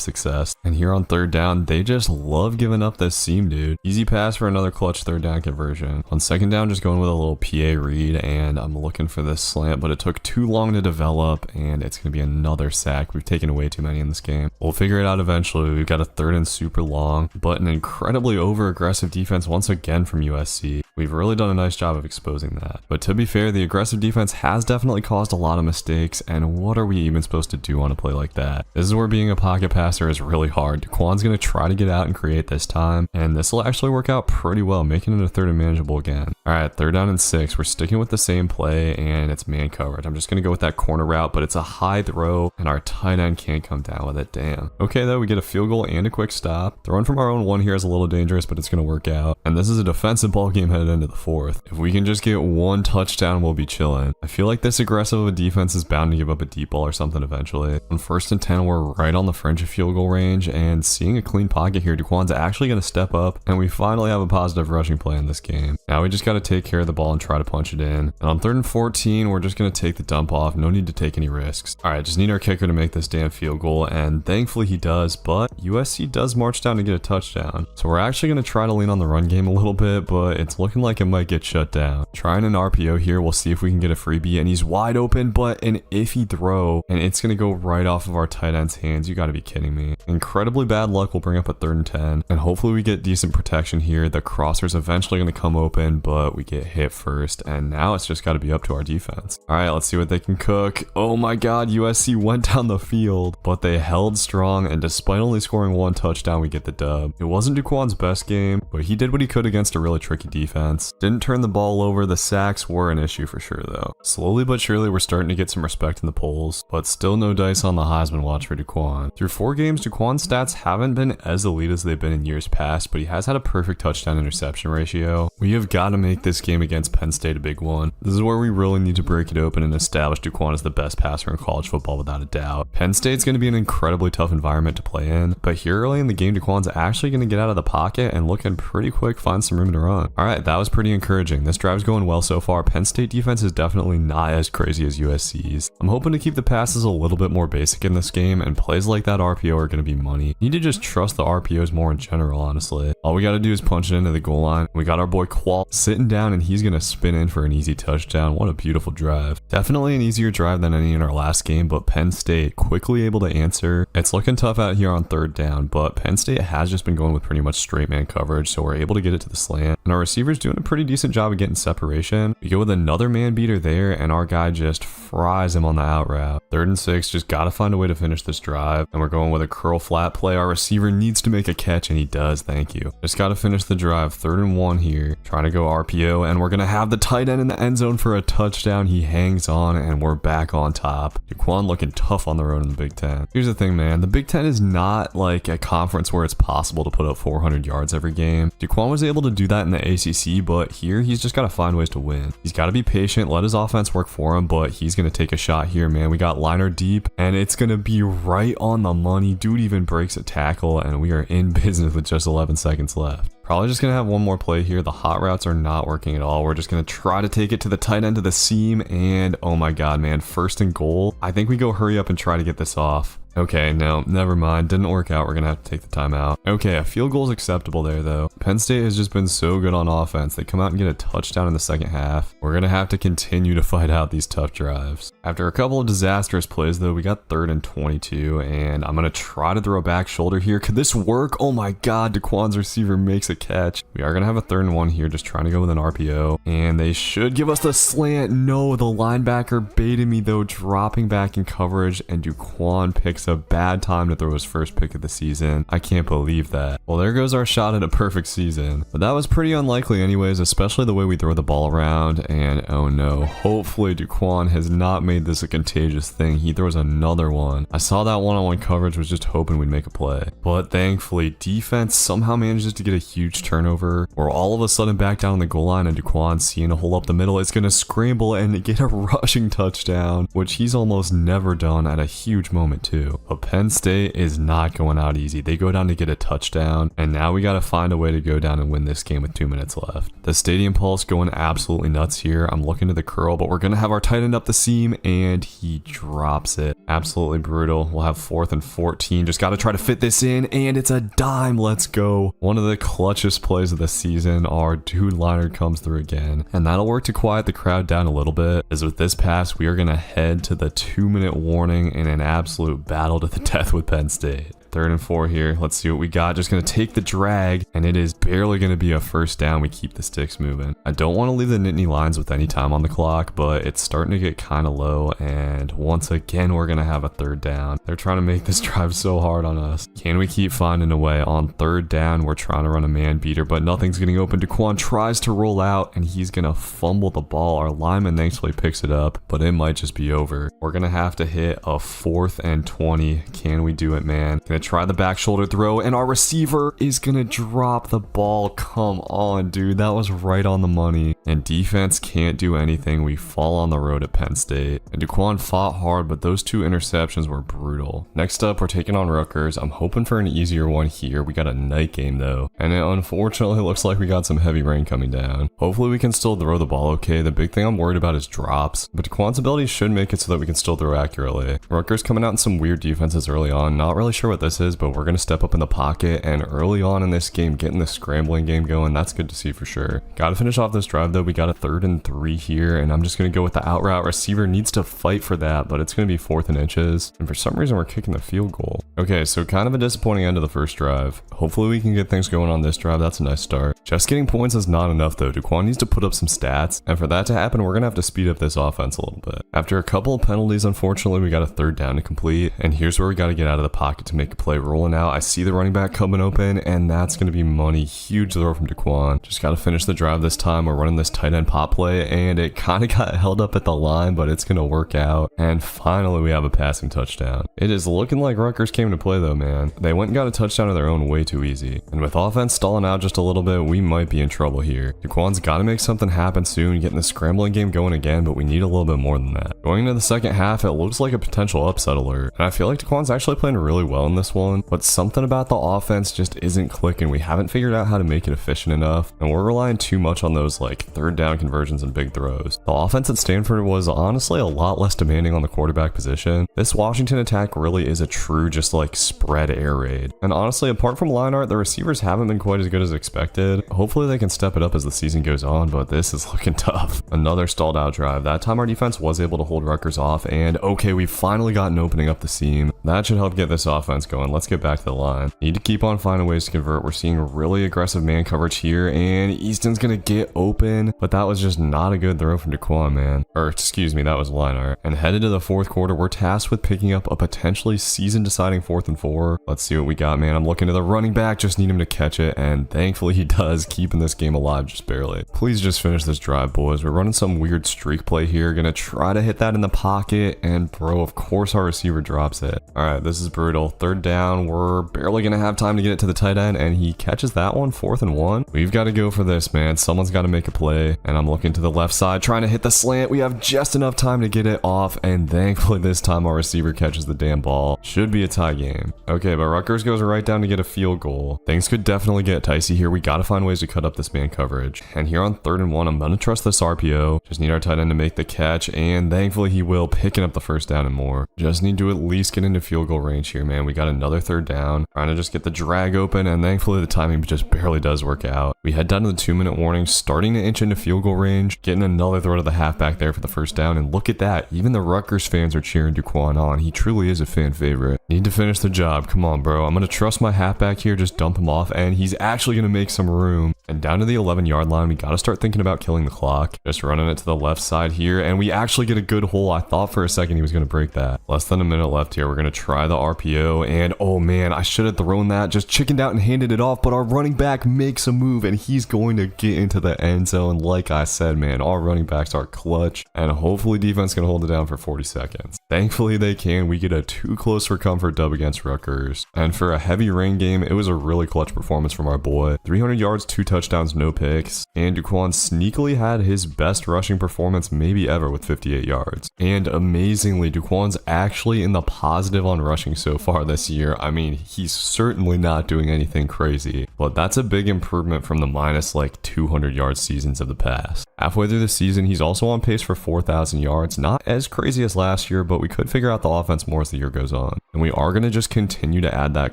success. And here on 3rd down, they just love giving up this seam, dude. Easy pass for another clutch 3rd down conversion. On 2nd down, just going with a little PA read, and I'm looking for this slant, but it took too long to develop, and it's going to be another sack. We've taken away too many in this game. We'll figure it out eventually. We've got a 3rd and super long, but an incredibly over-aggressive defense once again from USC. We've really done a nice job of exposing that. But to be fair, the aggressive defense has definitely caused a lot of mistakes, and what are we even supposed to do on a play like that? This is where being a pocket passer is really hard. Daquan's going to try to get out and create this time, and this will actually work out pretty well, making it a 3rd and manageable again. Alright, 3rd down and 6. We're sticking with the same play, and it's man coverage. I'm just going to go with that corner route, but it's a high throw, and our tight end can't come down with it. Damn. Okay, though, we get a field goal and a quick stop. Throwing from our own 1 here is a little dangerous, but it's going to work out. And this is a defensive ball game headed into the 4th. If we can just get 1 touchdown, we'll be chilling. I feel like this aggressive of a defense is bound to give up a deep ball or something eventually. On 1st and 10, we're right on the fringe of field goal range, and seeing a clean pocket here, Daquan's actually going to step up, and we finally have a positive rushing play in this game. Now we just got to take care of the ball and try to punch it in. And on 3rd and 14, we're just going to take the dump off. No need to take any risks. Alright, just need our kicker to make this damn field goal, and thankfully he does, but USC does march down to get a touchdown. So we're actually going to try to lean on the run game a little bit, but it's looking like it might get shut down. Trying an RPO here, we'll see if we can get a freebie, and he's wide open, but an iffy throw, and it's going to go right off of our tight end's hands. You got to be kidding me. Incredibly bad luck will bring up a 3rd and 10, and hopefully we get decent protection here. The crosser's eventually going to come open, but we get hit first, and now it's just got to be up to our defense. Alright, let's see what they can cook. Oh my god, USC went down the field, but they held strong, and despite only scoring 1 touchdown, we get the dub. It wasn't Daquan's best game, but he did what he could against a really tricky defense. Didn't turn the ball over. The sacks were an issue for sure though. Slowly but surely we're starting to get some respect in the polls, but still no dice on the Heisman watch for Daquan. Through 4 games, Daquan's stats haven't been as elite as they've been in years past, but he has had a perfect touchdown interception ratio. We have got to make this game against Penn State a big one. This is where we really need to break it open and establish Daquan as the best passer in college football without a doubt. Penn State's going to be an incredibly tough environment to play in, but here early in the game, Daquan's actually going to get out of the pocket and looking pretty quick, find some room to run. Alright, that was pretty encouraging. This drive's going well so far. Penn State defense is definitely not as crazy as USC's. I'm hoping to keep the passes a little bit more basic in this game, and plays like that RPO are going to be money. You need to just trust the RPOs more in general, honestly. All we got to do is punch it into the goal line. We got our boy Qual sitting down, and he's going to spin in for an easy touchdown. What a beautiful drive. Definitely an easier drive than any in our last game, but Penn State quickly able to answer. It's looking tough out here on 3rd down, but Penn State has just been going with pretty much straight man coverage, so we're able to get it to the slant, and our receiver's doing a pretty decent job of getting separation. We go with another man beater there, and our guy just fries him on the out route. 3rd and 6, just gotta find a way to finish this drive, and we're going with a curl flat play. Our receiver needs to make a catch, and he does. Thank you. Just gotta finish the drive. 3rd and 1 here, trying to go RPO, and we're gonna have the tight end in the end zone for a touchdown. He hangs on, and we're back on top. Daquan looking tough on the road in the Big Ten. Here's the thing, man. The Big Ten is not like a conference where it's possible to put up 400 yards every game. Daquan was able to do that in the ACC, but here he's just got to find ways to win. He's got to be patient, let his offense work for him, but he's going to take a shot here, man. We got liner deep, and it's going to be right on the money. Dude even breaks a tackle, and we are in business with just 11 seconds left. Probably just going to have one more play here. The hot routes are not working at all. We're just going to try to take it to the tight end of the seam, and oh my god, man, 1st and goal. I think we go hurry up and try to get this off. Okay, no, never mind. Didn't work out. We're going to have to take the timeout. Okay, a field goal is acceptable there, though. Penn State has just been so good on offense. They come out and get a touchdown in the second half. We're going to have to continue to fight out these tough drives. After a couple of disastrous plays, though, we got 3rd and 22, and I'm going to try to throw a back shoulder here. Could this work? Oh my god, Daquan's receiver makes a catch. We are going to have a 3rd and 1 here, just trying to go with an RPO, and they should give us the slant. No, the linebacker baited me, though, dropping back in coverage, and Daquan picks a bad time to throw his first pick of the season. I can't believe that. Well, there goes our shot at a perfect season. But that was pretty unlikely anyways, especially the way we throw the ball around, and oh no, hopefully Daquan has not made this a contagious thing. He throws another one. I saw that one-on-one coverage, was just hoping we'd make a play. But thankfully, defense somehow manages to get a huge turnover. We're all of a sudden back down the goal line, and Daquan, seeing a hole up the middle, is going to scramble and get a rushing touchdown, which he's almost never done at a huge moment too. But Penn State is not going out easy. They go down to get a touchdown, and now we got to find a way to go down and win this game with 2 minutes left. The stadium pulse going absolutely nuts here. I'm looking to the curl, but we're going to have our tight end up the seam, and he drops it. Absolutely brutal. We'll have 4th and 14. Just got to try to fit this in, and it's a dime. Let's go. One of the clutchest plays of the season. Our dude liner comes through again, and that'll work to quiet the crowd down a little bit, as with this pass, we are going to head to the 2-minute warning in an absolute battle to the death with Penn State. 3rd and 4 here. Let's see what we got. Just gonna take the drag, and it is barely gonna be a first down. We keep the sticks moving. I don't want to leave the Nittany Lions with any time on the clock, but it's starting to get kind of low, and once again we're gonna have a 3rd down. They're trying to make this drive so hard on us. Can we keep finding a way? On 3rd down, we're trying to run a man beater, but nothing's getting open. Daquan tries to roll out, and he's gonna fumble the ball. Our lineman thankfully picks it up, but it might just be over. We're gonna have to hit a 4th and 20. Can we do it, man? Gonna try the back shoulder throw, and our receiver is gonna drop the ball. Come on, dude. That was right on the money. And defense can't do anything. We fall on the road at Penn State. And Daquan fought hard, but those 2 interceptions were brutal. Next up, we're taking on Rutgers. I'm hoping for an easier one here. We got a night game though, and it unfortunately looks like we got some heavy rain coming down. Hopefully we can still throw the ball okay. The big thing I'm worried about is drops, but Daquan's ability should make it so that we can still throw accurately. Rutgers coming out in some weird defenses early on. Not really sure what this is, but we're gonna step up in the pocket, and early on in this game, getting the scrambling game going, that's good to see for sure. Gotta finish off this drive though. We got a 3rd and 3 here, and I'm just gonna go with the out route. Receiver needs to fight for that, but it's gonna be 4th and inches, and for some reason we're kicking the field goal. Okay, so kind of a disappointing end of the first drive. Hopefully we can get things going on this drive. That's a nice start. Just getting points is not enough though. Daquan needs to put up some stats, and for that to happen, we're gonna have to speed up this offense a little bit. After a couple of penalties, unfortunately, we got a 3rd down to complete, and here's where we got to get out of the pocket to make a play. Rolling out, I see the running back coming open, and that's gonna be money. Huge throw from Daquan. Just gotta finish the drive this time. We're running this tight end pop play, and it kind of got held up at the line, but it's gonna work out. And finally, we have a passing touchdown. It is looking like Rutgers came to play though, man. They went and got a touchdown of their own way too easy. And with offense stalling out just a little bit, we might be in trouble here. Daquan's got to make something happen soon, getting the scrambling game going again, but we need a little bit more than that. Going into the second half, it looks like a potential upset alert. And I feel like Daquan's actually playing really well in this one, but something about the offense just isn't clicking. We haven't figured out how to make it efficient enough, and we're relying too much on those like 3rd down conversions and big throws. The offense at Stanford was honestly a lot less demanding on the quarterback position. This Washington attack really is a true just like spread air raid. And honestly, apart from line art, the receivers haven't been quite as good as expected. Hopefully they can step it up as the season goes on, but this is looking tough. Another stalled out drive. That time our defense was able to hold Rutgers off, and okay, we finally got an opening up the seam. That should help get this offense going. Let's get back to the line. Need to keep on finding ways to convert. We're seeing really aggressive man coverage here, and Easton's gonna get open, but that was just not a good throw from Daquan, man. Or excuse me, that was line art. And headed to the 4th quarter, we're tasked with picking up a potentially season deciding 4th and 4. Let's see what we got, man. I'm looking to the running back, just need him to catch it, and thankfully he does, keeping this game alive just barely. Please just finish this drive, boys. We're running some weird streak play here. Gonna try to hit that in the pocket, and bro, of course our receiver drops it. All right, this is brutal. 3rd down, we're barely gonna have time to get it to the tight end, and he catches that one. 4th and 1. We've got to go for this, man. Someone's got to make a play, and I'm looking to the left side, trying to hit the slant. We have just enough time to get it off, and thankfully this time our receiver catches the damn ball. Should be a tie game. Okay, but Rutgers goes right down to get a field goal. Things could definitely get dicey here. We got to find ways to cut up this man coverage. And here on 3rd and 1, I'm gonna trust this RPO. Just need our tight end to make the catch, and thankfully he will, picking up the 1st down and more. Just need to at least get into field goal range here, man. We got another 3rd down. Trying to just get the drag open, and thankfully the timing just barely does work out. We head down to the 2-minute warning, starting to inch into field goal range, getting another throw to the halfback there for the 1st down, and look at that. Even the Rutgers fans are cheering Daquan on. He truly is a fan favorite. Need to finish the job. Come on, bro. I'm gonna trust my halfback here, just dump him off, and he's actually gonna make some room. And down to the 11-yard line, we gotta start thinking about killing the clock. Just running it to the left side here, and we actually get a good hole. I thought for a second he was gonna break that. Less than a minute left here. We're gonna try the RPO, and oh man, I should have thrown that. Just chickened out and handed it off, but our running back makes a move, and he's going to get into the end zone. Like I said, man, our running backs are clutch, and hopefully defense can hold it down for 40 seconds. Thankfully they can. We get a too close for comfort dub against Rutgers. And for a heavy rain game, it was a really clutch performance from our boy. 300 yards, 2 touchdowns, no picks. And Daquan sneakily had his best rushing performance maybe ever with 58 yards. And amazingly, Daquan's actually in the positive on rushing so far this year. I mean, he's certainly not doing anything crazy, but that's a big improvement from the minus like 200 yard seasons of the past. Halfway through the season, he's also on pace for 4,000 yards. Not as crazy as last year, but we could figure out the offense more as the year goes on. And we are going to just continue to add that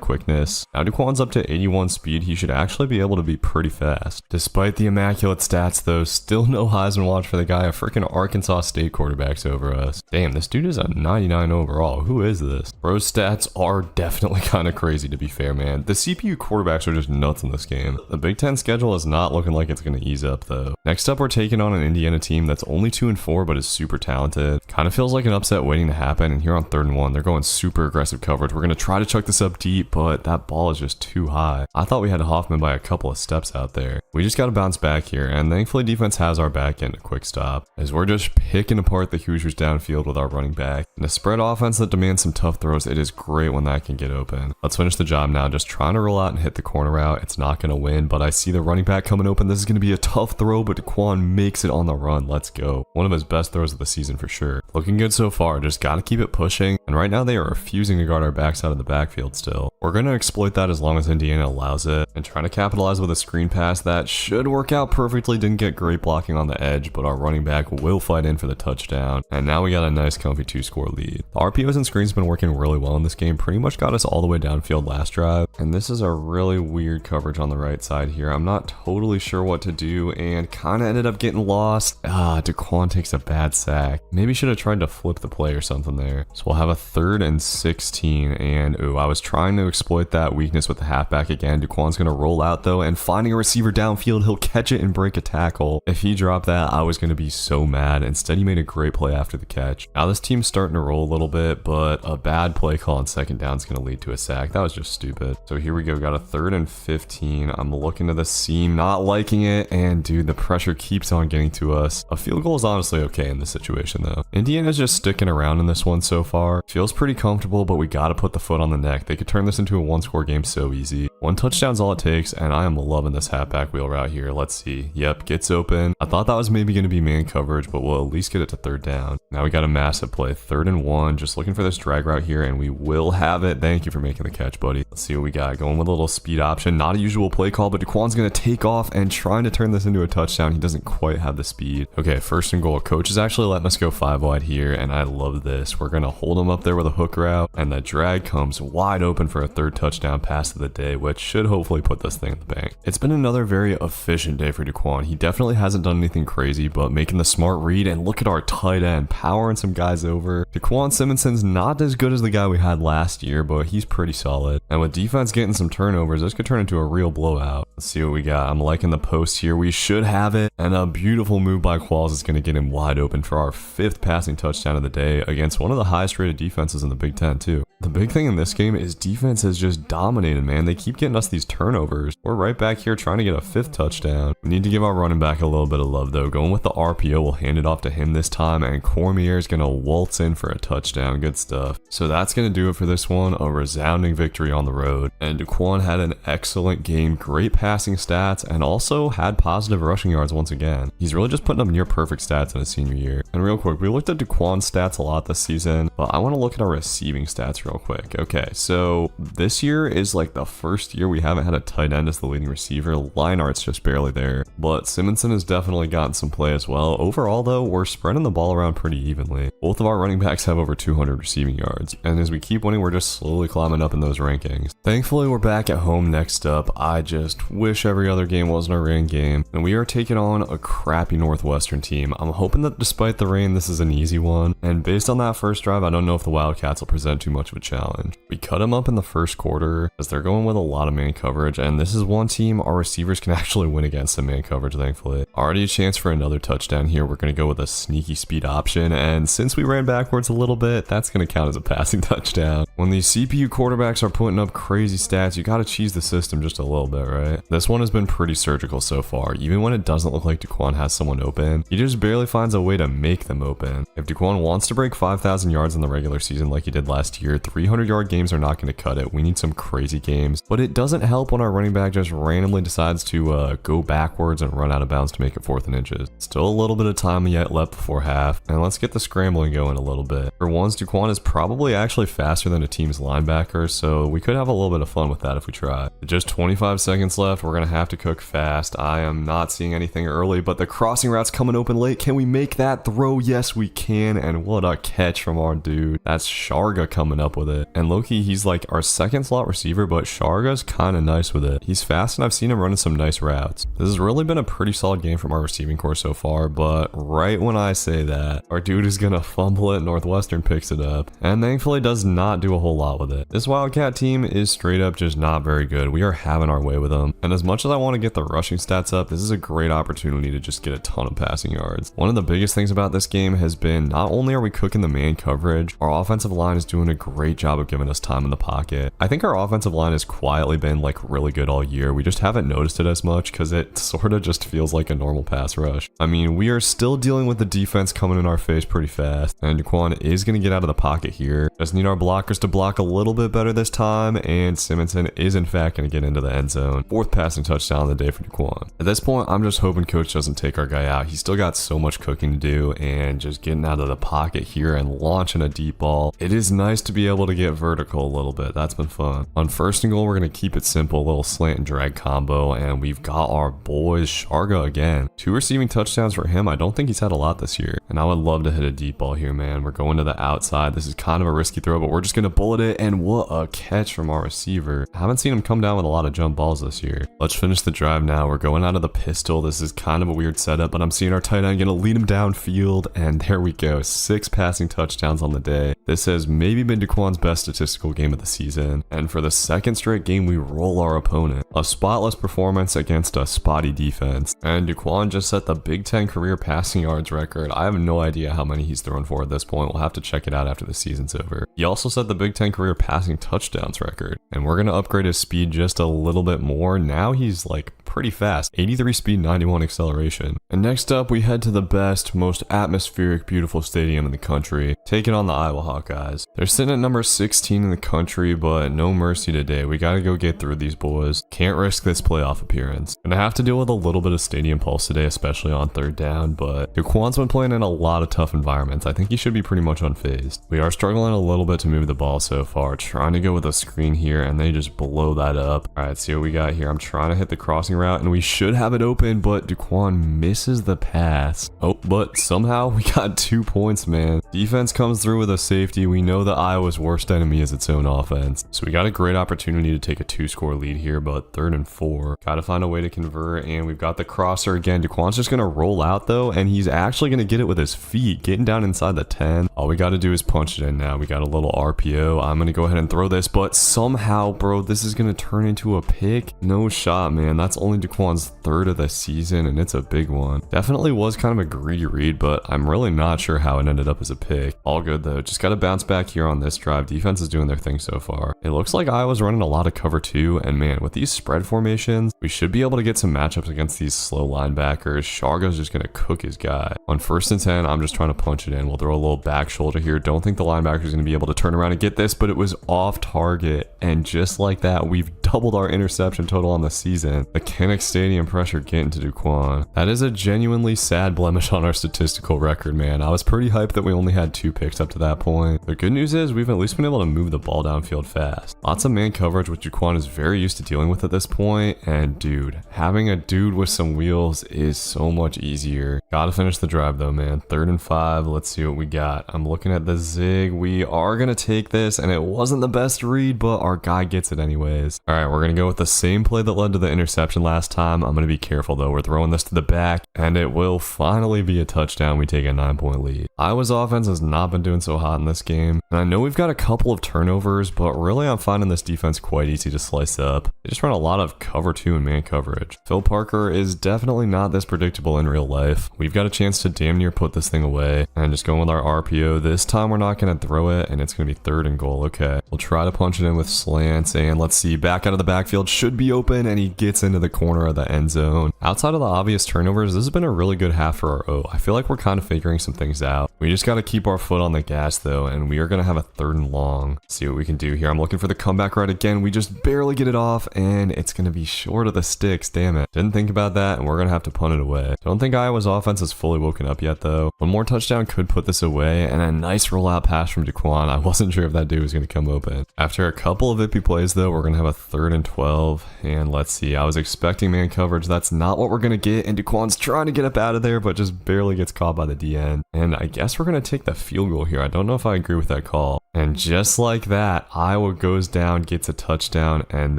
quickness. Now Daquan's up to 81 speed. He should actually be able to be pretty fast. Despite the immaculate stats though, still no Heisman watch for the guy. A freaking Arkansas State quarterback's over us. Damn, this dude is a 99 overall. Who is this? Bro's stats are definitely kind of crazy, to be fair, man. The CPU quarterbacks are just nuts in this game. The Big Ten schedule is not looking like it's going to ease up though. Next up, we're taking on an Indiana team that's only 2-4 but is super talented. Kind of feels like an upset waiting to happen, and here on 3rd and 1, they're going super aggressive coverage. We're going to try to chuck this up deep, but that ball is just too high. I thought we had Hoffman by a couple of steps out there. We just got to bounce back here, and thankfully defense has our back in a quick stop, as we're just picking apart the Hoosiers downfield with our running back. In a spread offense that demands some tough throws, it is great when that can get open. Let's finish the job now, just trying to roll out and hit the corner route. It's not going to win, but I see the running back coming open. This is going to be a tough throw, but Daquan makes it on the run. Let's go. One of his best throws of the season for sure. Looking good so far, just got to keep it pushing, and right now they are refusing to guard our backs out of the backfield still. We're going to exploit that as long as Indiana allows it, and trying to capitalize with a screen pass that should work out perfectly. Didn't get great blocking on the edge, but our running back will fight in for the touchdown, and now we got a nice comfy 2-score lead. The RPOs and screens been working really well in this game, pretty much got us all the way downfield last drive, and this is a really weird coverage on the right side here. I'm not totally sure what to do, and kind of ended up getting lost. Daquan takes a bad sack. Maybe should have tried to flip the play or something there. So we'll have a 3rd and 16, and I was trying to exploit that weakness with the halfback again. Daquan's gonna roll out though, and finding a receiver downfield, he'll catch it and break a tackle. If he dropped that, I was gonna be so mad. Instead, he made a great play after the catch. Now this team's starting to roll a little bit, but a bad play call on 2nd down is gonna lead to a sack. That was just stupid. So here we go, got a 3rd and 15. I'm looking to the seam, not liking it, and dude, the pressure keeps on getting to us. A field goal is honestly okay in this situation though. Indiana's just sticking around in this one so far. Feels pretty comfortable, but we gotta put the foot on the neck. They could turn this into a 1-score game so easy. 1 touchdown's all it takes, and I am loving this halfback wheel route here. Let's see. Yep, gets open. I thought that was maybe going to be man coverage, but we'll at least get it to 3rd down. Now we got a massive play. 3rd and 1. Just looking for this drag route here, and we will have it. Thank you for making the catch, buddy. Let's see what we got. Going with a little speed option. Not a usual play call, but Daquan's going to take off and trying to turn this into a touchdown. He doesn't quite have the speed. Okay, 1st and goal. Coach is actually letting us go 5 wide here, and I love this. We're going to hold him up there with a hook route, and the drag comes wide open for a 3rd touchdown pass of the day, which should hopefully put this thing in the bank. It's been another very efficient day for Daquan. He definitely hasn't done anything crazy, but making the smart read, and look at our tight end powering some guys over. Daquan Simonson's not as good as the guy we had last year, but he's pretty solid. And with defense getting some turnovers, this could turn into a real blowout. Let's see what we got. I'm liking the post here. We should have it, and a beautiful move by Qualls is going to get him wide open for our 5th passing touchdown of the day against one of the highest rated defenses in the Big Ten too. The big thing in this game is defense has just dominated, man. They keep getting us these turnovers. We're right back here trying to get a 5th touchdown. We need to give our running back a little bit of love though. Going with the RPO, we'll hand it off to him this time, and Cormier is going to waltz in for a touchdown. Good stuff. So that's going to do it for this one. A resounding victory on the road. And Daquan had an excellent game, great passing stats, and also had positive rushing yards once again. He's really just putting up near perfect stats in his senior year. And real quick, we looked at Daquan's stats a lot this season, but I want to look at our receiving stats real quick. Okay, so this year is like the first year we haven't had a tight end as the leading receiver. Lineart's just barely there, but Simonson has definitely gotten some play as well. Overall though, we're spreading the ball around pretty evenly. Both of our running backs have over 200 receiving yards, and as we keep winning, we're just slowly climbing up in those rankings. Thankfully, we're back at home next up. I just wish every other game wasn't a rain game, and we are taking on a crappy Northwestern team. I'm hoping that despite the rain, this is an easy one, and based on that first drive, I don't know if the Wildcats will present too much of a challenge. We cut them up in the first quarter as they're going with a lot of man coverage, and this is one team our receivers can actually win against in man coverage, thankfully. Already a chance for another touchdown here. We're going to go with a sneaky speed option, and since we ran backwards a little bit, that's going to count as a passing touchdown. When these CPU quarterbacks are putting up crazy stats, you got to cheese the system just a little bit, right? This one has been pretty surgical so far. Even when it doesn't look like Daquan has someone open, he just barely finds a way to make them open. If Daquan wants to break 5,000 yards in the regular season like he did last year, 300-yard games are not going to cut it. We need some crazy games, but it doesn't help when our running back just randomly decides to go backwards and run out of bounds to make it 4th and inches. Still a little bit of time yet left before half, and let's get the scrambling going a little bit. For once, Daquan is probably actually faster than a team's linebacker, so we could have a little bit of fun with that if we try. Just 25 seconds left. We're going to have to cook fast. I am not seeing anything early, but the crossing route's coming open late. Can we make that throw? Yes, we can, and what a catch from our dude. That's Sharga coming up with it. And low-key, he's like our second slot receiver, but Sharga's kind of nice with it. He's fast, and I've seen him running some nice routes. This has really been a pretty solid game from our receiving core so far, but right when I say that, our dude is gonna fumble it, Northwestern picks it up, and thankfully does not do a whole lot with it. This Wildcat team is straight up just not very good. We are having our way with them, and as much as I want to get the rushing stats up, this is a great opportunity to just get a ton of passing yards. One of the biggest things about this game has been not only are we cooking the man coverage, our offensive line is doing a great job of giving us time in the pocket. I think our offensive line has quietly been like really good all year. We just haven't noticed it as much because it sort of just feels like a normal pass rush. I mean, we are still dealing with the defense coming in our face pretty fast, and Daquan is going to get out of the pocket here. Just need our blockers to block a little bit better this time, and Simonson is in fact going to get into the end zone. Fourth passing touchdown of the day for Daquan. At this point, I'm just hoping coach doesn't take our guy out. He's still got so much cooking to do, and just getting out of the pocket here and launching a deep ball. It is nice to be able to get vertical a little bit. That's been fun. On first and goal, we're going to keep it simple, a little slant and drag combo, and we've got our boys Sharga again. 2 receiving touchdowns for him. I don't think he's had a lot this year, and I would love to hit a deep ball here, man. We're going to the outside. This is kind of a risky throw, but we're just going to bullet it, and what a catch from our receiver. I haven't seen him come down with a lot of jump balls this year. Let's finish the drive now. We're going out of the pistol. This is kind of a weird setup, but I'm seeing our tight end going to lead him downfield, and there we go. 6 passing touchdowns on the day. This has maybe been Daquan's best statistical game of the season, and for the second straight game, we roll our opponent. A spotless performance against a spotty defense, and Daquan just set the Big Ten career passing yards record. I have no idea how many he's thrown for at this point. We'll have to check it out after the season's over. He also set the Big Ten career passing touchdowns record, and we're going to upgrade his speed just a little bit more. Now he's like pretty fast. 83 speed, 91 acceleration. And next up, we head to the best, most atmospheric, beautiful stadium in the country, taking on the Iowa Hawkeyes. They're sitting at number 16 in the country, but no mercy today. We gotta go get through these boys. Can't risk this playoff appearance. Gonna have to deal with a little bit of stadium pulse today, especially on third down, but Daquan's been playing in a lot of tough environments. I think he should be pretty much unfazed. We are struggling a little bit to move the ball so far, trying to go with a screen here, and they just blow that up. All right, see what we got here. I'm trying to hit the crossing route, and we should have it open, but Daquan misses the pass. Oh, but somehow we got 2 points, man. Defense comes through with a safety. We know that Iowa's worst enemy is its own offense, so we got a great opportunity to take a 2-score lead here, but 3rd and 4. Gotta find a way to convert, and we've got the crosser again. Daquan's just gonna roll out though, and he's actually gonna get it with his feet, getting down inside the 10. All we gotta do is punch it in now. We got a little RPO. I'm gonna go ahead and throw this, but somehow, bro, this is gonna turn into a pick. No shot, man. That's only Daquan's 3rd of the season, and it's a big one. Definitely was kind of a greedy read, but I'm really not sure how it ended up as a pick. All good though. Just gotta bounce back here on this drive. Defense is doing their thing so far. It looks like Iowa's running a lot of cover 2, and man, with these spread formations, we should be able to get some matchups against these slow linebackers. Sharga's just gonna cook his guy. On 1st and 10, I'm just trying to punch it in. We'll throw a little back shoulder here. Don't think the linebacker's gonna be able to turn around and get this, but it was off target, and just like that, we've doubled our interception total on the season. The Kinnick Stadium pressure getting to Daquan. That is a genuinely sad blemish on our statistical record, man. I was pretty hyped that we only had 2 picks up to that point. The good news is we've at least been able to move the ball downfield fast. Lots of man coverage, which Daquan is very used to dealing with at this point, and dude, having a dude with some wheels is so much easier. Gotta finish the drive though, man. 3rd and 5. Let's see what we got. I'm looking at the zig. We are gonna take this, and it wasn't the best read, but our guy gets it anyways. All right, we're gonna go with the same play that led to the interception last time. I'm gonna be careful though. We're throwing this to the back, and it will finally be a touchdown. We take a 9-point lead. Iowa's offense has not been doing so hot in this game, and I know we've got a couple of turnovers, but really I'm finding this defense quite easy to slice up. They just run a lot of cover 2 and man coverage. Phil Parker is definitely not this predictable in real life. We've got a chance to damn near put this thing away, and just going with our RPO. This time we're not going to throw it, and it's going to be 3rd and goal. Okay, we'll try to punch it in with slants, and let's see, back out of the backfield, should be open, and he gets into the corner of the end zone. Outside of the obvious turnovers, this has been a really good half for our O. I feel like we're kind of figuring some things out. We just got to keep our foot on the gas though, and we are going to have a 3rd and long. See what we can do here. I'm looking for the comeback right again. We just barely get it off, and it's going to be short of the sticks. Damn it. Didn't think about that, and we're going to have to punt it away. Don't think Iowa's offense is fully woken up yet though. One more touchdown could put this away, and a nice rollout pass from Daquan. I wasn't sure if that dude was going to come open. After a couple of ippy plays though, we're going to have a 3rd and 12, and let's see. I was expecting man coverage. That's not what we're going to get, and Daquan's trying to get up out of there, but just barely gets caught by the DN. And I guess guess we're going to take the field goal here. I don't know if I agree with that call. And just like that, Iowa goes down, gets a touchdown, and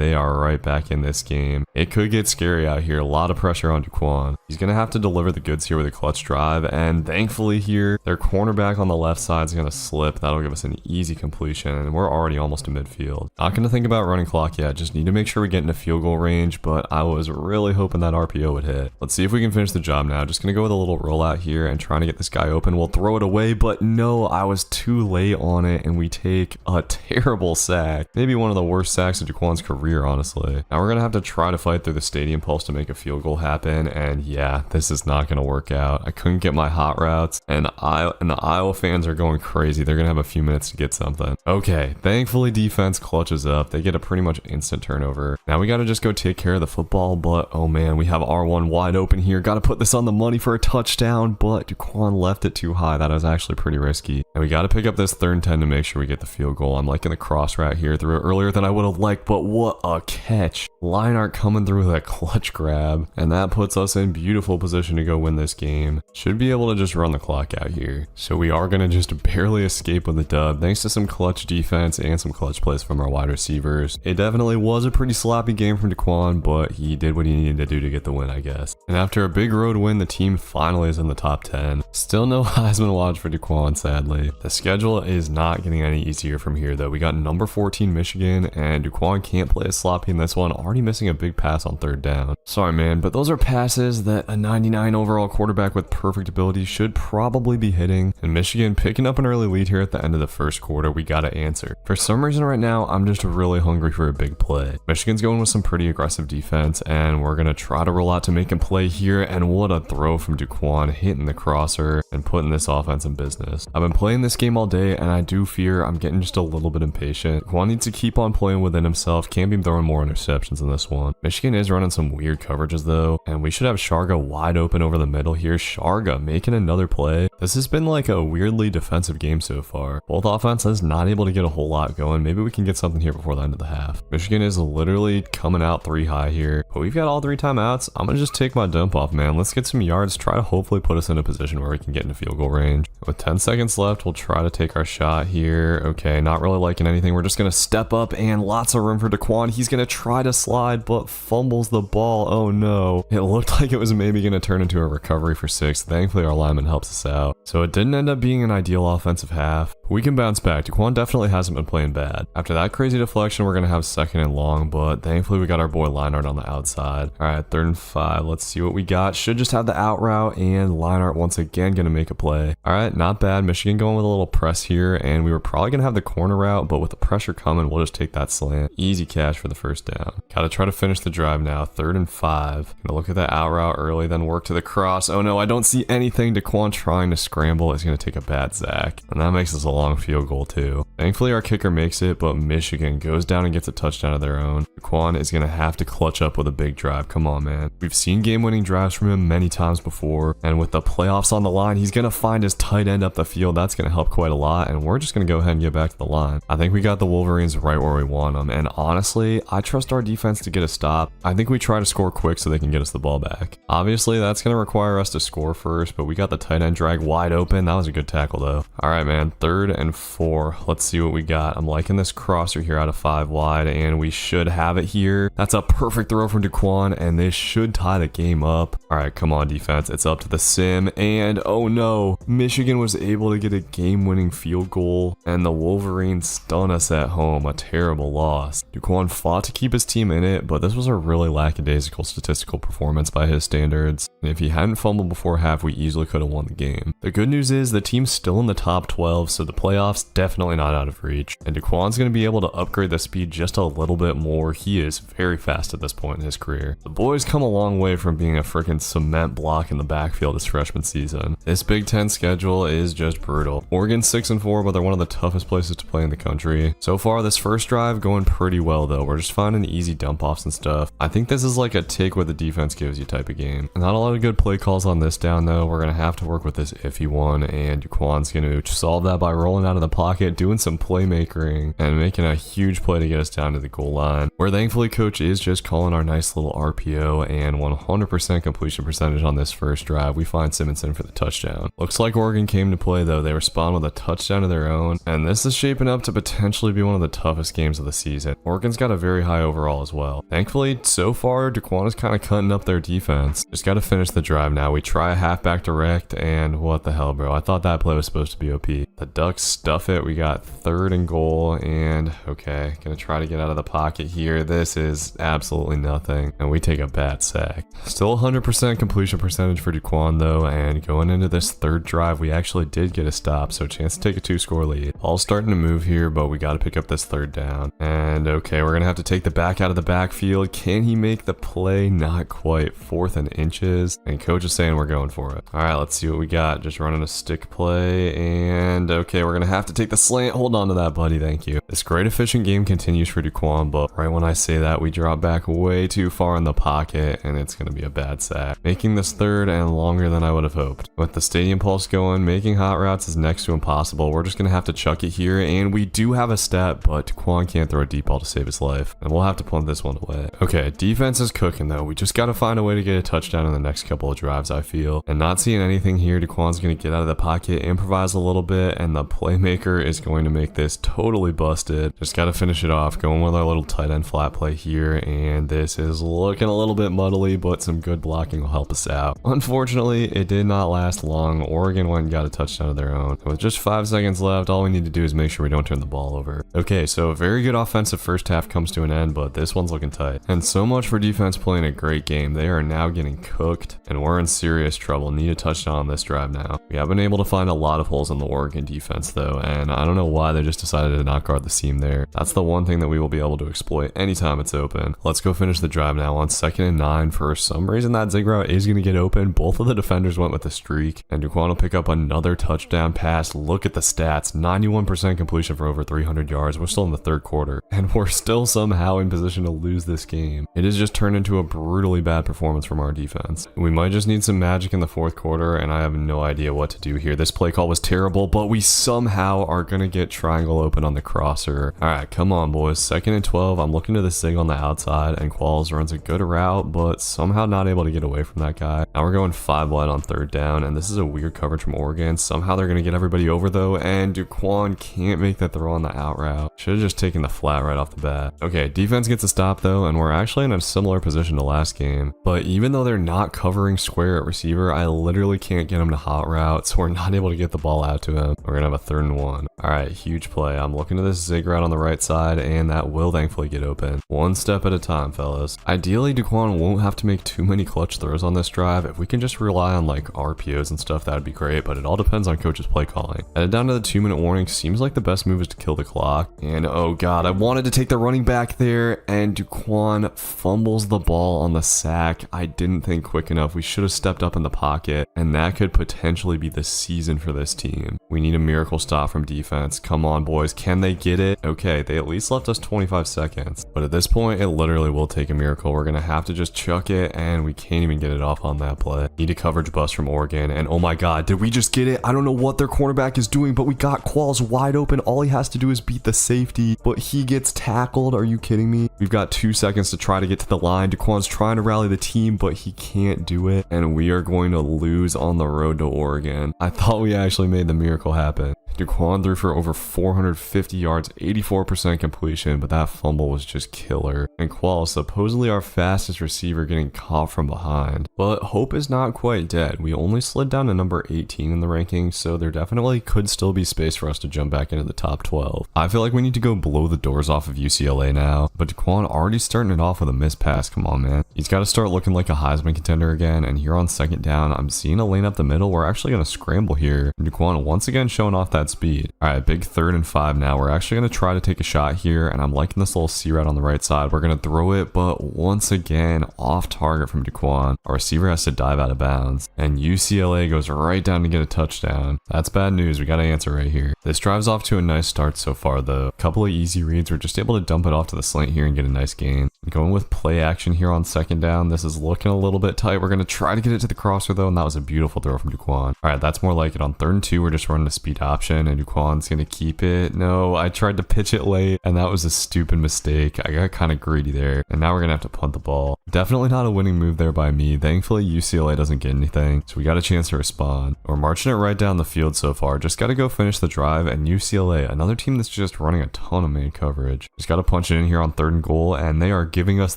they are right back in this game. It could get scary out here. A lot of pressure on Daquan. He's going to have to deliver the goods here with a clutch drive, and thankfully here, their cornerback on the left side is going to slip. That'll give us an easy completion, and we're already almost to midfield. Not going to think about running clock yet. Just need to make sure we get into field goal range, but I was really hoping that RPO would hit. Let's see if we can finish the job now. Just going to go with a little rollout here and trying to get this guy open. We'll throw it away, but no, I was too late on it, and we take a terrible sack. Maybe one of the worst sacks of Daquan's career, honestly. Now we're going to have to try to fight through the stadium pulse to make a field goal happen, and yeah, this is not going to work out. I couldn't get my hot routes, and the Iowa fans are going crazy. They're going to have a few minutes to get something. Okay, thankfully defense clutches up. They get a pretty much instant turnover. Now we got to just go take care of the football, but oh man, we have R1 wide open here. Got to put this on the money for a touchdown, but Daquan left it too high. That was actually pretty risky. And we got to pick up this 3rd and 10 to make sure we get the field goal. I'm liking the cross route here. Threw it earlier than I would have liked, but what a catch. Leinart coming through with a clutch grab, and that puts us in beautiful position to go win this game. Should be able to just run the clock out here. So we are going to just barely escape with a dub, thanks to some clutch defense and some clutch plays from our wide receivers. It definitely was a pretty sloppy game from Daquan, but he did what he needed to do to get the win, I guess. And after a big road win, the team finally is in the top 10. Still no Heisman watch for Daquan, sadly. The schedule is not getting any easier from here, though. We got number 14 Michigan, and Daquan can't play as sloppy in this one, already missing a big pass on 3rd down. Sorry, man, but those are passes that a 99 overall quarterback with perfect ability should probably be hitting. And Michigan picking up an early lead here at the end of the 1st quarter, we gotta answer. For some reason right now, I'm just really hungry for a big play. Michigan's going with some pretty aggressive defense, and we're gonna try to roll out to make him play here, and what a throw from Daquan, hitting the crosser and putting this offense in business. I've been playing this game all day, and I do fear I'm getting just a little bit impatient. Daquan needs to keep on playing within himself. Can't be throwing more interceptions in this one. Michigan is running some weird coverages though, and we should have Sharga wide open over the middle here. Sharga making another play. This has been like a weirdly defensive game so far. Both offenses not able to get a whole lot going. Maybe we can get something here before the end of the half. Michigan is literally coming out 3 high here, but we've got all 3 timeouts. I'm gonna just take my dump off, man. Let's get some yards, try to hopefully put us in a position where we can get into field goal range. With 10 seconds left, we'll try to take our shot here. Okay, not really liking anything. We're just gonna step up, and lots of room for Daquan. He's gonna try to slide, but fumbles the ball. Oh no. It looked like it was maybe gonna turn into a recovery for 6. Thankfully, our lineman helps us out. So it didn't end up being an ideal offensive half. We can bounce back. Daquan definitely hasn't been playing bad. After that crazy deflection, we're gonna have 2nd and long, but thankfully we got our boy Leinart on the outside. All right, 3rd and 5. Let's see what we got. Should just have the out route, and Leinart once again gonna make a play. All right, not bad. Michigan going with a little press here, and we were probably gonna have the corner route, but with the pressure coming, we'll just take that slant. Easy catch for the 1st down. Gotta try to finish the drive now. 3rd and 5. Gonna look at that out route early, then work to the cross. Oh no, I don't see anything. Daquan trying to scramble is gonna take a bad sack, and that makes us a long field goal too. Thankfully our kicker makes it, but Michigan goes down and gets a touchdown of their own. Daquan is gonna have to clutch up with a big drive. Come on, man. We've seen game-winning drives from him many times before, and with the playoffs on the line, he's gonna find his tight end up the field. That's gonna help quite a lot, and we're just gonna go ahead and get back to the line. I think we got the Wolverines right where we want them, and honestly, I trust our defense to get a stop. I think we try to score quick so they can get us the ball back. Obviously, that's gonna require us to score first, but we got the tight end drag wide open. That was a good tackle though. All right, man, 3rd and 4. Let's see what we got. I'm liking this crosser here out of 5 wide, and we should have it here. That's a perfect throw from Daquan, and this should tie the game up. All right, come on defense. It's up to the sim, and oh no, Michigan was able to get a game-winning field goal, and the Wolverines stun us at home. A terrible loss. Daquan fought to keep his team in it, but this was a really lackadaisical statistical performance by his standards. And if he hadn't fumbled before half, we easily could have won the game. The good news is the team's still in the top 12, so the playoffs definitely not out of reach. And Daquan's going to be able to upgrade the speed just a little bit more. He is very fast at this point in his career. The boy's come a long way from being a freaking cement block in the backfield his freshman season. This Big Ten schedule is just brutal. Oregon's 6-4, but they're one of the toughest places to play in the country. So far, this first drive going pretty well though. We're just finding easy dump offs and stuff. I think this is like a take what the defense gives you type of game. Not a lot of good play calls on this down though. We're going to have to work with this iffy one, and Daquan's going to solve that by rolling out of the pocket, doing some playmaking, and making a huge play to get us down to the goal line, where thankfully coach is just calling our nice little RPO and 100% completion percentage on this first drive. We find Simonson for the touchdown. Looks like like Oregon came to play though. They respond with a touchdown of their own, and this is shaping up to potentially be one of the toughest games of the season. Oregon's got a very high overall as well. Thankfully, so far, Daquan is kind of cutting up their defense. Just got to finish the drive now. We try a halfback direct, and what the hell, bro? I thought that play was supposed to be OP. The Ducks stuff it. We got 3rd and goal, and okay, gonna try to get out of the pocket here. This is absolutely nothing, and we take a bad sack. Still 100% completion percentage for Daquan though, and going into this 3rd drive, we actually did get a stop, so chance to take a 2-score lead. All starting to move here, but we got to pick up this 3rd down. And okay, we're gonna have to take the back out of the backfield. Can he make the play? Not quite. 4th and inches, and coach is saying we're going for it. All right, let's see what we got. Just running a stick play, and okay, we're gonna have to take the slant. Hold on to that, buddy. Thank you. This great efficient game continues for Daquan, but right when I say that, we drop back way too far in the pocket, and it's gonna be a bad sack, making this 3rd and longer than I would have hoped. With the stadium pulse going, making hot routes is next to impossible. We're just gonna have to chuck it here, and we do have a stat, but Daquan can't throw a deep ball to save his life, and we'll have to punt this one away. Okay, defense is cooking though. We just gotta find a way to get a touchdown in the next couple of drives, I feel. And not seeing anything here, Daquan's gonna get out of the pocket, improvise a little bit, and the playmaker is going to make this totally busted. Just gotta finish it off, going with our little tight end flat play here, and this is looking a little bit muddly, but some good blocking will help us out. Unfortunately, it did not last long. Oregon went and got a touchdown of their own. With just 5 seconds left, all we need to do is make sure we don't turn the ball over. Okay, so a very good offensive first half comes to an end, but this one's looking tight. And so much for defense playing a great game. They are now getting cooked, and we're in serious trouble. Need a touchdown on this drive now. We have been able to find a lot of holes in the Oregon defense though, and I don't know why they just decided to not guard the seam there. That's the one thing that we will be able to exploit anytime it's open. Let's go finish the drive now on 2nd and 9. For some reason, that zig route is going to get open. Both of the defenders went with the streak, and Daquan will pick up another touchdown pass. Look at the stats, 91% completion for over 300 yards. We're still in the 3rd quarter, and we're still somehow in position to lose this game. It has just turned into a brutally bad performance from our defense. We might just need some magic in the 4th quarter, and I have no idea what to do here. This play call was terrible, but we somehow are going to get triangle open on the crosser. All right, come on, boys. 2nd and 12. I'm looking to the zig on the outside, and Qualls runs a good route, but somehow not able to get away from that guy. Now we're going 5 wide on 3rd down, and this is a weird coverage from Oregon. Somehow they're going to get everybody over though, and Daquan can't make that throw on the out route. Should have just taken the flat right off the bat. Okay, defense gets a stop though, and we're actually in a similar position to last game. But even though they're not covering square at receiver, I literally can't get him to hot route, so we're not able to get the ball out to him. We're gonna have a 3rd and 1. All right, huge play. I'm looking to this zig route on the right side, and that will thankfully get open. One step at a time, fellas. Ideally, Daquan won't have to make too many clutch throws on this drive. If we can just rely on like RPOs and stuff, that would be great, but it all depends on coach's play calling. Headed down to the 2-minute warning, seems like the best move is to kill the clock. And oh god, I wanted to take the running back there, and Daquan fumbles the ball on the sack. I didn't think quick enough. We should have stepped up in the pocket, and that could potentially be the season for this team. We need a miracle stop from defense. Come on, boys. Can they get it? Okay, they at least left us 25 seconds, but at this point, it literally will take a miracle. We're gonna have to just chuck it, and we can't even get it off on that play. Need a coverage bust from Oregon, and oh my god, did we just get it? I don't know what their cornerback is doing, but we got Qualls wide open. All he has to do is beat the safety, but he gets tackled. Are you kidding me? We've got 2 seconds to try to get to the line. Daquan's trying to rally the team, but he can't do it, and we are going to lose on the road to Oregon. I thought we actually made the miracle happen. Daquan threw for over 450 yards, 84% completion, but that fumble was just killer. And Qual, supposedly our fastest receiver, getting caught from behind. But hope is not quite dead. We only slid down to number 18 in the rankings, so there definitely could still be space for us to jump back into the top 12. I feel like we need to go blow the doors off of UCLA now, but Daquan already starting it off with a missed pass. Come on, man. He's got to start looking like a Heisman contender again, and here on 2nd down, I'm seeing a lane up the middle. We're actually going to scramble here. And Daquan once again showing off that speed. All right, big 3rd and 5 now. We're actually going to try to take a shot here, and I'm liking this little C route on the right side. We're going to throw it, but once again, off target from Daquan. Our receiver has to dive out of bounds, and UCLA goes right down to get a touchdown. That's bad news. We got to answer right here. This drive's off to a nice start so far, though. A couple of easy reads. We're just able to dump it off to the slant here and get a nice gain. Going with play action here on second down. This is looking a little bit tight. We're going to try to get it to the crosser though, and that was a beautiful throw from Duquan. All right, that's more like it. On 3rd and 2, we're just running a speed option, and Duquan's going to keep it. No, I tried to pitch it late, and that was a stupid mistake. I got kind of greedy there, and now we're going to have to punt the ball. Definitely not a winning move there by me. Thankfully, UCLA doesn't get anything, so we got a chance to respond. We're marching it right down the field so far. Just got to go finish the drive, and UCLA, another team that's just running a ton of man coverage. Just got to punch it in here on 3rd and goal, and they are giving us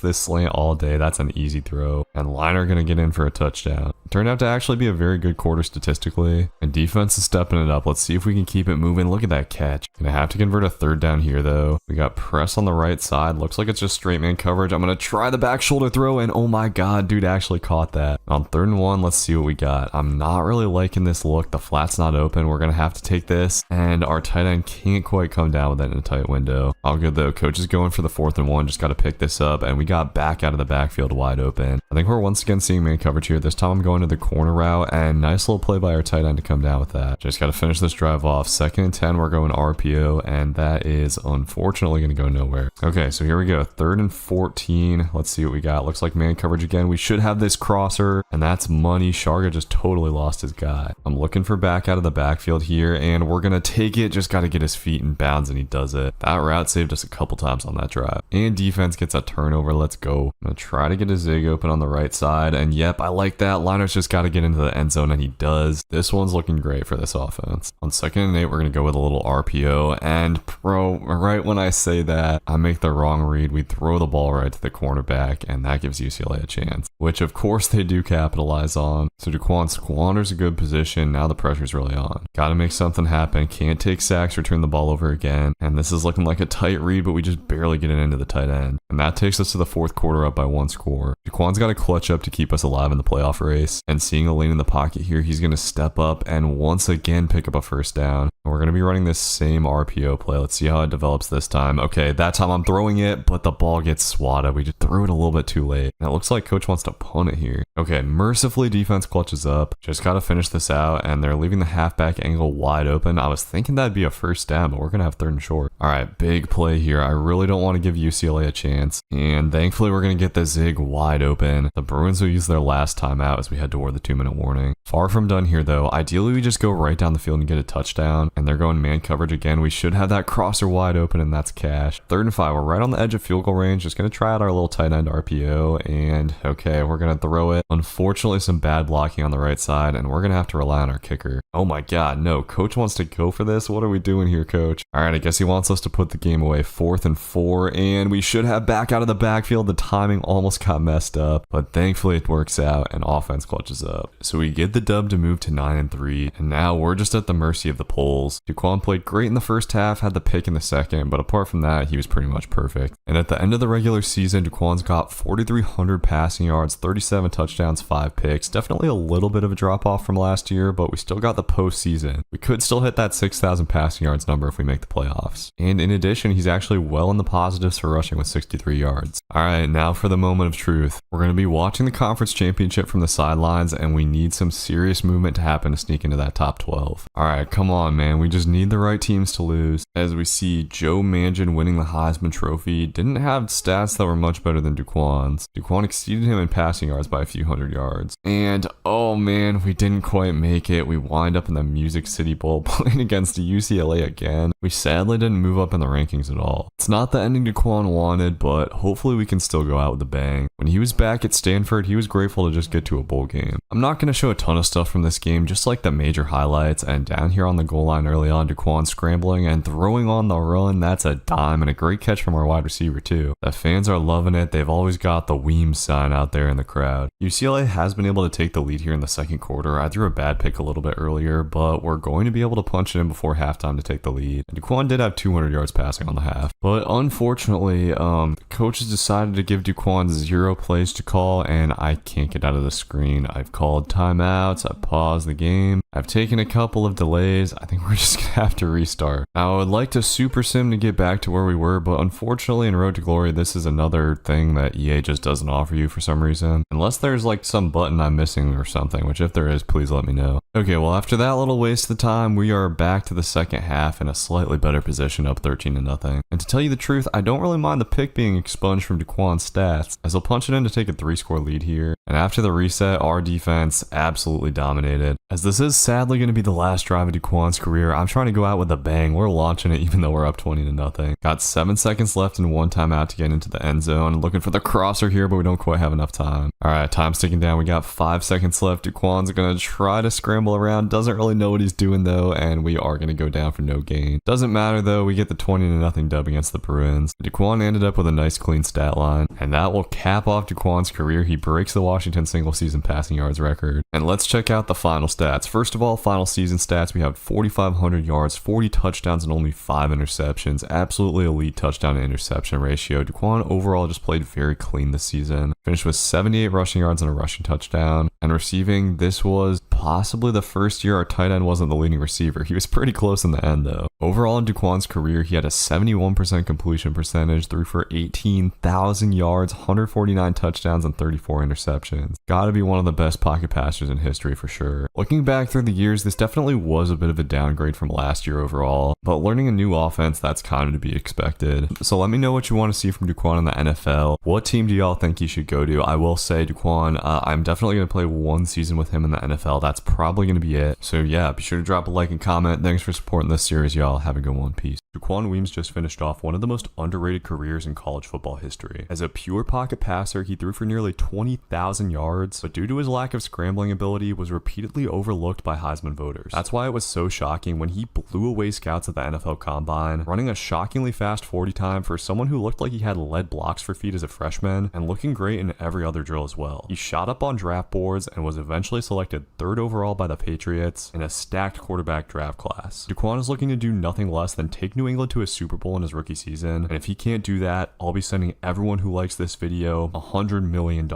this slant all day. That's an easy throw, and Liner going to get in for a touchdown. Turned out to actually be a very good quarter statistically, and defense is stepping it up. Let's see if we can keep it moving. Look at that catch. Gonna have to convert a 3rd down here though. We got press on the right side. Looks like it's just straight man coverage. I'm gonna try the back shoulder throw, and oh my god, dude actually caught that. On 3rd and 1, let's see what we got. I'm not really liking this look. The flat's not open. We're gonna have to take this, and our tight end can't quite come down with that in a tight window. All good though. Coach is going for the 4th and 1. Just gotta pick this up, and we got back out of the backfield wide open. I think we're once again seeing man coverage here. This time I'm going to the corner route, and nice little play by our tight end to come down with that. Just got to finish this drive off. 2nd and 10, we're going RPO, and that is unfortunately going to go nowhere. Okay, so here we go. 3rd and 14. Let's see what we got. Looks like man coverage again. We should have this crosser, and that's money. Sharga just totally lost his guy. I'm looking for back out of the backfield here, and we're going to take it. Just got to get his feet in bounds, and he does it. That route saved us a couple times on that drive. And defense gets a turnover. Let's go. I'm going to try to get a zig open on the right side, and yep, I like that. Liner's just got to get into the end zone, and he does. This one's looking great for this offense. On 2nd and 8, we're going to go with a little RPO, and bro, right when I say that, I make the wrong read. We throw the ball right to the cornerback, and that gives UCLA a chance, which of course they do capitalize on. So Duquan squanders a good position. Now the pressure's really on. Got to make something happen. Can't take sacks or turn the ball over again, and this is looking like a tight read, but we just barely get it into the tight end, and that takes us to the 4th quarter up by 1 score. Duquan's got to clutch up to keep us alive in the playoff race, and seeing a lane in the pocket here, he's going to step up and once again pick up a 1st down. And we're going to be running this same RPO play. Let's see how it develops this time. Okay, that time I'm throwing it, but the ball gets swatted. We just threw it a little bit too late. And it looks like coach wants to punt it here. Okay, mercifully defense clutches up. Just got to finish this out, and they're leaving the halfback angle wide open. I was thinking that'd be a 1st down, but we're going to have 3rd and short. All right, big play here. I really don't want to give UCLA a chance, and thankfully we're going to get the zig wide open. The Bruins will use their last timeout as we head toward the 2-minute warning. Far from done here though. Ideally we just go right down the field and get a touchdown, and they're going man coverage again. We should have that crosser wide open, and that's cash. 3rd and 5, we're right on the edge of field goal range. Just going to try out our little tight end RPO, and okay, we're going to throw it. Unfortunately, some bad blocking on the right side, and we're going to have to rely on our kicker. Oh my god, no, coach wants to go for this? What are we doing here, coach? All right, I guess he wants us to put the game away. 4th and 4, and we should have back out of the backfield. The timing almost got messed up, but thankfully it works out, and offense clutches up. So we get the dub to move to 9-3, and now we're just at the mercy of the polls. Duquan played great in the first half, had the pick in the second, but apart from that, he was pretty much perfect. And at the end of the regular season, Duquan's got 4,300 passing yards, 37 touchdowns, 5 picks. Definitely a little bit of a drop off from last year, but we still got the postseason. We could still hit that 6,000 passing yards number if we make the playoffs. And in addition, he's actually well in the positives for rushing with 63 yards. All right, now for the moment of truth. We're going to be watching the conference championship from the sidelines, and we need some serious movement to happen to sneak into that top 12. All right, come on, man. We just need the right teams to lose. As we see Joe Manchin winning the Heisman Trophy, didn't have stats that were much better than Duquan's. Duquan exceeded him in passing yards by a few hundred yards. And oh man, we didn't quite make it. We wind up in the Music City Bowl playing against UCLA again. We sadly didn't move up in the rankings at all. It's not the ending Duquan wanted, but hopefully we can still go out with a bang. When he was back at Stanford, he was grateful to just get to a bowl game. I'm not going to show a ton of stuff from this game, just like the major highlights, and down here on the goal line early on, Duquan scrambling and throwing on the run. That's a dime, and a great catch from our wide receiver too. The fans are loving it. They've always got the Weems sign out there in the crowd. UCLA has been able to take the lead here in the second quarter. I threw a bad pick a little bit earlier, but we're going to be able to punch it in before halftime to take the lead. And Duquan did have 200 yards passing on the half, but unfortunately, the coaches decided to give Duquan 0 plays to call, and I can't get out of the screen. I've called timeouts, I paused the game, I've taken a couple of delays. I think we're just gonna have to restart. Now, I would like to super sim to get back to where we were, but unfortunately in Road to Glory, this is another thing that EA just doesn't offer you for some reason. Unless there's like some button I'm missing or something, which if there is, please let me know. Okay, well after that little waste of time, we are back to the second half in a slightly better position, up 13-0. And to tell you the truth, I don't really mind the pick being expunged from Daquan's stats, as he'll punch it in to take a 3-score lead here. And after the reset, our defense absolutely dominated. As this is sadly going to be the last drive of Daquan's career, I'm trying to go out with a bang. We're launching it even though we're up 20-0. Got 7 seconds left and 1 timeout to get into the end zone. Looking for the crosser here, but we don't quite have enough time. Alright, time's ticking down. We got 5 seconds left. Daquan's going to try to scramble around. Doesn't really know what he's doing though, and we are going to go down for no gain. Doesn't matter though, we get the 20-0 dub against the Bruins. Daquan ended up with a nice clean stat line, and that will cap off Daquan's career. He breaks the Washington single season passing yards record. And let's check out the final stats. First of all, final season stats, we have 4,500 yards, 40 touchdowns, and only 5 interceptions. Absolutely elite touchdown to interception ratio. Daquan overall just played very clean this season. Finished with 78 rushing yards and a rushing touchdown. And receiving, this was possibly the first year our tight end wasn't the leading receiver. He was pretty close in the end though. Overall in Daquan's career, he had a 71% completion percentage, threw for 18,000 yards, 149 touchdowns, and 34 interceptions. Gotta be one of the best pocket passers in history for sure. Looking back through the years, this definitely was a bit of a downgrade from last year overall, but learning a new offense, that's kind of to be expected. So let me know what you want to see from Daquan in the NFL. What team do y'all think he should go to? I will say Daquan, I'm definitely going to play 1 season with him in the NFL. That's probably going to be it. So yeah, be sure to drop a like and comment. Thanks for supporting this series, y'all. Have a good one. Peace. Daquan Weems just finished off one of the most underrated careers in college football history. As a pure pocket passer, he threw for nearly 20,000 yards, but due to his lack of scrambling ability, was repeatedly overlooked by Heisman voters. That's why it was so shocking when he blew away scouts at the NFL Combine, running a shockingly fast 40 time for someone who looked like he had lead blocks for feet as a freshman, and looking great in every other drill as well. He shot up on draft boards and was eventually selected 3rd overall by the Patriots in a stacked quarterback draft class. Daquan is looking to do nothing less than take New England to a Super Bowl in his rookie season, and if he can't do that, I'll be sending everyone who likes this video $100 million.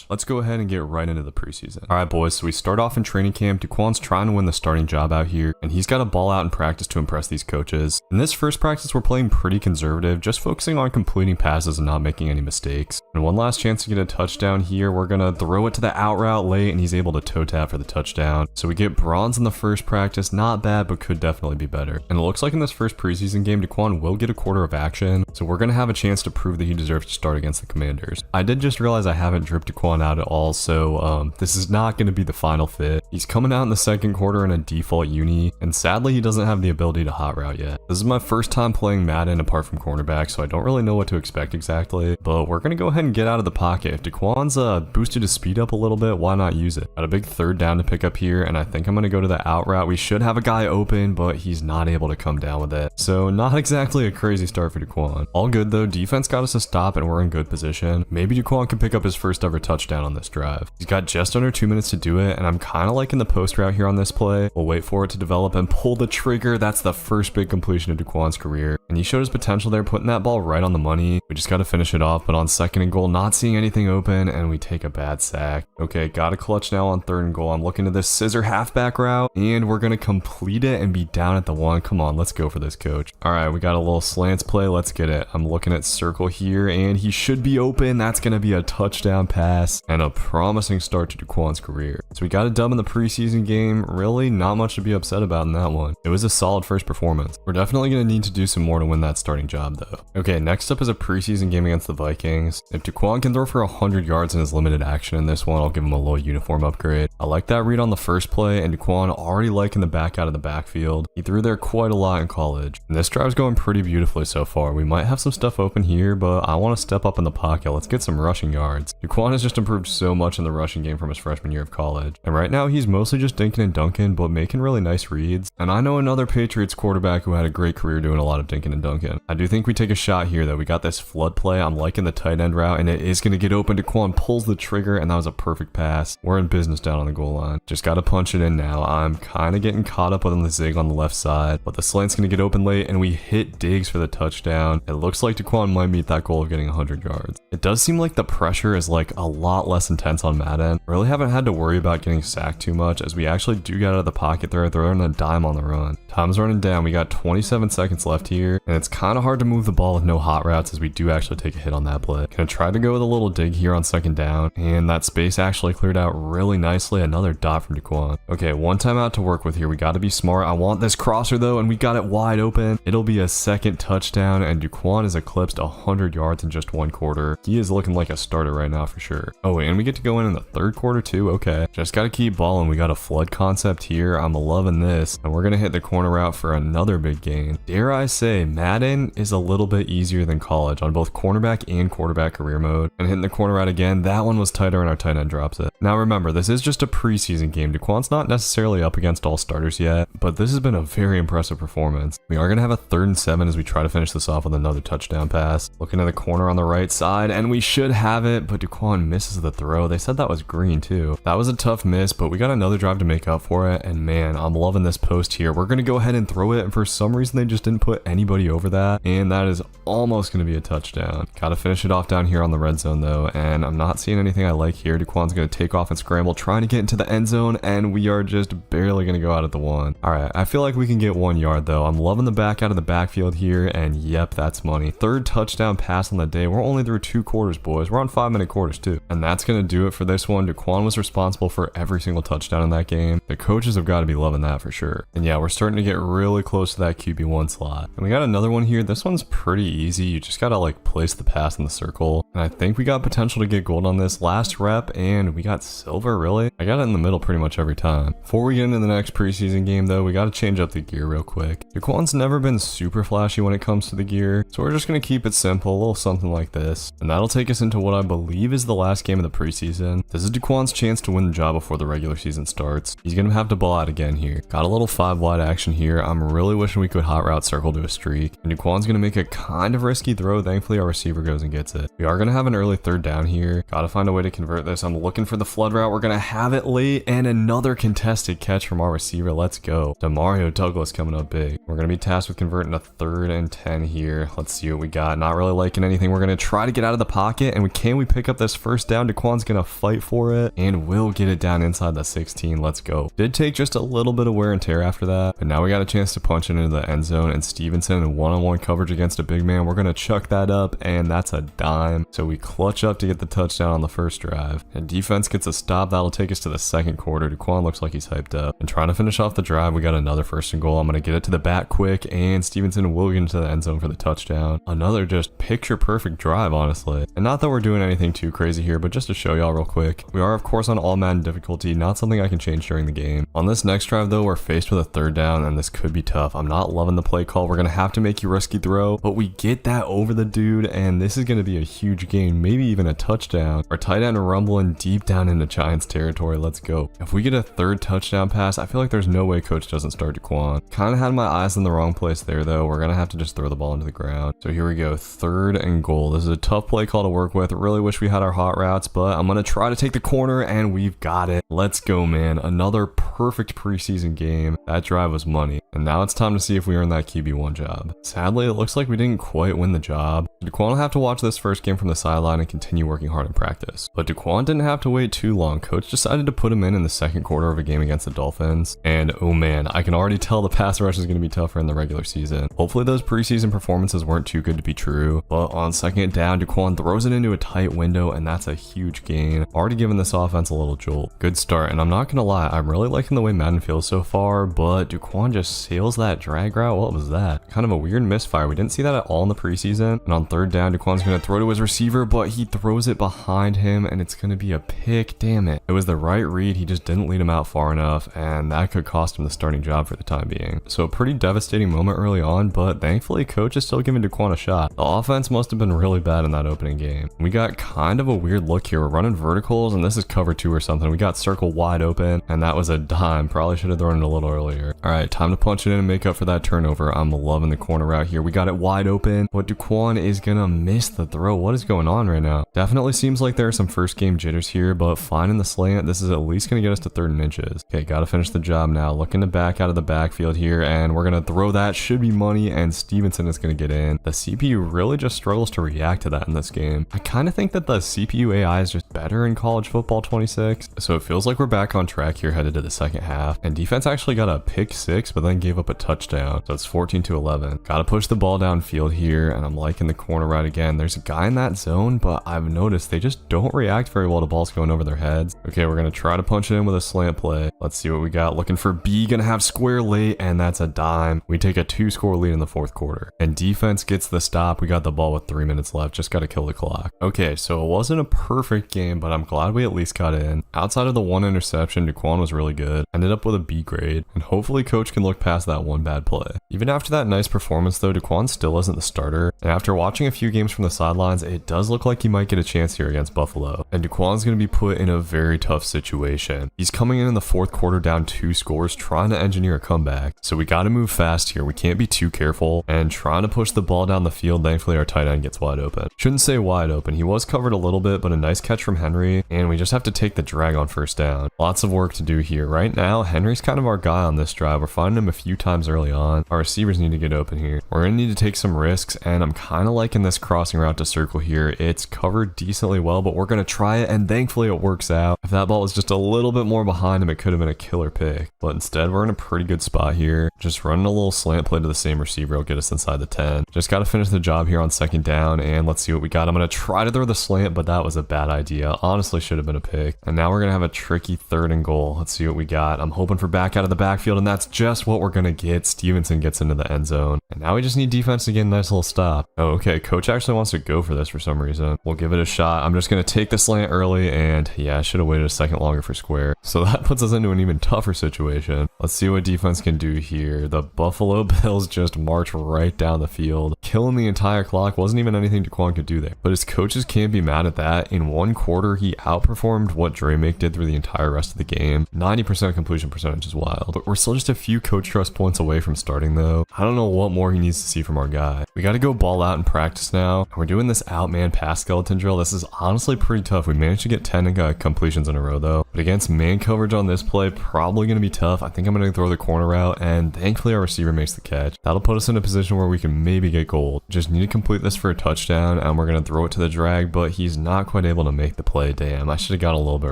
Let's go ahead and get right into the preseason. Alright boys, so we start off in training camp. Daquan's trying to win the starting job out here, and he's got to ball out in practice to impress these coaches. In this first practice, we're playing pretty conservative, just focusing on completing passes and not making any mistakes. And one last chance to get a touchdown here, we're gonna throw it to the out route late, and he's able to toe tap for the touchdown. So we get bronze in the first practice, not bad, but could definitely be better. And it looks like in this first preseason game, Daquan will get a quarter of action, so we're gonna have a chance to prove that he deserves to start against the Commanders. I did just realize I haven't dripped Daquan out at all, so this is not gonna be the final fit. He's coming out in the second quarter in a default uni, and sadly he doesn't have the ability to hot route yet. This is my first time playing Madden apart from cornerback, so I don't really know what to expect exactly, but we're gonna go ahead and get out of the pocket. If Daquan's boosted his speed up a little bit, why not use it? Got a big 3rd down to pick up here, and I think I'm gonna go to the out route. We should have a guy open, but he's not able to come down with it. So not exactly a crazy start for Daquan. All good though, defense got us a stop and we're in good position. Maybe Daquan can pick up his first ever touchdown on this drive. He's got just under 2 minutes to do it, and I'm kind of liking the post route here on this play. We'll wait for it to develop and pull the trigger. That's the first big completion of Daquan's career, and he showed his potential there, putting that ball right on the money. We just got to finish it off, but on 2nd and goal, not seeing anything open, and we take a bad sack. Okay, got a clutch now on 3rd and goal. I'm looking at this scissor halfback route, and we're gonna complete it and be down at the 1. Come on, let's go for this, coach. All right, we got a little slants play. Let's get it. I'm looking at circle here, and he should be open. That's gonna be a touchdown pass and a promising start to Daquan's career. So we got a dub in the preseason game. Really not much to be upset about in that one. It was a solid first performance. We're definitely gonna need to do some more to win that starting job though. Okay, next up is a preseason game against the Vikings. If Daquan can throw for 100 yards in his limited action in this one, I'll give him a little uniform upgrade. I like that read on the first play, and Daquan already liking the back out of the backfield. He threw there quite a lot in college, and this drive's going pretty beautifully so far. We might have some stuff open here, but I want to step up in the pocket. Let's get some rushing yards. Daquan has just improved so much in the rushing game from his freshman year of college, and right now he's mostly just dinking and dunking, but making really nice reads. And I know another Patriots quarterback who had a great career doing a lot of dinking and dunking. I do think we take a shot here though. We got this flood play. I'm liking the tight end route, and it is going to get open. Daquan pulls the trigger, and that was a perfect pass. We're in business down on the goal line. Just got to punch it in now. I'm kind of getting caught up on the zig on the left side, but the slant's going to get open late, and we hit Diggs for the touchdown. It looks like Daquan might meet that goal of getting 100 yards. It does seem like the pressure is like a lot less intense on Madden. Really haven't had to worry about getting sacked too much, as we actually do get out of the pocket there, throwing a dime on the run. Time's running down. We got 27 seconds left here, and it's kind of hard to move the ball with no hot routes, as we do actually take a hit on that blitz. Gonna try to go with a little dig here on second down, and that space actually cleared out really nicely. Another dot from Daquan. Okay, one timeout to work with here. We got to be smart. I want this crosser though, and we got it wide open. It'll be a second touchdown, and Daquan has eclipsed 100 yards in just one quarter. He is looking like a starter right now for sure. Oh, and we get to go in the third quarter too. Okay, just got to keep balling. We got a flood concept here. I'm loving this, and we're gonna hit the corner route for another big gain. Dare I say, Madden is a little bit easier than college on both cornerback and quarterback career mode. And hitting the corner route again, that one was tighter, and our tight end drops it. Now remember, this is just a preseason game. Daquan's not necessarily up against all starters yet, but this has been a very impressive performance. We are gonna have a 3rd and 7 as we try to finish this off with another touchdown pass. Looking at the corner on the right side, and we should have it, but Daquan misses the throw. They said that was green too. That was a tough miss, but we got another drive to make up for it, and man, I'm loving this post here. We're gonna go ahead and throw it, and for some reason they just didn't put anybody over that, and that is almost gonna be a touchdown. Gotta finish it off down here on the red zone though, and I'm not seeing anything I like here. Daquan's gonna take off and scramble, trying to get into the end zone, and we are just barely gonna go out at the 1. All right, I feel like we can get 1 yard though. I'm loving the back out of the backfield here, and yep, that's money. 3rd touchdown pass on the day. We're only through 2 quarters, boys. We're on 5-minute quarters too, and that's gonna do it for this one. Daquan was responsible for every single touchdown in that game. The coaches have got to be loving that for sure. And yeah, we're starting to get really close to that QB1 slot, and we got another one here. This one's pretty easy. You just gotta like place the pass in the circle, and I think we got potential to get gold on this. Last rep, and we got silver. Really, I got it in the middle pretty much every time. Before we get into the next preseason game though, we got to change up the gear real quick. Daquan's never been super flashy when it comes to the gear, so we're just gonna keep it simple, a little something like this, and that'll take us into what I believe is the last game of the preseason. This is Daquan's chance to win the job before the regular season starts. He's gonna have to ball out again here. Got a little 5 wide action here. I'm really wishing we could hot route circle to a streak, and Daquan's gonna make a kind of risky throw. Thankfully our receiver goes and gets it. We are gonna have an early 3rd down here. Gotta find a way to convert this. I'm looking for the flood route. We're gonna have it late, and another contested catch from our receiver. Let's go. Demario Douglas coming up big. We're gonna be tasked with converting a 3rd and 10 here. Let's see what we got. Not really liking anything. We're gonna try to get out of the pocket, and can we pick up this 1st down? Daquan's gonna fight for it, and we'll get it down inside the 16. Let's go. Did take just a little bit of wear and tear after that, but now we got a chance to punch it into the end zone, and Stevenson in one-on-one coverage against a big man. We're gonna chuck that up, and that's a dime. So we clutch up to get the touchdown on the 1st drive, and defense gets a stop. That'll take us to the 2nd quarter. Daquan looks like he's hyped up and trying to finish off the drive. We got another 1st and goal. I'm gonna get it to the back quick, and Stevenson will get into the end zone for the touchdown. Another just picture perfect drive, honestly. And not that we're doing anything too crazy here, but just to show y'all real quick, we are of course on all Madden difficulty, not something I can change during the game. On this next drive though, we're faced with a 3rd down, and this could be tough. I'm not loving the play call. We're gonna have to make a risky throw, but we get that over the dude, and this is gonna be a huge gain, maybe even a touchdown. Our tight end rumbling deep down into Giants territory. Let's go. If we get a 3rd touchdown pass, I feel like there's no way coach doesn't start Daquan. Kind of had my eyes in the wrong place there though. We're gonna have to just throw the ball into the ground. So here we go, 3rd and goal. This is a tough play call to work with. Really wish we had our hot routes, but I'm gonna try to take the corner, and we've got it. Let's go, man. Another perfect preseason game. That drive was money, and now it's time to see if we earn that QB1 job. Sadly, it looks like we didn't quite win the job. Daquan will have to watch this 1st game from the sideline and continue working hard in practice. But Daquan didn't have to wait too long. Coach decided to put him in the 2nd quarter of a game against the Dolphins, and oh man, I can already tell the pass rush is going to be tougher in the regular season. Hopefully those preseason performances weren't too good to be true, but on 2nd down, Daquan throws it into a tight window, and that's a huge gain. Already giving this offense a little jolt. Good start, and I'm not gonna lie, I'm really liking the way Madden feels so far, but Daquan just sails that drag route. What was that? Kind of a weird misfire. We didn't see that at all in the preseason. And on 3rd down, Daquan's gonna throw to his receiver, but he throws it behind him, and it's gonna be a pick. Damn it. It was the right read. He just didn't lead him out far enough, and that could cost him the starting job for the time being. So a pretty devastating moment early on, but thankfully coach is still giving Daquan a shot. The offense must have been really bad in that opening game. We got kind of a weird look here. We're running verticals, and this is cover 2 or something. We got circle wide open, and that was a dime. Probably should have thrown it a little earlier. All right, time to punch it in and make up for that turnover. I'm loving the corner route here. We got it wide open, but Daquan is gonna miss the throw. What is going on right now? out. Definitely seems like there are some first game jitters here, but finding the slant, this is at least going to get us to 3rd and inches. Okay, gotta finish the job now. Looking to back out of the backfield here, and we're going to throw that. Should be money, and Stevenson is going to get in. The CPU really just struggles to react to that in this game. I kind of think that the CPU AI is just better in college football 26, so it feels like we're back on track here headed to the second half. And defense actually got a pick 6, but then gave up a touchdown, so it's 14-11. Gotta push the ball downfield here, and I'm liking the corner route again. There's a guy in that zone, but I've noticed they just don't react very well to balls going over their heads. Okay, we're gonna try to punch it in with a slant play. Let's see what we got. Looking for B, gonna have square late, and that's a dime. We take a 2-score lead in the 4th quarter, and defense gets the stop. We got the ball with 3 minutes left. Just gotta kill the clock. Okay, so it wasn't a perfect game, but I'm glad we at least got in. Outside of the 1 interception, Daquan was really good. Ended up with a B grade, and hopefully coach can look past that one bad play. Even after that nice performance though, Daquan still isn't the starter, and after watching a few games from the sidelines, it does look like he might get a chance here against Buffalo. And Daquan's going to be put in a very tough situation. He's coming in the 4th quarter down 2 scores, trying to engineer a comeback. So we got to move fast here. We can't be too careful, and trying to push the ball down the field. Thankfully our tight end gets wide open. Shouldn't say wide open. He was covered a little bit, but a nice catch from Henry, and we just have to take the drag on 1st down. Lots of work to do here. Right now, Henry's kind of our guy on this drive. We're finding him a few times early on. Our receivers need to get open here. We're going to need to take some risks, and I'm kind of liking this crossing route to circle here. It's covered decently well, but we're going to try it, and thankfully it works out. If that ball was just a little bit more behind him, it could have been a killer pick, but instead we're in a pretty good spot here. Just running a little slant play to the same receiver will get us inside the 10. Just got to finish the job here on 2nd down, and let's see what we got. I'm going to try to throw the slant, but that was a bad idea. Honestly, should have been a pick. And now we're going to have a tricky 3rd and goal. Let's see what we got. I'm hoping for back out of the backfield, and that's just what we're going to get. Stevenson gets into the end zone, and now we just need defense to get a nice little stop. Oh, okay, coach actually wants to go for this for some reason. We'll give it a shot. I'm just going to take the slant early, and yeah, I should have waited a second longer for square. So that puts us into an even tougher situation. Let's see what defense can do here. The Buffalo Bills just march right down the field, killing the entire clock. Wasn't even anything Daquan could do there, but his coaches can't be mad at that. In 1 quarter, he outperformed what Dremake did through the entire rest of the game. 90% completion percentage is wild, but we're still just a few coach trust points away from starting though. I don't know what more he needs to see from our guy. We got to go ball out in practice now. We're doing this outman pass skeleton drill. This is honestly pretty tough. We managed to get 10 completions in a row though, but against man coverage on this play, probably going to be tough. I think I'm going to throw the corner route, and thankfully our receiver makes the catch. That'll put us in a position where we can maybe get gold. Just need to complete this for a touchdown, and we're going to throw it to the drag, but he's not quite able to make the play. Damn, I should have got a little bit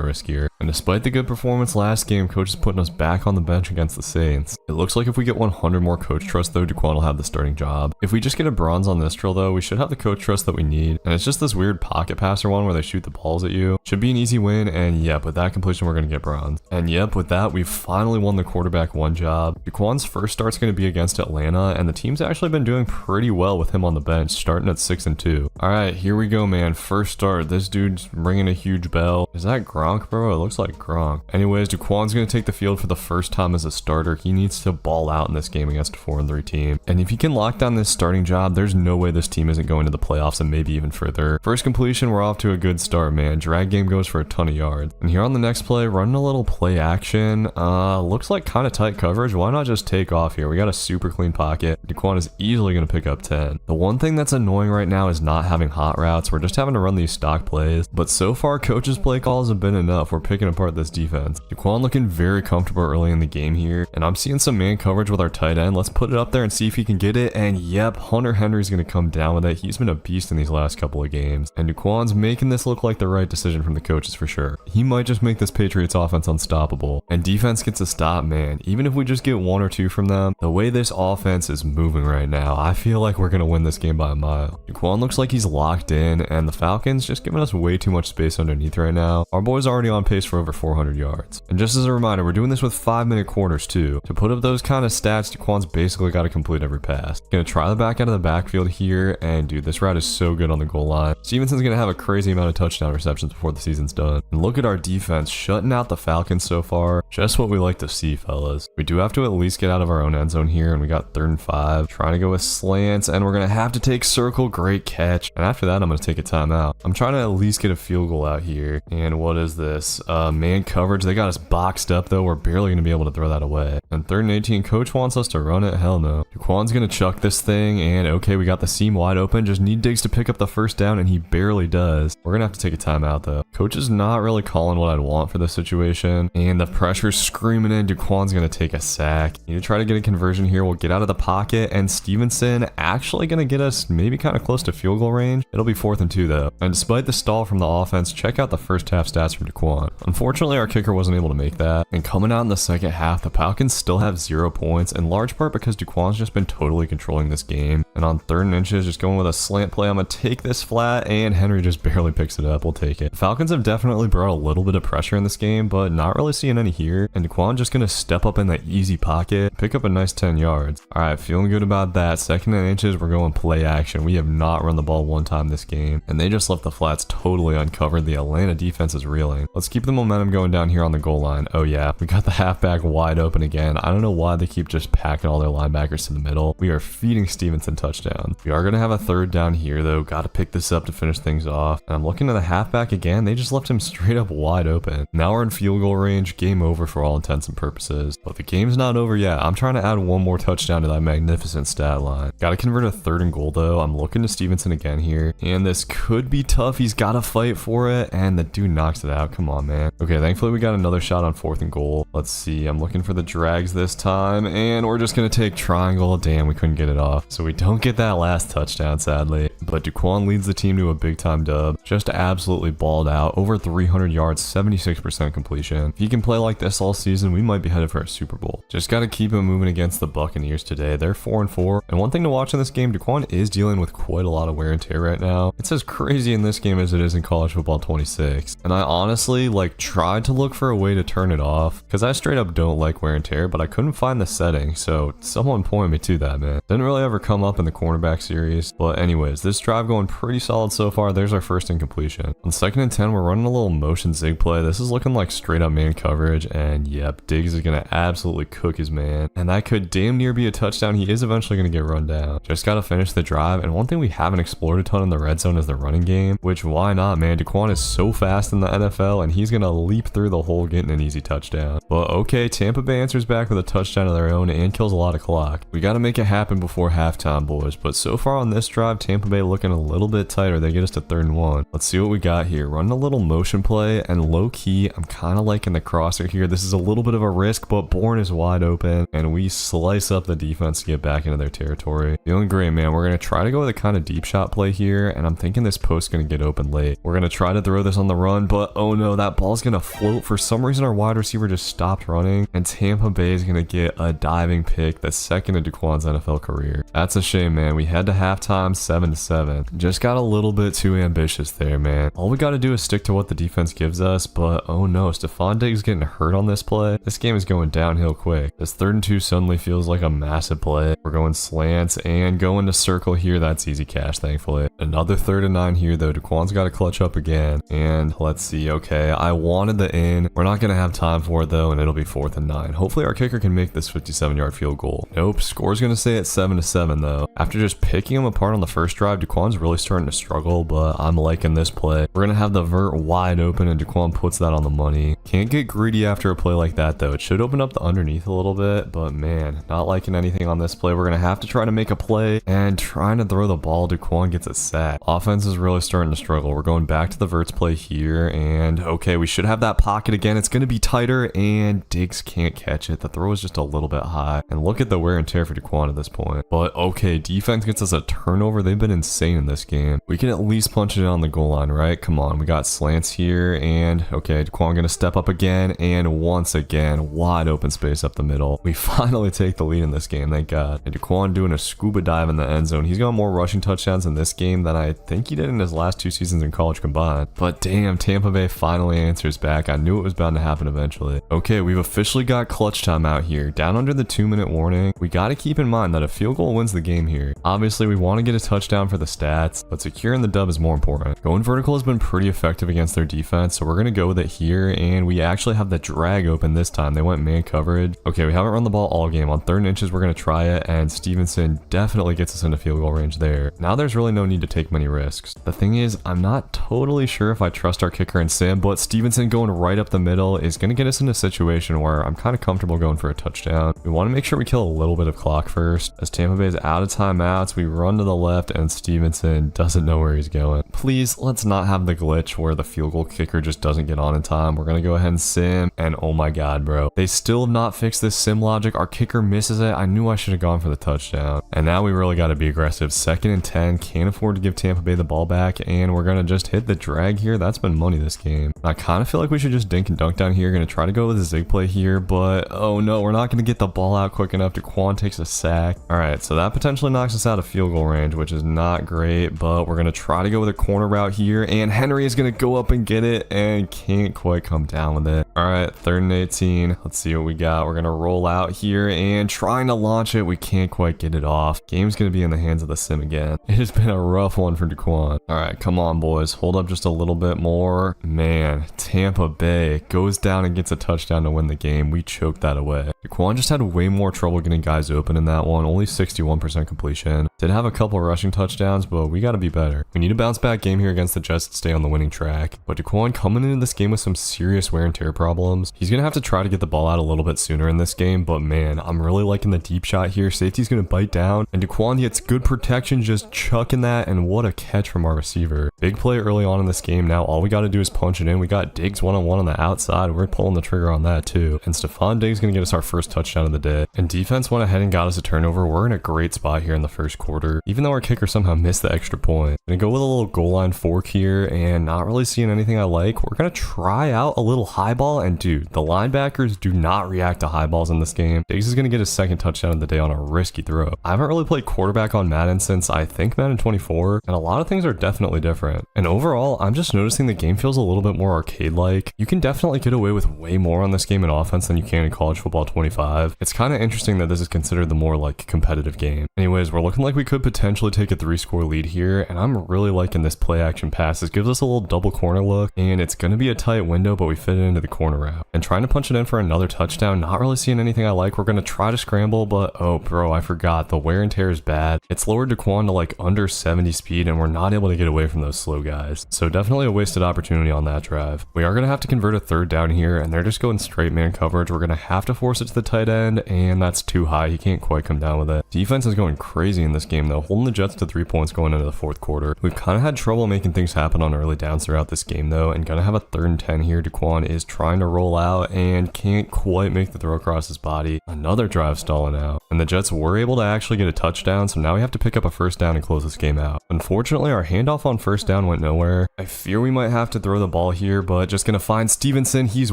riskier. And despite the good performance last game, coach is putting us back on the bench against the Saints. It looks like if we get 100 more coach trust though, Daquan will have the starting job. If we just get a bronze on this drill though, we should have the coach trust that we need. And it's just this weird pocket passer one where they shoot the balls at you. Should be an easy win, and yep, with that completion we're going to get bronze. And yep, with that we've finally won the quarterback 1 job. Daquan's first start's going to be against Atlanta, and the team's actually been doing pretty well with him on the bench, starting at 6-2. Alright, here we go, man. First start. This dude's ringing a huge bell. Is that Gronk, bro? It looks like Gronk. Anyways, Daquan's going to take the field for the first time as a starter. He needs to ball out in this game against a 4-3 team. And if he can lock down this starting job, there's no way this team isn't going to the playoffs and maybe even further. First completion, we're off to a good start, man. Drag game goes for a ton of yards. And here on the next play, running a little play action. Looks like kind of tight coverage. Why not just take off here? We got a super clean pocket. Daquan is easily going to pick up 10. The one thing that's annoying right now is not having hot routes. We're just having to run these stock plays. But so far, coach's play calls have been enough. We're picking apart this defense. Daquan looking very comfortable early in the game here. And I'm seeing some man coverage with our tight end. Let's put it up there and see if he can get it. And yep, Hunter Henry's going to come down with it. He's been a beast in these last couple of games. And Daquan's making this look like the right decision from the coaches for sure. He might just make this Patriots offense unstoppable. And defense gets a stop, man. Even if we just get 1 or 2 from them, the way this offense is moving right now, I feel like we're going to win this game by a mile. Daquan looks like he's locked in, and the Falcons just giving us way too much space underneath right now. Our boy's already on pace for over 400 yards. And just as a reminder, we're doing this with 5-minute quarters too. To put up those kind of stats, Daquan's basically got to complete every pass. Gonna try the back out of the backfield here, and dude, this route is so good on the goal line. Stevenson's gonna have a crazy amount of touchdown receptions before the season's done. And look at our defense shutting out the Falcons so far. Just what we like to see, fellas. We do have to at least get out of our own end zone here, and we got 3rd and 5. Trying to go with slants, and we're gonna have to take circle. Great catch. And after that, I'm gonna take a timeout. I'm trying to at least get a field goal out here. And what is this? Man coverage. They got us boxed up though. We're barely going to be able to throw that away. And 3rd and 18, coach wants us to run it. Hell no. Daquan's going to chuck this thing, and okay, we got the seam wide open. Just need Diggs to pick up the first down, and he barely does. We're going to have to take a timeout though. Coach is not really calling what I'd want for this situation, and the pressure's screaming in. Daquan's going to take a sack. Need to try to get a conversion here. We'll get out of the pocket, and Stevenson actually going to get us maybe kind of close to field goal range. It'll be 4th and 2 though. And despite the stall from the offense, check out the first half stats from Daquan. Unfortunately, our kicker wasn't able to make that. And coming out in the second half, the Falcons still have 0 points, in large part because Daquan's just been totally controlling this game. And on 3rd and inches, just going with a slant play, I'm going to take this flat, and Henry just barely picks it up. We'll take it. Falcons have definitely brought a little bit of pressure in this game, but not really seeing any here. And Daquan just going to step up in that easy pocket, pick up a nice 10 yards. All right, feeling good about that. 2nd and inches, we're going play action. We have not run the ball one time this game, and they just left the flats totally uncovered. The Atlanta defense is reeling. Let's keep the momentum going down here on the goal line. Oh yeah, we got the halfback wide open again. I don't know why they keep just packing all their linebackers to the middle. We are feeding Stevenson touchdowns. We are going to have a 3rd down here though. Got to pick this up to finish things off. And I'm looking at the halfback again. They just left him straight up wide open. Now we're in field goal range. Game over for all intents and purposes. But the game's not over yet. I'm trying to add one more touchdown to that magnificent stat line. Got to convert a 3rd and goal though. I'm looking to Stevenson again here. And this could be tough. He's got to fight for it. And the dude knocks it out. Come on, man. Okay, thankfully we got another shot on 4th and goal. Let's see. I'm looking for the drags this time. And we're just going to take triangle. Damn, we couldn't get it off. So we don't get that last touchdown, sadly. But Daquan leads the team to a big time dub. Just absolutely balled out. Over 300 yards, 76% completion. If he can play like this all season, we might be headed for a Super Bowl. Just got to keep him moving against the Buccaneers today. They're 4-4. And one thing to watch in this game, Daquan is dealing with quite a lot of wear and tear right now. It's as crazy in this game as it is in college football 26. And I honestly tried to look for a way to turn it off because I straight up don't like wear and tear, but I couldn't find the setting. So someone point me to that, man. Didn't really ever come up in the cornerback series. But anyways, this drive going pretty solid so far. There's our first incompletion. On 2nd and 10, we're running a little motion zig play. This is looking like straight up man coverage. And yep, Diggs is going to absolutely cook his man. And that could damn near be a touchdown. He is eventually going to get run down. Just got to finish the drive. And one thing we haven't explored a ton in the red zone is the running game, which why not, man? Daquan is so fast in the NFL and he's going to leap through the hole getting an easy touchdown. But okay, Tampa Bay answers back with a touchdown of their own and kills a lot of clock. We got to make it happen before halftime, boys. But so far on this drive, Tampa Bay looking a little bit tighter. They get us to 3rd and 1. Let's see what we got here. Running a little motion play and low key, I'm kind of liking the crosser here. This is a little bit of a risk, but Bourne is wide open and we slice up the defense to get back into their territory. Feeling great, man. We're going to try to go with a kind of deep shot play here, and I'm thinking this post's going to get open late. We're going to try to throw this on the run, but oh no, that ball's going to float. For some reason, our wide receiver just stopped running, and Tampa Bay is going to get a diving pick, the second of Daquan's NFL career. That's a shame, man. We head to halftime 7-7. Just got a little bit too ambitious there, man. All we got to do is stick to what the defense gives us, but oh no, Stephon Diggs getting hurt on this play. This game is going downhill quick. This 3rd and 2 suddenly feels like a massive play. We're going slants and going to circle here. That's easy cash, thankfully. Another 3rd and 9 here though. Daquan's got to clutch up again. And let's see. Okay, I wanted the in. We're not going to have time for it though, and it'll be 4th and 9. Hopefully our kicker can make this 57-yard field goal. Nope, score's going to stay at 7-7 though. After just picking him apart on the first drive, Daquan's really starting to struggle, but I'm liking this play. We're going to have the vert wide open and Daquan puts that on the money. Can't get greedy after a play like that though. It should open up the underneath a little bit, but man, not liking anything on this play. We're going to have to try to make a play, and trying to throw the ball, Daquan gets a sack. Offense is really starting to struggle. We're going back to the verts play here, and okay, we should have that pocket again. It's going to be tighter, and Diggs can't catch it. The throw is just a little bit high, and look at the wear and tear for Daquan at this point. But okay, defense gets us a turnover. They've been insane in this game. We can at least punch it on the goal line, right? Come on, we got slants here, and okay, Daquan going to step up again, and once again, wide open space up the middle. We finally take the lead in this game, thank God. And Daquan doing a scuba dive in the end zone. He's got more rushing touchdowns in this game than I think he did in his last 2 seasons in college combined. But damn, Tampa Bay finally answers back. I knew it was bound to happen eventually. Okay, we've officially got clutch time out here. Down under the 2-minute warning. We got to keep in mind that a field goal wins the game here. Obviously, we want to get a touchdown for the stats, but securing the dub is more important. Going vertical has been pretty effective against their defense, so we're going to go with it here, and we actually have the drag open this time. They went man coverage. Okay, we haven't run the ball all game. On 3rd and inches, we're going to try it, and Stevenson definitely gets us into field goal range there. Now there's really no need to take many risks. The thing is, I'm not totally sure if I trust our kicker and Sam, but Stevenson Stevenson going right up the middle is going to get us in a situation where I'm kind of comfortable going for a touchdown. We want to make sure we kill a little bit of clock first. As Tampa Bay's out of timeouts, we run to the left and Stevenson doesn't know where he's going. Please, let's not have the glitch where the field goal kicker just doesn't get on in time. We're going to go ahead and sim, and oh my god, bro. They still have not fixed this sim logic. Our kicker misses it. I knew I should have gone for the touchdown. And now we really got to be aggressive. 2nd and 10, can't afford to give Tampa Bay the ball back, and we're going to just hit the drag here. That's been money this game. I kind of feel like we should just dink and dunk down here. Going to try to go with a zig play here, but oh no, we're not going to get the ball out quick enough. DeQuan takes a sack. All right, so that potentially knocks us out of field goal range, which is not great, but we're going to try to go with a corner route here, and Henry is going to go up and get it and can't quite come down with it. All right, 3rd and 18. Let's see what we got. We're going to roll out here and trying to launch it. We can't quite get it off. Game's going to be in the hands of the sim again. It has been a rough one for DeQuan. All right, come on, boys. Hold up just a little bit more. Man, Tampa Bay goes down and gets a touchdown to win the game. We choked that away. DeQuan just had way more trouble getting guys open in that one. Only 61% completion. Did have a couple rushing touchdowns, but we got to be better. We need a bounce back game here against the Jets to stay on the winning track. But DeQuan coming into this game with some serious wear and tear problems. He's going to have to try to get the ball out a little bit sooner in this game, but man, I'm really liking the deep shot here. Safety's going to bite down, and DeQuan gets good protection, just chucking that, and what a catch from our receiver. Big play early on in this game. Now all we got to do is punch it in. We got Diggs one-on-one on the outside. We're pulling the trigger on that too. And Stephon Diggs going to get us our first touchdown of the day. And defense went ahead and got us a turnover. We're in a great spot here in the first quarter, even though our kicker somehow missed the extra point. Gonna go with a little goal line fork here and not really seeing anything I like. We're gonna try out a little high ball, and dude, the linebackers do not react to high balls in this game. Diggs is gonna get his 2nd touchdown of the day on a risky throw. I haven't really played quarterback on Madden since I think Madden 24, and a lot of things are definitely different. And overall, I'm just noticing the game feels a little bit more arcade-like. You can definitely get away with way more on this game in offense than you can in college football 25. It's kind of interesting that this is considered the more like competitive game. Anyways, we're looking like we could potentially take a 3-score lead here, and I'm really liking this play action pass. This gives us a little double corner look, and it's going to be a tight window, but we fit it into the corner route. And trying to punch it in for another touchdown, not really seeing anything I like. We're going to try to scramble, but oh bro, I forgot. The wear and tear is bad. It's lowered DeQuan to like under 70 speed, and we're not able to get away from those slow guys. So definitely a wasted opportunity on that drive. We are going to have to convert a 3rd down here, and they're just going straight man coverage. We're going to have to force it to the tight end, and that's too high. He can't quite come down with it. Defense is going crazy in this game though, holding the Jets to 3 points going into the 4th quarter. We've kind of had trouble making things happen on early downs throughout this game though, and gonna have a 3rd and 10 here. DeQuan is trying to roll out and can't quite make the throw across his body. Another drive stalling out, and the Jets were able to actually get a touchdown, so now we have to pick up a 1st down and close this game out. Unfortunately, our handoff on 1st down went nowhere. I fear we might have to throw the ball here, but just gonna find Stevenson. He's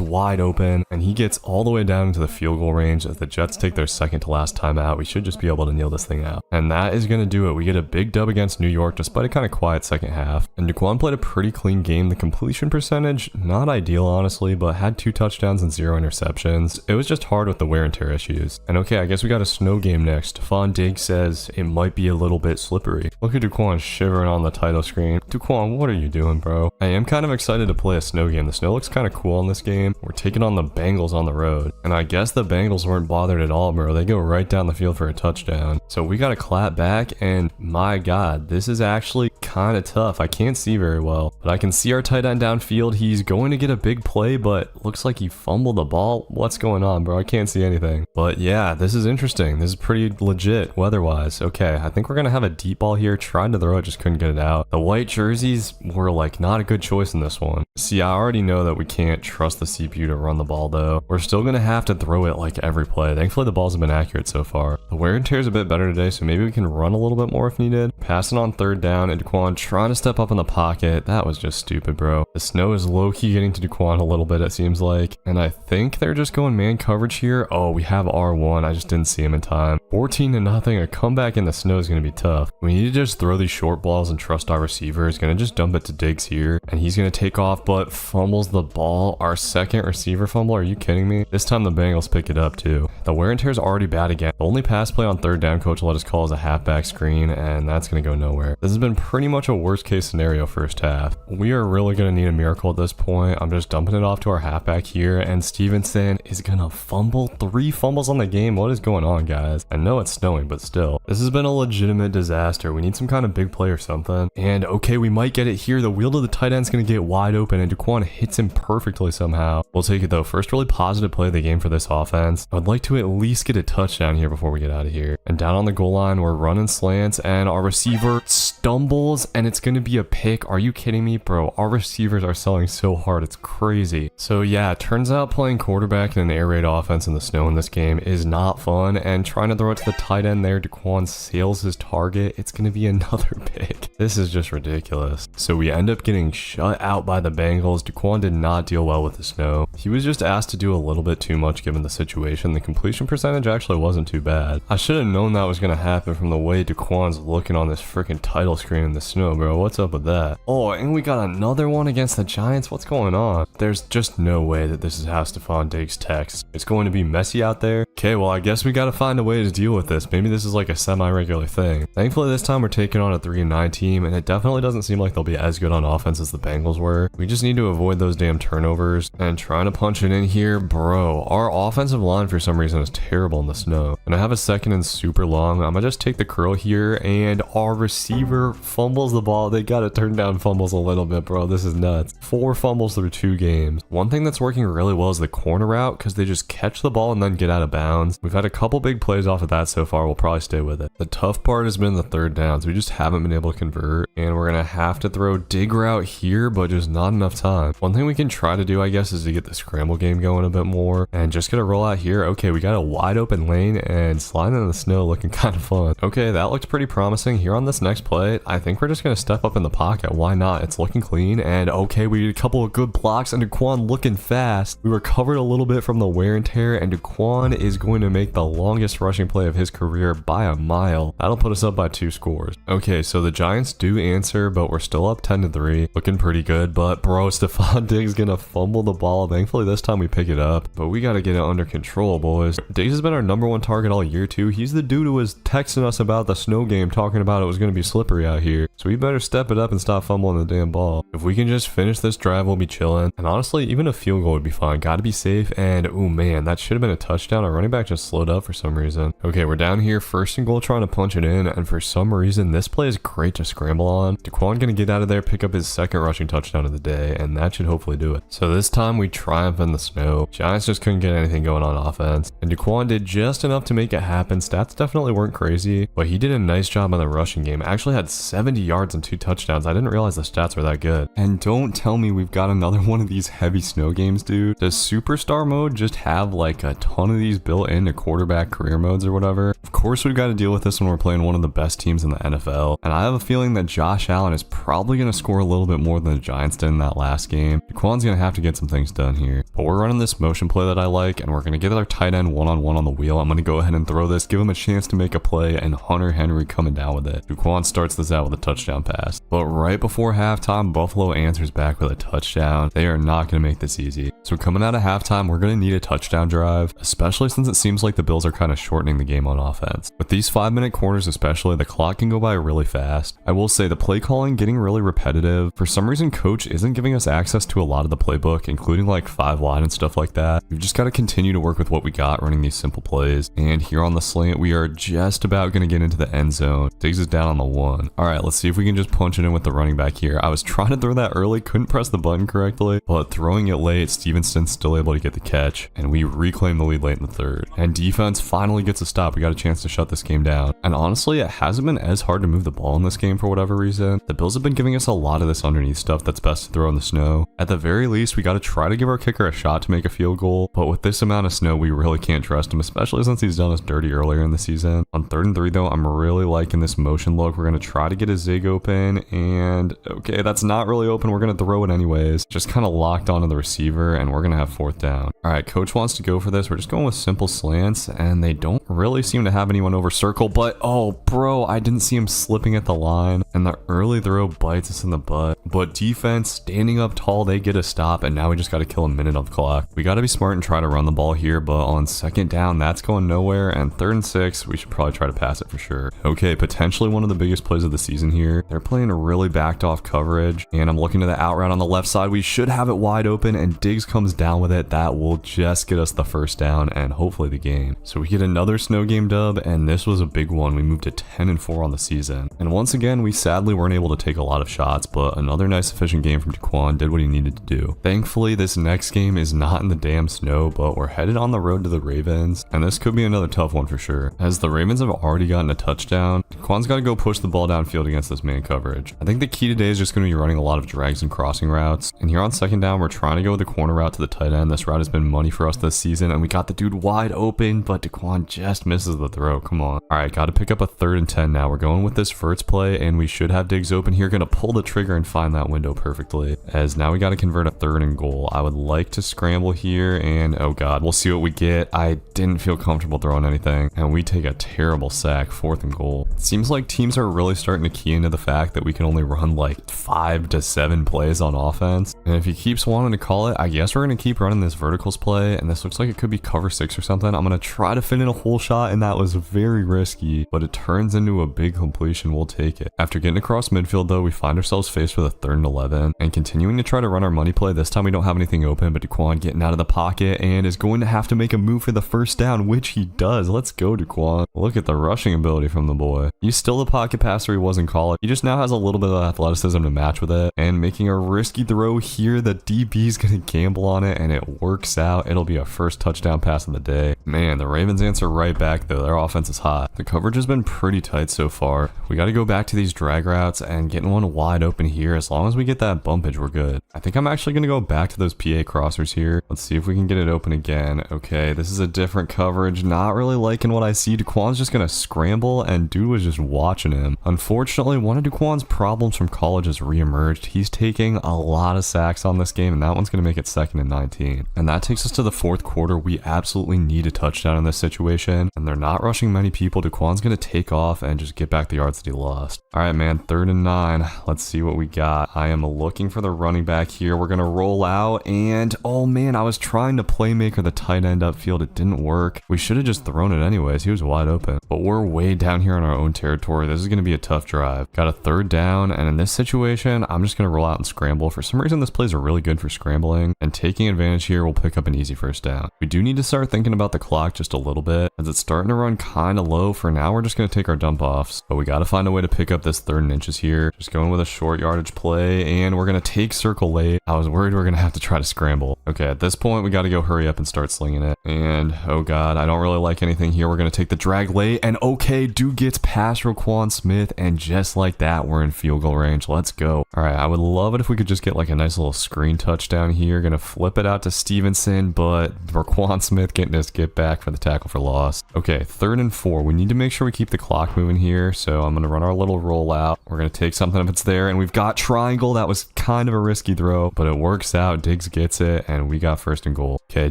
wide open, and he gets all the way down into the field goal range. As the Jets take their 2nd to last timeout, we should just be able to kneel this thing out. And that is gonna do it. We get a big dub against New York despite a kind of quiet 2nd half. And DeQuan played a pretty clean game. The completion percentage, not ideal honestly, but had 2 touchdowns and 0 interceptions. It was just hard with the wear and tear issues. And okay, I guess we got a snow game next. Stephon Diggs says it might be a little bit slippery. Look at DeQuan shivering on the title screen. DeQuan, what are you doing, bro? I am kind of excited to play a snow game. The snow looks kind of cool in this game. We're taking on the Bengals on the road. And I guess the Bengals weren't bothered at all, bro. They go right down the field for a touchdown. So we got to clap back, and my god, this is actually kind of tough. I can't see very well, but I can see our tight end downfield. He's going to get a big play, but looks like he fumbled the ball. What's going on, bro? I can't see anything. But yeah, this is interesting. This is pretty legit weather-wise. Okay, I think we're going to have a deep ball here. Trying to throw it, just couldn't get it out. The white jerseys were like not a good choice in this one. See, I already know that we can't trust the CPU to run the ball though. We're still going to have to throw it like every play. Thankfully, the balls have been accurate so far. The wear and tear is a bit better today, so maybe we can run a little bit more if needed. Passing on 3rd down, and DeQuan trying to step up in the pocket. That was just stupid, bro. The snow is low-key getting to DeQuan a little bit, it seems like. And I think they're just going man coverage here. Oh, we have R1. I just didn't see him in time. 14-0. A comeback in the snow is going to be tough. We need to just throw these short balls and trust our receiver. He's going to just dump it to Diggs here, and he's going to take off, but fumbles the ball. Our 2nd receiver fumble. Are you kidding me? This time the Bengals pick it up too. The wear and tear is already bad again. The only pass play on 3rd down coach let us call is a halfback screen, and that's going to go nowhere. This has been pretty much a worst case scenario first half. We are really going to need a miracle at this point. I'm just dumping it off to our halfback here, and Stevenson is going to fumble. 3 fumbles on the game. What is going on, guys? I know it's snowing, but still. This has been a legitimate disaster. We need some kind of big play or something. And okay, we might get it here. The wheel to the tight end is going to get wide open. open, and Daquan hits him perfectly somehow. We'll take it though. First really positive play of the game for this offense. I'd like to at least get a touchdown here before we get out of here. And down on the goal line, we're running slants, and our receiver stumbles, and it's going to be a pick. Are you kidding me, bro? Our receivers are selling so hard. It's crazy. So yeah, it turns out playing quarterback in an air raid offense in the snow in this game is not fun, and trying to throw it to the tight end there, Daquan sails his target. It's going to be another pick. This is just ridiculous. So we end up getting shut out by the Bengals. Daquan did not deal well with the snow. He was just asked to do a little bit too much given the situation. The completion percentage actually wasn't too bad. I should have known that was going to happen from the way Daquan's looking on this freaking title screen in the snow, bro. What's up with that? Oh, and we got another one against the Giants. What's going on? There's just no way that this is how Stephon Diggs text. It's going to be messy out there. Okay, well, I guess we got to find a way to deal with this. Maybe this is like a semi-regular thing. Thankfully, this time we're taking on a 3-9 team, and it definitely doesn't seem like they'll be as good on offense as the Bengals were. We just need to avoid those damn turnovers and trying to punch it in here. Bro, our offensive line for some reason is terrible in the snow. And I have a second and super long. I'm gonna just take the curl here, and our receiver fumbles the ball. They gotta turn down fumbles a little bit, bro. This is nuts. 4 fumbles through 2 games. One thing that's working really well is the corner route, because they just catch the ball and then get out of bounds. We've had a couple big plays off of that so far. We'll probably stay with it. The tough part has been the third downs. We just haven't been able to convert, and we're gonna have to throw dig route here, but just not enough time. One thing we can try to do, I guess, is to get the scramble game going a bit more, and just gonna roll out here. Okay, we got a wide open lane and sliding in the snow looking kind of fun. Okay, that looked pretty promising. Here on this next play, I think we're just gonna step up in the pocket. Why not? It's looking clean, and okay, we did a couple of good blocks, and Daquan looking fast. We recovered a little bit from the wear and tear, and Daquan is going to make the longest rushing play of his career by a mile. That'll put us up by 2 scores. Okay, so the Giants do answer, but we're still up 10-3. Looking pretty good, but bro, Stephon Diggs gonna fumble the ball. Thankfully this time we pick it up, but we gotta get it under control, boys. Diggs has been our #1 target all year too. He's the dude who was texting us about the snow game, talking about it was gonna be slippery out here. So we better step it up and stop fumbling the damn ball. If we can just finish this drive, we'll be chilling. And honestly, even a field goal would be fine. Gotta be safe. And oh man, that should have been a touchdown. Our running back just slowed up for some reason. Okay, we're down here, 1st and goal, trying to punch it in. And for some reason, this play is great to scramble on. Daquan gonna get out of there, pick up his 2nd rushing touchdown of the day, and that should hopefully do it. So this time we triumph in the snow. Giants just couldn't get anything going on offense, and Daquan did just enough to make it happen. Stats definitely weren't crazy, but he did a nice job on the rushing game. Actually had 70 yards and 2 touchdowns. I didn't realize the stats were that good. And don't tell me we've got another one of these heavy snow games, dude. Does superstar mode just have like a ton of these built into quarterback career modes or whatever? Of course we've got to deal with this when we're playing one of the best teams in the NFL, and I have a feeling that Josh Allen is probably going to score a little bit more than the Giants did in that last game. Daquan's going to have to get some things done here, but we're running this motion play that I like, and we're going to get our tight end one-on-one on the wheel. I'm going to go ahead and throw this, give him a chance to make a play, and Hunter Henry coming down with it. Daquan starts this out with a touchdown pass, but right before halftime, Buffalo answers back with a touchdown. They are not going to make this easy. So coming out of halftime, we're going to need a touchdown drive, especially since it seems like the Bills are kind of shortening the game on offense. With these 5-minute quarters especially, the clock can go by really fast. I will say the play calling getting really repetitive. For some reason, coach isn't giving us access to a lot of the playbook, including like 5 wide and stuff like that. We've just got to continue to work with what we got running these simple plays. And here on the slant, we are just about going to get into the end zone. Diggs is down on the 1. All right, let's see if we can just punch it in with the running back here. I was trying to throw that early, couldn't press the button correctly, but throwing it late, Stevenson's still able to get the catch, and we reclaim the lead late in the 3rd. And defense finally gets a stop. We got a chance to shut this game down. And honestly, it hasn't been as hard to move the ball in this game for whatever reason. The Bills have been giving us a lot of this underneath stuff that's best to throw in the snow. At the very least, we got to try to give our kicker a shot to make a field goal, but with this amount of snow, we really can't trust him, especially since he's done us dirty earlier in the season. On 3rd and 3 though, I'm really liking this motion look. We're going to try to get a zig open, and okay, that's not really open. We're going to throw it anyways. Just kind of locked onto the receiver, and we're going to have 4th down. All right, coach wants to go for this. We're just going with simple slants, and they don't really seem to have anyone over circle, but oh bro, I didn't see him slipping at the line, and the early throw bites us in the butt. But defense standing up tall, they get a stop, and now we just got to kill a minute on the clock. We got to be smart and try to run the ball here, but on 2nd down, that's going nowhere. nowhere, and 3rd and 6, we should probably try to pass it for sure. Okay, potentially one of the biggest plays of the season here. They're playing a really backed off coverage, and I'm looking to the out route on the left side. We should have it wide open, and Diggs comes down with it. That will just get us the first down and hopefully the game. So we get another snow game dub, and this was a big one. We moved to 10-4 on the season. And once again, we sadly weren't able to take a lot of shots, but another nice efficient game from Daquan, did what he needed to do. Thankfully, this next game is not in the damn snow, but we're headed on the road to the Ravens, and this could be another tough one for sure. As the Ravens have already gotten a touchdown, Daquan's got to go push the ball downfield against this man coverage. I think the key today is just going to be running a lot of drags and crossing routes, and here on 2nd down, we're trying to go with the corner route to the tight end. This route has been money for us this season, and we got the dude wide open, but Daquan just misses the throw. Come on. All right, got to pick up a 3rd and 10 now. We're going with this Verts play, and we should have Diggs open here. Going to pull the trigger and find that window perfectly, as now we got to convert a 3rd and goal. I would like to scramble here, and oh god, we'll see what we get. I didn't feel comfortable throwing anything, and we take a terrible sack. 4th and goal. It seems like teams are really starting to key into the fact that we can only run like 5 to 7 plays on offense, and if he keeps wanting to call it, I guess we're going to keep running this verticals play, and this looks like it could be cover 6 or something. I'm going to try to fit in a whole shot, and that was very risky, but it turns into a big completion. We'll take it. After getting across midfield though, we find ourselves faced with a 3rd and 11, and continuing to try to run our money play. This time we don't have anything open, but Daquan getting out of the pocket and is going to have to make a move for the first down, which he does. Let's go, Daquan. Look at the rushing ability from the boy. He's still the pocket passer he was in college. He just now has a little bit of athleticism to match with it, and making a risky throw here. The DB's gonna gamble on it, and it works out. It'll be a first touchdown pass of the day. Man, the Ravens answer right back though. Their offense is hot. The coverage has been pretty tight so far. We got to go back to these drag routes and getting one wide open here. As long as we get that bumpage, we're good. I think I'm actually going to go back to those PA crossers here. Let's see if we can get it open again. Okay, this is a different coverage. Not really liking what I see. Daquan's just going to scramble, and dude was just watching him. Unfortunately, one of Daquan's problems from college has reemerged. He's taking a lot of sacks on this game, and that one's going to make it 2nd and 19. And that takes us to the 4th quarter. We absolutely need a touchdown in this situation, and they're not rushing many people. Daquan's going to take off and just get back the yards that he lost. All right, man, 3rd and 9. Let's see what we got. I am looking for the running back here. We're going to roll out, and oh man, I was trying to playmaker the tight end upfield. It didn't work. We should have just thrown it anyways. He was wide open, but we're way down here in our own territory. This is going to be a tough drive. Got a 3rd down, and in this situation, I'm just going to roll out and scramble. For some reason, this plays are really good for scrambling, and taking advantage here will pick up an easy first down. We do need to start thinking about the clock just a little bit, as it's starting to run kind of low. For now, we're just going to take our dump offs, but we got to find a way to pick up this 3rd and inches here. Just going with a short yardage play, and we're going to take circle late. I was worried we are going to have to try to scramble. Okay, at this point, we got to go hurry up and start slinging it. And oh god, I don't really like anything here. We're going to take the drag late, and okay, dude gets past Roquan Smith, and just like that, we're in field goal range. Let's go. All right, I would love it if we could just get like a nice little screen touchdown here. Going to flip it out to Stevenson, but Roquan Smith getting his get back for the tackle for loss. Okay, 3rd and 4. We need to make sure we keep the clock moving here, so I'm going to run our little rollout. We're going to take something if it's there, and we've got triangle. That was kind of a risky throw, but it works out. Diggs gets it, and we got 1st and goal. Okay,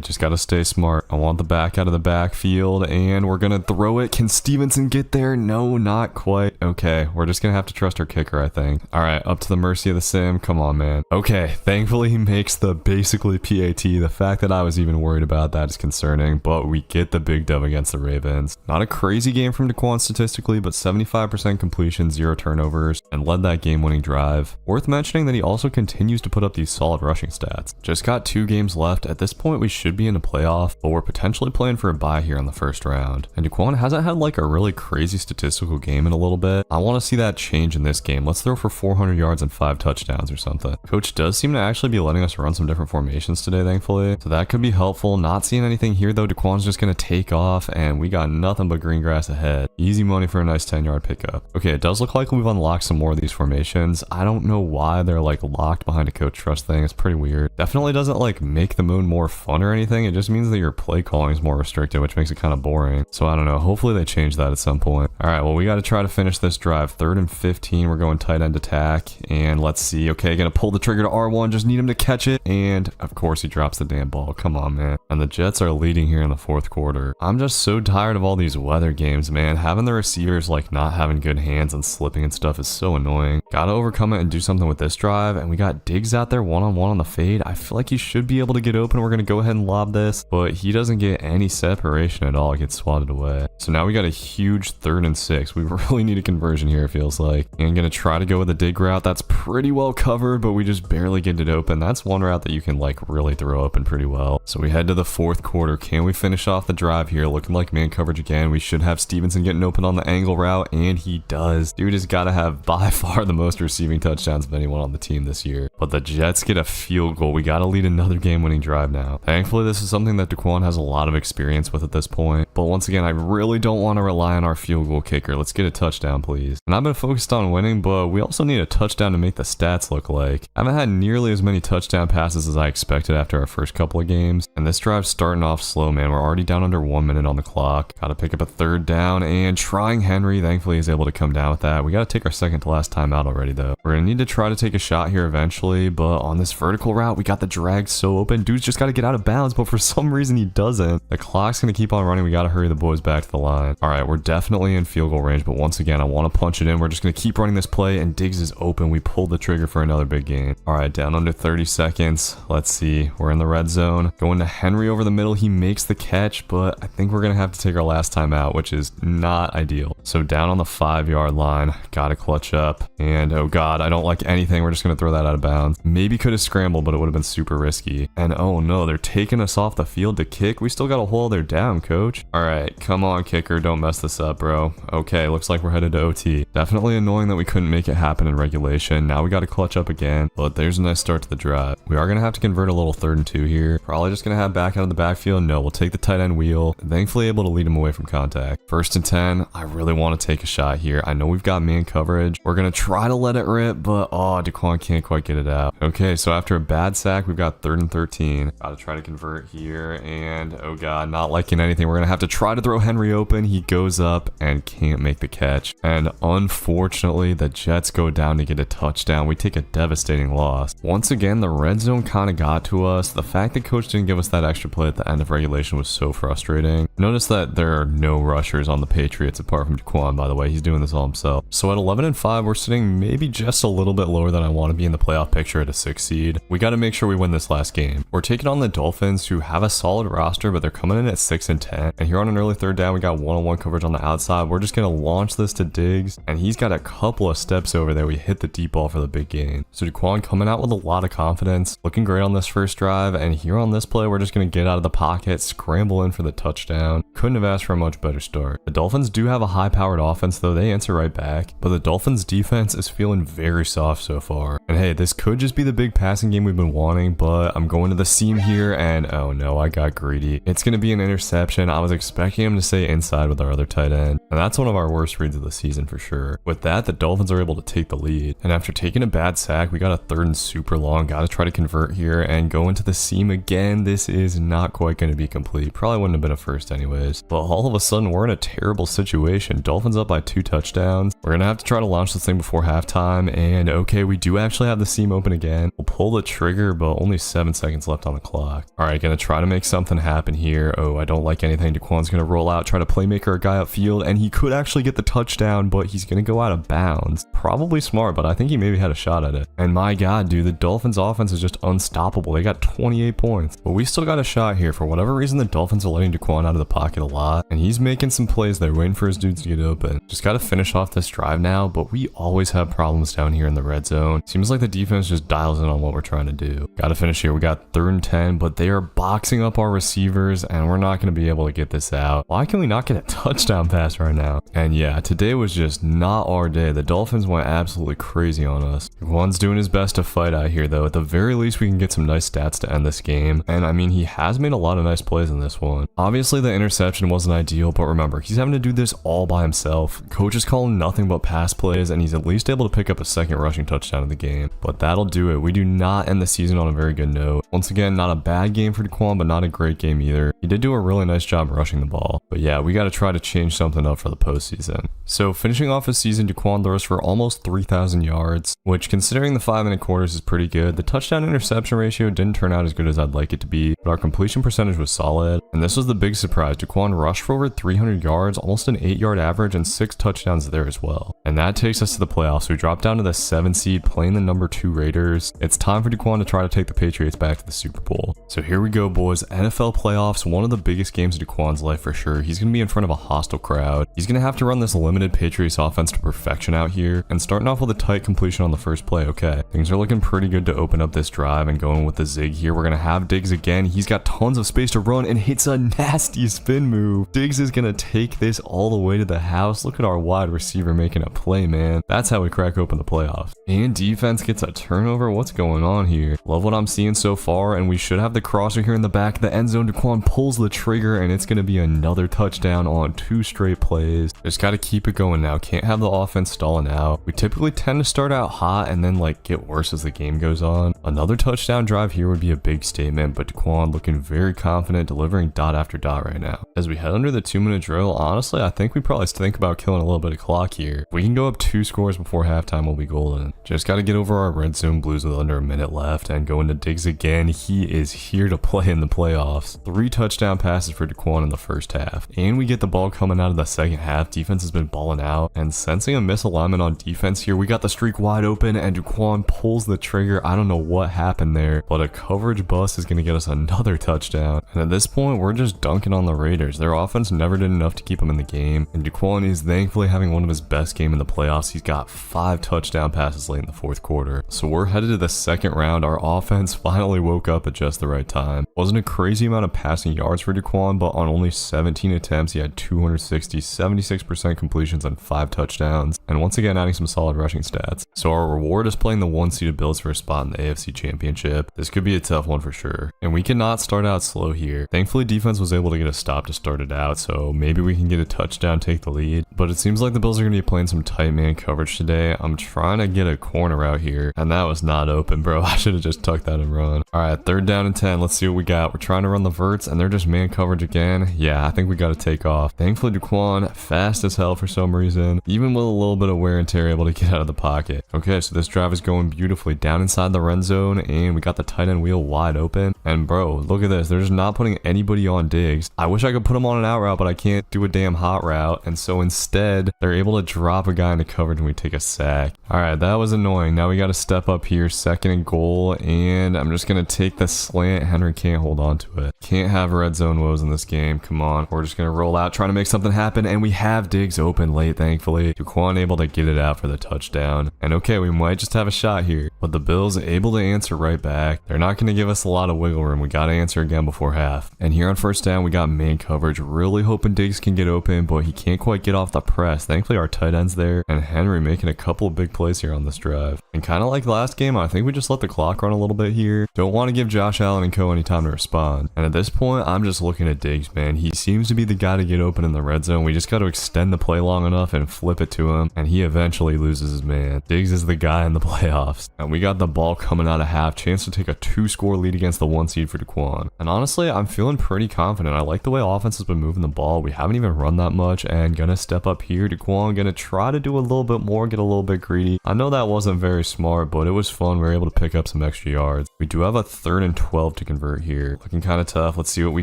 just got to stay smart. I want the back out of the backfield, and we're going to throw it. Can Stevenson get there? No, not quite. Okay, we're just going to have to trust our kicker, I think. All right, up to the mercy of the sim. Come on, man. Okay, thankfully he makes the basically PAT. The fact that I was even worried about that is concerning, but we get the big dub against the Ravens. Not a crazy game from Daquan statistically, but 75% completion, 0 turnovers, and led that game-winning drive. Worth mentioning that he also continues to put up these solid rushing stats. Just got 2 games left. At this point, we should be in a playoff, but we're potentially playing for a bye here in the 1st round. And Daquan hasn't had like a really crazy statistical game in a little bit. I want to see that change in this game. Let's throw for 400 yards and 5 touchdowns or something. Coach does seem to actually be letting us run some different formations today, thankfully, so that could be helpful. Not seeing anything here though. Daquan's just going to take off, and we got nothing but green grass ahead. Easy money for a nice 10-yard pickup. Okay, it does look like we've unlocked some more of these formations. I don't know why they're like locked behind a coach trust thing. It's pretty weird. Definitely doesn't like make the mode more fun or anything. It just means that your play calling is more restricted, which makes it kind of boring. So I don't know. Hopefully they change that at some point. All right, well, we got to try to finish this drive. 3rd and 15. We're going tight end attack, and let's see. Okay, gonna pull the trigger to R1. Just need him to catch it, and of course he drops the damn ball. Come on, man. And the Jets are leading here in the 4th quarter. I'm just so tired of all these weather games, man. Having the receivers like not having good hands and slipping and stuff is so annoying. Gotta overcome it and do something with this drive, and we got Diggs out there one-on-one on the fade. I feel like he should be able to get open. We're gonna go ahead and lob this, but he doesn't get any separation at all. It gets swatted away. So now we got a huge 3rd and 6. We really need a conversion here, it feels like. And gonna try to go with a dig route. That's pretty well covered, but we just barely get it open. That's one route that you can like really throw open pretty well. So we head to the 4th quarter. Can we finish off the drive here? Looking like man coverage again. We should have Stevenson getting open on the angle route, and he does. Dude has got to have by far the most receiving touchdowns of anyone on the team this year. But the Jets get a field goal. We got to lead another game-winning drive now. Thankfully, this is something that Daquan has a lot of experience with at this point. But once again, I really don't want to rely on our field goal kicker. Let's get a touchdown, please. And I've been focused on winning, but we also need a touchdown to make the stats look like. I haven't had nearly as many touchdown passes as I expected after our first couple of games. And this drive's starting off slow, man. We're already down under 1 minute on the clock. Got to pick up a 3rd down, and trying Henry. Thankfully, he's able to come down with that. We got to take our second to last time out already, though. We're going to need to try to take a shot here eventually, but on this vertical route, we got the drag so open. Dude's just got to get out of bounds, but for some reason, he doesn't. The clock's going to keep on running. We got to hurry the boys back to the line. All right, we're definitely in field goal range, but once again, I want to punch it in. We're just going to keep running this play, and Diggs is open. We pulled the trigger for another big game. All right, down under 30 seconds. Let's see. We're in the red zone. Going to Henry over the middle. He makes the catch, but I think we're going to have to take our last time out, which is not ideal. So down on the 5-yard line, gotta clutch up, and oh god, I don't like anything. We're just gonna throw that out of bounds. Maybe could have scrambled, but it would have been super risky. And oh no, they're taking us off the field to kick. We still got a hole there down, coach. All right, come on, kicker, don't mess this up, bro. Okay, looks like we're headed to OT. Definitely annoying that we couldn't make it happen in regulation. Now we gotta clutch up again, but there's a nice start to the drive. We are gonna have to convert a little 3rd and 2 here. Probably just gonna have back out of the backfield. No, we'll take the tight end wheel. Thankfully able to lead him away from contact. 1st and 10. I really want to take a shot here. I know we've got man coverage. We're gonna try to let it rip, but oh, Daquan can't quite get it out. Okay, so after a bad sack, we've got 3rd and 13. Gotta try to convert here, and oh god, not liking anything. We're gonna have to try to throw Henry open. He goes up and can't make the catch. And unfortunately, the Jets go down to get a touchdown. We take a devastating loss. Once again, the red zone kind of got to us. The fact that coach didn't give us that extra play at the end of regulation was so frustrating. Notice that there are no rushers on the Patriots apart from Daquan, by the way. He's doing this all himself. So at 11 and 5, we're sitting maybe just a little bit lower than I want to be in the playoff picture at a 6 seed. We got to make sure we win this last game. We're taking on the Dolphins, who have a solid roster, but they're coming in at 6 and 10. And here on an early 3rd down, we got one-on-one coverage on the outside. We're just going to launch this to Diggs, and he's got a couple of steps over there. We hit the deep ball for the big gain. So Daquan coming out with a lot of confidence, looking great on this first drive, and here on this play, we're just going to get out of the pocket, scramble in for the touchdown. Couldn't have asked for a much better start. The Dolphins do have a high-powered offense, though. They answer right back, but the Dolphins defense is feeling very soft so far. And hey, this could just be the big passing game we've been wanting, but I'm going to the seam here, and oh no, I got greedy. It's going to be an interception. I was expecting him to stay inside with our other tight end, and that's one of our worst reads of the season for sure. With that, the Dolphins are able to take the lead, and after taking a bad sack, we got a 3rd and super long. Got to try to convert here and go into the seam again. This is not quite going to be complete. Probably wouldn't have been a first anyways, but all of a sudden we're in a terrible situation. Dolphins up by 2 touchdowns. We're gonna have to try to launch this thing before halftime, and okay, we do actually have the seam open again. We'll pull the trigger, but only 7 seconds left on the clock. All right, gonna try to make something happen here. Oh, I don't like anything. Daquan's gonna roll out, try to playmaker a guy upfield, and he could actually get the touchdown, but he's gonna go out of bounds. Probably smart, but I think he maybe had a shot at it. And my god, dude, the Dolphins offense is just unstoppable. They got 28 points, but we still got a shot here. For whatever reason, the Dolphins are letting Daquan out of the pocket a lot, and he's making some plays there, waiting for his dudes to get open. Just got to finish off this drive now, but we always have problems down here in the red zone. Seems like the defense just dials in on what we're trying to do. Got to finish here. We got 3rd and 10, but they are boxing up our receivers, and we're not going to be able to get this out. Why can we not get a touchdown pass right now? And yeah, today was just not our day. The Dolphins went absolutely crazy on us. Daquan's doing his best to fight out here, though. At the very least, we can get some nice stats to end this game. And I mean, he has made a lot of nice plays in this one. Obviously, the interception wasn't ideal, but remember, he's having to do this all by himself. Coach is calling nothing but pass plays, and he's at least able to pick up a 2nd rushing touchdown of the game. But that'll do it. We do not end the season on a very good note. Once again, not a bad game for Daquan, but not a great game either. He did do a really nice job rushing the ball. But yeah, we got to try to change something up for the postseason. So finishing off his season, Daquan throws for almost 3,000 yards, which considering the 5-minute quarters is pretty good. The touchdown interception ratio didn't turn out as good as I'd like it to be, but our completion percentage was solid. And this was the big surprise. Daquan rushed for over 300 yards, almost an 8-yard average, and 6 touchdowns there as well. And that takes us to the playoffs. We drop down to the 7 seed, playing the number 2 Raiders. It's time for Daquan to try to take the Patriots back to the Super Bowl. So here we go, boys. NFL playoffs, one of the biggest games of Daquan's life for sure. He's going to be in front of a hostile crowd. He's going to have to run this limited Patriots offense to perfection out here. And starting off with a tight completion on the first play, okay. Things are looking pretty good to open up this drive and going with the zig here. We're going to have Diggs again. He's got tons of space to run and hits a nasty spin move. Diggs is going to take this all the way to the house. Look at our wide receiver making a play, man. That's how we crack open the playoffs. And defense gets a turnover. What's going on here? Love what I'm seeing so far, and we should have the crosser here in the back of the end zone. Daquan pulls the trigger, and it's going to be another touchdown on 2 straight plays. Just got to keep it going now. Can't have the offense stalling out. We typically tend to start out hot and then like get worse as the game goes on. Another touchdown drive here would be a big statement, but Daquan looking very confident, delivering dot after dot right now. As we head under the 2-minute drill, honestly, I think we probably think about killing a little bit of clock here. If we can go up 2 scores before halftime, we'll be golden. Just got to get over our red zone blues with under a minute left and go into Diggs again. He is here to play in the playoffs. 3 touchdown passes for Daquan in the first half. And we get the ball coming out of the second half. Defense has been balling out. And sensing a misalignment on defense here, we got the streak wide open and Daquan pulls the trigger. I don't know what happened there, but a coverage bust is going to get us another touchdown. And at this point, we're just dunking on the Raiders. Their offense never did enough to keep them in the game. And Daquan is thankfully having one of his best games in the playoffs. He's got 5 touchdown passes late in the fourth quarter. So we're headed to the second round. Our offense finally woke up at just the right time. Wasn't a crazy amount of passing yards for Daquan, but on only 17 attempts, he had 260, 76% completions and 5 touchdowns. And once again, adding some solid rushing stats. So our reward is playing the 1-seeded Bills for a spot in the AFC Championship. This could be a tough one for sure. And we cannot start out slow here. Thankfully, defense was able to get a stop to start it out, so maybe we can get a touchdown, take the lead. But it seems like the Bills are going to be playing some tight man coverage today. I'm trying to get a corner out here, and that was not open, bro. I should have just tucked that and run. All right, 3rd down and 10. Let's see what we got. We're trying to run the verts, and they're just man coverage again. Yeah, I think we got to take off. Thankfully, Daquan, fast as hell for some reason, even with a little bit of wear and tear, able to get out of the pocket. Okay, so this drive is going beautifully down inside the red zone, and we got the tight end wheel wide open. And bro, look at this. They're just not putting anybody on Diggs. I wish I could put him on an out route, but I can't do a damn hot route. And so instead, they're able to drop a guy into coverage and we take a sack. All right, that was annoying. Now we got to step up here, 2nd and goal, and I'm just going to take the slant. Henry can't hold on to it. Can't have red zone woes in this game. Come on. We're just going to roll out, trying to make something happen, and we have Diggs open late, thankfully. Daquan able to get it out for the touchdown. And okay, we might just have a shot here, but the Bills able to answer right back. They're not going to give us a lot of wiggle room. We got to answer again before half. And here on 1st down, we got man coverage. Really hoping Diggs can get open, but he can't quite get off the press. Thankfully, our tight end's there, and Henry making a couple of big plays here on this drive. And kind of like last game, I think we just let the clock run a little bit here. Don't want to give Josh Allen and co any time to respond. And at this point, I'm just looking at Diggs, man. He seems to be the guy to get open in the red zone. We just got to extend the play long enough and flip it to him, and he eventually loses his man. Diggs is the guy in the playoffs. And we got the ball coming out of half. Chance to take a 2-score lead against the 1 seed for Daquan. And honestly, I'm feeling pretty confident. I like the way offense has been moving the ball. We haven't even run that much, and gonna step up here. Daquan gonna try to do a little bit more, get a little bit greedy. I know that wasn't very smart, but it was fun. We were able to pick up some extra yards. We do have a 3rd and 12 to convert here. Looking kind of tough. Let's see what we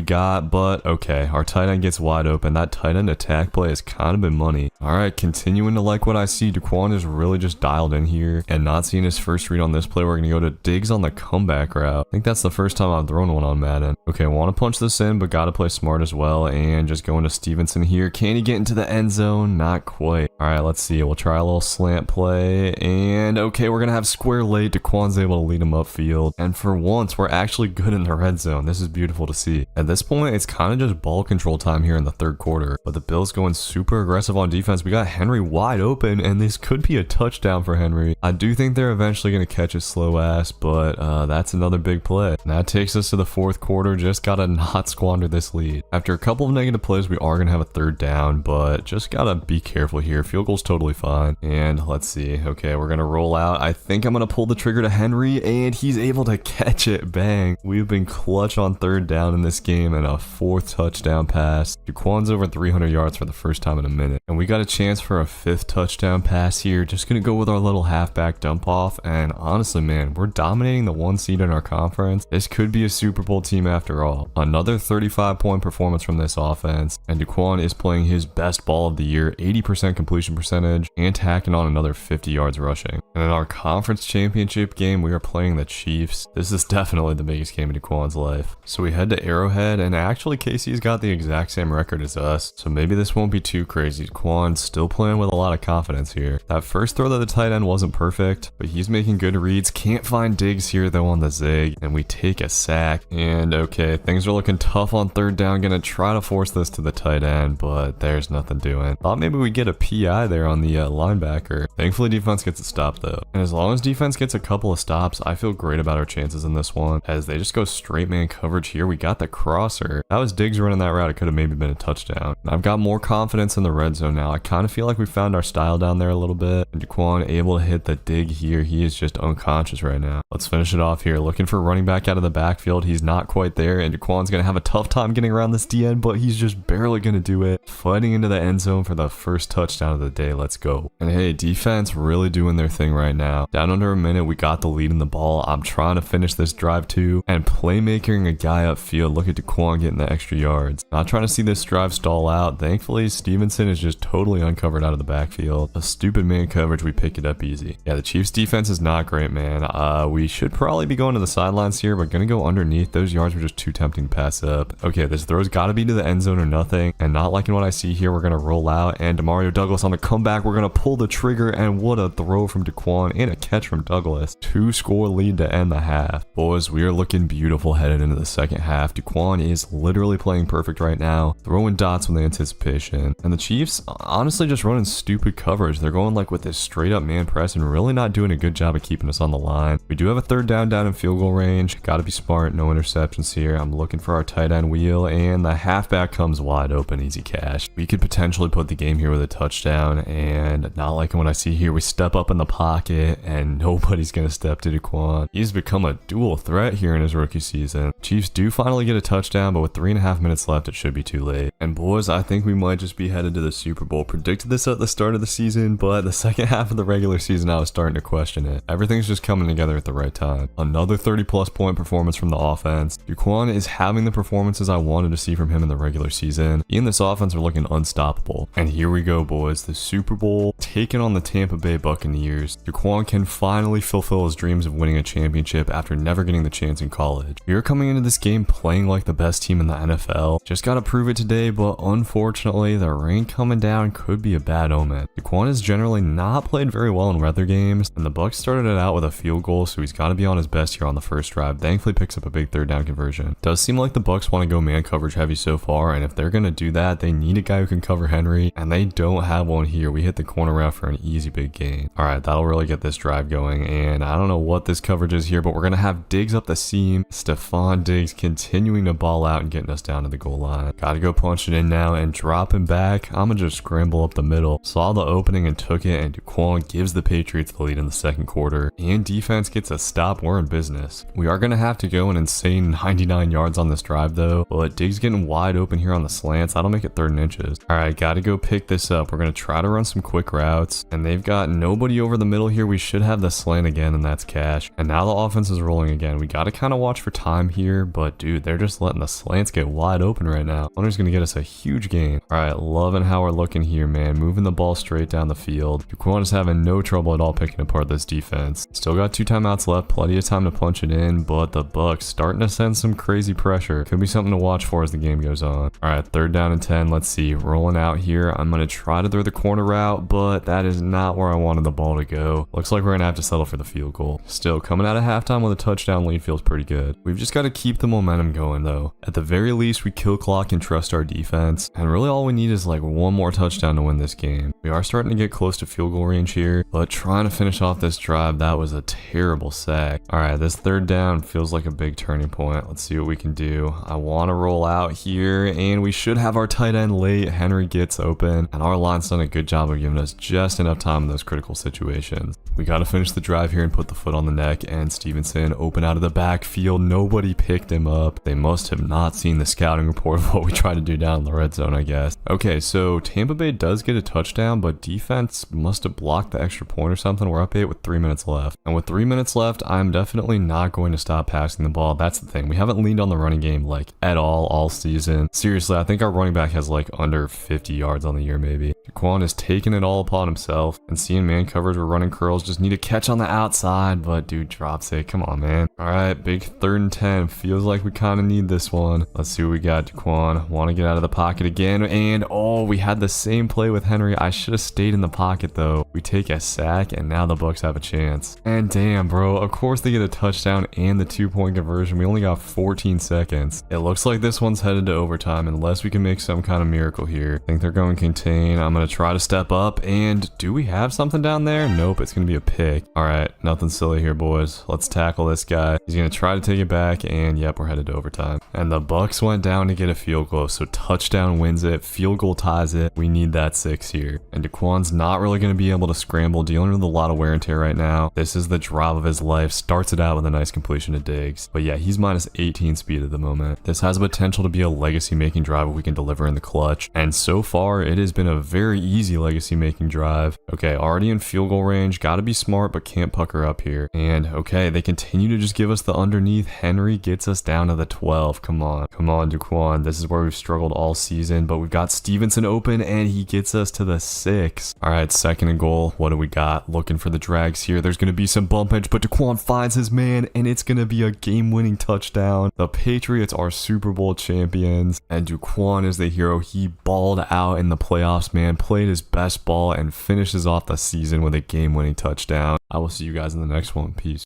got, but okay. Our tight end gets wide open. That tight end attack play has kind of been money. All right, continuing to like what I see. Daquan is really just dialed in here, and not seeing his first read on this play, we're gonna go to Diggs on the comeback route. I think that's the first time I've thrown one on Madden. Okay, want to punch this in, but gotta play smart as well, and just going to Stevenson here. Can he get into the end zone? Not quite. All right, let's see. We'll try a little slant play, and okay, we're gonna have square late. Daquan's able to lead him upfield, and for once, we're actually good in the red zone. This is beautiful to see. At this point, it's kind of just ball control time here in the 3rd quarter, but the Bills going super aggressive on defense. We got Henry wide open, and this could be a touchdown for Henry. I do think they're eventually gonna catch his slow ass, but that's another big play. And that takes us to the 4th quarter. Just gotta not squander this lead. After a couple of negative plays, we are gonna have a 3rd down, but just gotta be careful here. Field goal's totally fine. And let's see. Okay, we're gonna roll out. I think I'm gonna pull the trigger to Henry, and he's able to catch it. Bang. We've been clutch on 3rd down in this game, and a 4th touchdown pass. Daquan's over 300 yards for the first time in a minute. And we got a chance for a 5th touchdown pass here. Just gonna go with our little halfback dump off, and honestly, man, we're dominating the 1 seed in our conference. This could be a Super Bowl team after all. Another 35-point performance from this offense, and Daquan is playing his best ball of the year, 80% completion completion percentage, and tacking on another 50 yards rushing. And in our conference championship game, we are playing the Chiefs. This is definitely the biggest game in Daquan's life. So we head to Arrowhead, and actually Casey's got the exact same record as us, so maybe this won't be too crazy. Daquan's still playing with a lot of confidence here. That first throw to the tight end wasn't perfect, but he's making good reads. Can't find Diggs here though on the zig, and we take a sack. And okay, things are looking tough on third down. Gonna try to force this to the tight end, but there's nothing doing. Thought maybe we'd get a PI there on the linebacker. Thankfully defense gets a stop though. And as long as defense gets a couple of stops, I feel great about our chances in this one, as they just go straight man coverage here. We got the crosser. That was Diggs running that route. It could have maybe been a touchdown. And I've got more confidence in the red zone now. I kind of feel like we found our style down there a little bit. And Daquan able to hit the dig here. He is just unconscious right now. Let's finish it off here. Looking for running back out of the backfield. He's not quite there, and Daquan's gonna have a tough time getting around this DN, but he's just barely gonna do it. Fighting into the end zone for the first touchdown of the day. Let's go. And hey, defense really doing their thing right now. Down under a minute, we got the lead in the ball. I'm trying to finish this drive too, and playmaking a guy upfield. Look at Daquan getting the extra yards. Not trying to see this drive stall out. Thankfully, Stevenson is just totally uncovered out of the backfield. A stupid man coverage, we pick it up easy. Yeah, the Chiefs defense is not great, man. We should probably be going to the sidelines here, but gonna go underneath. Those yards were just too tempting to pass up. Okay, this throw's gotta be to the end zone or nothing, and not liking what I see here. We're gonna roll out, and Demario Douglas on the comeback. We're gonna pull the trigger, and what a throw from Daquan and a catch from Douglas. 2-score lead to end the half. Boys, we are looking beautiful headed into the second half. Daquan is literally playing perfect right now, throwing dots with the anticipation. And the Chiefs, honestly, just running stupid coverage. They're going like with this straight up man press and really not doing a good job of keeping us on the line. We do have a third down in field goal range. Gotta be smart, no interceptions here. I'm looking for our tight end wheel, and the halfback comes wide open, easy cash. We could potentially put the game here with a touchdown, and not liking what I see here. We step up in the pocket, and nobody's gonna step to Daquan. He's become a dual threat here in his rookie season. Chiefs do finally get a touchdown, but with 3.5 minutes left, it should be too late. And boys, I think we might just be headed to the Super Bowl. Predicted this at the start of the season, but the second half of the regular season, I was starting to question it. Everything's just coming together at the right time. Another 30-plus point performance from the offense. Daquan is having the performances I wanted to see from him in the regular season. He and this offense are looking unstoppable. And here we go, boys. The Super Bowl, taking on the Tampa Bay Buccaneers. Daquan can finally fulfill his dreams of winning a championship after never getting the chance in college. We are coming into this game playing like the best team in the NFL. Just gotta prove it today, but unfortunately, the rain coming down could be a bad omen. Daquan has generally not played very well in weather games, and the Bucs started it out with a field goal, so he's gotta be on his best here on the first drive. Thankfully picks up a big third down conversion. Does seem like the Bucs want to go man coverage heavy so far, and if they're gonna do that, they need a guy who can cover Henry, and they don't have one here. We hit the corner route for an easy big gain. Alright, that'll really get this drive going, and I don't know what this coverage is here, but we're gonna have Diggs up the seam. Stephon Diggs continuing to ball out and getting us down to the goal line. Gotta go punch it in now and drop him back. I'm gonna just scramble up the middle. Saw the opening and took it, and Daquan gives the Patriots the lead in the second quarter, and defense gets a stop. We're in business. We are gonna have to go an insane 99 yards on this drive though, but Diggs getting wide open here on the slants. That'll make it 3rd and inches. Alright, gotta go pick this up. We're gonna try to run some quick routes, and they've got nobody over the middle here. We should have the slant again, and that's cash. And now the offense is rolling again. We gotta kind of watch for time here, but dude, they're just letting the slants get wide open right now. Hunter's gonna get us a huge gain. Alright, loving how we're looking here, man. Moving the ball straight down the field. Daquan is having no trouble at all picking apart this defense. Still got 2 timeouts left, plenty of time to punch it in, but the Bucs starting to send some crazy pressure. Could be something to watch for as the game goes on. Alright, 3rd down and 10. Let's see. Rolling out here. I'm gonna try to throw the corner route, but that is not where I wanted the ball to go. Looks like we're gonna have to settle for the field goal. Still, coming out of halftime with a touchdown lead feels pretty good. We've just got to keep the momentum going though. At the very least, we kill clock and trust our defense, and really all we need is like one more touchdown to win this game. We are starting to get close to field goal range here, but trying to finish off this drive, that was a terrible sack. Alright, this 3rd down feels like a big turning point. Let's see what we can do. I want to roll out here, and we should have our tight end late. Henry gets open, and our line's done a good job of giving us just enough time in those critical situations. We got to finish the drive here and put the foot on the neck, and Stevenson open out of the backfield. Nobody picked him up. They must have not seen the scouting report of what we tried to do down in the red zone, I guess. Okay, so Tampa Bay does get a touchdown, but defense must have blocked the extra point or something. We're up 8 with 3 minutes left. And with 3 minutes left, I'm definitely not going to stop passing the ball. That's the thing. We haven't leaned on the running game like at all season. Seriously, I think our running back has like under 50 yards on the year maybe. Daquan is taking it all upon himself. And seeing man coverage, we're running curls. Just need a catch on the outside, but dude drops it. Come on, man. All right, big 3rd and 10. Feels like we kind of need this one. Let's see what we got, Daquan. Want to get out of the pocket again. And oh, we had the same play with Henry. I should have stayed in the pocket though. We take a sack and now the Bucks have a chance. And damn, bro, of course they get a touchdown and the 2-point conversion. We only got 14 seconds. It looks like this one's headed to overtime unless we can make some kind of miracle here. I think they're going contain. I'm going to try to step up. And do we have something down there? Nope, it's going to be a pick. All right, nothing silly here, boys. Let's tackle this guy. He's going to try to take it back, and yep, we're headed to overtime. And the Bucks went down to get a field goal, so touchdown wins it, field goal ties it. We need that 6 here. And Daquan's not really going to be able to scramble, dealing with a lot of wear and tear right now. This is the drive of his life. Starts it out with a nice completion to Diggs. But yeah, he's minus 18 speed at the moment. This has potential to be a legacy-making drive if we can deliver in the clutch. And so far, it has been a very easy legacy-making drive. Okay, already in field goal range. Got to be smart, but can't pucker up here. And okay, they continue to just give us the underneath. Henry gets us down to the 12. Come on. Come on, Daquan. This is where we've struggled all season, but we've got Stevenson open, and he gets us to the 6. All right, 2nd and goal. What do we got? Looking for the drags here. There's going to be some bump edge, but Daquan finds his man, and it's going to be a game-winning touchdown. The Patriots are Super Bowl champions, and Daquan is the hero. He balled out in the playoffs, man. Played his best ball and finishes off the season with a game-winning touchdown. I will see you guys in the next one. Peace.